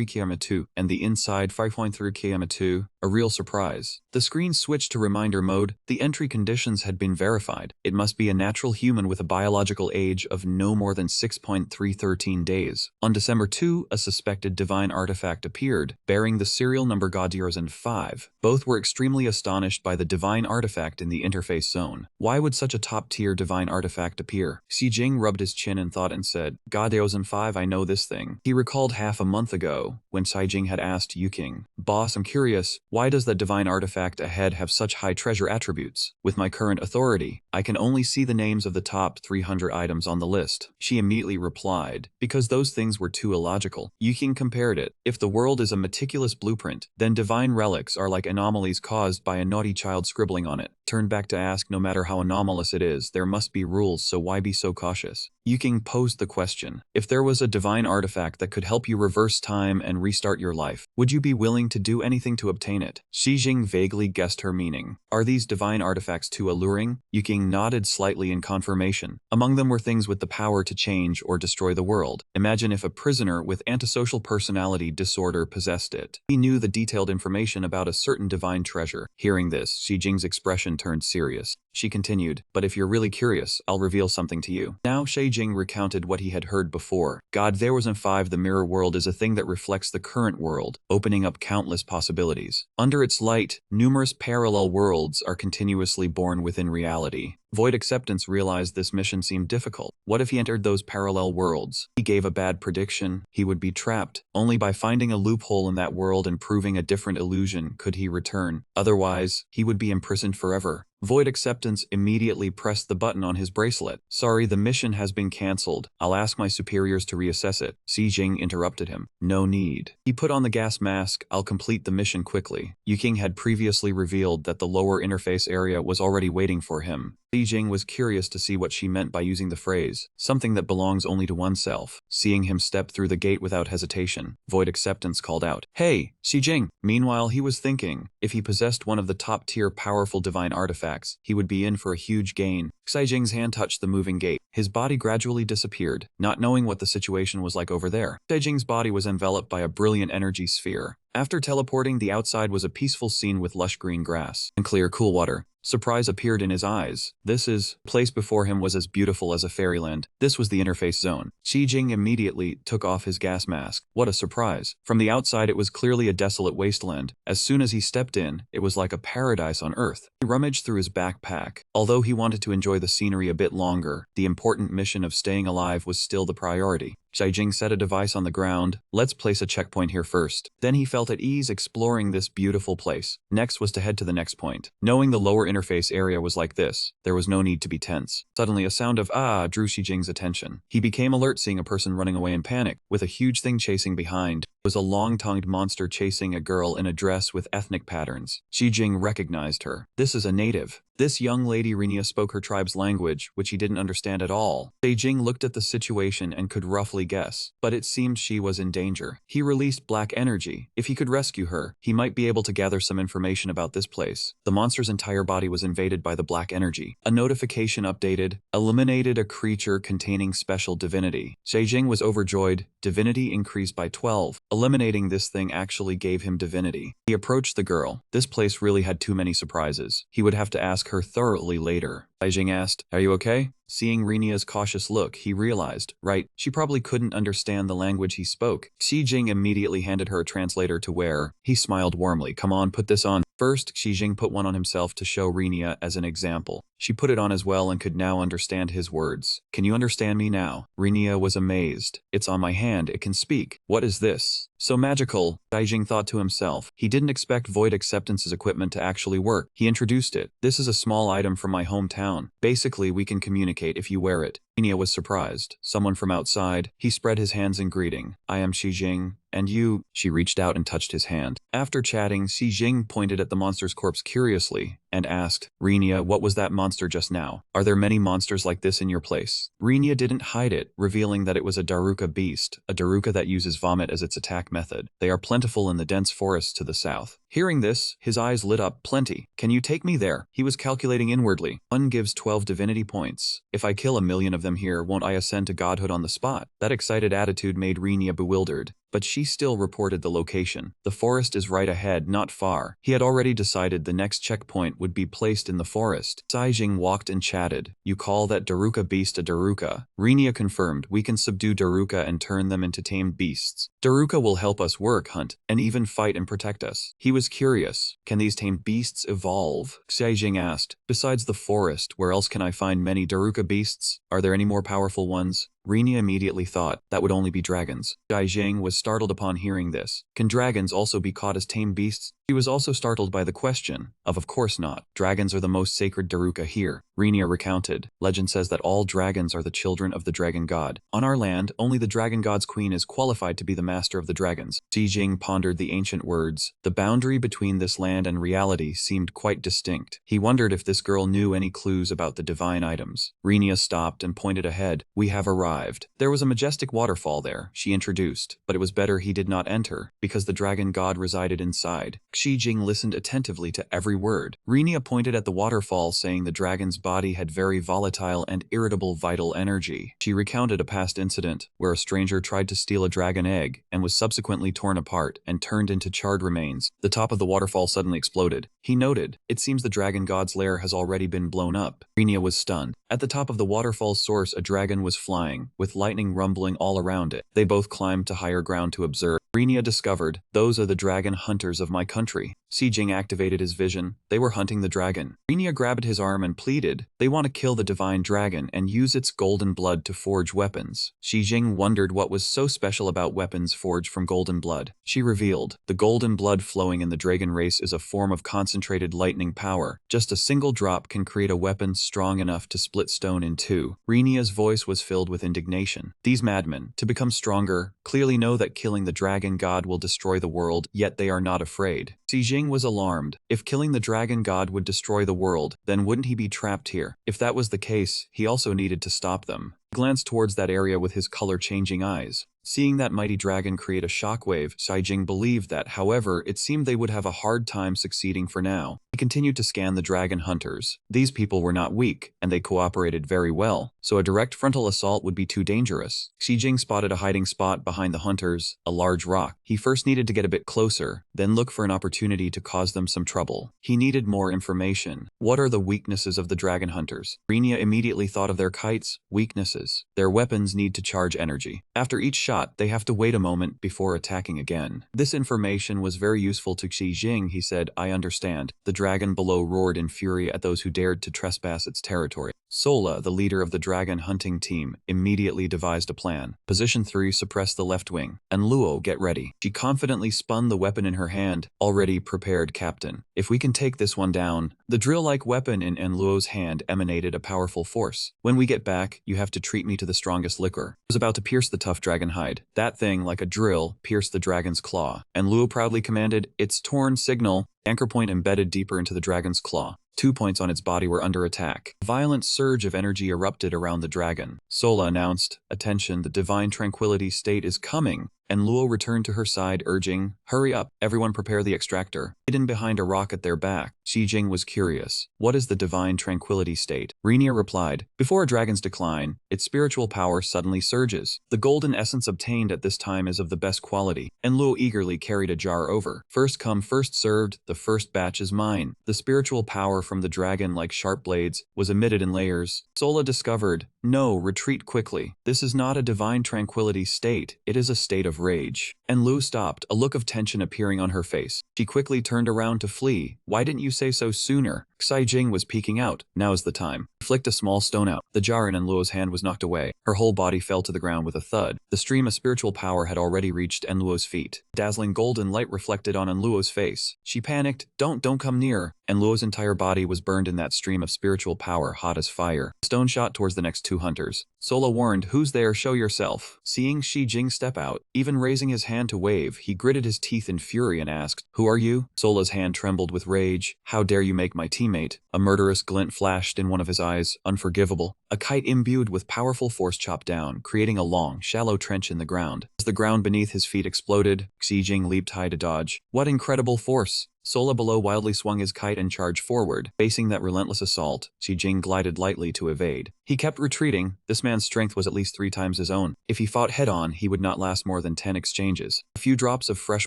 km2 and the inside 5.3 km2, a real surprise. The screen switched to reminder mode. The entry conditions had been verified. It must be a natural human with a biological age of no more than 6.313 days. On December 2, a suspected divine artifact appeared, bearing the serial number God005. Both were extremely astonished by the divine artifact in the interface zone. Why would such a top-tier divine artifact appear? Xijing rubbed his chin in thought and said, God005, I know this thing. He recalled half a month ago, when Xijing had asked Yuking, Boss, I'm curious, why does that divine artifact ahead have such high treasure attributes? With my current authority, I can only see the names of the top 300 items on the list. She immediately replied, because those things were too illogical. Yuking compared it. If the world is a meticulous blueprint, then divine relics are like anomalies caused by a naughty child scribbling on it. Turned back to ask, no matter how anomalous it is, there must be rules, so why be so cautious? Yuking posed the question, if there was a divine artifact that could help you reverse time and restart your life, would you be willing to do anything to obtain it? Xijing vaguely guessed her meaning. Are these divine artifacts too alluring? Yuking nodded slightly in confirmation. Among them were things with the power to change or destroy the world. Imagine if a prisoner with antisocial personality disorder possessed it. He knew the detailed information about a certain divine treasure. Hearing this, Xijing's expression turned serious. She continued, but if you're really curious, I'll reveal something to you. Now Xijing recounted what he had heard before. God, there was in 5, the mirror world is a thing that reflects the current world, opening up countless possibilities. Under its light, numerous parallel worlds are continuously born within reality. Void Acceptance realized this mission seemed difficult. What if he entered those parallel worlds? He gave a bad prediction. He would be trapped. Only by finding a loophole in that world and proving a different illusion could he return. Otherwise, he would be imprisoned forever. Void Acceptance immediately pressed the button on his bracelet. Sorry, the mission has been cancelled. I'll ask my superiors to reassess it. Xijing interrupted him. No need. He put on the gas mask. I'll complete the mission quickly. Yuking had previously revealed that the lower interface area was already waiting for him. Xijing was curious to see what she meant by using the phrase, something that belongs only to oneself. Seeing him step through the gate without hesitation, Void Acceptance called out, Hey, Xijing! Meanwhile, he was thinking, if he possessed one of the top-tier powerful divine artifacts, he would be in for a huge gain. Xijing's hand touched the moving gate. His body gradually disappeared, not knowing what the situation was like over there. Xijing's body was enveloped by a brilliant energy sphere. After teleporting, the outside was a peaceful scene with lush green grass and clear cool water. Surprise appeared in his eyes. The place before him was as beautiful as a fairyland. This was the interface zone. Xijing immediately took off his gas mask. What a surprise. From the outside, it was clearly a desolate wasteland. As soon as he stepped in, it was like a paradise on earth. He rummaged through his backpack. Although he wanted to enjoy the scenery a bit longer, the important mission of staying alive was still the priority. Xijing set a device on the ground. Let's place a checkpoint here first. Then he felt at ease exploring this beautiful place. Next was to head to the next point. Knowing the lower interface area was like this, there was no need to be tense. Suddenly a sound of drew Xijing's attention. He became alert seeing a person running away in panic, with a huge thing chasing behind. It was a long-tongued monster chasing a girl in a dress with ethnic patterns. Xijing recognized her. This is a native. This young lady Renia spoke her tribe's language, which he didn't understand at all. Xijing looked at the situation and could roughly guess, but it seemed she was in danger. He released black energy. If he could rescue her, he might be able to gather some information about this place. The monster's entire body was invaded by the black energy. A notification updated, eliminated a creature containing special divinity. Xijing was overjoyed. Divinity increased by 12. Eliminating this thing actually gave him divinity. He approached the girl. This place really had too many surprises. He would have to ask her thoroughly later. Xijing asked, Are you okay? Seeing Renia's cautious look, he realized, right, she probably couldn't understand the language he spoke. Xijing immediately handed her a translator to wear. He smiled warmly. Come on, put this on. First, Xijing put one on himself to show Renia as an example. She put it on as well and could now understand his words. Can you understand me now? Renia was amazed. It's on my hand, it can speak. What is this? So magical, Xijing thought to himself. He didn't expect Void Acceptance's equipment to actually work. He introduced it. This is a small item from my hometown. Basically, we can communicate if you wear it. Renia was surprised. Someone from outside. He spread his hands in greeting. I am Xijing. And you? She reached out and touched his hand. After chatting, Xijing pointed at the monster's corpse curiously. and asked, Renia, what was that monster just now? Are there many monsters like this in your place? Renia didn't hide it, revealing that it was a Daruka beast, a Daruka that uses vomit as its attack method. They are plentiful in the dense forests to the south. Hearing this, his eyes lit up. Plenty. Can you take me there? He was calculating inwardly. 1 gives 12 divinity points. If I kill 1,000,000 of them here, won't I ascend to godhood on the spot? That excited attitude made Renia bewildered. But she still reported the location. The forest is right ahead, not far. He had already decided the next checkpoint would be placed in the forest. Saijing walked and chatted. You call that Daruka beast a Daruka? Renia confirmed. We can subdue Daruka and turn them into tamed beasts. Daruka will help us work, hunt, and even fight and protect us. He was curious. Can these tamed beasts evolve? Saijing asked. Besides the forest, where else can I find many Daruka beasts? Are there any more powerful ones? Renia immediately thought that would only be dragons. Saijing was startled upon hearing this. Can dragons also be caught as tame beasts? He was also startled by the question of course not. Dragons are the most sacred Daruka here. Renia recounted. Legend says that all dragons are the children of the dragon god. On our land, only the dragon god's queen is qualified to be the master of the dragons. Saijing pondered the ancient words. The boundary between this land and reality seemed quite distinct. He wondered if this girl knew any clues about the divine items. Renia stopped and pointed ahead. We have arrived. There was a majestic waterfall there, she introduced, but it was better he did not enter, because the dragon god resided inside. Saijing listened attentively to every word. Renia pointed at the waterfall, saying the dragon's body had very volatile and irritable vital energy. She recounted a past incident where a stranger tried to steal a dragon egg and was subsequently torn apart and turned into charred remains. The top of the waterfall suddenly exploded. He noted, it seems the dragon god's lair has already been blown up. Renia was stunned. At the top of the waterfall's source, a dragon was flying, with lightning rumbling all around it. They both climbed to higher ground to observe. Renia discovered, those are the dragon hunters of my country. Saijing activated his vision. They were hunting the dragon. Renia grabbed his arm and pleaded, they want to kill the divine dragon and use its golden blood to forge weapons. Saijing wondered what was so special about weapons forged from golden blood. She revealed, the golden blood flowing in the dragon race is a form of concentrated lightning power. Just a single drop can create a weapon strong enough to split stone in two. Renia's voice was filled with indignation. These madmen, to become stronger, clearly know that killing the dragon god will destroy the world, yet they are not afraid. Saijing was alarmed. If killing the dragon god would destroy the world, then wouldn't he be trapped here? If that was the case, he also needed to stop them. He glanced towards that area with his color-changing eyes. Seeing that mighty dragon create a shockwave, Saijing believed that, however, it seemed they would have a hard time succeeding for now. He continued to scan the dragon hunters. These people were not weak, and they cooperated very well, so a direct frontal assault would be too dangerous. Saijing spotted a hiding spot behind the hunters, a large rock. He first needed to get a bit closer, then look for an opportunity to cause them some trouble. He needed more information. What are the weaknesses of the dragon hunters? Renia immediately thought of their kites. Weaknesses. Their weapons need to charge energy. After each shot, they have to wait a moment before attacking again. This information was very useful to Saijing. He said, I understand. The dragon below roared in fury at those who dared to trespass its territory. Sola, the leader of the dragon hunting team, immediately devised a plan. Position 3, suppress the left wing. And Luo, get ready. She confidently spun the weapon in her hand. Already prepared, Captain. If we can take this one down. The drill-like weapon in Luo's hand emanated a powerful force. When we get back, you have to treat me to the strongest liquor. It was about to pierce the tough dragon hide. That thing, like a drill, pierced the dragon's claw. And Luo proudly commanded, its torn signal, anchor point embedded deeper into the dragon's claw. 2 points on its body were under attack. A violent surge of energy erupted around the dragon. Sola announced, attention, the divine tranquility state is coming. And Luo returned to her side, urging, hurry up, everyone prepare the extractor. Hidden behind a rock at their back, Saijing was curious. What is the divine tranquility state? Renia replied, before a dragon's decline, its spiritual power suddenly surges. The golden essence obtained at this time is of the best quality, and Luo eagerly carried a jar over. First come, first served, the first batch is mine. The spiritual power from the dragon, like sharp blades, was emitted in layers. Sola discovered, no, retreat quickly. This is not a divine tranquility state, it is a state of rage. And Lu stopped, a look of tension appearing on her face. She quickly turned around to flee. Why didn't you say so sooner? Saijing was peeking out. Now's the time. He flicked a small stone out. The jar in Enluo's hand was knocked away. Her whole body fell to the ground with a thud. The stream of spiritual power had already reached Enluo's feet. Dazzling golden light reflected on Enluo's face. She panicked. Don't come near. Enluo's entire body was burned in that stream of spiritual power, hot as fire. Stone shot towards the next two hunters. Sola warned, who's there? Show yourself. Seeing Saijing step out, even raising his hand to wave, he gritted his teeth in fury and asked, who are you? Sola's hand trembled with rage. How dare you make my team teammate. A murderous glint flashed in one of his eyes, unforgivable. A kite imbued with powerful force chopped down, creating a long, shallow trench in the ground. As the ground beneath his feet exploded, Xi Jing leaped high to dodge. What incredible force! Sola below wildly swung his kite and charged forward. Facing that relentless assault, Xi Jing glided lightly to evade. He kept retreating. This man's strength was at least 3 times his own. If he fought head-on, he would not last more than 10 exchanges. A few drops of fresh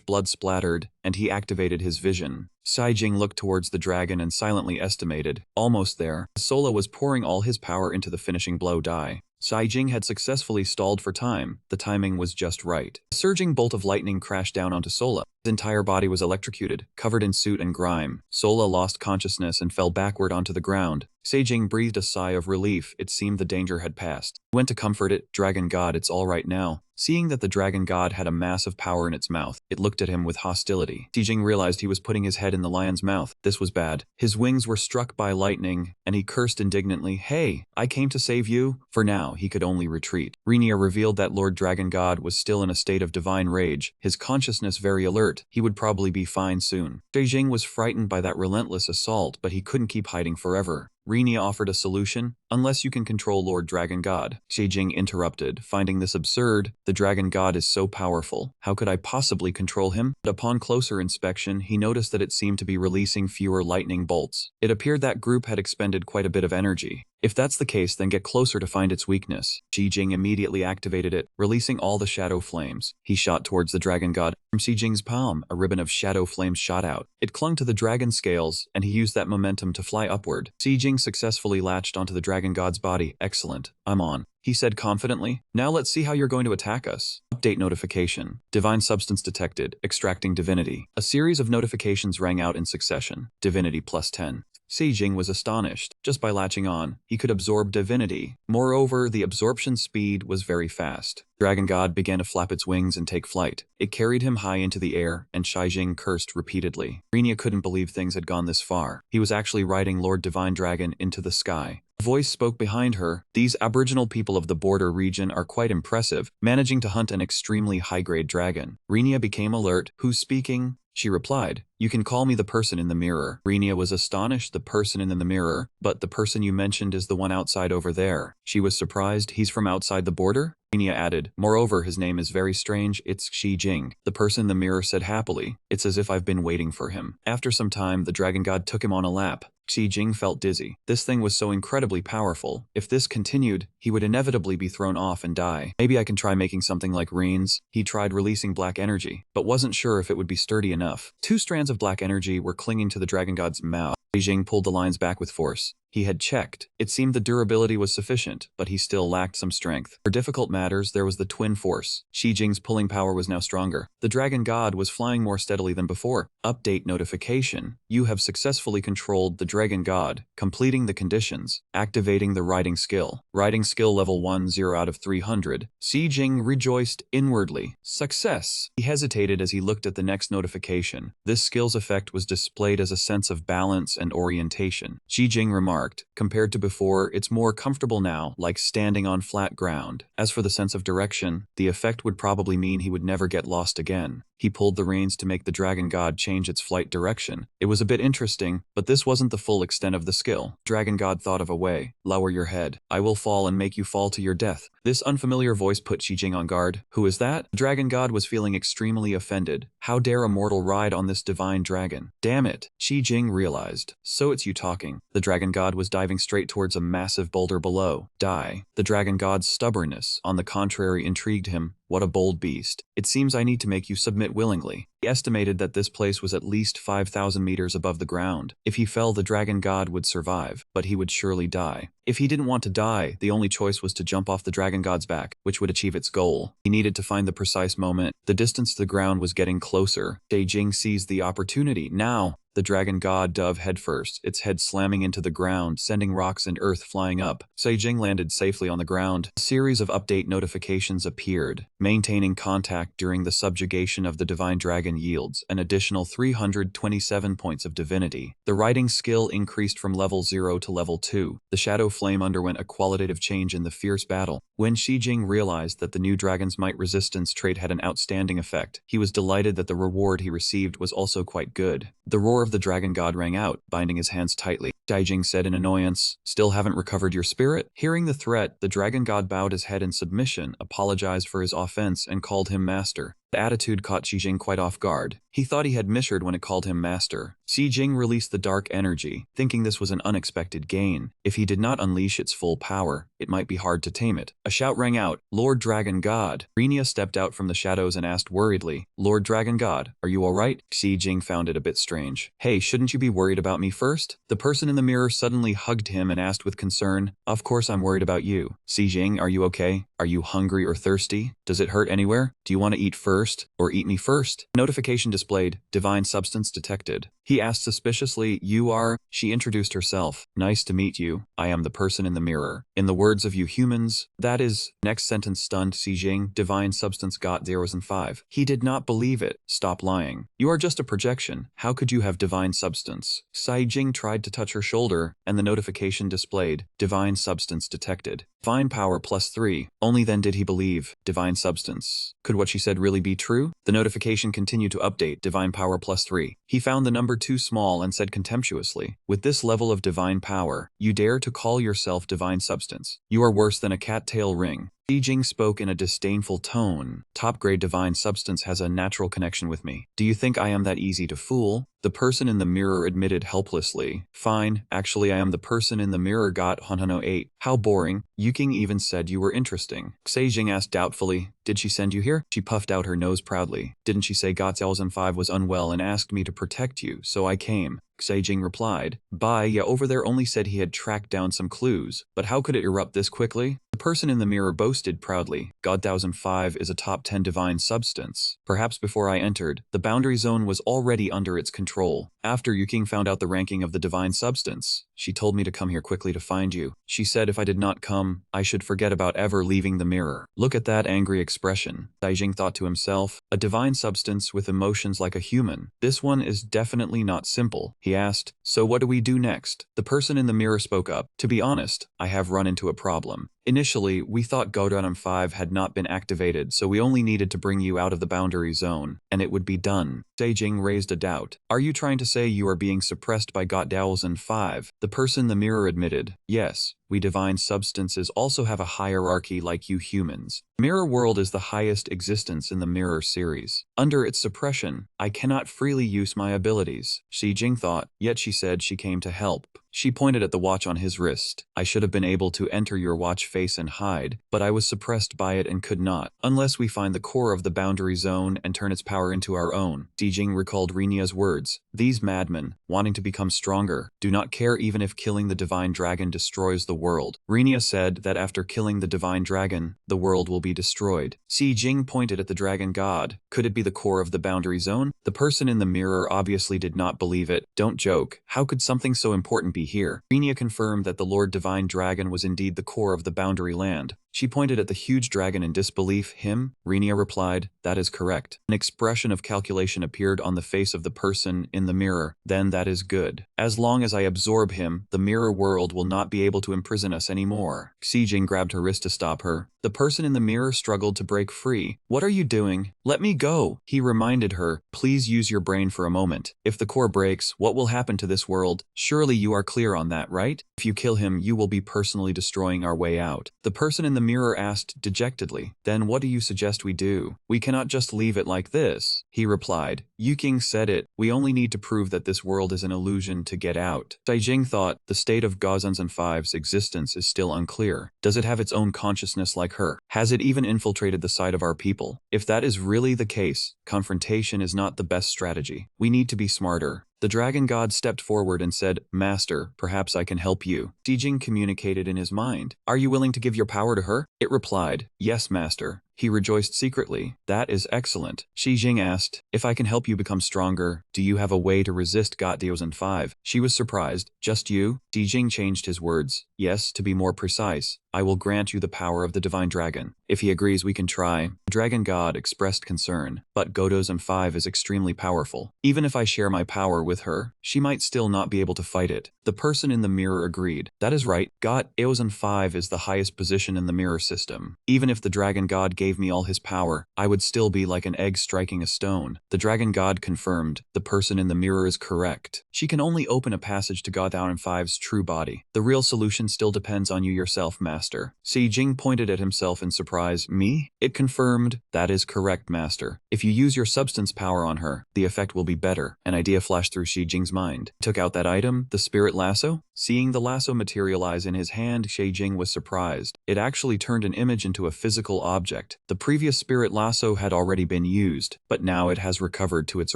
blood splattered, and he activated his vision. Xi Jing looked towards the dragon and silently estimated. Almost there. Sola was pouring all his power into the finishing blow die. Xi Jing had successfully stalled for time. The timing was just right. A surging bolt of lightning crashed down onto Sola. His entire body was electrocuted, covered in soot and grime. Sola lost consciousness and fell backward onto the ground. Xi Jing breathed a sigh of relief. It seemed the danger had passed. He went to comfort it. Dragon God, it's all right now. Seeing that the dragon god had a mass of power in its mouth, it looked at him with hostility. Xi Jing realized he was putting his head in the lion's mouth. This was bad. His wings were struck by lightning, and he cursed indignantly, "Hey, I came to save you." For now, he could only retreat. Renia revealed that Lord Dragon God was still in a state of divine rage, his consciousness very alert. He would probably be fine soon. Xi Jing was frightened by that relentless assault, but he couldn't keep hiding forever. Renia offered a solution. "Unless you can control Lord Dragon God." Xi Jing interrupted, finding this absurd. "The Dragon God is so powerful. How could I possibly control him?" But upon closer inspection, he noticed that it seemed to be releasing fewer lightning bolts. It appeared that group had expended quite a bit of energy. If that's the case, then get closer to find its weakness. Xi Jing immediately activated it, releasing all the shadow flames. He shot towards the dragon god. From Xi Jing's palm, a ribbon of shadow flames shot out. It clung to the dragon scales, and he used that momentum to fly upward. Xi Jing successfully latched onto the dragon god's body. "Excellent. I'm on," he said confidently. "Now let's see how you're going to attack us." Update notification. Divine substance detected. Extracting divinity. A series of notifications rang out in succession. Divinity +10. Xi Jing was astonished. Just by latching on, he could absorb divinity. Moreover, the absorption speed was very fast. Dragon God began to flap its wings and take flight. It carried him high into the air, and Xi Jing cursed repeatedly. Renia couldn't believe things had gone this far. He was actually riding Lord Divine Dragon into the sky. A voice spoke behind her. "These aboriginal people of the border region are quite impressive, managing to hunt an extremely high-grade dragon." Renia became alert. "Who's speaking?" She replied, "You can call me the person in the mirror." Renia was astonished. "The person in the mirror? But the person you mentioned is the one outside over there." She was surprised. "He's from outside the border?" Renia added, "Moreover, his name is very strange. It's Xi Jing." The person in the mirror said happily, "It's as if I've been waiting for him." After some time, the dragon god took him on a lap. Xi Jing felt dizzy. This thing was so incredibly powerful. If this continued, he would inevitably be thrown off and die. "Maybe I can try making something like Reen's." He tried releasing black energy, but wasn't sure if it would be sturdy enough. 2 strands of black energy were clinging to the dragon god's mouth. Xi Jing pulled the lines back with force. He had checked. It seemed the durability was sufficient, but he still lacked some strength. For difficult matters, there was the twin force. Xi Jing's pulling power was now stronger. The dragon god was flying more steadily than before. Update notification. You have successfully controlled the dragon god, completing the conditions, activating the riding skill. Riding skill level 10 out of 300. Xi Jing rejoiced inwardly. Success! He hesitated as he looked at the next notification. This skill's effect was displayed as a sense of balance and orientation. Xi Jing remarked, "Compared to before, it's more comfortable now, like standing on flat ground." As for the sense of direction, the effect would probably mean he would never get lost again. He pulled the reins to make the dragon god change its flight direction. It was a bit interesting, but this wasn't the full extent of the skill. Dragon god thought of a way. "Lower your head. I will fall and make you fall to your death." This unfamiliar voice put Xi Jing on guard. "Who is that?" The dragon god was feeling extremely offended. How dare a mortal ride on this divine dragon? Damn it! Xi Jing realized. "So it's you talking." The dragon god was diving straight towards a massive boulder below. Die. The dragon god's stubbornness, on the contrary, intrigued him. What a bold beast. "It seems I need to make you submit willingly." He estimated that this place was at least 5,000 meters above the ground. If he fell, the dragon god would survive, but he would surely die. If he didn't want to die, the only choice was to jump off the dragon god's back, which would achieve its goal. He needed to find the precise moment. The distance to the ground was getting closer. Xi Jing seized the opportunity. Now! The dragon god dove headfirst, its head slamming into the ground, sending rocks and earth flying up. Xi Jing landed safely on the ground. A series of update notifications appeared. Maintaining contact during the subjugation of the divine dragon yields an additional 327 points of divinity. The riding skill increased from level 0 to level 2. The shadow flame underwent a qualitative change in the fierce battle. When Xi Jing realized that the new dragon's might resistance trait had an outstanding effect, he was delighted that the reward he received was also quite good. The roar core of the dragon god rang out, binding his hands tightly. Daijing said in annoyance, "Still haven't recovered your spirit?" Hearing the threat, the dragon god bowed his head in submission, apologized for his offense, and called him master. The attitude caught Xijing quite off guard. He thought he had misheard when it called him master. Xijing released the dark energy, thinking this was an unexpected gain. If he did not unleash its full power, it might be hard to tame it. A shout rang out, "Lord Dragon God!" Renia stepped out from the shadows and asked worriedly, "Lord Dragon God, are you alright?" Xijing found it a bit strange. "Hey, shouldn't you be worried about me first?" The person in the mirror suddenly hugged him and asked with concern, "Of course I'm worried about you. Xijing, are you okay? Are you hungry or thirsty? Does it hurt anywhere? Do you want to eat first, or eat me first?" Notification displayed, "Divine substance detected." He asked suspiciously, "You are?" She introduced herself. "Nice to meet you. I am the person in the mirror. In the words of you humans, that is..." Next sentence stunned Xijing. Divine substance got 0s and 5. He did not believe it. "Stop lying. You are just a projection. How could you have divine substance?" Xijing tried to touch her shoulder, and the notification displayed, "Divine substance detected. Divine power +3. Only then did he believe. Divine substance. Could what she said really be true? The notification continued to update, divine power +3. He found the number too small and said contemptuously, "With this level of divine power, you dare to call yourself divine substance? You are worse than a cattail ring." Xijing spoke in a disdainful tone. "Top-grade divine substance has a natural connection with me. Do you think I am that easy to fool?" The person in the mirror admitted helplessly, "Fine, actually I am the person in the mirror got 108. How boring. Yuking even said you were interesting." Xijing asked doubtfully, "Did she send you here?" She puffed out her nose proudly. "Didn't she say Gotzelsen 5 was unwell and asked me to protect you, so I came?" Xijing replied, "Yeah, over there only said he had tracked down some clues, but how could it erupt this quickly?" The person in the mirror boasted proudly, "God 1005 is a top 10 divine substance. Perhaps before I entered, the boundary zone was already under its control. After Yuking found out the ranking of the divine substance, she told me to come here quickly to find you. She said if I did not come, I should forget about ever leaving the mirror." Look at that angry expression. Daijing thought to himself, a divine substance with emotions like a human. This one is definitely not simple. He asked, "So what do we do next?" The person in the mirror spoke up, "To be honest, I have run into a problem. Initially, we thought Godranum 5 had not been activated, so we only needed to bring you out of the boundary zone, and it would be done." Daijing raised a doubt. "Are you trying to say you are being suppressed by Godowsen 5? The person in the mirror admitted, "Yes. We divine substances also have a hierarchy like you humans. Mirror World is the highest existence in the Mirror series. Under its suppression, I cannot freely use my abilities." Xijing thought, yet she said she came to help. She pointed at the watch on his wrist. "I should have been able to enter your watch face and hide, but I was suppressed by it and could not, unless we find the core of the boundary zone and turn its power into our own." Xijing recalled Renia's words. "These madmen, wanting to become stronger, do not care even if killing the divine dragon destroys the world." Renia said that after killing the divine dragon, the world will be destroyed. Xijing pointed at the dragon god. Could it be the core of the boundary zone? The person in the mirror obviously did not believe it. "Don't joke. How could something so important be here?" Renia confirmed that the Lord Divine Dragon was indeed the core of the boundary land. She pointed at the huge dragon in disbelief. "Him?" Renia replied, "That is correct." An expression of calculation appeared on the face of the person in the mirror. "Then that is good. As long as I absorb him, the mirror world will not be able to imprison us anymore." Xijing grabbed her wrist to stop her. The person in the mirror struggled to break free. "What are you doing? Let me go." He reminded her, "Please use your brain for a moment. If the core breaks, what will happen to this world? Surely you are clear on that, right? If you kill him, you will be personally destroying our way out." The person in the mirror asked dejectedly, "Then what do you suggest we do? We cannot just leave it like this." He replied, "Yuking said it. We only need to prove that this world is an illusion to get out." Daijing thought, the state of Gozanzen 5's existence is still unclear. Does it have its own consciousness like her? Has it even infiltrated the side of our people? If that is really the case, confrontation is not the best strategy. We need to be smarter. The dragon god stepped forward and said, "Master, perhaps I can help you." Xijing communicated in his mind, "Are you willing to give your power to her?" It replied, "Yes, master." He rejoiced secretly. "That is excellent." Xijing asked, "If I can help you become stronger, do you have a way to resist Gotdeosen 5? She was surprised. "Just you?" Xijing changed his words. "Yes, to be more precise. I will grant you the power of the divine dragon. If he agrees, we can try." The dragon god expressed concern, "But Gotdeosen 5 is extremely powerful. Even if I share my power with her, she might still not be able to fight it." The person in the mirror agreed. "That is right. Gotdeosen 5 is the highest position in the mirror system. Even if the dragon god gave gave me all his power, I would still be like an egg striking a stone. The dragon god confirmed, the person in the mirror is correct. She can only open a passage to God 5's true body. The real solution still depends on you yourself, master. Si Jing pointed at himself in surprise. Me? It confirmed, that is correct, master. If you use your substance power on her, the effect will be better. An idea flashed through Shi Jing's mind. Took out that item, the spirit lasso? Seeing the lasso materialize in his hand, Shi Jing was surprised. It actually turned an image into a physical object. The previous spirit lasso had already been used, but now it has recovered to its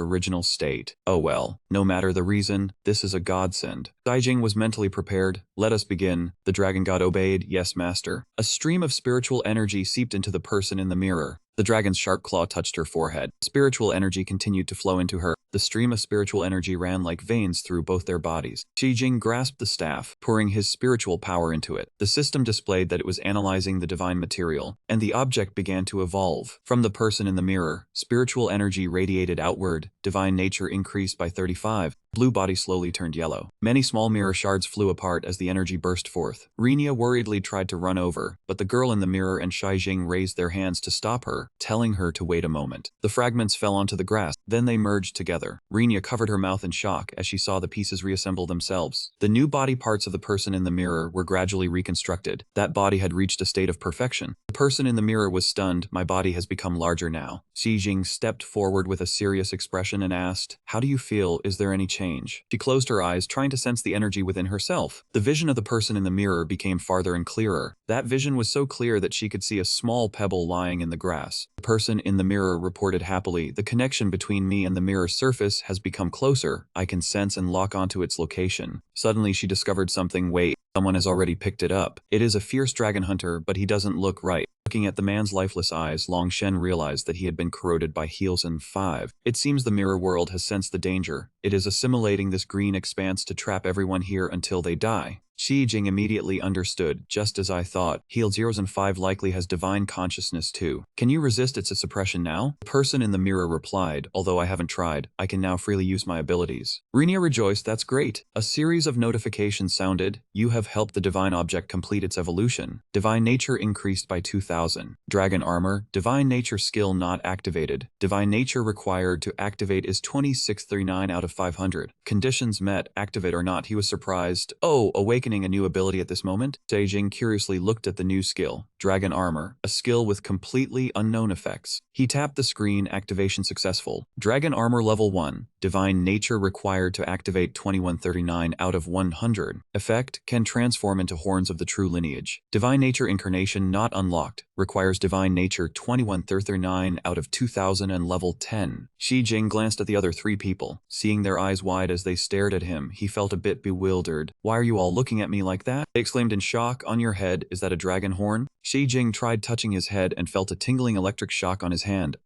original state. Oh well, no matter the reason, this is a godsend. Shi Jing was mentally prepared. Let us begin. The dragon god obeyed. Yes, master. A stream of spiritual energy seeped into the person in the mirror. The dragon's sharp claw touched her forehead. Spiritual energy continued to flow into her. The stream of spiritual energy ran like veins through both their bodies. Shi Jing grasped the staff, pouring his spiritual power into it. The system displayed that it was analyzing the divine material, and the object began to evolve. From the person in the mirror, spiritual energy radiated outward. Divine nature increased by 35. Blue body slowly turned yellow. Many small mirror shards flew apart as the energy burst forth. Renia worriedly tried to run over, but the girl in the mirror and Shi Jing raised their hands to stop her, telling her to wait a moment. The fragments fell onto the grass, then they merged together. Renia covered her mouth in shock as she saw the pieces reassemble themselves. The new body parts of the person in the mirror were gradually reconstructed. That body had reached a state of perfection. The person in the mirror was stunned. My body has become larger now. Shi Jing stepped forward with a serious expression and asked, "How do you feel? Is there any change?" She closed her eyes, trying to sense the energy within herself. The vision of the person in the mirror became farther and clearer. That vision was so clear that she could see a small pebble lying in the grass. The person in the mirror reported happily, "The connection between me and the mirror surface has become closer. I can sense and lock onto its location." Suddenly she discovered something. Wait, someone has already picked it up. It is a fierce dragon hunter, but he doesn't look right. Looking at the man's lifeless eyes, Long Shen realized that he had been corroded by Heelsen 5. It seems the mirror world has sensed the danger. It is assimilating this green expanse to trap everyone here until they die. Shi Jing immediately understood, just as I thought. Heal 005 likely has divine consciousness too. Can you resist its suppression now? The person in the mirror replied, although I haven't tried, I can now freely use my abilities. Renia rejoiced, that's great. A series of notifications sounded. You have helped the divine object complete its evolution. Divine nature increased by 2000. Dragon armor, divine nature skill not activated. Divine nature required to activate is 2639 out of 500. Conditions met, activate or not. He was surprised. Oh, awakening a new ability at this moment. Shi Jing curiously looked at the new skill, Dragon Armor, a skill with completely unknown effects. He tapped the screen, activation successful. Dragon Armor level 1, divine nature required to activate 2139 out of 100. Effect, can transform into horns of the true lineage. Divine nature incarnation not unlocked, requires divine nature 2139 out of 2000 and level 10. Shi Jing glanced at the other three people. Seeing their eyes wide as they stared at him, he felt a bit bewildered. Why are you all looking at me like that? They exclaimed in shock. On your head, is that a dragon horn? Shi Jing tried touching his head and felt a tingling electric shock on his hand.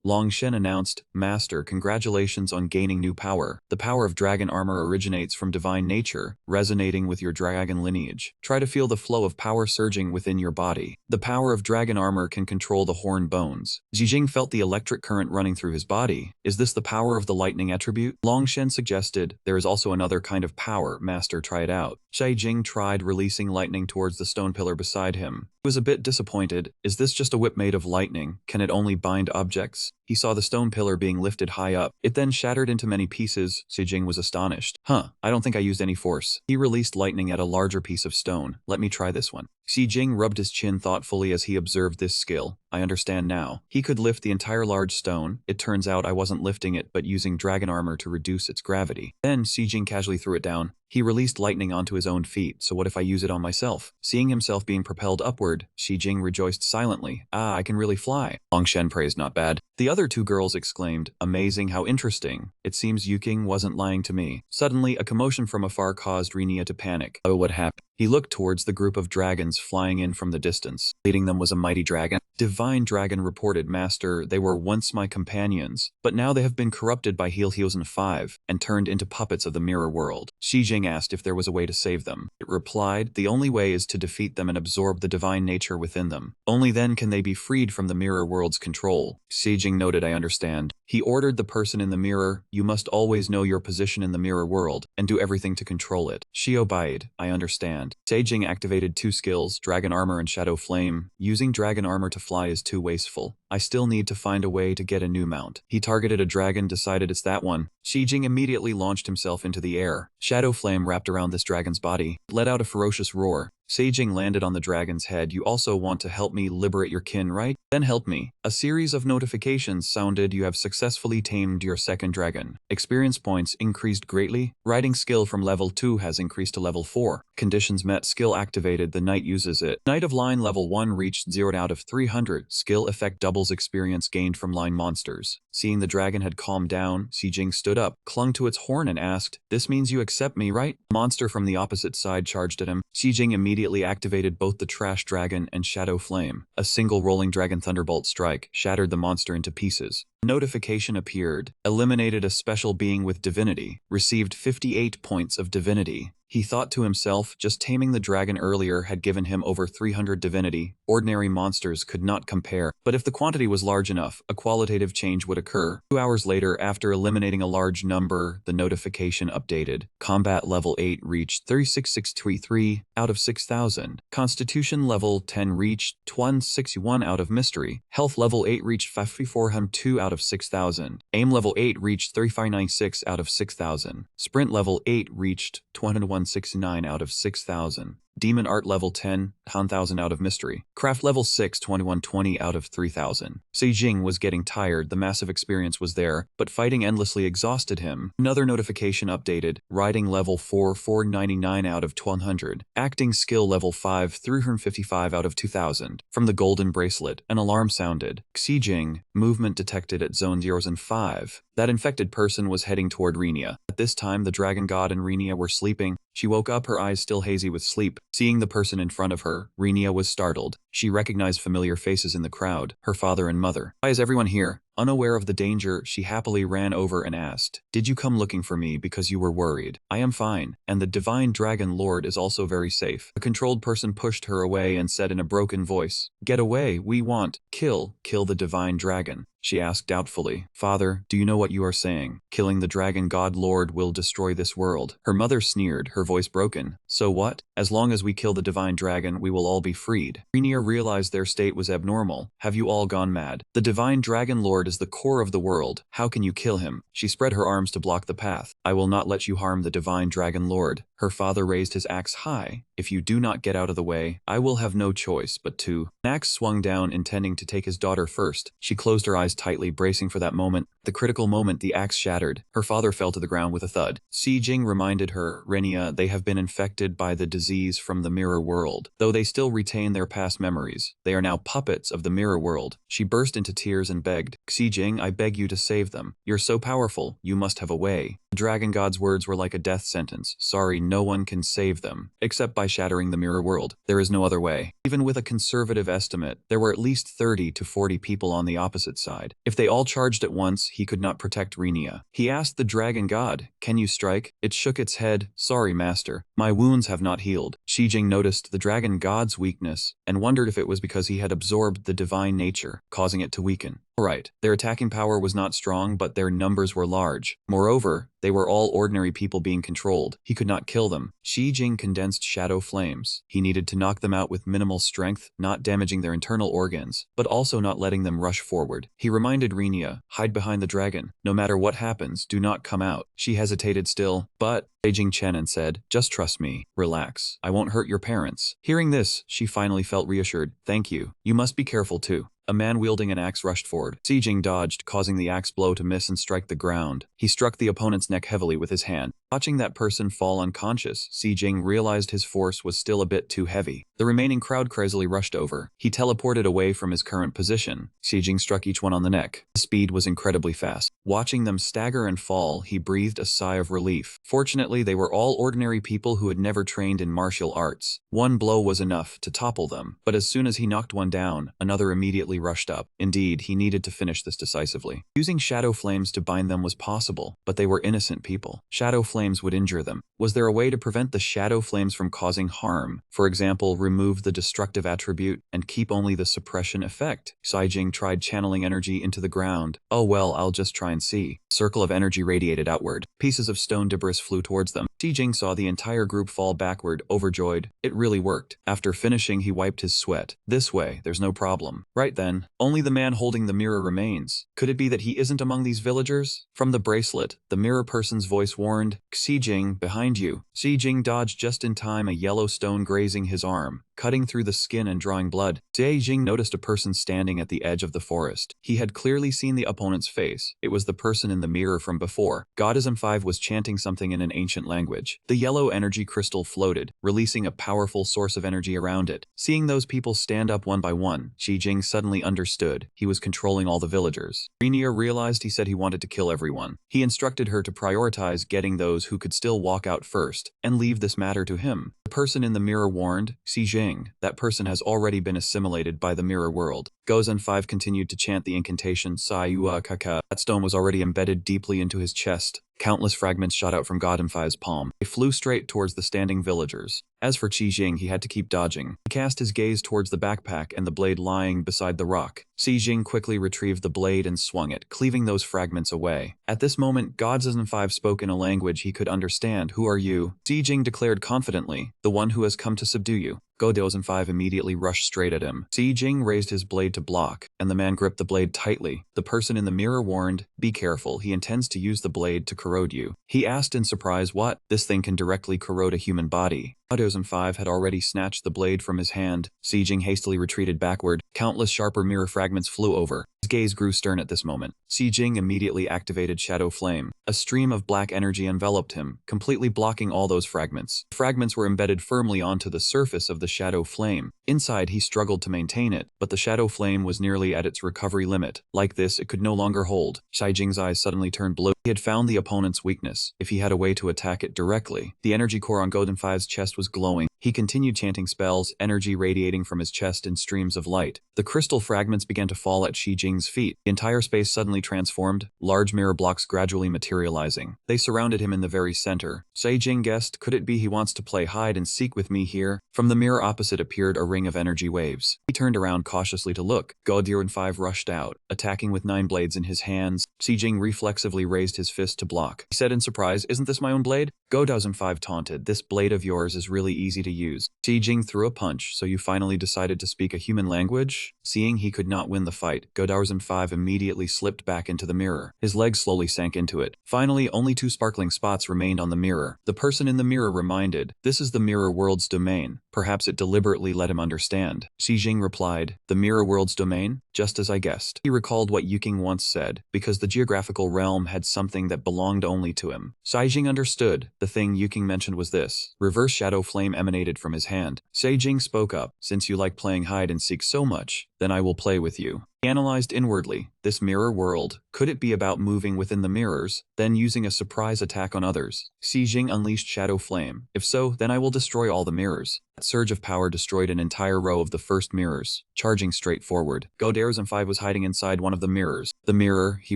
Long Shen announced, Master, congratulations on gaining new power. The power of dragon armor originates from divine nature, resonating with your dragon lineage. Try to feel the flow of power surging within your body. The power of dragon armor can control the horn bones. Shi Jing felt the electric current running through his body. Is this the power of the lightning attribute? Long Shen suggested, there is also another kind of power. Master, try it out. Shi Jing tried releasing lightning towards the stone pillar beside him. He was a bit disappointed. Is this just a whip made of lightning? Can it only bind objects? He saw the stone pillar being lifted high up. It then shattered into many pieces. Shi Jing was astonished. I don't think I used any force. He released lightning at a larger piece of stone. Let me try this one. Shi Jing rubbed his chin thoughtfully as he observed this skill. I understand now. He could lift the entire large stone. It turns out I wasn't lifting it but using dragon armor to reduce its gravity. Then Shi Jing casually threw it down. He released lightning onto his own feet, so what if I use it on myself? Seeing himself being propelled upward, Shi Jing rejoiced silently. I can really fly. Long Shen praised, not bad. The other two girls exclaimed, amazing, how interesting. It seems Yuking wasn't lying to me. Suddenly, a commotion from afar caused Renia to panic. Oh, what happened? He looked towards the group of dragons flying in from the distance. Leading them was a mighty dragon. Divine Dragon reported, Master, they were once my companions, but now they have been corrupted by Heelsen 5 and turned into puppets of the mirror world. Shi Jing asked if there was a way to save them. It replied, the only way is to defeat them and absorb the divine nature within them. Only then can they be freed from the mirror world's control. Shi Jing noted, I understand. He ordered the person in the mirror, you must always know your position in the mirror world and do everything to control it. She obeyed, I understand. Shi Jing activated two skills, Dragon Armor and Shadow Flame. Using Dragon Armor to fly is too wasteful. I still need to find a way to get a new mount. He targeted a dragon, decided it's that one. Xijing immediately launched himself into the air. Shadow flame wrapped around this dragon's body, let out a ferocious roar. Xijing landed on the dragon's head. You also want to help me liberate your kin, right? Then help me. A series of notifications sounded. You have successfully tamed your second dragon. Experience points increased greatly. Riding skill from level 2 has increased to level 4. Conditions met. Skill activated. The knight uses it. Knight of Line level 1 reached 0 out of 300. Skill effect doubles experience gained from line monsters. Seeing the dragon had calmed down, Xijing stood up, clung to its horn and asked, "This means you accept me, right?" A monster from the opposite side charged at him. Xijing immediately activated both the Trash Dragon and Shadow Flame. A single Rolling Dragon Thunderbolt strike shattered the monster into pieces. Notification appeared. Eliminated a special being with divinity. Received 58 points of divinity. He thought to himself, just taming the dragon earlier had given him over 300 divinity. Ordinary monsters could not compare, but if the quantity was large enough, a qualitative change would occur. 2 hours later, after eliminating a large number, the notification updated. Combat level 8 reached 36633 out of 6000. Constitution level 10 reached 161 out of mystery. Health level 8 reached 5402 out of 6000. Aim level 8 reached 3596 out of 6000. Sprint level 8 reached 2169 out of 6000. Demon Art level 10, 1000 out of mystery. Craft level 6, 2120 out of 3000. Xijing was getting tired. The massive experience was there, but fighting endlessly exhausted him. Another notification updated. Riding level 4, 499 out of 1200. Acting skill level 5, 355 out of 2000. From the golden bracelet, an alarm sounded. Xijing, movement detected at zone 0 and 5. That infected person was heading toward Renia. At this time, the dragon god and Renia were sleeping. She woke up, her eyes still hazy with sleep. Seeing the person in front of her, Renia was startled. She recognized familiar faces in the crowd, her father and mother. "Why is everyone here?" Unaware of the danger, she happily ran over and asked, "Did you come looking for me because you were worried?" "I am fine, and the Divine Dragon Lord is also very safe." A controlled person pushed her away and said in a broken voice, "Get away, we want, kill the Divine Dragon." She asked doubtfully, "Father, do you know what you are saying? Killing the Dragon God Lord will destroy this world." Her mother sneered, her voice broken. "So what? As long as we kill the Divine Dragon, we will all be freed." Renia realized their state was abnormal. "Have you all gone mad? The Divine Dragon Lord is the core of the world. How can you kill him?" She spread her arms to block the path. "I will not let you harm the Divine Dragon Lord." Her father raised his axe high. "If you do not get out of the way, I will have no choice but to." An axe swung down, intending to take his daughter first. She closed her eyes tightly, bracing for that moment. The critical moment, the axe shattered. Her father fell to the ground with a thud. Xijing reminded her, "Renia, they have been infected by the disease from the mirror world. Though they still retain their past memories, they are now puppets of the mirror world." She burst into tears and begged, "Xijing, I beg you to save them. You're so powerful, you must have a way." The dragon god's words were like a death sentence. "Sorry, no one can save them, except by shattering the mirror world. There is no other way." Even with a conservative estimate, there were at least 30 to 40 people on the opposite side. If they all charged at once, he could not protect Renia. He asked the dragon god, "Can you strike?" It shook its head. "Sorry, master. My wounds have not healed." Xijing noticed the dragon god's weakness and wondered if it was because he had absorbed the divine nature, causing it to weaken. Alright, their attacking power was not strong, but their numbers were large. Moreover, they were all ordinary people being controlled. He could not kill them. Xijing condensed shadow flames. He needed to knock them out with minimal strength, not damaging their internal organs, but also not letting them rush forward. He reminded Renia, "Hide behind the dragon. No matter what happens, do not come out." She hesitated still, but Beijing Chenin said, "Just trust me. Relax. I won't hurt your parents." Hearing this, she finally felt reassured. "Thank you. You must be careful too." A man wielding an axe rushed forward. Xijing dodged, causing the axe blow to miss and strike the ground. He struck the opponent's neck heavily with his hand. Watching that person fall unconscious, Xijing realized his force was still a bit too heavy. The remaining crowd crazily rushed over. He teleported away from his current position. Xijing struck each one on the neck. The speed was incredibly fast. Watching them stagger and fall, he breathed a sigh of relief. Fortunately, they were all ordinary people who had never trained in martial arts. One blow was enough to topple them, but as soon as he knocked one down, another immediately immediately rushed up. Indeed, he needed to finish this decisively. Using shadow flames to bind them was possible, but they were innocent people. Shadow flames would injure them. Was there a way to prevent the shadow flames from causing harm? For example, remove the destructive attribute and keep only the suppression effect. Saijing tried channeling energy into the ground. Oh well, I'll just try and see. A circle of energy radiated outward. Pieces of stone debris flew towards them. Saijing saw the entire group fall backward, overjoyed. It really worked. After finishing, he wiped his sweat. This way, there's no problem. Right then, only the man holding the mirror remains. Could it be that he isn't among these villagers? From the bracelet, the mirror person's voice warned, Saijing, behind you. Saijing dodged just in time, a yellow stone grazing his arm, cutting through the skin and drawing blood. Saijing noticed a person standing at the edge of the forest. He had clearly seen the opponent's face. It was the person in the mirror from before. Goddess M5 was chanting something in an ancient language. The yellow energy crystal floated, releasing a powerful source of energy around it. Seeing those people stand up one by one, Saijing suddenly understood. He was controlling all the villagers. Rainier realized he said he wanted to kill everyone. He instructed her to prioritize getting those who could still walk out first, and leave this matter to him. The person in the mirror warned, Saijing, that person has already been assimilated by the mirror world. Gozen 5 continued to chant the incantation Sayuakaka. That stone was already embedded deeply into his chest. Countless fragments shot out from God M5's palm. They flew straight towards the standing villagers. As for Saijing, he had to keep dodging. He cast his gaze towards the backpack and the blade lying beside the rock. Saijing quickly retrieved the blade and swung it, cleaving those fragments away. At this moment, Gozen 5 spoke in a language he could understand. Who are you? Saijing declared confidently, the one who has come to subdue you. Gozen 5 immediately rushed straight at him. Saijing raised his blade to block, and the man gripped the blade tightly. The person in the mirror warned, be careful, he intends to use the blade to corrode you. He asked in surprise, what? This thing can directly corrode a human body. Gozen 5 had already snatched the blade from his hand. Saijing hastily retreated backward. Countless sharper mirror fragments flew over. His gaze grew stern at this moment. Saijing immediately activated Shadow Flame. A stream of black energy enveloped him, completely blocking all those fragments. The fragments were embedded firmly onto the surface of the Shadow Flame. Inside, he struggled to maintain it, but the Shadow Flame was nearly at its recovery limit. Like this, it could no longer hold. Saijing's eyes suddenly turned blue. He had found the opponent's weakness. If he had a way to attack it directly, the energy core on Gozen 5's chest was glowing. He continued chanting spells, energy radiating from his chest in streams of light. The crystal fragments began to fall at Saijing's feet. The entire space suddenly transformed, large mirror blocks gradually materializing. They surrounded him in the very center. Saijing guessed, could it be he wants to play hide and seek with me here? From the mirror opposite appeared a ring of energy waves. He turned around cautiously to look. Gozen 5 rushed out, attacking with 9 blades in his hands. Saijing reflexively raised his fist to block. He said in surprise, isn't this my own blade? Gozen 5 taunted, this blade of yours is really easy to use. Saijing threw a punch, so you finally decided to speak a human language? Seeing he could not win the fight, Gozen 5 immediately slipped back into the mirror. His legs slowly sank into it. Finally, only 2 sparkling spots remained on the mirror. The person in the mirror reminded, this is the mirror world's domain. Perhaps it deliberately let him understand. Saijing replied, the mirror world's domain? Just as I guessed. He recalled what Yuking once said, because the geographical realm had something that belonged only to him. Saijing understood. The thing Yuking mentioned was this. Reverse shadow flame emanated from his hand. Saijing spoke up, since you like playing hide and seek so much, then I will play with you. He analyzed inwardly, this mirror world, could it be about moving within the mirrors, then using a surprise attack on others? Saijing unleashed Shadow Flame. If so, then I will destroy all the mirrors. That surge of power destroyed an entire row of the first mirrors, charging straight forward. Gozen 5 was hiding inside one of the mirrors. The mirror he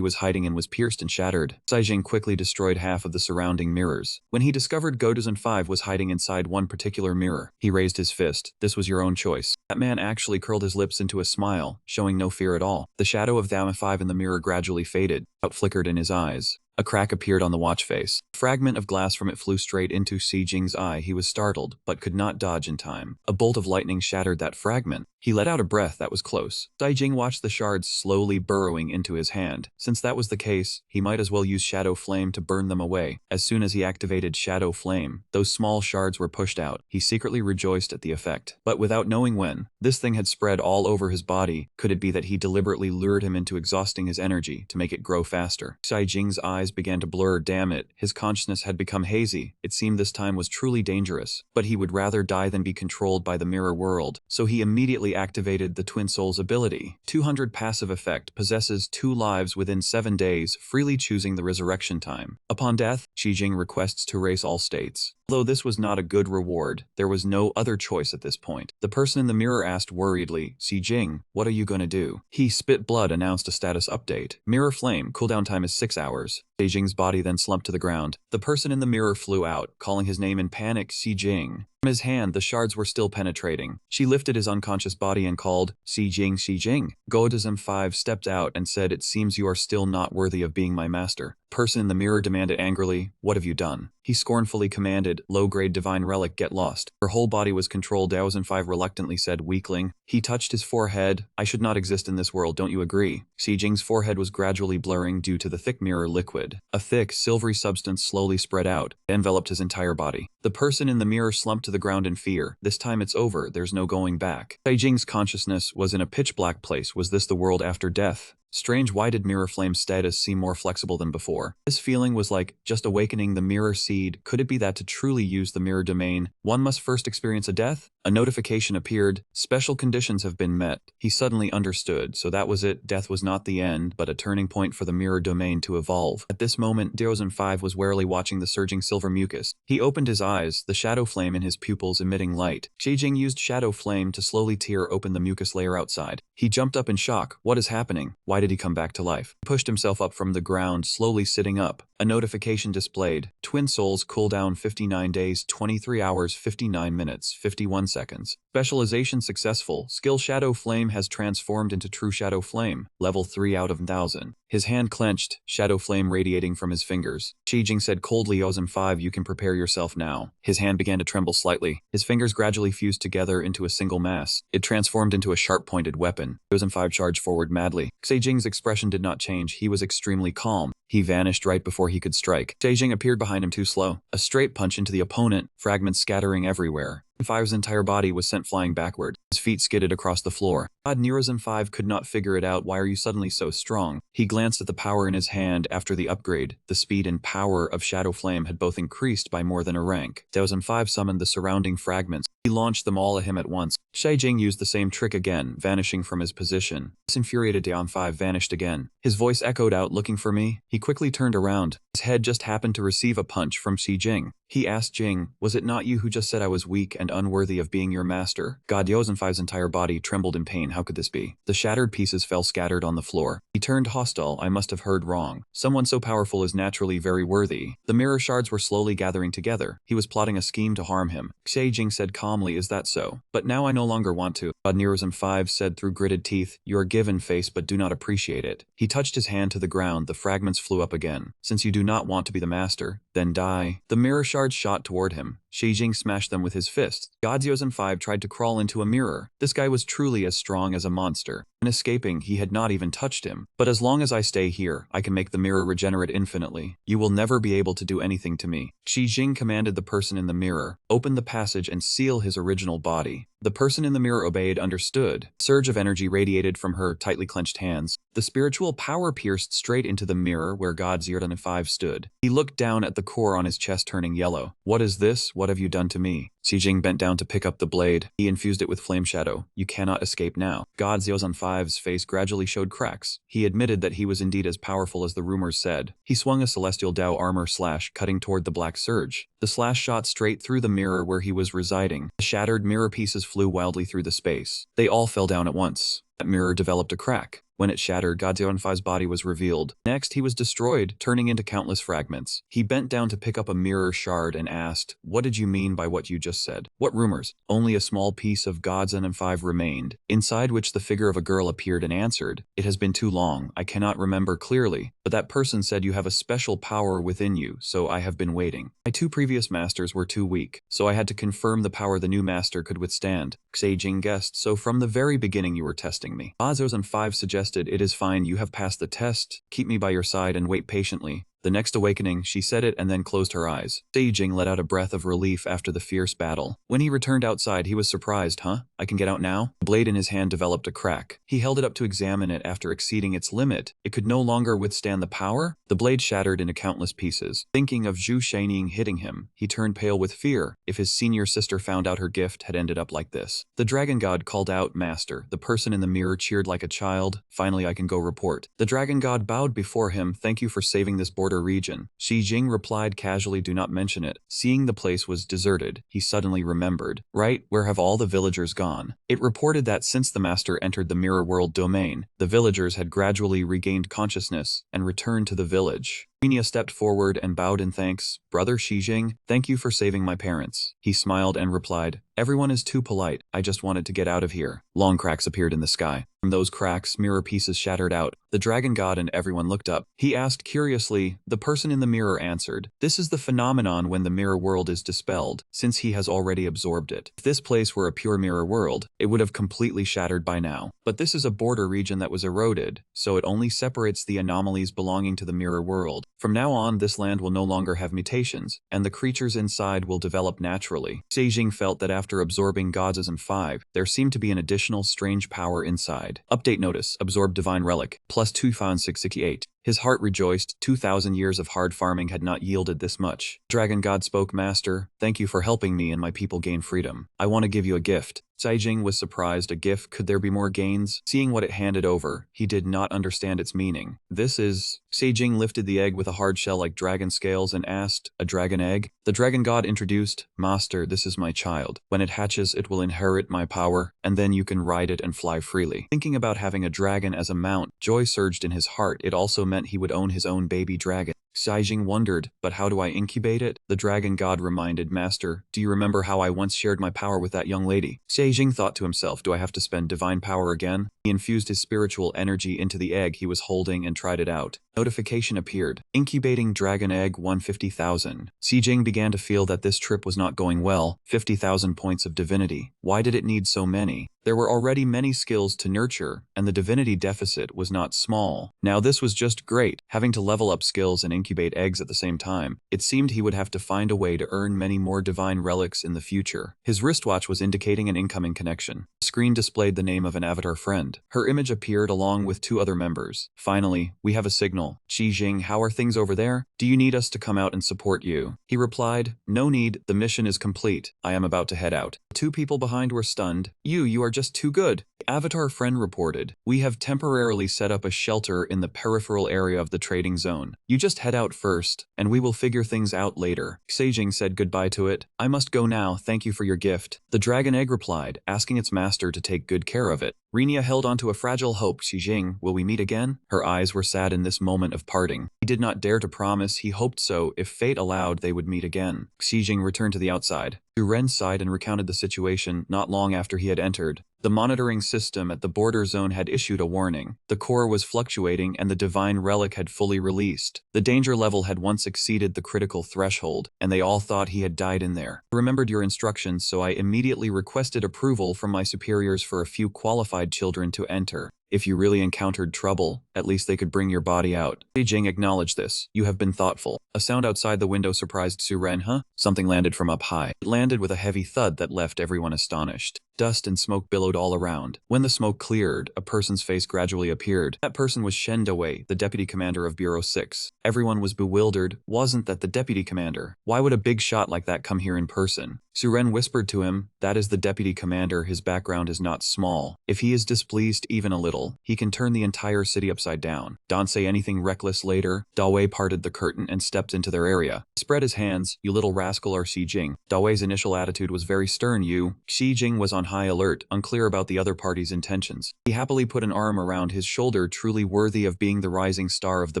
was hiding in was pierced and shattered. Saijing quickly destroyed half of the surrounding mirrors. When he discovered Gozen 5 was hiding inside one particular mirror, he raised his fist. This was your own choice. That man actually curled his lips into a smile, showing no fear at all. The shadow of Dama 5 in the mirror gradually faded, out flickered in his eyes. A crack appeared on the watch face. A fragment of glass from it flew straight into Saijing's eye. He was startled, but could not dodge in time. A bolt of lightning shattered that fragment. He let out a breath that was close. Saijing watched the shards slowly burrowing into his hand. Since that was the case, he might as well use Shadow Flame to burn them away. As soon as he activated Shadow Flame, those small shards were pushed out. He secretly rejoiced at the effect. But without knowing when, this thing had spread all over his body. Could it be that he deliberately lured him into exhausting his energy to make it grow faster? Saijing's eyes began to blur. Damn it, his consciousness had become hazy. It seemed this time was truly dangerous. But he would rather die than be controlled by the mirror world. So he immediately activated the Twin Souls ability. 200 passive effect, possesses 2 lives within 7 days, freely choosing the resurrection time. Upon death, Saijing requests to erase all states. Although this was not a good reward, there was no other choice at this point. The person in the mirror asked worriedly, "Si Jing, what are you gonna do?" He spit blood, announced a status update. Mirror flame, cooldown time is 6 hours. Si Jing's body then slumped to the ground. The person in the mirror flew out, calling his name in panic, "Si Jing." From his hand, the shards were still penetrating. She lifted his unconscious body and called, "Si Jing, Si Jing." Godism 5 stepped out and said, "It seems you are still not worthy of being my master." Person in the mirror demanded angrily, "What have you done?" He scornfully commanded, "Low-grade divine relic, get lost." Her whole body was controlled. Daozen 5 reluctantly said, "Weakling." He touched his forehead. "I should not exist in this world, don't you agree?" Si Jing's forehead was gradually blurring due to the thick mirror liquid. A thick, silvery substance slowly spread out, enveloped his entire body. The person in the mirror slumped to the ground in fear. This time it's over, there's no going back. Si Jing's consciousness was in a pitch-black place. Was this the world after death? Strange, why did Mirror Flame's status seem more flexible than before? This feeling was like just awakening the mirror seed. Could it be that to truly use the mirror domain, one must first experience a death? A notification appeared. Special conditions have been met. He suddenly understood. So that was it. Death was not the end, but a turning point for the mirror domain to evolve. At this moment, Daozen 5 was warily watching the surging silver mucus. He opened his eyes, the shadow flame in his pupils emitting light. Si Jing used shadow flame to slowly tear open the mucus layer outside. He jumped up in shock. What is happening? Why did he come back to life? He pushed himself up from the ground, slowly sitting up. A notification displayed. Twin Souls cooldown 59 days, 23 hours, 59 minutes, 51 seconds. Specialization successful. Skill Shadow Flame has transformed into True Shadow Flame. Level 3 out of 1000. His hand clenched, shadow flame radiating from his fingers. Si Jing said coldly, "Daozen 5, you can prepare yourself now." His hand began to tremble slightly. His fingers gradually fused together into a single mass. It transformed into a sharp-pointed weapon. Daozen 5 charged forward madly. Si Jing's expression did not change. He was extremely calm. He vanished right before he could strike. Si Jing appeared behind him too slow. A straight punch into the opponent, fragments scattering everywhere. Five's entire body was sent flying backward. His feet skidded across the floor. God, Nerozen 5 could not figure it out. Why are you suddenly so strong? He glanced at the power in his hand after the upgrade. The speed and power of Shadow Flame had both increased by more than a rank. Daozen 5 summoned the surrounding fragments. He launched them all at him at once. Si Jing used the same trick again, vanishing from his position. This infuriated Daozen 5 vanished again. His voice echoed out, "Looking for me?" He quickly turned around. His head just happened to receive a punch from Si Jing. He asked Jing, "Was it not you who just said I was weak and unworthy of being your master?" God, Daozen 5's entire body trembled in pain. How could this be? The shattered pieces fell scattered on the floor. He turned hostile. I must have heard wrong. Someone so powerful is naturally very worthy. The mirror shards were slowly gathering together. He was plotting a scheme to harm him. Si Jing said calmly, "Is that so? But now I no longer want to." God, Daozen 5 said through gritted teeth, "You are given face but do not appreciate it." He touched his hand to the ground. The fragments flew up again. "Since you do not want to be the master, then die." The mirror shards shot toward him. Si Jing smashed them with his fists. God, Daozen 5 tried to crawl into a mirror. This guy was truly as strong as a monster. In escaping, he had not even touched him. "But as long as I stay here, I can make the mirror regenerate infinitely. You will never be able to do anything to me." Si Jing commanded the person in the mirror, "Open the passage and seal his original body." The person in the mirror obeyed, understood. A surge of energy radiated from her tightly clenched hands. The spiritual power pierced straight into the mirror where God Daozen 5 stood. He looked down at the core on his chest turning yellow. "What is this? What have you done to me?" Si Jing bent down to pick up the blade. He infused it with flame shadow. "You cannot escape now." God Daozen 5's face gradually showed cracks. He admitted that he was indeed as powerful as the rumors said. He swung a celestial Dao armor slash, cutting toward the black surge. The slash shot straight through the mirror where he was residing. The shattered mirror pieces flew wildly through the space. They all fell down at once. That mirror developed a crack. When it shattered, God Daozen 5's body was revealed. Next, he was destroyed, turning into countless fragments. He bent down to pick up a mirror shard and asked, "What did you mean by what you just said?" "What rumors?" "Only a small piece of God Daozen 5 remained, inside which the figure of a girl appeared and answered, 'It has been too long, I cannot remember clearly, but that person said you have a special power within you, so I have been waiting. My 2 previous masters were too weak, so I had to confirm the power the new master could withstand." Si Jing guessed, "So from the very beginning you were testing me." God Daozen 5 suggested, "It is fine, you have passed the test. Keep me by your side and wait patiently." The next awakening, she said it and then closed her eyes. Si Jing let out a breath of relief after the fierce battle. When he returned outside, he was surprised. "Huh? I can get out now?" The blade in his hand developed a crack. He held it up to examine it. After exceeding its limit, it could no longer withstand the power. The blade shattered into countless pieces. Thinking of Zhu Shaining hitting him, he turned pale with fear. If his senior sister found out her gift had ended up like this. The dragon god called out, "Master." The person in the mirror cheered like a child. "Finally I can go report." The dragon god bowed before him. "Thank you for saving this border border region. Xi Jing replied casually, do not mention it. Seeing the place was deserted, he suddenly remembered. Right, where have all the villagers gone? It reported that since the master entered the mirror world domain, the villagers had gradually regained consciousness and returned to the village. Rinja stepped forward and bowed in thanks. Brother Shijing, thank you for saving my parents. He smiled and replied, everyone is too polite. I just wanted to get out of here. Long cracks appeared in the sky. From those cracks, mirror pieces shattered out. The dragon god and everyone looked up. He asked curiously. The person in the mirror answered, this is the phenomenon when the mirror world is dispelled, since he has already absorbed it. If this place were a pure mirror world, it would have completely shattered by now. But this is a border region that was eroded, so it only separates the anomalies belonging to the mirror world. From now on, this land will no longer have mutations, and the creatures inside will develop naturally. Seijing felt that after absorbing Godsism 5, there seemed to be an additional strange power inside. Update notice, absorb divine relic, plus 2668. His heart rejoiced. 2,000 years of hard farming had not yielded this much. Dragon God spoke, Master, thank you for helping me and my people gain freedom. I want to give you a gift. Seijing was surprised. A gift? Could there be more gains? Seeing what it handed over, he did not understand its meaning. This is... Seijing lifted the egg with a hard shell like dragon scales and asked, a dragon egg? The dragon god introduced, Master, this is my child. When it hatches, it will inherit my power, and then you can ride it and fly freely. Thinking about having a dragon as a mount, joy surged in his heart. It also meant he would own his own baby dragon. Seijing wondered, but how do I incubate it? The dragon god reminded, Master, do you remember how I once shared my power with that young lady? Seijing thought to himself, do I have to spend divine power again? He infused his spiritual energy into the egg he was holding and tried it out. Notification appeared. Incubating dragon egg 150,000. Seijing began to feel that this trip was not going well. 50,000 points of divinity. Why did it need so many? There were already many skills to nurture, and the divinity deficit was not small. Now this was just great, having to level up skills and incubate eggs at the same time. It seemed he would have to find a way to earn many more divine relics in the future. His wristwatch was indicating an incoming connection. The screen displayed the name of an avatar friend. Her image appeared along with 2 other members. Finally, we have a signal. Xijing, how are things over there? Do you need us to come out and support you? He replied, no need, the mission is complete. I am about to head out. The 2 people behind were stunned. You are just too good. The avatar friend reported, we have temporarily set up a shelter in the peripheral area of the trading zone. You just head out first, and we will figure things out later. Seijing said goodbye to it. I must go now, thank you for your gift. The dragon egg replied, asking its master to take good care of it. Rinja held onto a fragile hope. Xijing, will we meet again? Her eyes were sad in this moment of parting. He did not dare to promise. He hoped so. If fate allowed, they would meet again. Xijing returned to the outside. Ren sighed and recounted the situation. Not long after he had entered, the monitoring system at the border zone had issued a warning. The core was fluctuating and the divine relic had fully released. The danger level had once exceeded the critical threshold, and they all thought he had died in there. I remembered your instructions, so I immediately requested approval from my superiors for a few qualified children to enter. If you really encountered trouble, at least they could bring your body out. Beijing acknowledged this. You have been thoughtful. A sound outside the window surprised Su Ren. Huh? Something landed from up high. It landed with a heavy thud that left everyone astonished. Dust and smoke billowed all around. When the smoke cleared, a person's face gradually appeared. That person was Shen Dawei, the deputy commander of Bureau 6. Everyone was bewildered. Wasn't that the deputy commander? Why would a big shot like that come here in person? Su Ren whispered to him, that is the deputy commander. His background is not small. If he is displeased even a little, he can turn the entire city upside down. Don't say anything reckless later. Dawei parted the curtain and stepped into their area. He spread his hands. You little rascal are Xijing. Dawei's initial attitude was very stern. Xijing was on high alert, unclear about the other party's intentions. He happily put an arm around his shoulder, truly worthy of being the rising star of the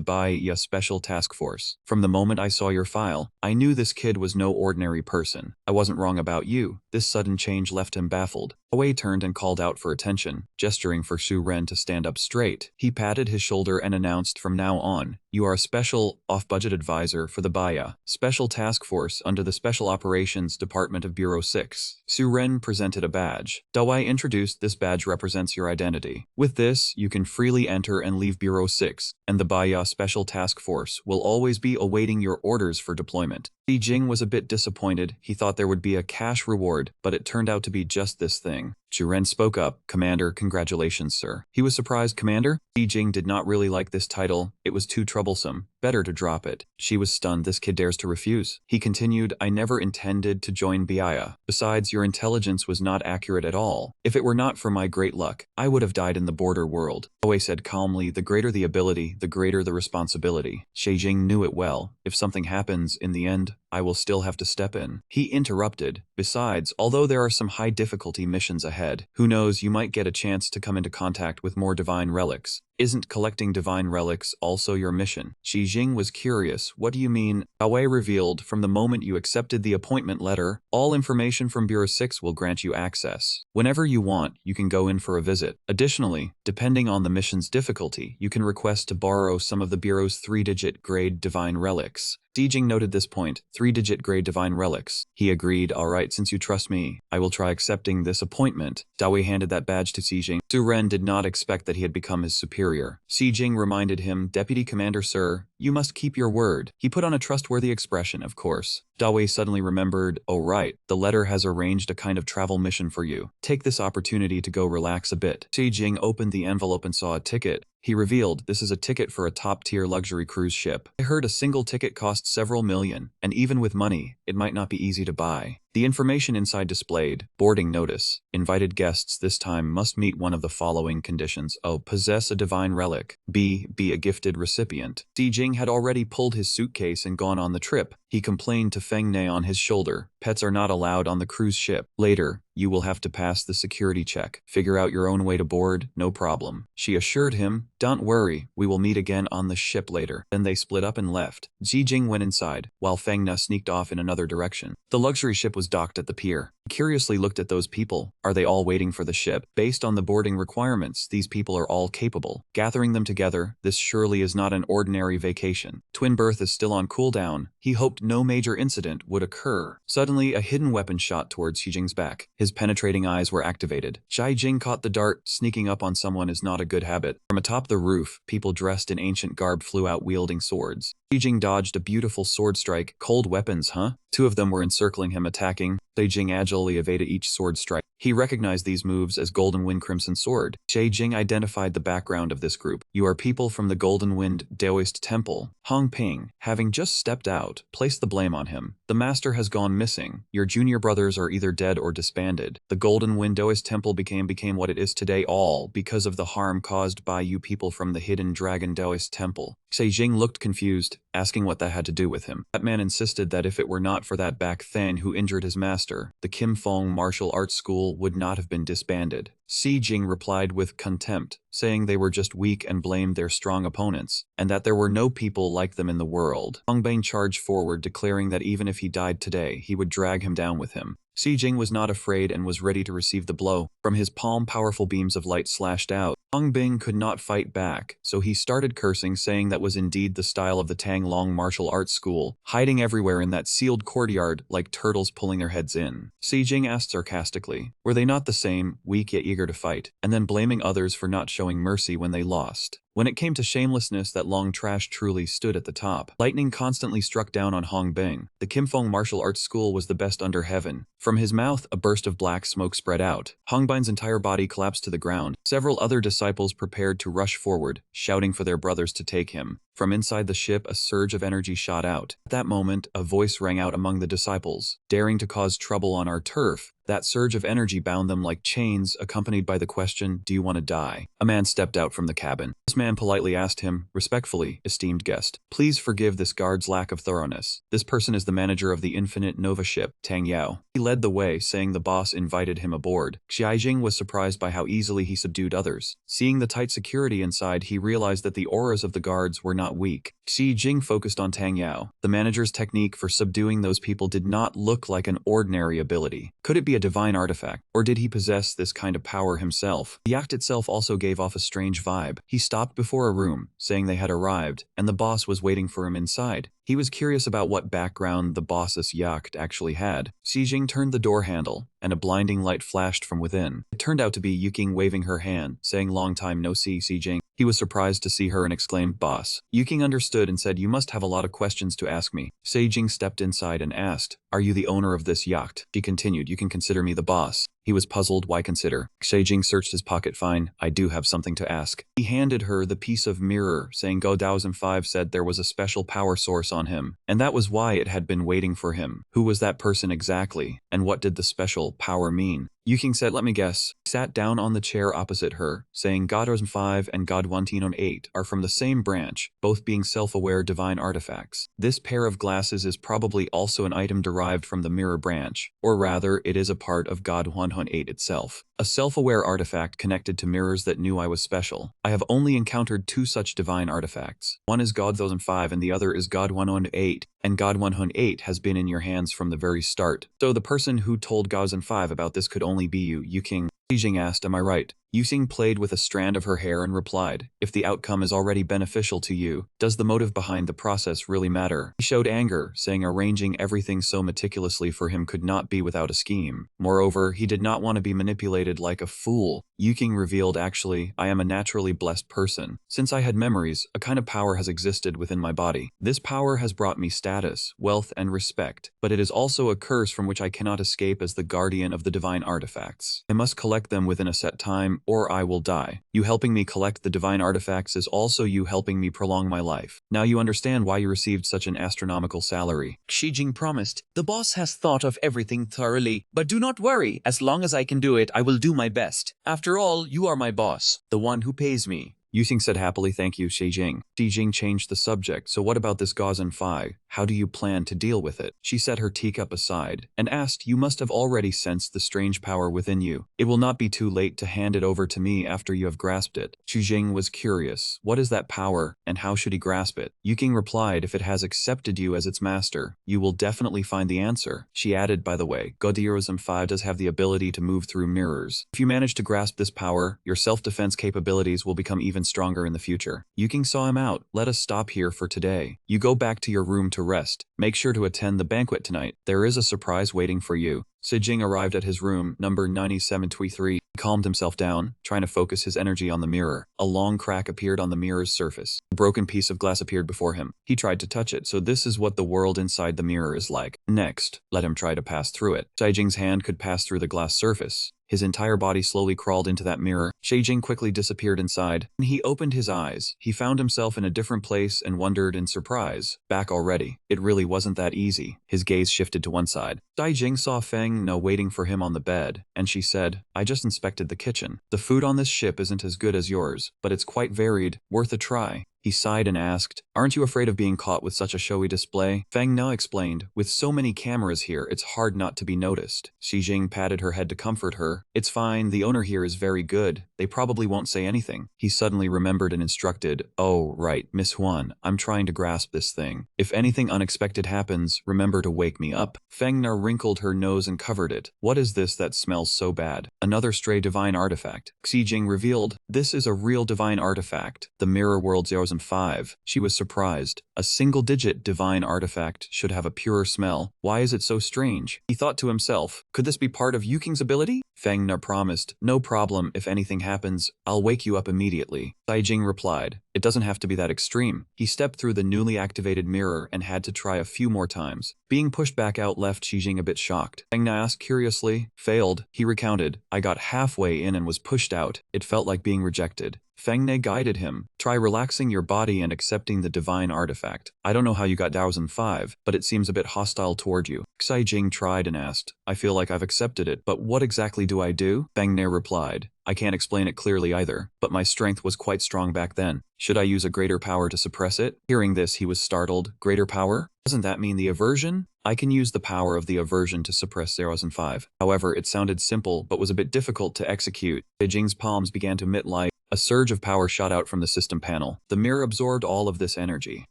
Baya Special Task Force. From the moment I saw your file, I knew this kid was no ordinary person. I wasn't wrong about you. This sudden change left him baffled. Dawei turned and called out for attention, gesturing for Su Ren to stand up straight. He patted his shoulder and announced, from now on, you are a special, off-budget advisor for the Baya Special Task Force under the Special Operations Department of Bureau 6. Su Ren presented a badge. Dawei introduced, this badge represents your identity. With this, you can freely enter and leave Bureau 6, and the Baya Special Task Force will always be awaiting your orders for deployment. Xi Jing was a bit disappointed. He thought there would be a cash reward, but it turned out to be just this thing. Zhu spoke up. Commander, congratulations, sir. He was surprised. Commander? Xi Jing did not really like this title. It was too troublesome. Better to drop it. She was stunned. This kid dares to refuse. He continued, I never intended to join Biaya. Besides, your intelligence was not accurate at all. If it were not for my great luck, I would have died in the border world. Oe said calmly, the greater the ability, the greater the responsibility. Xi Jing knew it well. If something happens, in the end, I will still have to step in. He interrupted. Besides, although there are some high difficulty missions ahead, who knows, you might get a chance to come into contact with more divine relics. Isn't collecting divine relics also your mission? Xi Jing was curious. What do you mean? Aoi revealed, from the moment you accepted the appointment letter, all information from Bureau 6 will grant you access. Whenever you want, you can go in for a visit. Additionally, depending on the mission's difficulty, you can request to borrow some of the Bureau's 3-digit grade divine relics. Xi Jing noted this point, 3-digit grade divine relics. He agreed, alright, since you trust me, I will try accepting this appointment. Dawei handed that badge to Xi Jing. Su Ren did not expect that he had become his superior. Xi Jing reminded him, Deputy Commander sir, you must keep your word. He put on a trustworthy expression, of course. Dawei suddenly remembered, oh right, the letter has arranged a kind of travel mission for you. Take this opportunity to go relax a bit. Xi Jing opened the envelope and saw a ticket. He revealed, this is a ticket for a top-tier luxury cruise ship. I heard a single ticket costs several million, and even with money, it might not be easy to buy. The information inside displayed, boarding notice, invited guests this time must meet one of the following conditions. A. Possess a divine relic. B. Be a gifted recipient. Xi Jing had already pulled his suitcase and gone on the trip. He complained to Feng Ne on his shoulder. Pets are not allowed on the cruise ship. Later, you will have to pass the security check. Figure out your own way to board, no problem. She assured him, don't worry, we will meet again on the ship later. Then they split up and left. Xi Jing went inside, while Feng Ne sneaked off in another direction. The luxury ship was docked at the pier. He curiously looked at those people. Are they all waiting for the ship? Based on the boarding requirements, these people are all capable. Gathering them together, this surely is not an ordinary vacation. Twin Birth is still on cooldown. He hoped no major incident would occur. Suddenly, a hidden weapon shot towards Xi Jing's back. His penetrating eyes were activated. Xi Jing caught the dart. Sneaking up on someone is not a good habit. From atop the roof, people dressed in ancient garb flew out wielding swords. Xi Jing dodged a beautiful sword strike. Cold weapons, huh? Two of them were encircling him, attacking. Xi Jing agilely evaded each sword strike. He recognized these moves as Golden Wind Crimson Sword. Xi Jing identified the background of this group. You are people from the Golden Wind Daoist Temple. Hong Ping, having just stepped out, placed the blame on him. The master has gone missing. Your junior brothers are either dead or disbanded. The Golden Wind Daoist Temple became what it is today, all because of the harm caused by you people from the Hidden Dragon Daoist Temple. Xi Jing looked confused, asking what that had to do with him. That man insisted that if it were not for that Back Thang who injured his master, the Kim Fong Martial Arts School would not have been disbanded. Xi Jing replied with contempt, saying they were just weak and blamed their strong opponents, and that there were no people like them in the world. Hong Bang charged forward, declaring that even if he died today, he would drag him down with him. Xi Jing was not afraid and was ready to receive the blow. From his palm, powerful beams of light slashed out. Hong Bing could not fight back, so he started cursing, saying that was indeed the style of the Tang Long Martial Arts School, hiding everywhere in that sealed courtyard like turtles pulling their heads in. Xi Jing asked sarcastically, were they not the same, weak yet eager to fight, and then blaming others for not showing mercy when they lost? When it came to shamelessness, that Long Trash truly stood at the top. Lightning constantly struck down on Hong Bing. The Kim Fong Martial Arts School was the best under heaven. From his mouth, a burst of black smoke spread out. Hong Bing's entire body collapsed to the ground. Several other disciples prepared to rush forward, shouting for their brothers to take him. From inside the ship, a surge of energy shot out. At that moment, a voice rang out among the disciples, daring to cause trouble on our turf. That surge of energy bound them like chains, accompanied by the question, do you want to die? A man stepped out from the cabin. This man politely asked him, respectfully, esteemed guest, please forgive this guard's lack of thoroughness. This person is the manager of the Infinite Nova ship, Tang Yao. He led the way, saying the boss invited him aboard. Xi Jing was surprised by how easily he subdued others. Seeing the tight security inside, he realized that the auras of the guards were not weak. Xi Jing focused on Tang Yao. The manager's technique for subduing those people did not look like an ordinary ability. Could it be a divine artifact, or did he possess this kind of power himself? The act itself also gave off a strange vibe. He stopped before a room, saying they had arrived, and the boss was waiting for him inside. He was curious about what background the boss's yacht actually had. Xi Jing turned the door handle, and a blinding light flashed from within. It turned out to be Yuking waving her hand, saying long time no see, Xi Jing. He was surprised to see her and exclaimed, "Boss." Yuking understood and said, "You must have a lot of questions to ask me." Seijing stepped inside and asked, "Are you the owner of this yacht?" She continued, "You can consider me the boss." He was puzzled. Why consider? Seijing searched his pocket. "Fine, I do have something to ask." He handed her the piece of mirror, saying Go 2005 said there was a special power source on him, and that was why it had been waiting for him. Who was that person exactly, and what did the special power mean? Yuking said, "Let me guess." He sat down on the chair opposite her, saying God 2005 and God 108 are from the same branch, both being self-aware divine artifacts. This pair of glasses is probably also an item derived from the mirror branch, or rather, it is a part of God 108 itself. A self-aware artifact connected to mirrors that knew I was special. I have only encountered two such divine artifacts. One is God 2005 and the other is God 108, and God 108 has been in your hands from the very start. So the person who told God 2005 about this could only be you, Yuking. Seijing asked, "Am I right?" Yuking played with a strand of her hair and replied, "If the outcome is already beneficial to you, does the motive behind the process really matter?" He showed anger, saying arranging everything so meticulously for him could not be without a scheme. Moreover, he did not want to be manipulated like a fool. Yuking revealed, "Actually, I am a naturally blessed person. Since I had memories, a kind of power has existed within my body. This power has brought me status, wealth, and respect, but it is also a curse from which I cannot escape as the guardian of the divine artifacts. I must collect them within a set time, or I will die. You helping me collect the divine artifacts is also you helping me prolong my life. Now you understand why you received such an astronomical salary." Seijing promised, "The boss has thought of everything thoroughly, but do not worry, as long as I can do it, I will do my best. After all, you are my boss, the one who pays me." Yuking said happily, "Thank you, Seijing." Seijing changed the subject. "So what about this Gauzen Phi? How do you plan to deal with it?" She set her teacup aside and asked, "You must have already sensed the strange power within you. It will not be too late to hand it over to me after you have grasped it." Seijing was curious. What is that power, and how should he grasp it? Yuking replied, "If it has accepted you as its master, you will definitely find the answer." She added, "By the way, Godierosm 5 does have the ability to move through mirrors. If you manage to grasp this power, your self-defense capabilities will become even stronger in the future." Yuking saw him out. "Let us stop here for today. You go back to your room to rest. Make sure to attend the banquet tonight. There is a surprise waiting for you." Seijing arrived at his room, number 9723. He calmed himself down, trying to focus his energy on the mirror. A long crack appeared on the mirror's surface. A broken piece of glass appeared before him. He tried to touch it, so this is what the world inside the mirror is like. Next, let him try to pass through it. Seijing's hand could pass through the glass surface. His entire body slowly crawled into that mirror. Seijing quickly disappeared inside. When he opened his eyes, he found himself in a different place and wondered in surprise. Back already. It really wasn't that easy. His gaze shifted to one side. Seijing saw Feng Na waiting for him on the bed, and she said, "I just inspected the kitchen. The food on this ship isn't as good as yours, but it's quite varied, worth a try." He sighed and asked, "Aren't you afraid of being caught with such a showy display?" Feng Na explained, "With so many cameras here, it's hard not to be noticed." Seijing patted her head to comfort her. "It's fine, the owner here is very good. They probably won't say anything." He suddenly remembered and instructed, "Oh, right, Miss Huan, I'm trying to grasp this thing. If anything unexpected happens, remember to wake me up." Feng Na wrinkled her nose and covered it. "What is this that smells so bad?" "Another stray divine artifact." Seijing revealed, "This is a real divine artifact, the Mirror World 005. She was surprised. A single-digit divine artifact should have a purer smell. Why is it so strange? He thought to himself, could this be part of Yuking's ability? Feng Na promised, "No problem, if anything happens, I'll wake you up immediately." Seijing replied, "It doesn't have to be that extreme." He stepped through the newly activated mirror and had to try a few more times. Being pushed back out left Seijing a bit shocked. Feng Na asked curiously, "Failed?" He recounted, "I got halfway in and was pushed out. It felt like being rejected." Feng Na guided him. "Try relaxing your body and accepting the divine artifact. I don't know how you got 1005, but it seems a bit hostile toward you." Seijing tried and asked, "I feel like I've accepted it, but what exactly do I do?" Feng Na replied, "I can't explain it clearly either, but my strength was quite strong back then. Should I use a greater power to suppress it?" Hearing this, he was startled. "Greater power? Doesn't that mean the aversion?" "I can use the power of the aversion to suppress 005. However, it sounded simple, but was a bit difficult to execute." Seijing's palms began to emit light. A surge of power shot out from the system panel. The mirror absorbed all of this energy.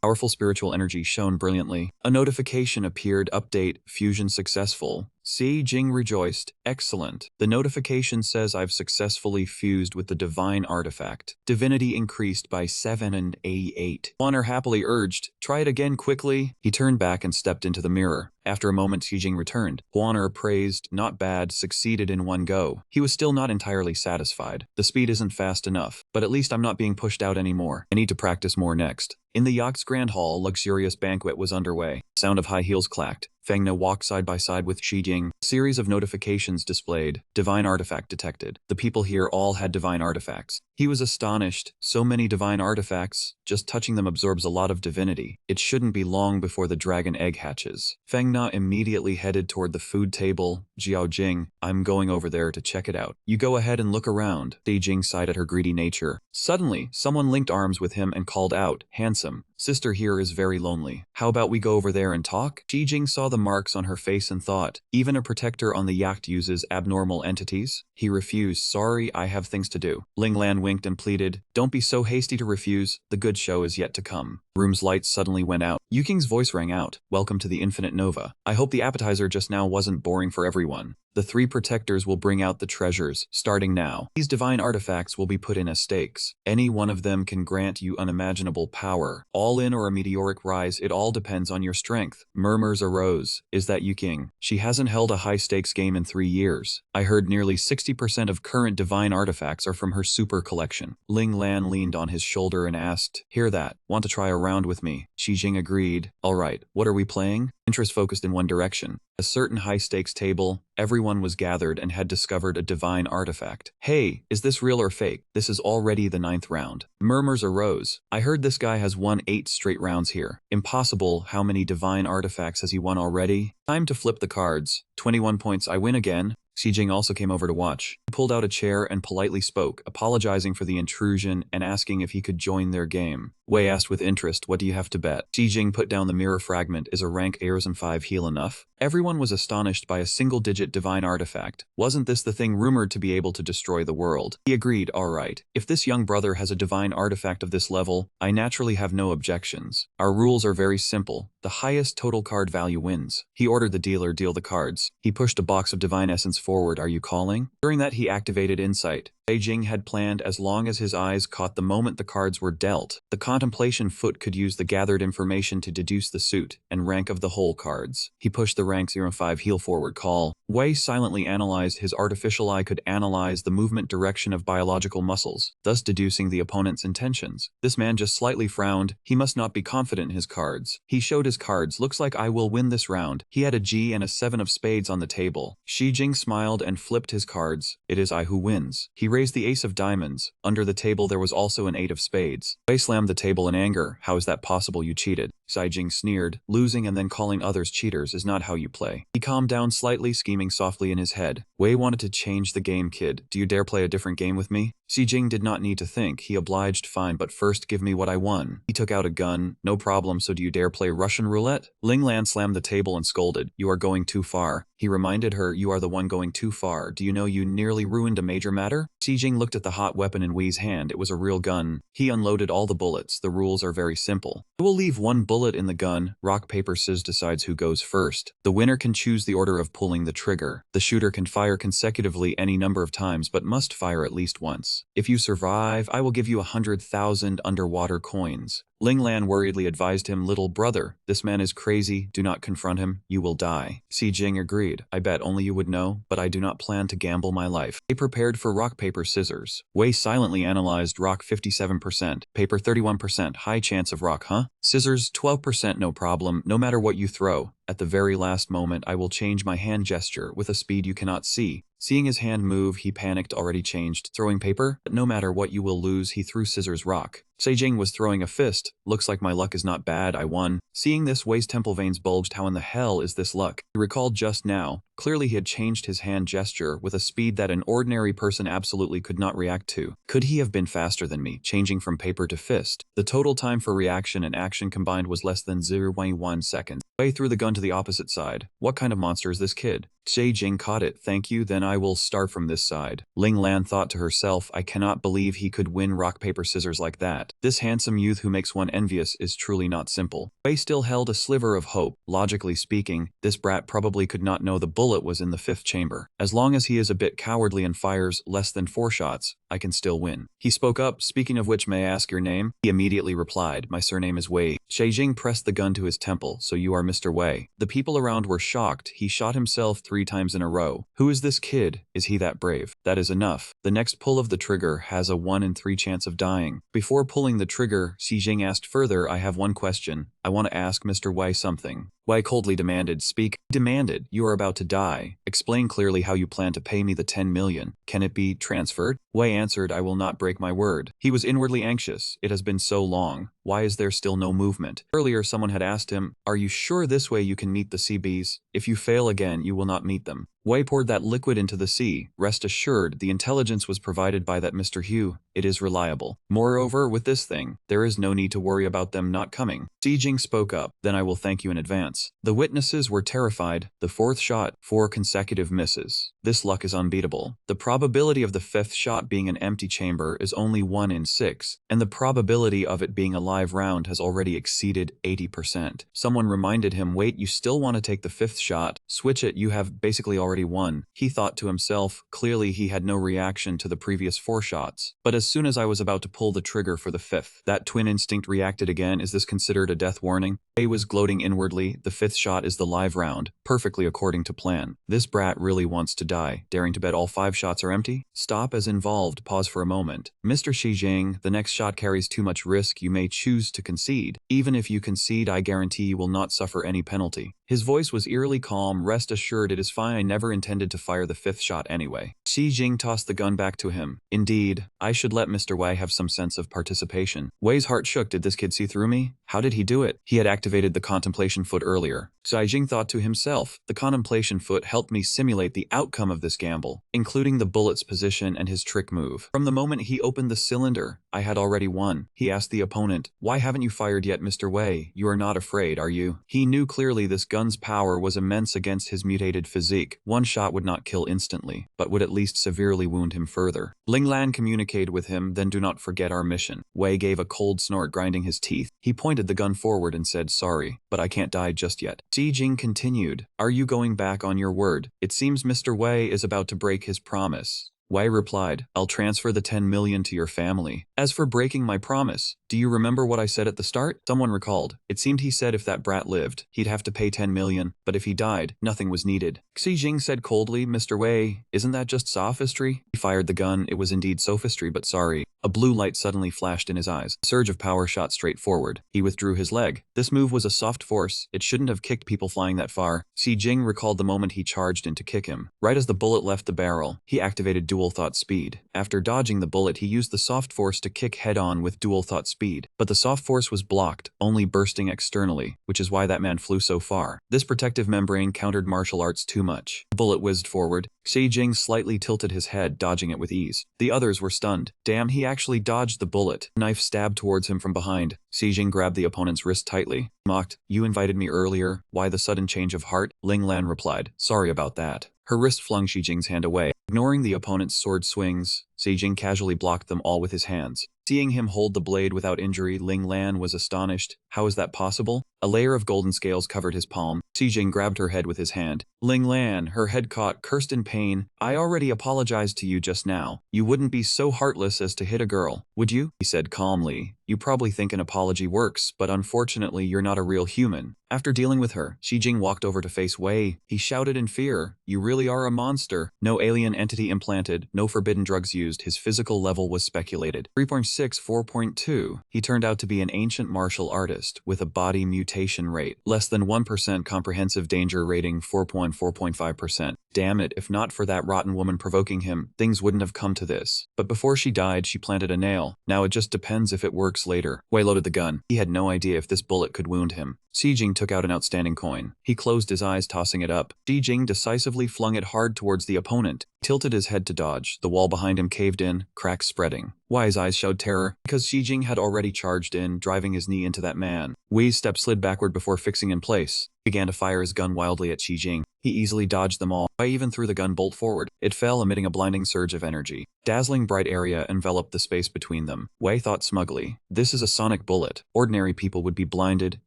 Powerful spiritual energy shone brilliantly. A notification appeared, "Update, fusion successful." Seijing rejoiced. "Excellent. The notification says I've successfully fused with the divine artifact. Divinity increased by 7 and 88. Honor happily urged, "Try it again quickly." He turned back and stepped into the mirror. After a moment, Xijing returned. Huaner praised, not bad, succeeded in one go. He was still not entirely satisfied. The speed isn't fast enough, but at least I'm not being pushed out anymore. I need to practice more next. In the yacht's grand hall, luxurious banquet was underway. Sound of high heels clacked. Feng Na walked side by side with Xijing. A series of notifications displayed. Divine artifact detected. The people here all had divine artifacts. He was astonished. So many divine artifacts. Just touching them absorbs a lot of divinity. It shouldn't be long before the dragon egg hatches. Feng Na immediately headed toward the food table. Jiaojing, I'm going over there to check it out. You go ahead and look around. Xijing sighed at her greedy nature. Suddenly, someone linked arms with him and called out, handsome. Sister here is very lonely. How about we go over there and talk? Xijing saw the marks on her face and thought, even a protector on the yacht uses abnormal entities? He refused. Sorry, I have things to do. Ling Lan winked and pleaded, don't be so hasty to refuse. The good show is yet to come. Room's lights suddenly went out. Yuking's voice rang out. Welcome to the Infinite Nova. I hope the appetizer just now wasn't boring for everyone. The 3 protectors will bring out the treasures, starting now. These divine artifacts will be put in as stakes. Any one of them can grant you unimaginable power. All in or a meteoric rise, it all depends on your strength. Murmurs arose. Is that Yuking? She hasn't held a high-stakes game in 3 years. I heard nearly 60% of current divine artifacts are from her super collection. Ling Lan leaned on his shoulder and asked, hear that? Want to try a round with me? Xijing agreed. Alright, what are we playing? Interest focused in one direction. A certain high-stakes table, everyone was gathered and had discovered a divine artifact. Hey, is this real or fake? This is already the 9th round. Murmurs arose. I heard this guy has won 8 straight rounds here. Impossible, how many divine artifacts has he won already? Time to flip the cards. 21 points, I win again. Xijing also came over to watch. He pulled out a chair and politely spoke, apologizing for the intrusion and asking if he could join their game. Wei asked with interest, what do you have to bet? Xijing put down the mirror fragment. Is a rank Airs 5 heal enough? Everyone was astonished by a single-digit divine artifact. Wasn't this the thing rumored to be able to destroy the world? He agreed, alright. If this young brother has a divine artifact of this level, I naturally have no objections. Our rules are very simple. The highest total card value wins. He ordered the dealer deal the cards. He pushed a box of divine essence forward. Are you calling? During that he activated insight. Beijing had planned as long as his eyes caught the moment the cards were dealt. The contemplation foot could use the gathered information to deduce the suit and rank of the whole cards. He pushed the rank 05 heal forward call. Wei silently analyzed. His artificial eye could analyze the movement direction of biological muscles, thus deducing the opponent's intentions. This man just slightly frowned. He must not be confident in his cards. He showed his cards. Looks like I will win this round. He had a G and a 7 of spades on the table. Xijing smiled and flipped his cards. It is I who wins. He raised the ace of diamonds. Under the table there was also an 8 of spades. Wei slammed the table in anger. How is that possible? You cheated. Xijing sneered. Losing and then calling others cheaters is not how you play. He calmed down slightly, scheming softly in his head. Wei wanted to change the game, kid. Do you dare play a different game with me? Xijing did not need to think. He obliged. Fine, but first give me what I won. He took out a gun. No problem, so do you dare play Russian roulette? Ling Lan slammed the table and scolded. You are going too far. He reminded her, you are the one going too far. Do you know you nearly ruined a major matter? Xijing looked at the hot weapon in Wei's hand. It was a real gun. He unloaded all the bullets. The rules are very simple. I will leave 1 bullet in the gun. Rock, paper, scissors decides who goes first. The winner can choose the order of pulling the trigger. The shooter can fire consecutively any number of times but must fire at least once. If you survive, I will give you 100,000 underwater coins. Ling Lan worriedly advised him, little brother, this man is crazy, do not confront him, you will die. Xijing agreed, I bet only you would know, but I do not plan to gamble my life. They prepared for rock, paper, scissors. Wei silently analyzed rock 57%, paper 31%, high chance of rock, huh? Scissors 12%, no problem, no matter what you throw. At the very last moment, I will change my hand gesture with a speed you cannot see. Seeing his hand move, he panicked, already changed. Throwing paper? But no matter what you will lose, he threw scissors rock. Xijing was throwing a fist. Looks like my luck is not bad, I won. Seeing this, Wei's temple veins bulged. How in the hell is this luck? He recalled just now. Clearly he had changed his hand gesture with a speed that an ordinary person absolutely could not react to. Could he have been faster than me, changing from paper to fist? The total time for reaction and action combined was less than 0.1 seconds. Wei threw the gun to the opposite side. What kind of monster is this kid? Xie Jing caught it. Thank you, then I will start from this side. Ling Lan thought to herself, I cannot believe he could win rock paper scissors like that. This handsome youth who makes one envious is truly not simple. Wei still held a sliver of hope. Logically speaking, this brat probably could not know the bullet was in the 5th chamber. As long as he is a bit cowardly and fires less than 4 shots, I can still win. He spoke up, speaking of which, may I ask your name? He immediately replied, my surname is Wei. Xie Jing pressed the gun to his temple, so you are Mr. Wei. The people around were shocked. He shot himself 3 times in a row. Who is this kid? Is he that brave? That is enough. The next pull of the trigger has a 1 in 3 chance of dying. Before pulling the trigger, Xie Jing asked further, I have one question. I want to ask Mr. Wei something. Wei coldly demanded, speak. Demanded, you are about to die. Explain clearly how you plan to pay me the 10 million. Can it be transferred? Wei answered, I will not break my word. He was inwardly anxious. It has been so long. Why is there still no movement? Earlier someone had asked him, are you sure this way you can meet the CBs? If you fail again, you will not meet them. Wei poured that liquid into the sea. Rest assured, the intelligence was provided by that Mr. Hu. It is reliable. Moreover, with this thing, there is no need to worry about them not coming. Xie Jing spoke up, then I will thank you in advance. The witnesses were terrified. The 4th shot, 4 consecutive misses. This luck is unbeatable. The probability of the 5th shot being an empty chamber is only 1 in 6, and the probability of it being a live round has already exceeded 80%. Someone reminded him, wait, you still want to take the 5th shot? Switch it, you have basically already won. He thought to himself, clearly he had no reaction to the previous 4 shots. But as soon as I was about to pull the trigger for the 5th, that twin instinct reacted again. Is this considered a death warning? Wei was gloating inwardly. The 5th shot is the live round, perfectly according to plan. This brat really wants to die. Daring to bet all 5 shots are empty? Stop as involved, pause for a moment. Mr. Xie Jing, the next shot carries too much risk. You may choose to concede. Even if you concede, I guarantee you will not suffer any penalty. His voice was eerily calm. Rest assured, it is fine. I never intended to fire the 5th shot anyway. Xie Jing tossed the gun back to him. Indeed, I should let Mr. Wei have some sense of participation. Wei's heart shook. Did this kid see through me? How did he do it? He had activated the contemplation foot earlier. Xie Jing thought to himself, the contemplation foot helped me simulate the outcome of this gamble, including the bullet's position and his trick move. From the moment he opened the cylinder, I had already won. He asked the opponent, why haven't you fired yet, Mr. Wei? You are not afraid, are you? He knew clearly this gun's power was immense against his mutated physique. One shot would not kill instantly, but would at least severely wound him further. Ling Lan communicated with him, then do not forget our mission. Wei gave a cold snort, grinding his teeth. He pointed the gun forward and said, sorry, but I can't die just yet. Xie Jing continued, are you going back on your word? It seems Mr. Wei is about to break his promise. Wei replied, I'll transfer the 10 million to your family. As for breaking my promise, do you remember what I said at the start? Someone recalled. It seemed he said if that brat lived, he'd have to pay 10 million, but if he died, nothing was needed. Xie Jing said coldly, Mr. Wei, isn't that just sophistry? He fired the gun. It was indeed sophistry, but sorry. A blue light suddenly flashed in his eyes. A surge of power shot straight forward. He withdrew his leg. This move was a soft force. It shouldn't have kicked people flying that far. Xie Jing recalled the moment he charged in to kick him. Right as the bullet left the barrel, he activated dual thought speed. After dodging the bullet, he used the soft force to kick head-on with dual thought speed. But the soft force was blocked, only bursting externally, which is why that man flew so far. This protective membrane countered martial arts too much. The bullet whizzed forward. Xie Jing slightly tilted his head, dodging it with ease. The others were stunned. Damn, he actually dodged the bullet. Knife stabbed towards him from behind. Xie Jing grabbed the opponent's wrist tightly. Mocked, you invited me earlier. Why the sudden change of heart? Ling Lan replied, sorry about that. Her wrist flung Xie Jing's hand away. Ignoring the opponent's sword swings, Xie Jing casually blocked them all with his hands. Seeing him hold the blade without injury, Ling Lan was astonished. How is that possible? A layer of golden scales covered his palm. Xie Jing grabbed her head with his hand. Ling Lan, her head caught, cursed in pain. I already apologized to you just now. You wouldn't be so heartless as to hit a girl, would you? He said calmly. You probably think an apology works, but unfortunately you're not a real human. After dealing with her, Xie Jing walked over to face Wei. He shouted in fear, you really are a monster. No alien entity implanted, no forbidden drugs used. His physical level was speculated. 3.6, 4.2. He turned out to be an ancient martial artist with a body mutation rate. Less than 1% comprehensive danger rating, 4.5%. Damn it, if not for that rotten woman provoking him, things wouldn't have come to this. But before she died, she planted a nail. Now it just depends if it works later. Wei loaded the gun. He had no idea if this bullet could wound him. Xie Jing took out an outstanding coin. He closed his eyes, tossing it up. Xie Jing decisively flung it hard towards the opponent. Tilted his head to dodge. The wall behind him caved in, cracks spreading. Wei's eyes showed terror, because Xie Jing had already charged in, driving his knee into that man. Wei's step slid backward before fixing in place. Began to fire his gun wildly at Xie Jing. He easily dodged them all. Wei even threw the gun bolt forward. It fell, emitting a blinding surge of energy. Dazzling bright area enveloped the space between them. Wei thought smugly, this is a sonic bullet. Ordinary people would be blinded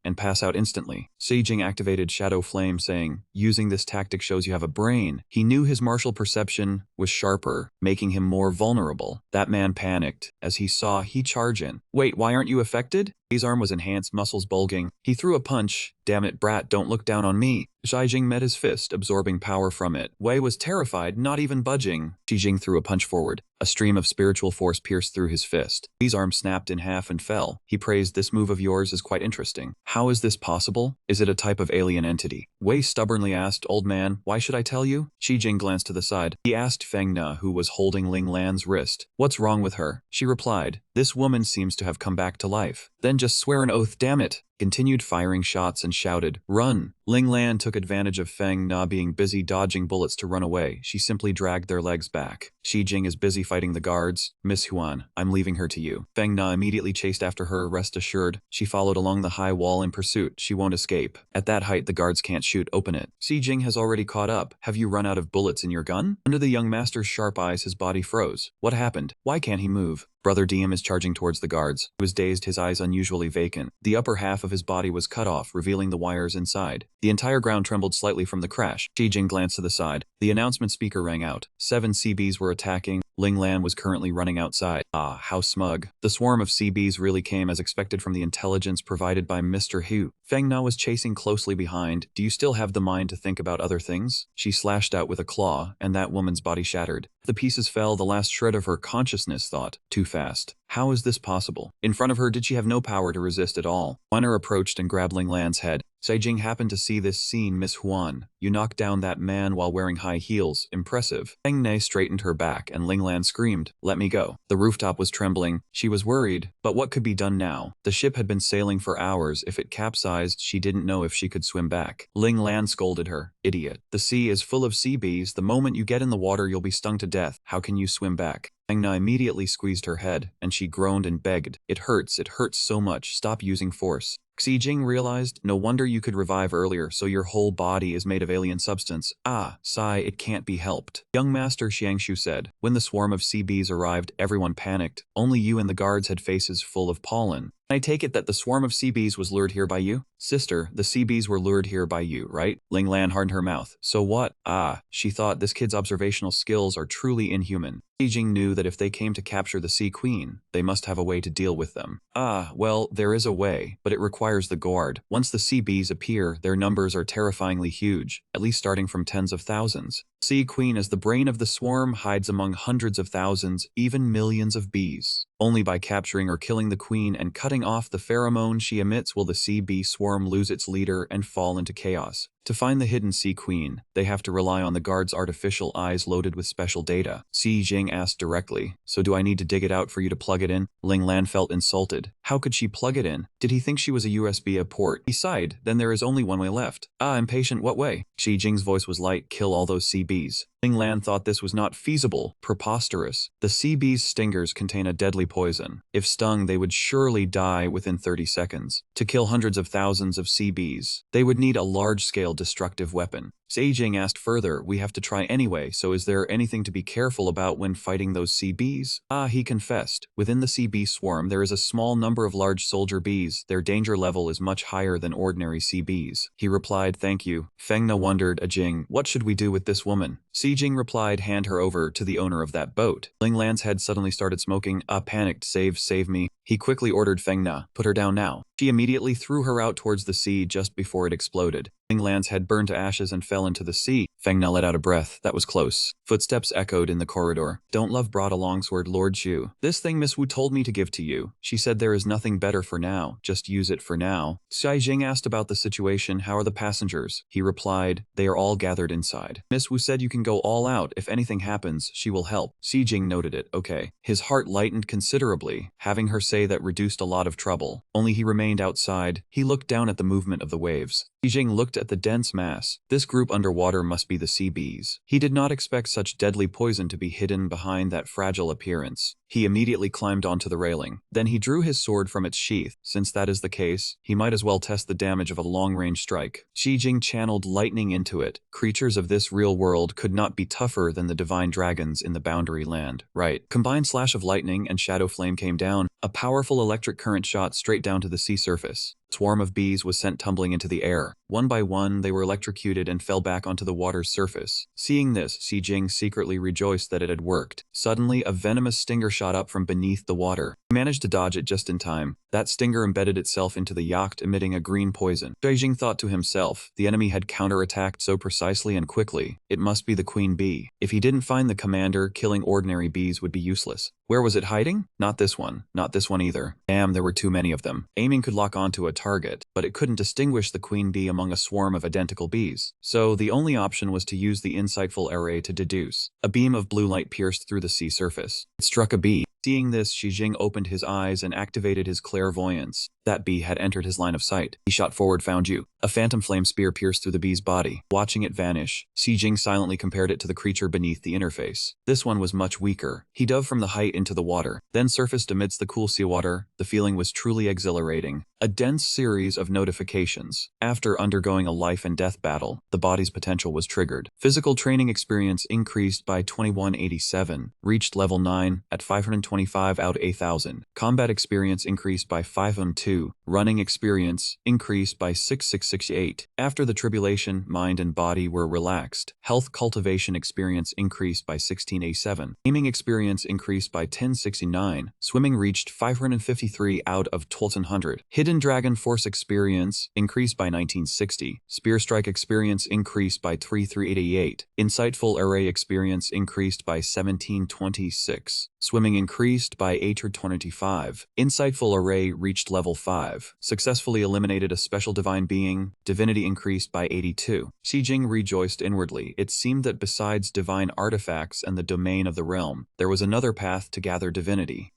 and pass out instantly. Sejing activated Shadow Flame, saying, using this tactic shows you have a brain. He knew his martial perception was sharper, making him more vulnerable. That man panicked as he saw he charge in. Wait, why aren't you affected? His arm was enhanced, muscles bulging. He threw a punch. Damn it, brat, don't look down on me. Shijing met his fist, absorbing power from it. Wei was terrified, not even budging. Shijing threw a punch forward. A stream of spiritual force pierced through his fist. His arm snapped in half and fell. He praised, this move of yours is quite interesting. How is this possible? Is it a type of alien entity? Wei stubbornly asked, old man, why should I tell you? Shijing glanced to the side. He asked Feng Na, who was holding Ling Lan's wrist. What's wrong with her? She replied, this woman seems to have come back to life. Then just swear an oath, damn it. Continued firing shots and shouted, run! Ling Lan took advantage of Feng Na being busy dodging bullets to run away. She simply dragged their legs back. Shijing is busy fighting the guards. Miss Huan, I'm leaving her to you. Feng Na immediately chased after her, rest assured. She followed along the high wall in pursuit. She won't escape. At that height, the guards can't shoot, open it. Shijing has already caught up. Have you run out of bullets in your gun? Under the young master's sharp eyes, his body froze. What happened? Why can't he move? Brother Diem is charging towards the guards. He was dazed, his eyes unusually vacant. The upper half of his body was cut off, revealing the wires inside. The entire ground trembled slightly from the crash. Shijing glanced to the side. The announcement speaker rang out. 7 CBs were attacking. Ling Lan was currently running outside. Ah, how smug. The swarm of CBs really came as expected from the intelligence provided by Mr. Hu. Feng Na was chasing closely behind. Do you still have the mind to think about other things? She slashed out with a claw, and that woman's body shattered. The pieces fell, the last shred of her consciousness thought. Too fast. How is this possible? In front of her, did she have no power to resist at all? Wenner approached and grabbed Ling Lan's head. Seijing happened to see this scene. Miss Huan, you knocked down that man while wearing high heels. Impressive. Feng Na straightened her back and Ling Lan screamed, let me go. The rooftop was trembling. She was worried, but what could be done now? The ship had been sailing for hours. If it capsized, she didn't know if she could swim back. Ling Lan scolded her, idiot. The sea is full of sea bees. The moment you get in the water, you'll be stung to death. How can you swim back? Feng Na immediately squeezed her head, and she groaned and begged, it hurts so much, stop using force. Xijing realized, no wonder you could revive earlier, so your whole body is made of alien substance. Ah, sigh, it can't be helped. Young Master Xiangshu said. When the swarm of CBs arrived, everyone panicked. Only you and the guards had faces full of pollen. I take it that the swarm of CBs was lured here by you? Sister, the CBs were lured here by you, right? Ling Lan hardened her mouth. So what? Ah, she thought this kid's observational skills are truly inhuman. Xijing knew that if they came to capture the Sea Queen, they must have a way to deal with them. Ah, well, there is a way, but it requires the guard. Once the CBs appear, their numbers are terrifyingly huge, at least starting from tens of thousands. Sea Queen, as the brain of the swarm, hides among hundreds of thousands, even millions of bees. Only by capturing or killing the queen and cutting off the pheromone she emits will the sea bee swarm lose its leader and fall into chaos. To find the hidden Sea Queen, they have to rely on the guard's artificial eyes loaded with special data. Xijing asked directly, so do I need to dig it out for you to plug it in? Ling Lan felt insulted. How could she plug it in? Did he think she was a USB port? He sighed, then there is only one way left. Ah, impatient, what way? Xijing's voice was light, kill all those CBs. Ling Lan thought this was not feasible, preposterous. The CB's stingers contain a deadly poison. If stung, they would surely die within 30 seconds. To kill hundreds of thousands of CBs, they would need a large-scale destructive weapon. Xijing asked further, we have to try anyway, so is there anything to be careful about when fighting those CBs? Ah, he confessed. Within the CB swarm, there is a small number of large soldier bees. Their danger level is much higher than ordinary CBs. He replied, thank you. Feng Na wondered, Ajing, what should we do with this woman? Xijing replied, hand her over to the owner of that boat. Ling Lan's head suddenly started smoking. Ah, panicked, save me. He quickly ordered Feng Na, put her down now. She immediately threw her out towards the sea just before it exploded. Ling Lan's head burned to ashes and fell into the sea. Feng Na let out a breath. That was close. Footsteps echoed in the corridor. Don't love brought a longsword, Lord Shu. This thing Miss Wu told me to give to you. She said there is nothing better for now. Just use it for now. Xijing asked about the situation. How are the passengers? He replied, they are all gathered inside. Miss Wu said you can go all out. If anything happens, she will help. Xijing noted it. Okay. His heart lightened considerably. Having her say that reduced a lot of trouble. Only he remained outside. He looked down at the movement of the waves. Xijing looked at the dense mass. This group underwater must be be the sea bees. He did not expect such deadly poison to be hidden behind that fragile appearance. He immediately climbed onto the railing. Then he drew his sword from its sheath. Since that is the case, he might as well test the damage of a long-range strike. Xi Jing channeled lightning into it. Creatures of this real world could not be tougher than the divine dragons in the boundary land. Right. Combined slash of lightning and shadow flame came down. A powerful electric current shot straight down to the sea surface. A swarm of bees was sent tumbling into the air. One by one, they were electrocuted and fell back onto the water's surface. Seeing this, Xi Jing secretly rejoiced that it had worked. Suddenly, a venomous stinger shot up from beneath the water. He managed to dodge it just in time. That stinger embedded itself into the yacht, emitting a green poison. Xi Jing thought to himself, the enemy had counterattacked so precisely and quickly. It must be the queen bee. If he didn't find the commander, killing ordinary bees would be useless. Where was it hiding? Not this one. Not this one either. Damn, there were too many of them. Aiming could lock onto a target, but it couldn't distinguish the queen bee among a swarm of identical bees. So the only option was to use the insightful array to deduce. A beam of blue light pierced through the sea surface. It struck a bee. Seeing this, Xi Jing opened his eyes and activated his clairvoyance. That bee had entered his line of sight. He shot forward, found you. A phantom flame spear pierced through the bee's body. Watching it vanish, Xi Jing silently compared it to the creature beneath the interface. This one was much weaker. He dove from the height into the water, then surfaced amidst the cool seawater. The feeling was truly exhilarating. A dense series of notifications. After undergoing a life and death battle, the body's potential was triggered. Physical training experience increased by 2187. Reached level 9 at 525 out of 8,000. Combat experience increased by 502. Running experience increased by 6668. After the tribulation, mind and body were relaxed. Health cultivation experience increased by 1687. Aiming experience increased by 1069. Swimming reached 553 out of 1200. Hidden Dragon Force experience increased by 1960. Spear Strike experience increased by 3388. Insightful Array experience increased by 1726. Swimming increased by 825. Insightful Array reached level 5. Successfully eliminated a special divine being. Divinity increased by 82. Xi Jing rejoiced inwardly. It seemed that besides divine artifacts and the domain of the realm, there was another path to gather divinity.